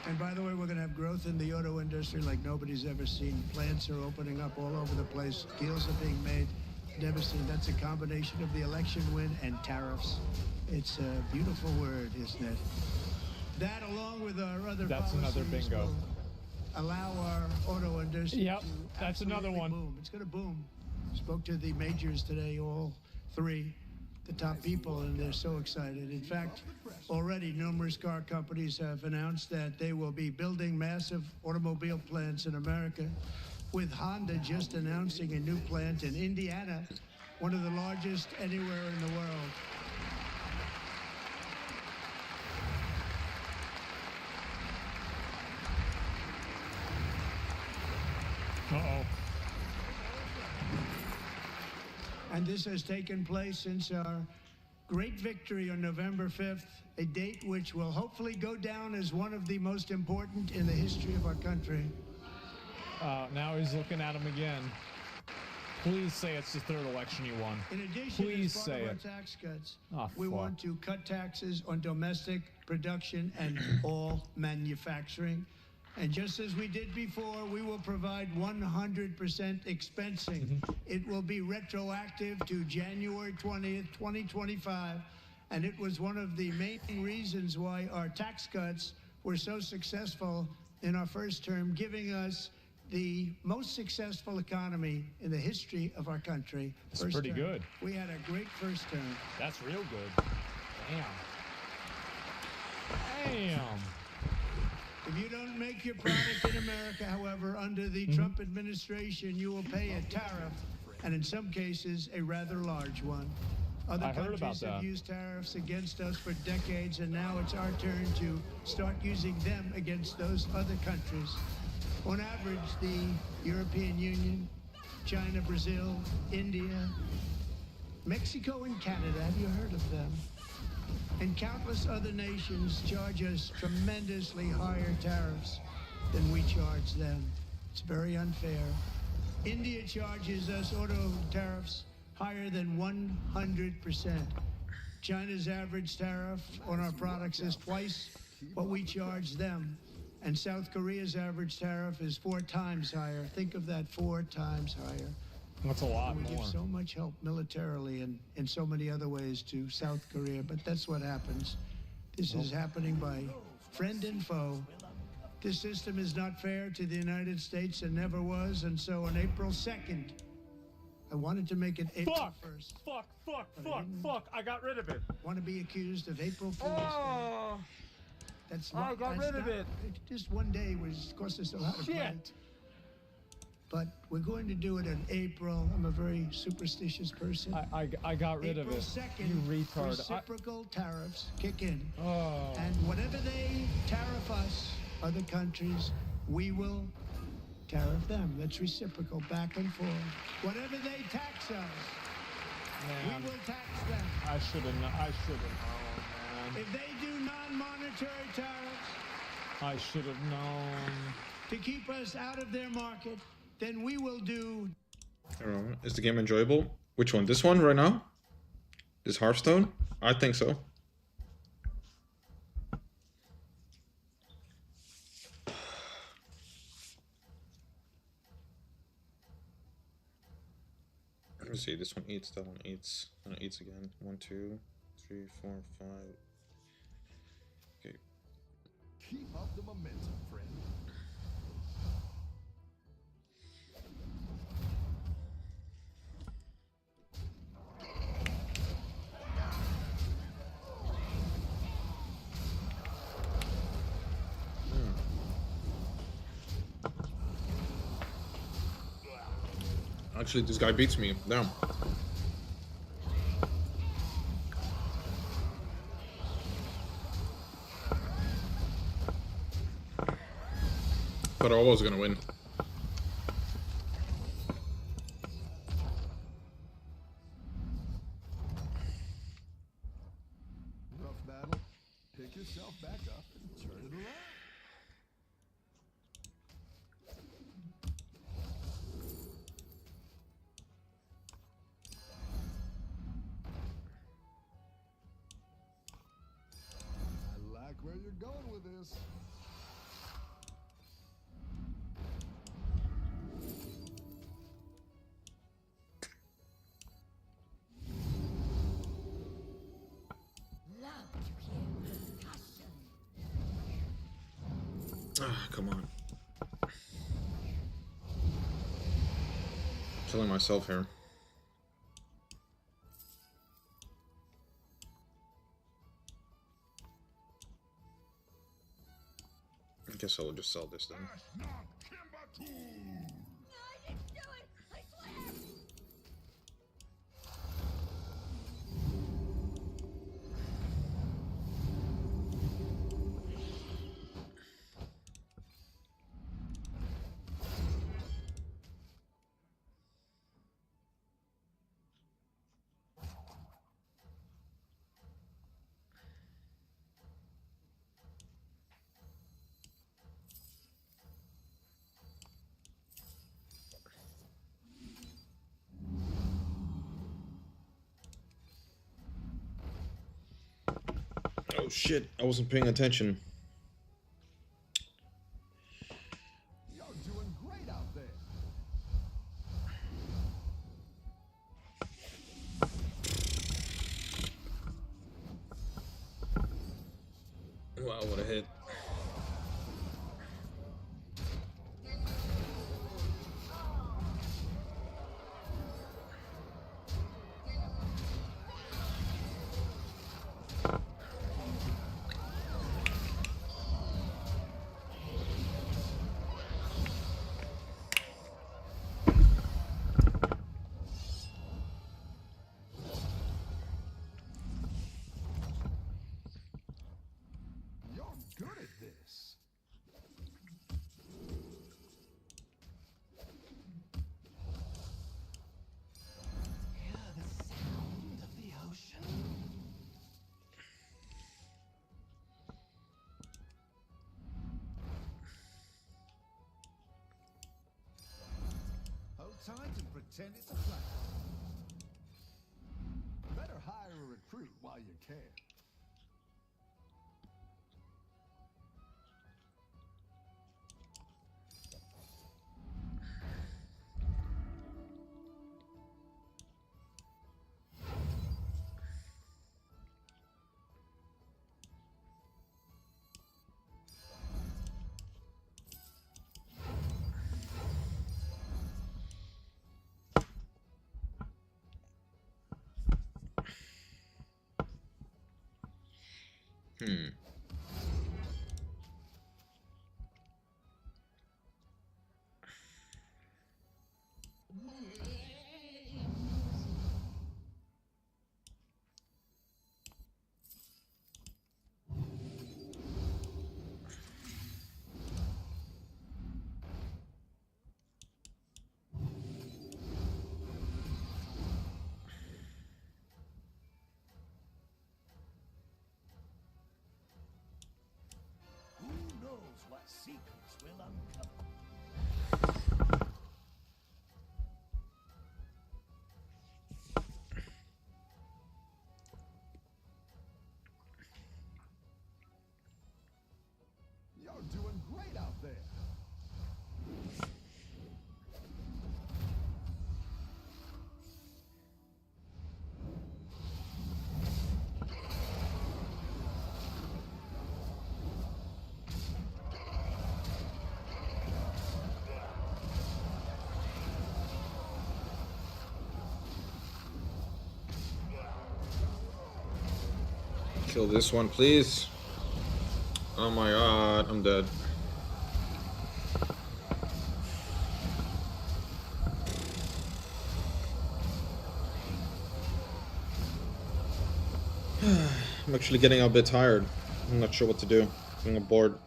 And by the way, we're going to have growth in the auto industry like nobody's ever seen. Plants are opening up all over the place. Deals are being made. Never seen. That's a combination of the election win and tariffs. It's a beautiful word, isn't it? That, along with our other That's policies, another bingo. will allow our auto industry Yep, to that's another one. Boom. It's going to boom. Spoke to the majors today, all three, the top people, and they're so excited. In fact, already numerous car companies have announced that they will be building massive automobile plants in America, with Honda just announcing a new plant in Indiana, one of the largest anywhere in the world. Uh-oh. And this has taken place since our great victory on November 5th, a date which will hopefully go down as one of the most important in the history of our country. Now he's looking at him again. Please say it's the third election you won. In addition, please as part say of our it. tax cuts, Oh, we fuck. want to cut taxes on domestic production and all manufacturing. And just as we did before, we will provide 100% expensing. It will be retroactive to January 20th, 2025. And it was one of the main reasons why our tax cuts were so successful in our first term, giving us the most successful economy in the history of our country. It's pretty term. good. We had a great first term. That's real good. Damn. Damn. If you don't make your product in America, however, under the Trump administration, you will pay a tariff, and in some cases, a rather large one. Other I heard about countries have that. used tariffs against us for decades, and now it's our turn to start using them against those other countries. On average, the European Union, China, Brazil, India, Mexico, and Canada, have you heard of them? And countless other nations charge us tremendously higher tariffs than we charge them. It's very unfair. India charges us auto tariffs higher than 100%. China's average tariff on our products is twice what we charge them. And South Korea's average tariff is 4 times higher. Think of that, 4 times higher. That's a lot We more. give so much help militarily and in so many other ways to South Korea, but that's what happens. This is happening by friend and foe. This system is not fair to the United States and never was, and so on April 2nd, I wanted to make it April 1st. Fuck. I got rid of it. Want to be accused of April Fool's Oh, Day. That's I got rid of it. Just one day was cost us a lot of Shit. money. But we're going to do it in April. I'm a very superstitious person. I got rid of April it. 2nd, You retard. reciprocal tariffs kick in. Oh. And whatever they tariff us, other countries, we will tariff them. That's reciprocal, back and forth. Whatever they tax us, Man. we will tax them. I should have known, man. If they do non-monetary tariffs I should have known. to keep us out of their market, then we will do. I don't know. Is the game enjoyable? Which one? This one right now? This Hearthstone? I think so. Let me see. This one eats. That one eats. And it eats again. 1, 2, 3, 4, 5. Okay. Keep up the momentum, friend. Actually, this guy beats me. Damn. Thought I was gonna win. Rough battle. Pick yourself back up and turn it around. I like where you're going with this. Love to hear discussion. Ah, come on. Killing myself here. I guess I will just sell this then. Oh shit, I wasn't paying attention. You're doing great out there. Wow, what a hit. You're good at this. Hear the sound of the ocean. Hold tight and pretend it's a flat. hire a recruit while you can. Who knows what secrets will uncover? You're doing great out there. Kill this one, please. Oh my god, I'm dead. I'm actually getting a bit tired. I'm not sure what to do. I'm bored.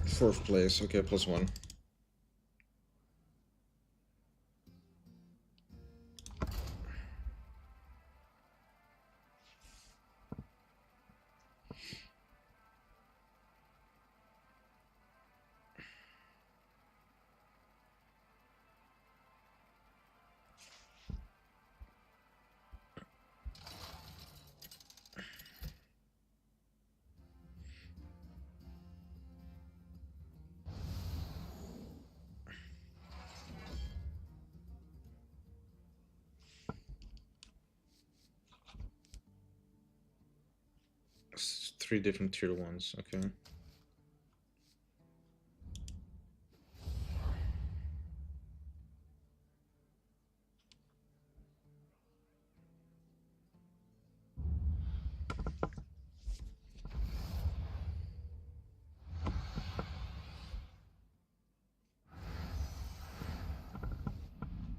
Fourth place, okay, +1. Three different tier 1s, okay.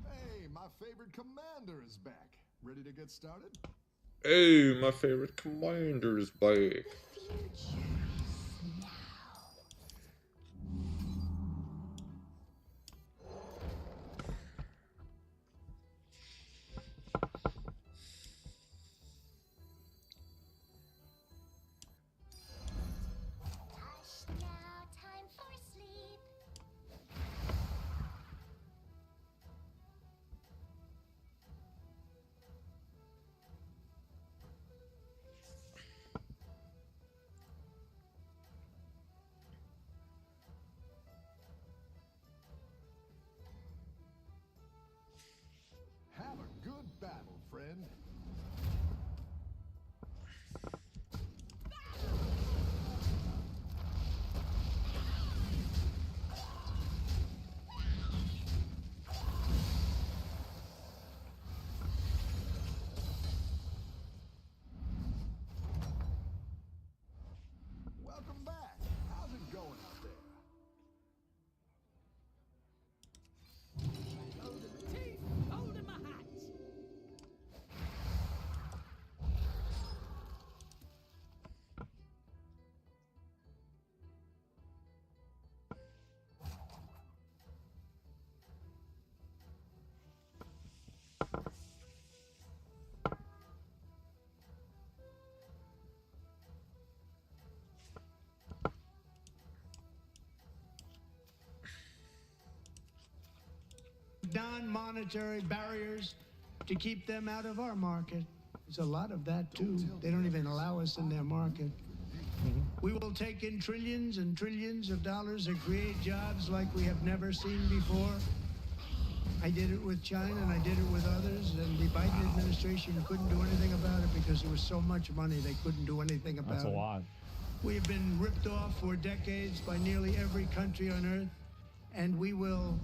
Hey, my favorite commander is back. Ready to get started? Hey, my favorite commander is back. non-monetary barriers to keep them out of our market. There's a lot of that too. They don't even allow us in their market. We will take in trillions and trillions of dollars and create jobs like we have never seen before. I did it with China and I did it with others, and the Biden administration couldn't do anything about it because there was so much money they couldn't do anything about it. That's a lot. We have been ripped off for decades by nearly every country on earth, and we will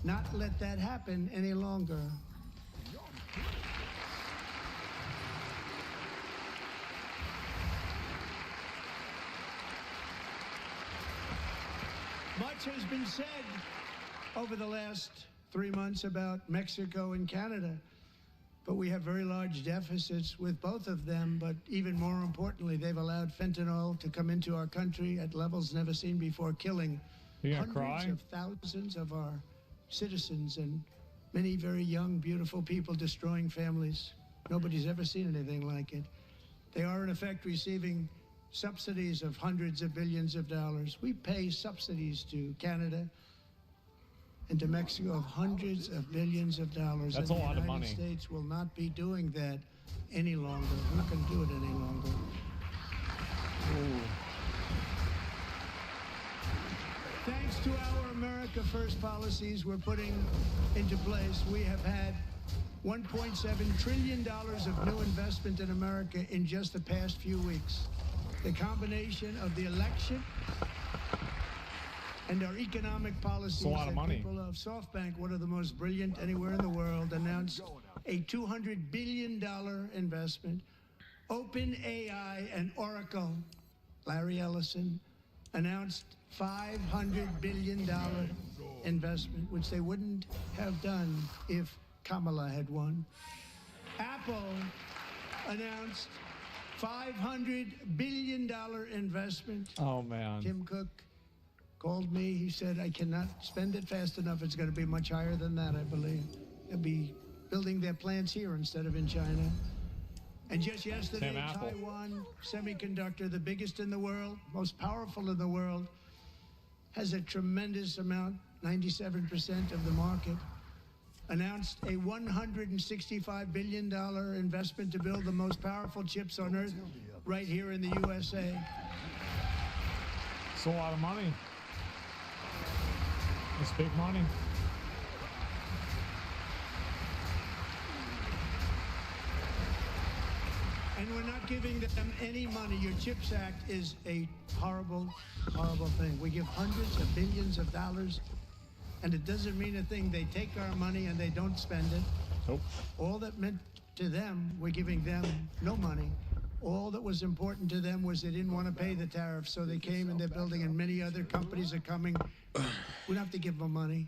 not let that happen any longer. Much has been said over the last 3 months about Mexico and Canada, but we have very large deficits with both of them. But even more importantly, they've allowed fentanyl to come into our country at levels never seen before, killing hundreds of thousands of our citizens and many very young, beautiful people, destroying families. Nobody's ever seen anything like it. They are, in effect, receiving subsidies of hundreds of billions of dollars. We pay subsidies to Canada and to Mexico of hundreds of billions of dollars. That's and a lot the of United money. States will not be doing that any longer. We're not going to do it any longer. Thanks to our America First policies we're putting into place, we have had $1.7 trillion of new investment in America in just the past few weeks. The combination of the election and our economic policies. It's a lot of money. People of SoftBank, one of the most brilliant anywhere in the world, announced a $200 billion investment. OpenAI and Oracle, Larry Ellison, announced $500 billion investment, which they wouldn't have done if Kamala had won. Apple announced $500 billion investment. Oh, man. Tim Cook called me. He said, I cannot spend it fast enough. It's going to be much higher than that, I believe. They'll be building their plants here instead of in China. And just yesterday, Taiwan Semiconductor, the biggest in the world, most powerful in the world, has a tremendous amount, 97% of the market, announced a $165 billion investment to build the most powerful chips on earth right here in the USA. It's a lot of money. It's big money. And we're not giving them any money. Your CHIPS Act is a horrible, horrible thing. We give hundreds of billions of dollars, and it doesn't mean a thing. They take our money and they don't spend it. Nope. All that meant to them, we're giving them no money. All that was important to them was they didn't want to pay the tariffs, so they came and they're building, and many other companies are coming. We don't have to give them money.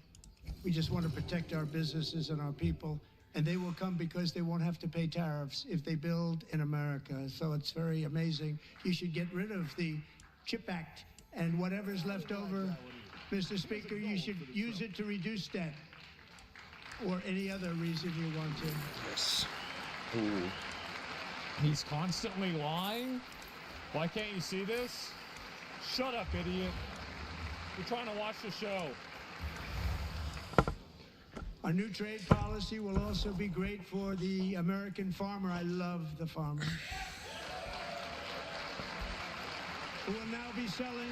We just want to protect our businesses and our people. And they will come because they won't have to pay tariffs if they build in America. So it's very amazing. You should get rid of the CHIP Act, and whatever's left over, Mr. Speaker, you should use it to reduce debt or any other reason you want to. Yes. He's constantly lying. Why can't you see this? Shut up, idiot. We're trying to watch the show. Our new trade policy will also be great for the American farmer. I love the farmer. Who will now be selling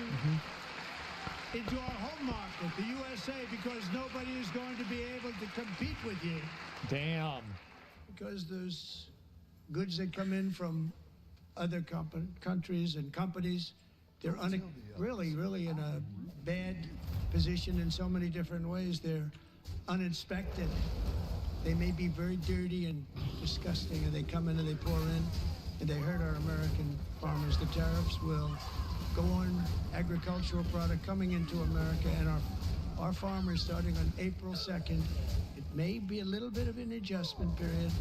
into our home market, the USA, because nobody is going to be able to compete with you. Damn. Because there's goods that come in from other countries and companies. They're really in a bad position in so many different ways. They're uninspected. They may be very dirty and disgusting, and they come in and they pour in, and they hurt our American farmers. The tariffs will go on agricultural product coming into America, and our farmers, starting on April 2nd, it may be a little bit of an adjustment period.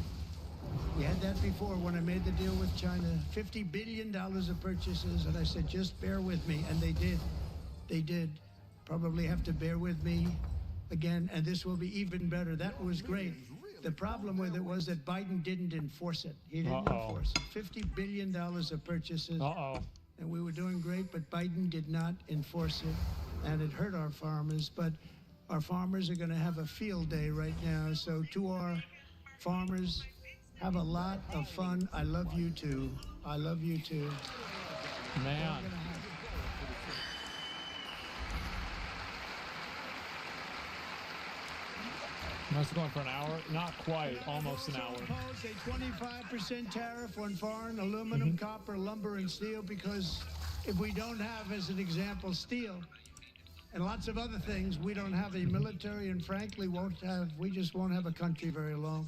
We had that before when I made the deal with China, $50 billion of purchases, and I said, just bear with me, and they did. They did. Probably have to bear with me again, and this will be even better. That was great. The problem with it was that Biden didn't enforce it. He didn't enforce it. $50 billion of purchases. And we were doing great, but Biden did not enforce it, and it hurt our farmers. But Our farmers are going to have a field day right now. So to our farmers, have a lot of fun. I love you too. I love you too. Man. Must have gone for an hour. Not quite. Almost an hour. Impose a 25% tariff on foreign aluminum, copper, lumber, and steel because if we don't have, as an example, steel and lots of other things, we don't have a military and frankly we just won't have a country very long.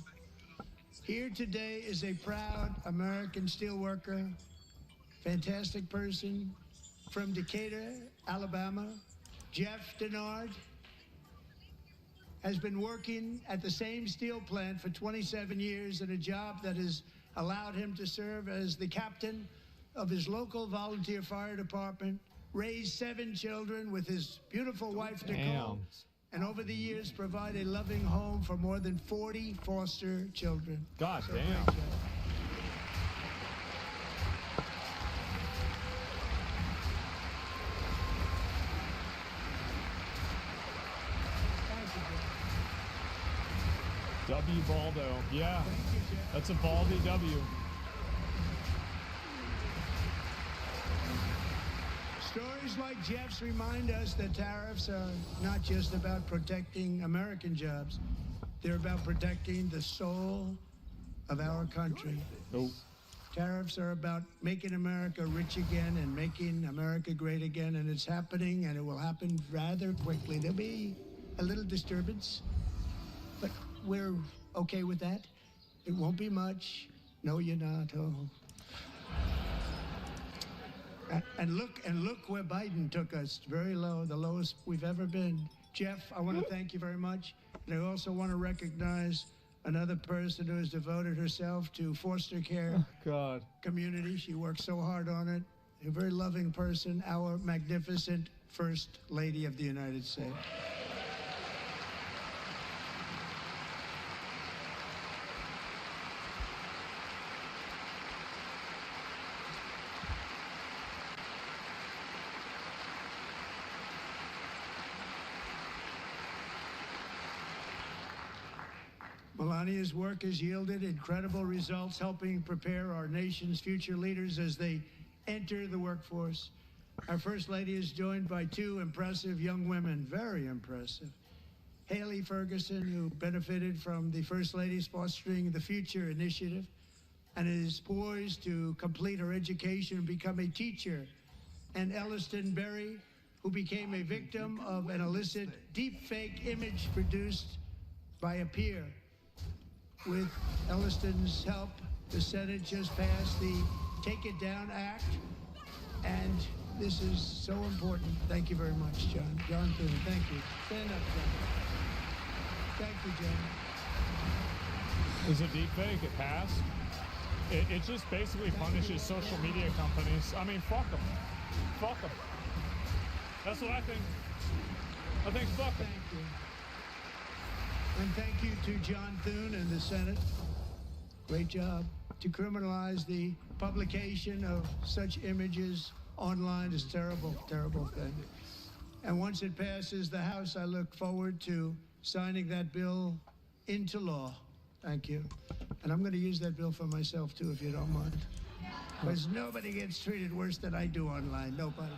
Here today is a proud American steelworker, fantastic person from Decatur, Alabama, Jeff Denard. Has been working at the same steel plant for 27 years in a job that has allowed him to serve as the captain of his local volunteer fire department, raise 7 children with his beautiful wife, Nicole, and over the years provide a loving home for more than 40 foster children. God So damn. great job. W. Baldo. Yeah. That's a Baldy W. Stories like Jeff's remind us that tariffs are not just about protecting American jobs. They're about protecting the soul of our country. Oh. Tariffs are about making America rich again and making America great again, and it's happening, and it will happen rather quickly. There'll be a little disturbance, but we're okay with that. It won't be much. No, you're not. Oh. And look where Biden took us, very low, the lowest we've ever been. Jeff, I want to thank you very much. And I also want to recognize another person who has devoted herself to foster care community. She works so hard on it. A very loving person, our magnificent First Lady of the United States. Melania's work has yielded incredible results, helping prepare our nation's future leaders as they enter the workforce. Our First Lady is joined by 2 impressive young women, very impressive. Haley Ferguson, who benefited from the First Lady's Fostering the Future initiative and is poised to complete her education and become a teacher. And Elliston Berry, who became a victim of an illicit deepfake image produced by a peer. With Elliston's help, the Senate just passed the Take It Down Act, and this is so important. Thank you very much, John. John Thune, thank you. Stand up, John. Thank you, John. Is it deep fake? It passed? It just basically punishes social media companies. I mean, fuck them. Fuck them. That's what I think. I think fuck them. Thank you. And thank you to John Thune and the Senate. Great job. To criminalize the publication of such images online is terrible, terrible thing. And once it passes the House, I look forward to signing that bill into law. Thank you. And I'm going to use that bill for myself, too, if you don't mind. Because nobody gets treated worse than I do online. Nobody.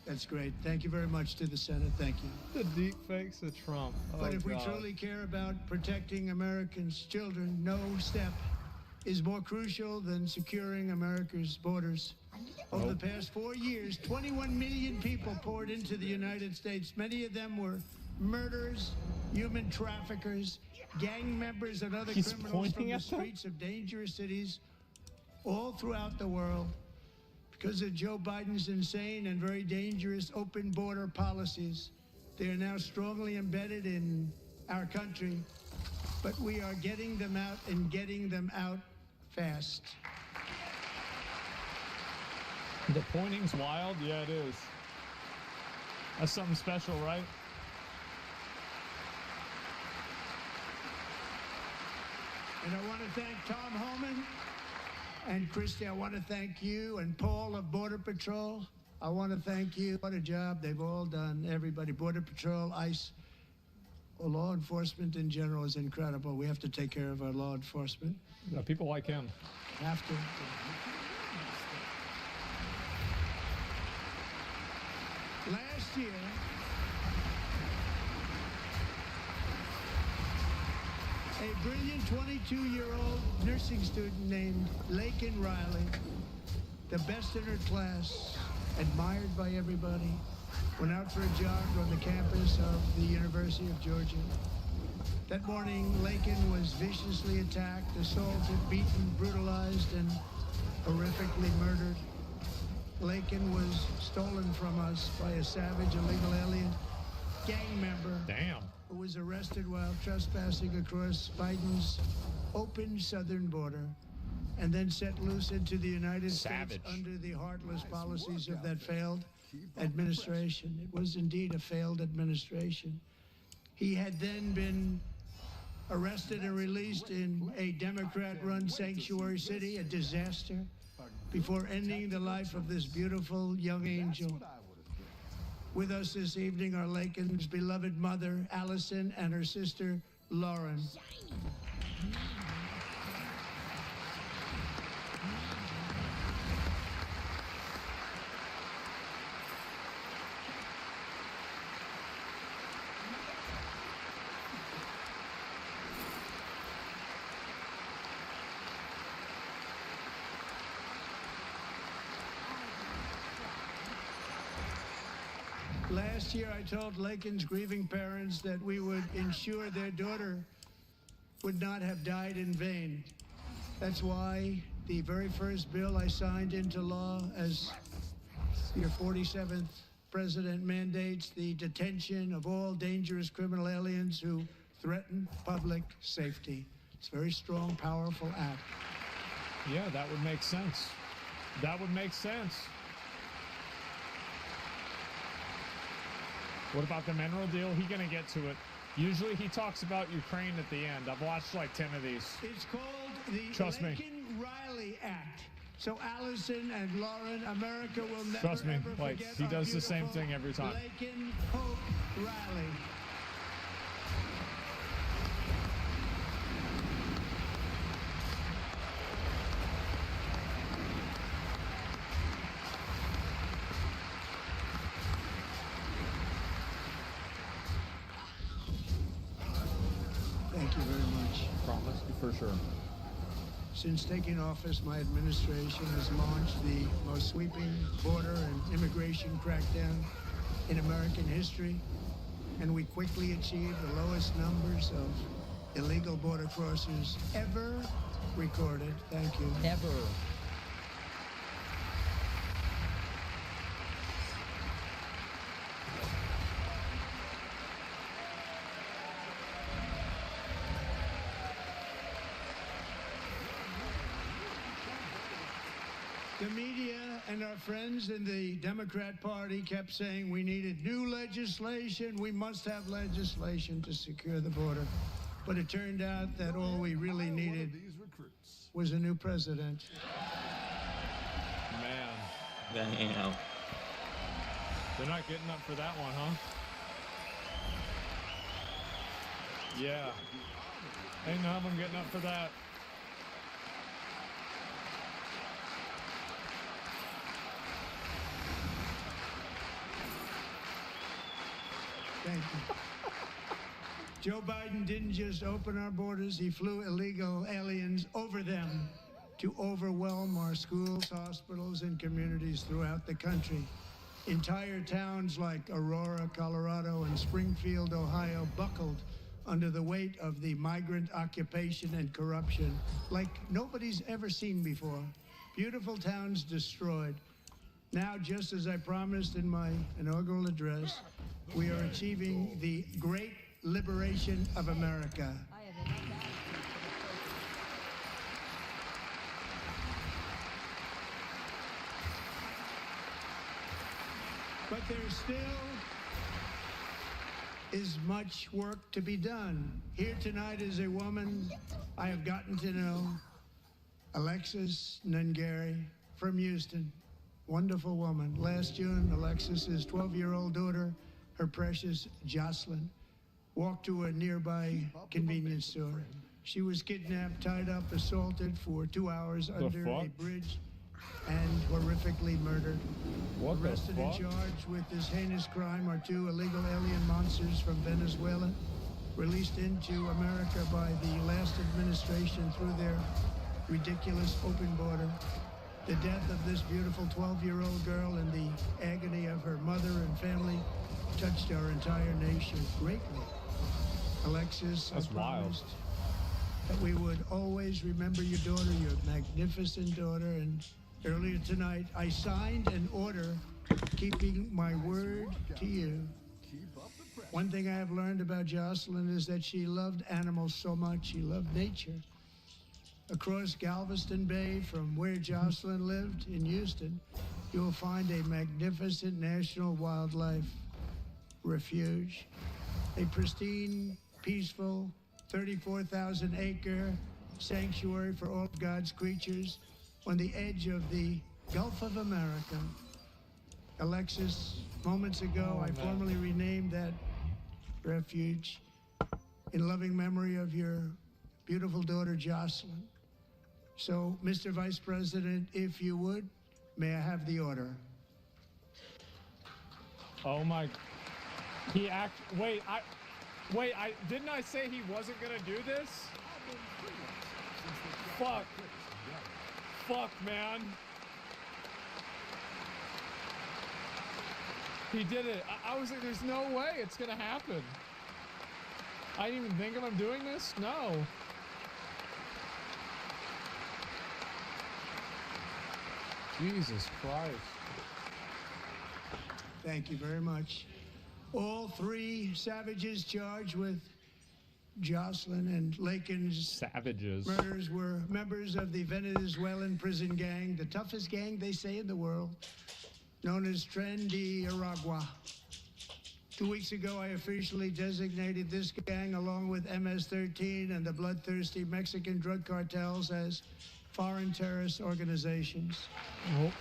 That's great. Thank you very much to the Senate. Thank you. The deep fakes of Trump. But if we truly care about protecting Americans' children, no step is more crucial than securing America's borders. Over the past 4 years, 21 million people poured into the United States. Many of them were murderers, human traffickers, gang members, and other criminals from the streets of dangerous cities all throughout the world. Because of Joe Biden's insane and very dangerous open border policies, they are now strongly embedded in our country, but we are getting them out and getting them out fast. The pointing's wild? Yeah, it is. That's something special, right? And I want to thank Tom Homan and Christy. I want to thank you and Paul of Border Patrol. I want to thank you. What a job they've all done. Everybody, Border Patrol, ICE, law enforcement in general is incredible. We have to take care of our law enforcement. Yeah, people like him. Have to. Last year, a brilliant 22-year-old nursing student named Lakin Riley, the best in her class, admired by everybody, went out for a jog on the campus of the University of Georgia. That morning, Lakin was viciously attacked, assaulted, beaten, brutalized, and horrifically murdered. Lakin was stolen from us by a savage illegal alien gang member. Damn. Who was arrested while trespassing across Biden's open southern border and then set loose into the United States under the heartless policies of that failed administration. It was indeed a failed administration. He had then been arrested and released in a Democrat-run sanctuary city, a disaster, before ending the life of this beautiful young angel. With us this evening are Lakin's beloved mother, Allison, and her sister, Lauren. Last year, I told Lakin's grieving parents that we would ensure their daughter would not have died in vain. That's why the very first bill I signed into law as your 47th president mandates the detention of all dangerous criminal aliens who threaten public safety. It's a very strong, powerful act. Yeah, that would make sense. That would make sense. What about the mineral deal? He's going to get to it. Usually he talks about Ukraine at the end. I've watched like 10 of these. It's called the Trust me. Lakin-Riley Act. So Allison and Lauren, America will never Trust me, ever like, forget he our does the same beautiful thing every time. Lakin Hope Riley. Thank you very much. Promise, for sure. Since taking office, my administration has launched the most sweeping border and immigration crackdown in American history, and we quickly achieved the lowest numbers of illegal border crossers ever recorded. Thank you. Ever. The media and our friends in the Democrat Party kept saying we needed new legislation. We must have legislation to secure the border. But it turned out that all we really needed was a new president. Man. Damn. They're not getting up for that one, huh? Yeah. Ain't none of them getting up for that. Thank you. Joe Biden didn't just open our borders, he flew illegal aliens over them to overwhelm our schools, hospitals, and communities throughout the country. Entire towns like Aurora, Colorado, and Springfield, Ohio, buckled under the weight of the migrant occupation and corruption like nobody's ever seen before. Beautiful towns destroyed. Now, just as I promised in my inaugural address, we are achieving the great liberation of America. But there still is much work to be done. Here tonight is a woman I have gotten to know, Alexis Nungary from Houston. wonderful woman. Last June, Alexis's 12-year-old daughter, her precious Jocelyn, walked to a nearby convenience store. She was kidnapped, tied up, assaulted for 2 hours under a bridge, and horrifically murdered. Arrested and charged with this heinous crime are 2 illegal alien monsters from Venezuela, released into America by the last administration through their ridiculous open border. The death of this beautiful 12-year-old girl and the agony of her mother and family touched our entire nation greatly. Alexis, I promised that we would always remember your daughter, your magnificent daughter, and earlier tonight I signed an order keeping my word to you. One thing I have learned about Jocelyn is that she loved animals so much. She loved nature. Across Galveston Bay, from where Jocelyn lived in Houston, you will find a magnificent national wildlife refuge, a pristine, peaceful, 34,000-acre sanctuary for all of God's creatures on the edge of the Gulf of America. Alexis, moments ago, I formally renamed that refuge in loving memory of your beautiful daughter, Jocelyn. So, Mr. Vice President, if you would, may I have the order? Oh my. Wait, didn't I say he wasn't gonna do this? Fuck, man. He did it. I was like, there's no way it's gonna happen. I didn't even think of him doing this? No. Jesus Christ. Thank you very much. All 3 savages charged with Jocelyn and Lakin's murders were members of the Venezuelan prison gang, the toughest gang, they say, in the world, known as Tren de Aragua. 2 weeks ago, I officially designated this gang, along with MS-13 and the bloodthirsty Mexican drug cartels, as foreign terrorist organizations. Oh.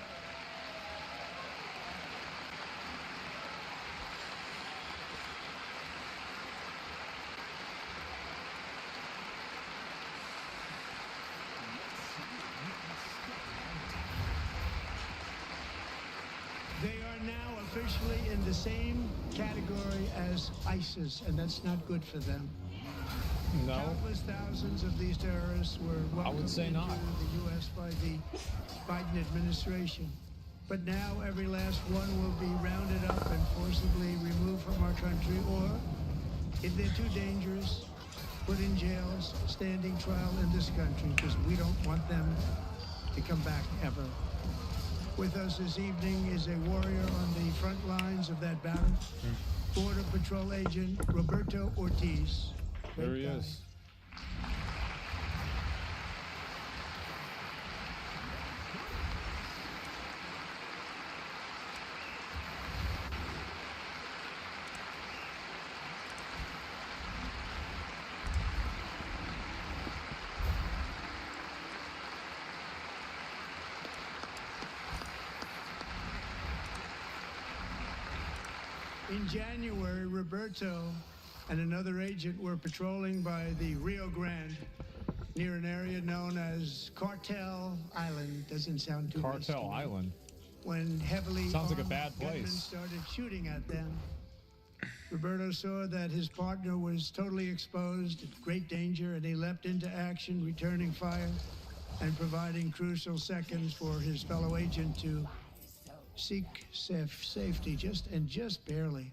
They are now officially in the same category as ISIS, and that's not good for them. No. Countless thousands of these terrorists were welcomed into the U.S. by the Biden administration. But now every last one will be rounded up and forcibly removed from our country, or, if they're too dangerous, put in jails, standing trial in this country, because we don't want them to come back ever. With us this evening is a warrior on the front lines of that battle, Border Patrol Agent Roberto Ortiz. There he is. In January, Roberto and another agent were patrolling by the Rio Grande near an area known as Cartel Island. Doesn't sound too nice to Cartel me. Island. When heavily Sounds like a armed bad gunmen place. started shooting at them. Roberto saw that his partner was totally exposed, in great danger, and he leapt into action, returning fire and providing crucial seconds for his fellow agent to seek safety, just barely.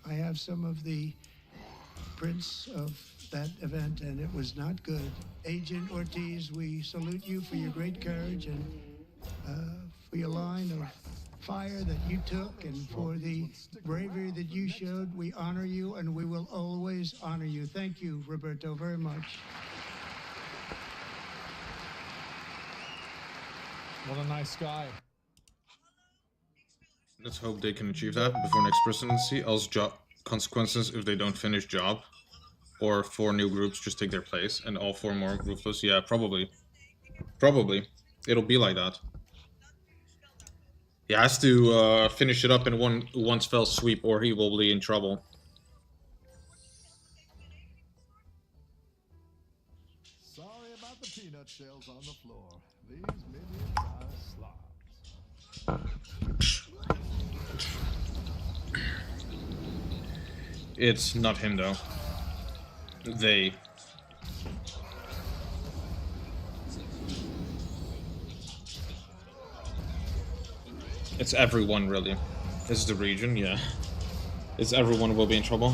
I have some of the prints of that event, and it was not good. Agent Ortiz, we salute you for your great courage and for your line of fire that you took, and for the bravery that you showed. We honor you, and we will always honor you. Thank you, Roberto, very much. What a nice guy. Let's hope they can achieve that before next presidency. Else consequences if they don't finish job, or 4 new groups just take their place and all 4 more ruthless. Yeah, probably. It'll be like that. He has to finish it up in one fell sweep, or he will be in trouble. Sorry about the peanut shells on the floor. These minions are slobs. It's not him though. They. It's everyone, really. This is the region, yeah. It's everyone will be in trouble.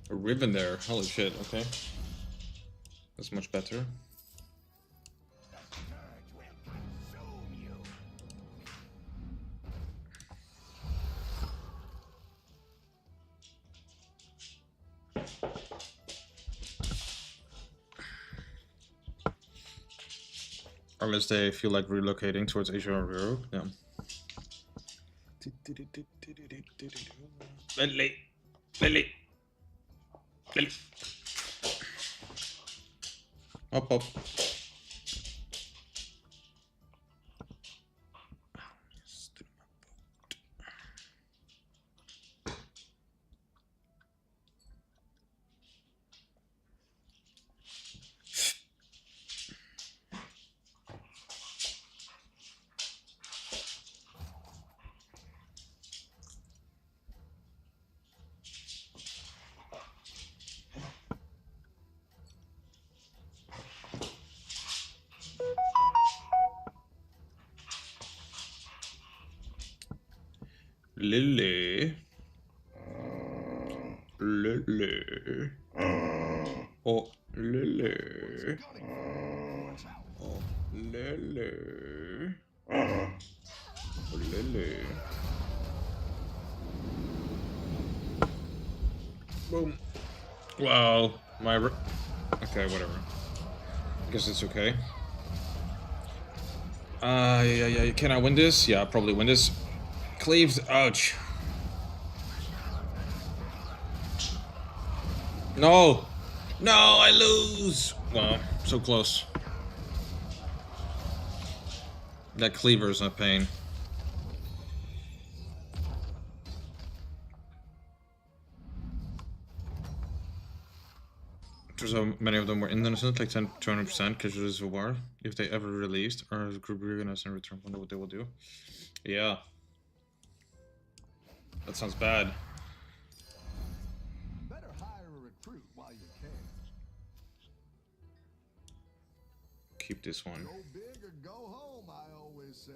A ribbon there. Holy shit, okay. That's much better. Unless they feel like relocating towards Asia or Europe, yeah. Lily. Lily. Lily. Up, up. Lily. Lily. Oh, Lily. Oh, Lily. Oh, Lily. Boom. Wow. Okay, whatever. I guess it's okay. Yeah. Can I win this? Yeah, I'll probably win this. Cleaved. Ouch. No! No, I lose! Wow, so close. That cleaver's a pain. So many of them were innocent, like 200% casualties of war. If they ever released, or the group reorganized and return, wonder what they will do. Yeah. That sounds bad. Better hire a recruit while you can. Keep this one. Go big or go home, I always say.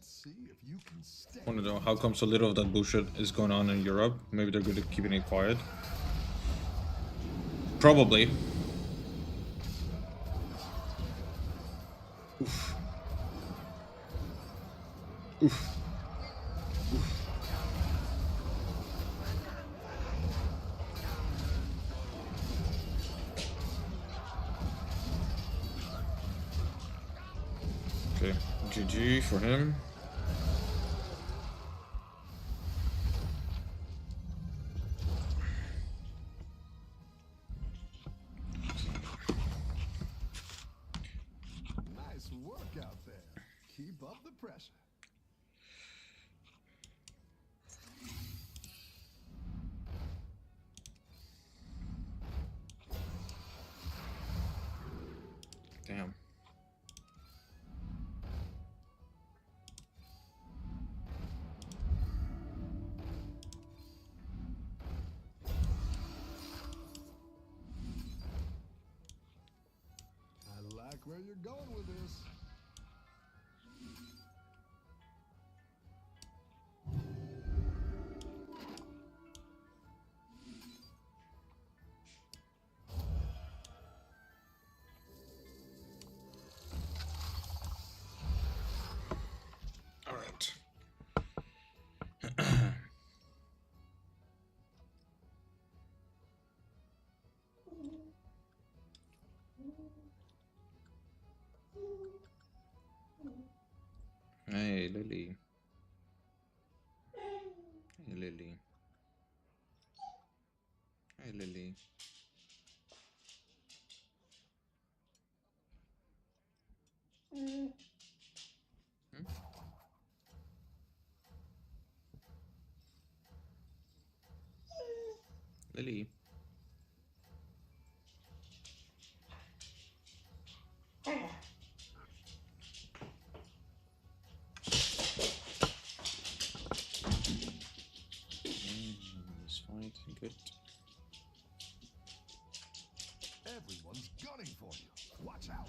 Just see if you can stay. I want to know how come so little of that bullshit is going on in Europe. Maybe they're good at keeping it quiet. Probably. Oof. Oof. Okay, GG for him. Nice work out there. Keep up the pressure. Damn. I like where you're going with this. All right. Hey, Lily. Hey, Lily. Hey, Lily. Hmm? Lily. This fight, good. Everyone's gunning for you. Watch out.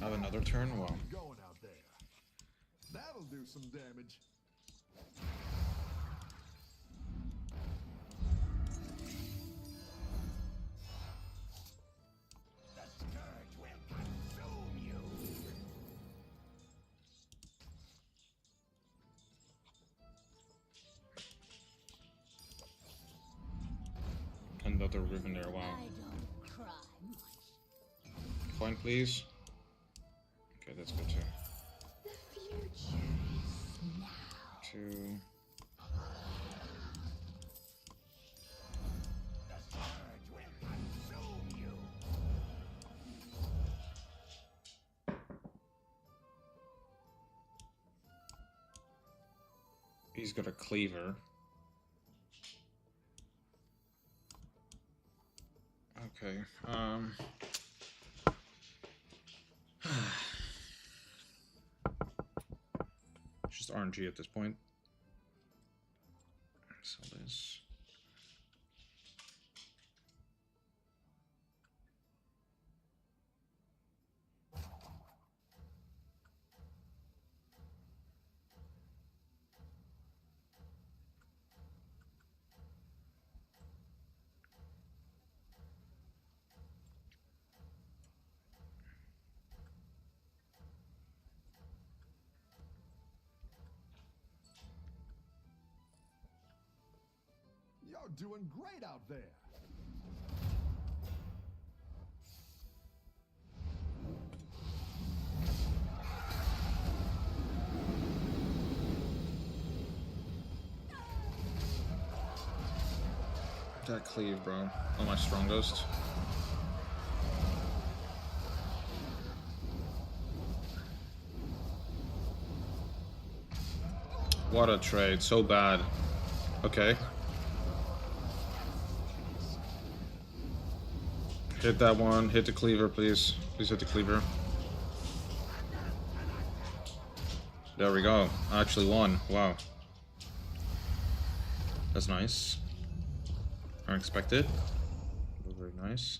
Have another turn? Wow. Going out there. That'll do some damage. The scourge will consume you. Another ribbon there, wow. I don't cry much. Coin, please. Okay, that's good too. The future is now. 2. The scourge will consume you. He's got a cleaver. Okay, just RNG at this point. Sell this. You're doing great out there. that cleave, bro. On my strongest. What a trade. So bad. Okay. Hit that one. Hit the cleaver, please. Please hit the cleaver. There we go. I actually won. Wow. That's nice. Unexpected. Very nice.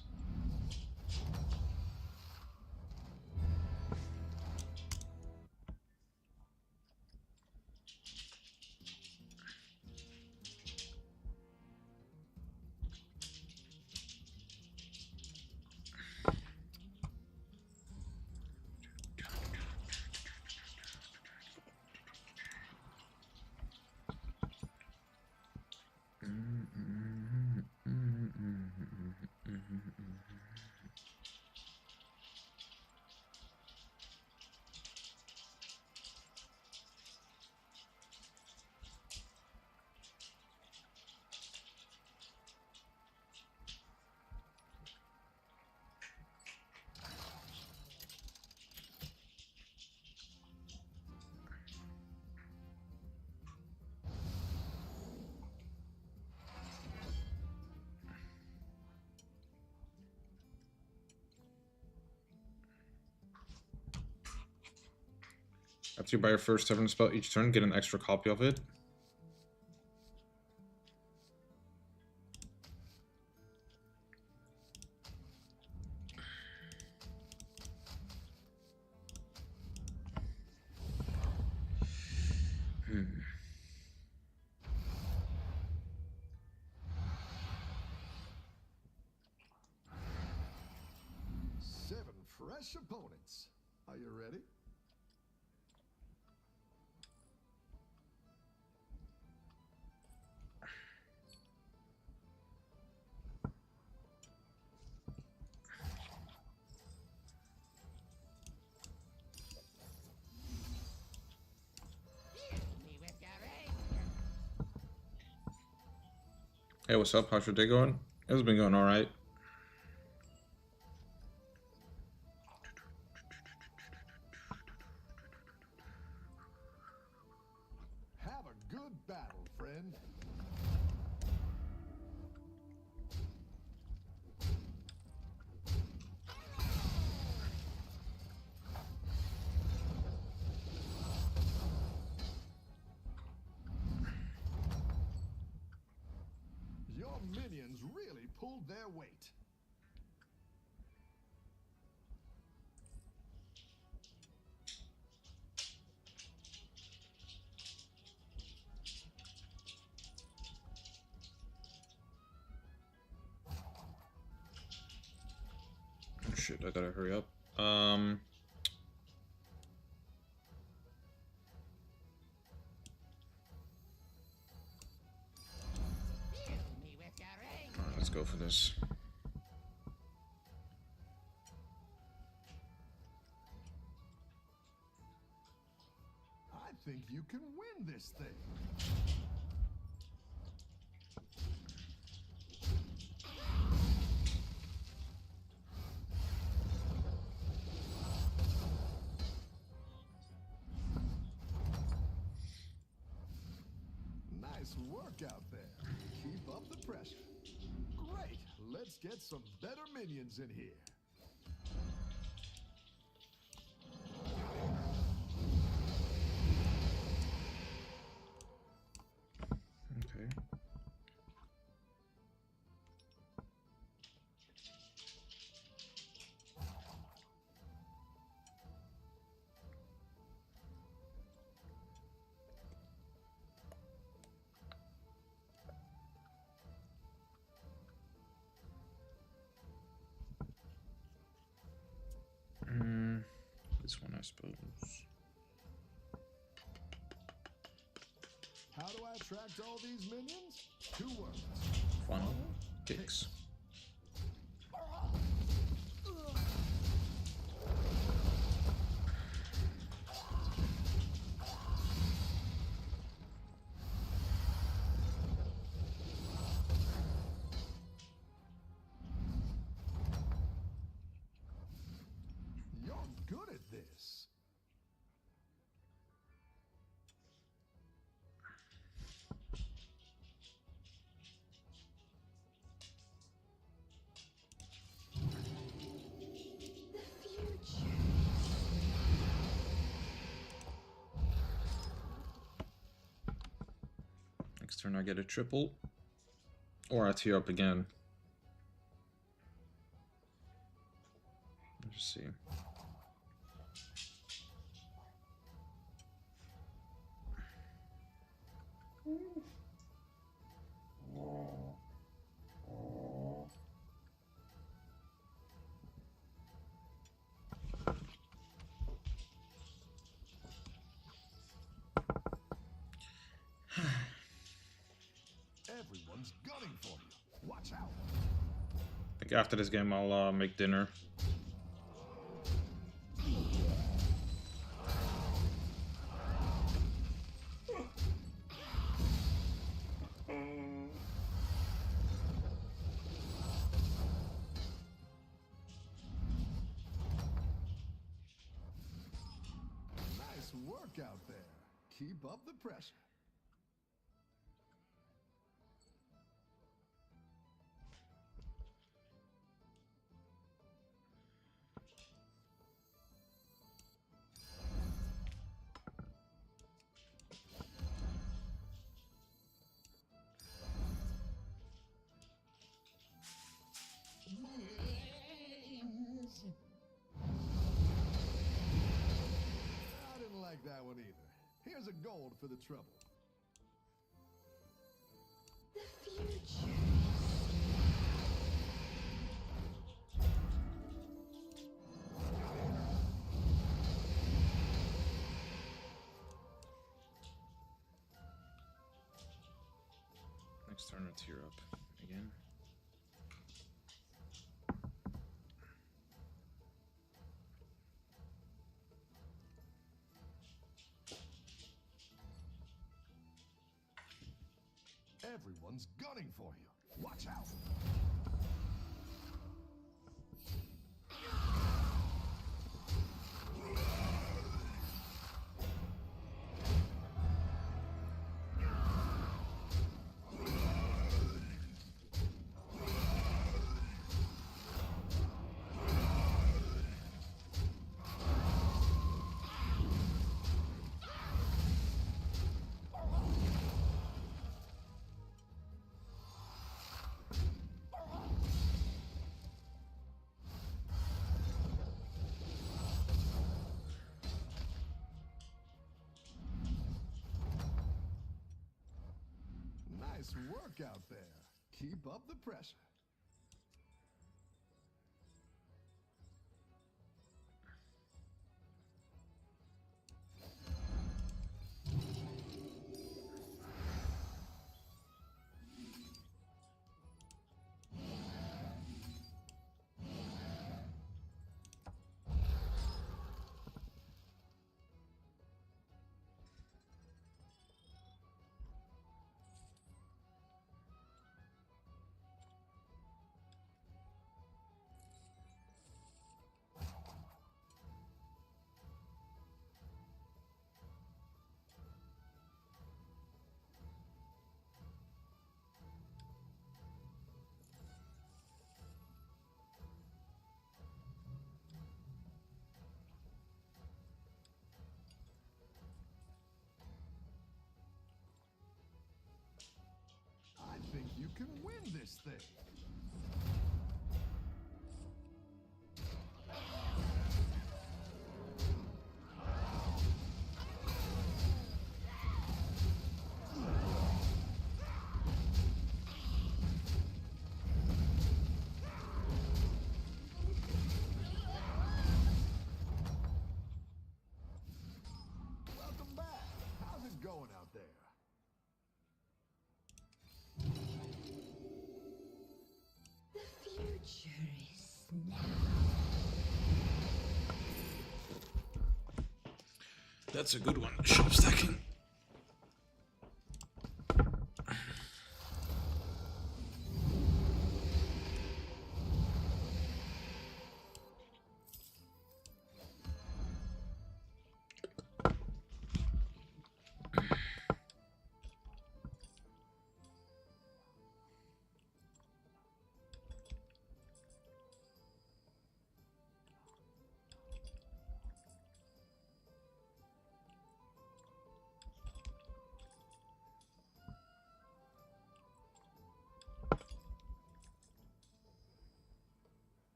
After you buy your first Tavern spell each turn, get an extra copy of it. Seven fresh opponents. Are you ready? Hey, what's up? How's your day going? It's been going alright. Have a good battle, friend. Your minions really pulled their weight. Oh shit, I gotta hurry up. Alright, let's go for this. I think you can win this thing. Nice work out there. Keep up the pressure. Great. Let's get some better minions in here. Okay. This one, I suppose. How do I attract all these minions? 2 words. Fun kicks. Next turn I get a triple. Or I tear up again. Let's just see. Everyone's gunning for you. Watch out. I think after this game I'll make dinner. Nice work out there. Keep up the pressure. I didn't like that one either. Here's a gold for the trouble. The future. Next turn I tear up again. Everyone's gunning for you. Watch out. Nice work out there. Keep up the pressure. I think you can win this thing. Welcome back. How's it going out there? The future is now. That's a good one. Shop stacking.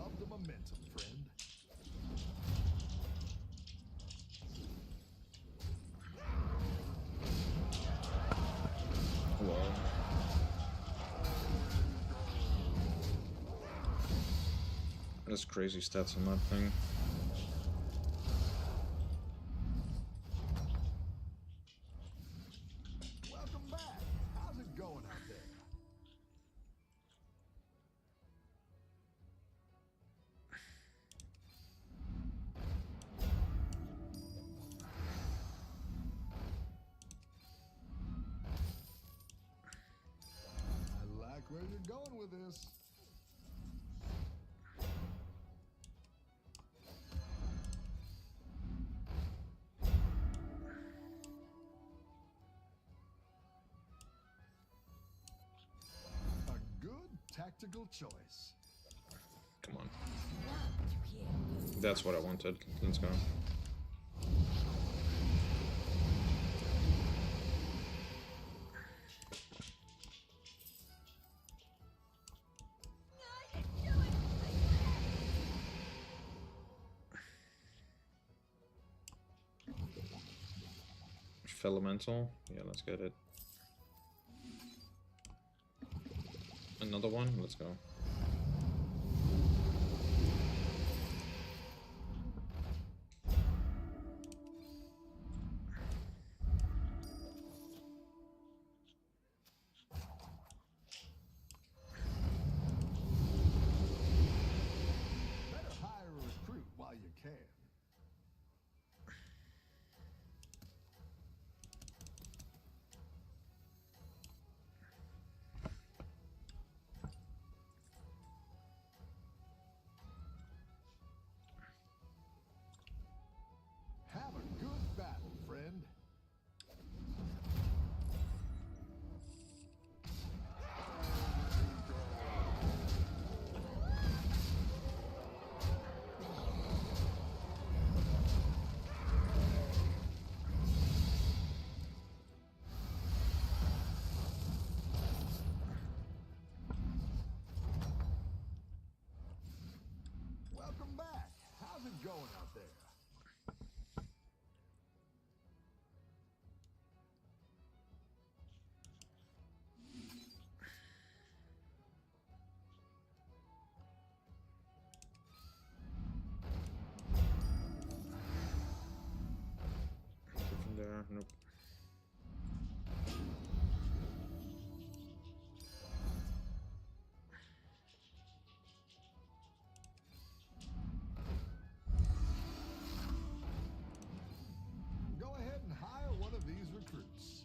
up the momentum, friend. Whoa. That's crazy stats on that thing. Welcome back. How's it going out there? I like where you're going with this. A good tactical choice. Come on. That's what I wanted. Let's go. Elemental. Yeah, let's get it. Another one. Let's go. Better hire a recruit while you can. Have a good battle, friend. Welcome back. How's it going out there? From there. Nope. Go ahead and hire one of these recruits.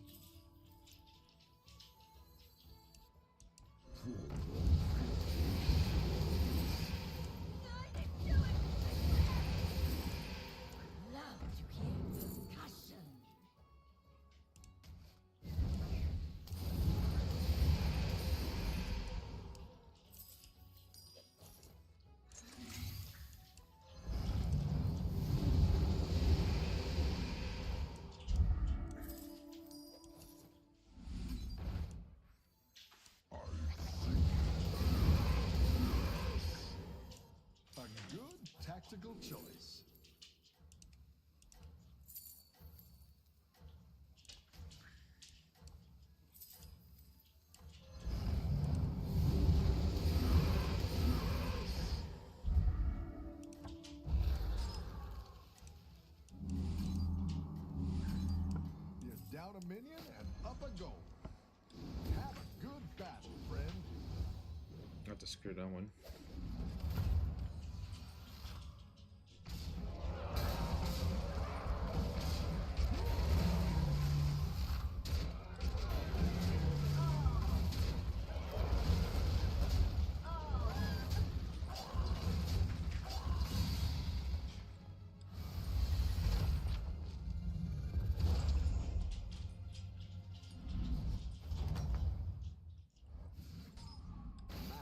Love to hear percussion. A good tactical choice. You're down a minion and up a goal. Have a good battle, friend. I have to screw that one.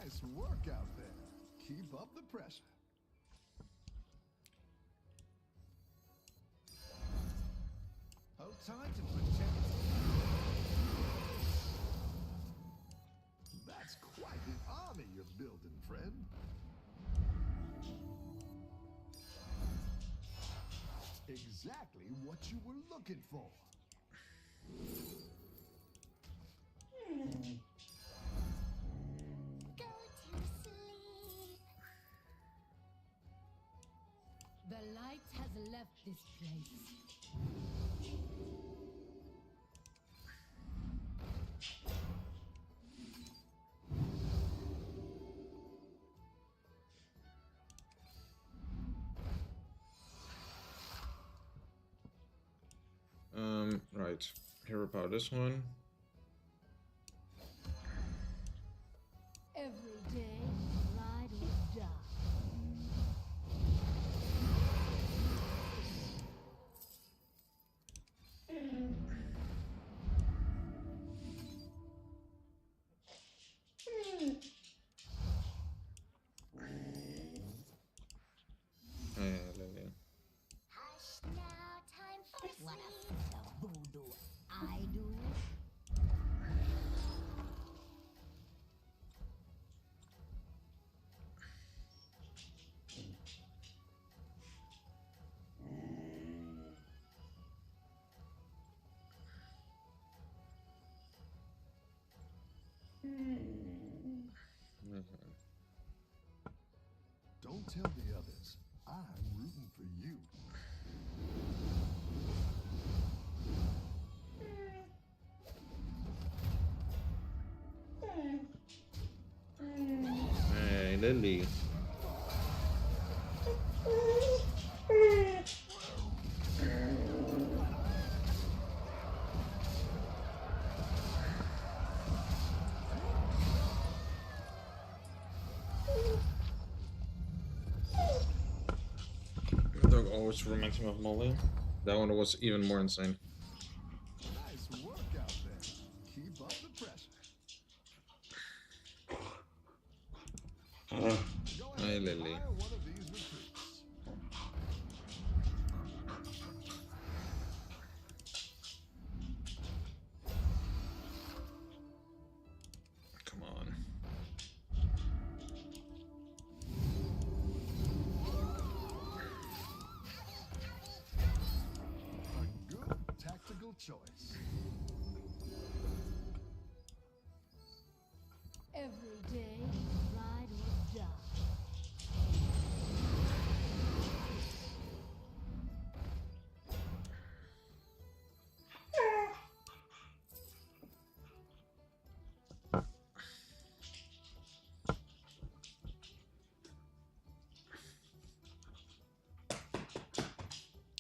Nice work out there. Keep up the pressure. Hold tight and protect. That's quite the army you're building, friend. what you were looking for. Go to sleep. The light has left this place. Right. Hero power this one. Every day, ride or die. Lily. Hush now, time for sleep. What a voodoo I do. Don't tell the others. I'm rooting for you. Hey, Lily. Dog always reminds me of Molly. That one was even more insane. Nice work out there. Keep up the pressure. Hey, Lily. Fire one of these recruits. Come on. A good tactical choice. Every day, ride or die.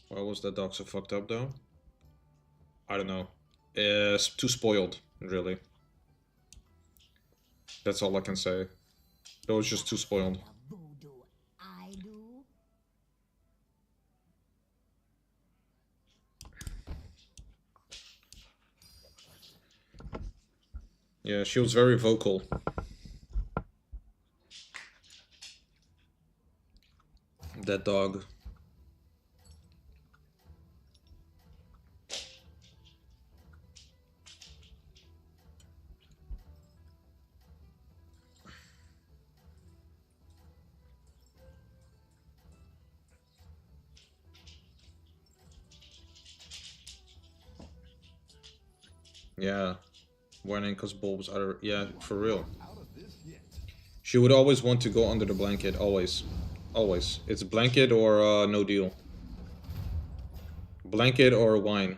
Why was that dog so fucked up though? I don't know. It's too spoiled, really. That's all I can say. It was just too spoiled. Voodoo I do. Yeah, she was very vocal. That dog. Yeah. Warning, cause bulbs are... Yeah, for real. She would always want to go under the blanket, always. Always. It's blanket or no deal. Blanket or wine.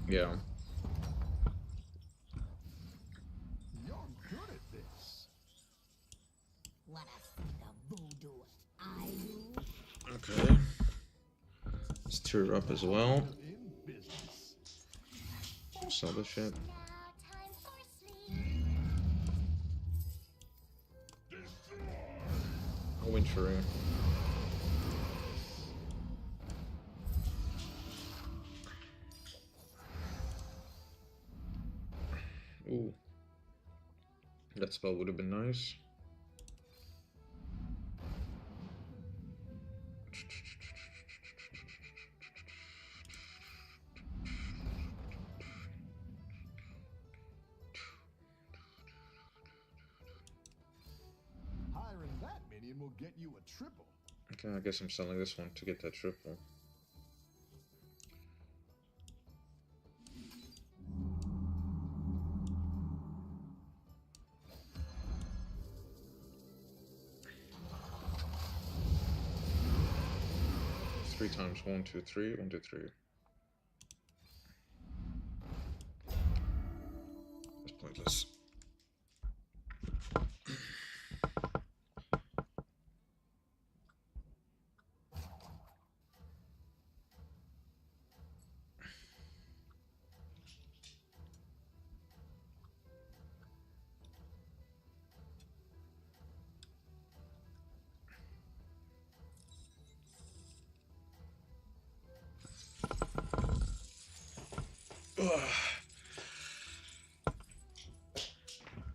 Yeah. You're good at this. What a voodoo I do. Okay. Let's tear her up as well. In business. Sell this shit. Now time for sleep. A wintry. Ooh. That spell would have been nice. will get you a triple. Okay, I guess I'm selling this one to get that triple. Three times 1, 2, 3, 1, 2, 3. That's pointless.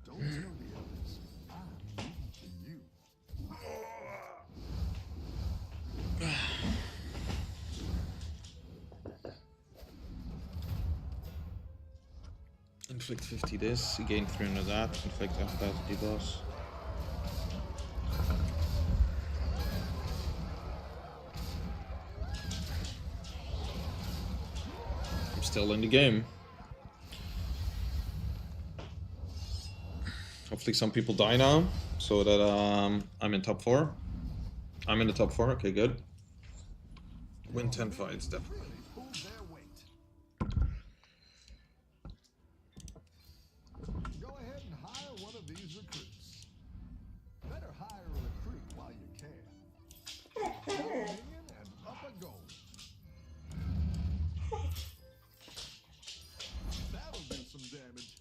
Don't tell the others. I'm rooting for you. Inflict 50 this, gain 300 that, inflict after that debuffs. I'm still in the game. Hopefully some people die now, so that I'm in top 4. I'm in the top 4, okay, good. Win 10 fights, definitely. Go ahead and hire one of these recruits. Better hire a recruit while you can. Down a minion and up a goal. That'll do some damage.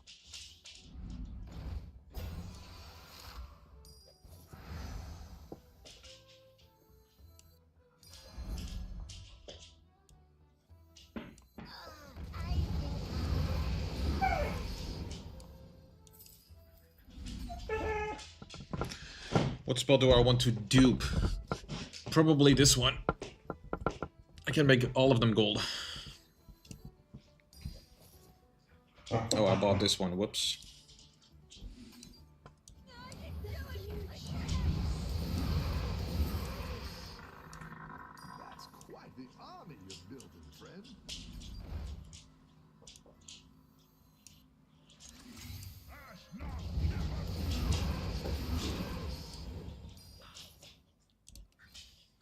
What spell do I want to dupe? Probably this one. I can make all of them gold. Oh, I bought this one. Whoops. That's quite the army you're building, friend.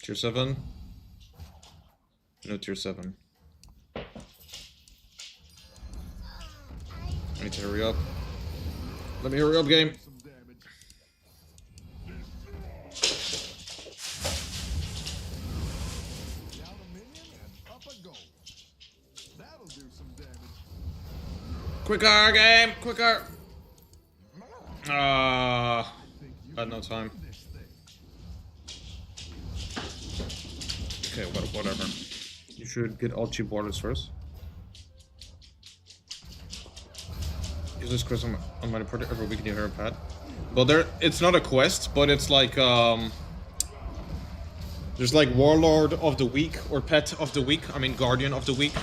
Tier 7? No tier 7. I need to hurry up. Let me hurry up, game. Down a minion and up a goal. That'll do some damage. Quicker, game! Quicker! Had no time. Okay, whatever. You should get all cheap waters first. Use this quest on my report every week. You hear a pet. Well, it's not a quest, but it's like there's like Warlord of the Week or Pet of the Week. I mean Guardian of the Week,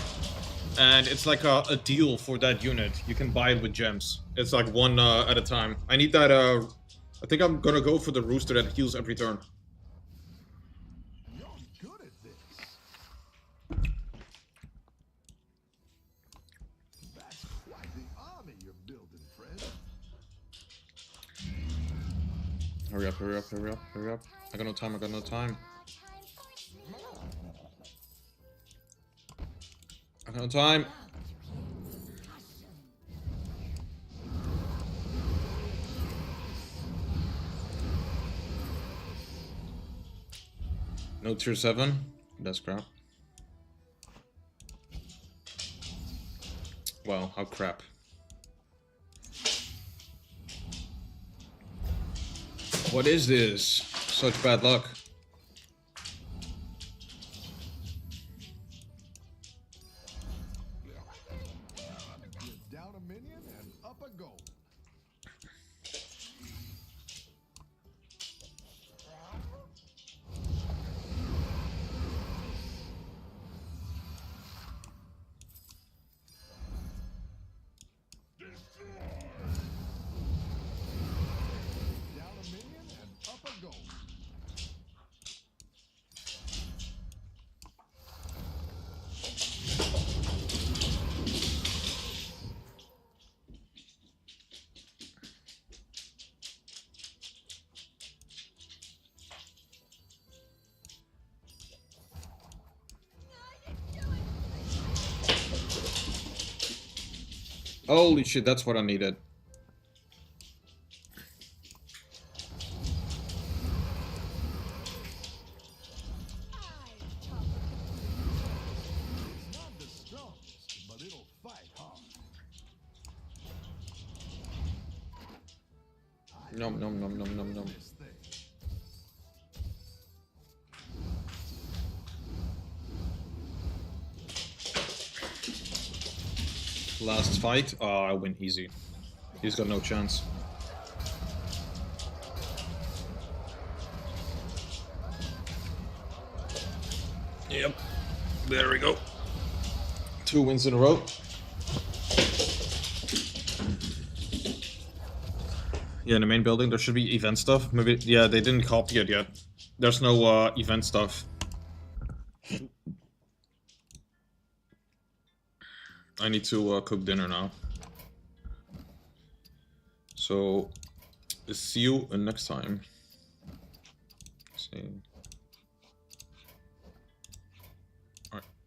and it's like a deal for that unit. You can buy it with gems. It's like one at a time. I need that. I think I'm gonna go for the rooster that heals every turn. You're good at this. That's quite the army you're building, friend. Hurry up, hurry up, hurry up, hurry up. I got no time, I got no time. I got no time. No tier 7. That's crap. Wow, how crap. What is this? Such bad luck. Down a minion and up a goal. Down a minion and up a goal. Holy shit, that's what I needed. It's not the strongest, but it'll fight hard. Nom nom nom nom nom nom. This thing. Last fight. Oh, I win easy. He's got no chance. Yep. There we go. 2 wins in a row. Yeah, in the main building there should be event stuff. Maybe, yeah, they didn't copy it yet. There's no event stuff. I need to cook dinner now. So, see you next time. See.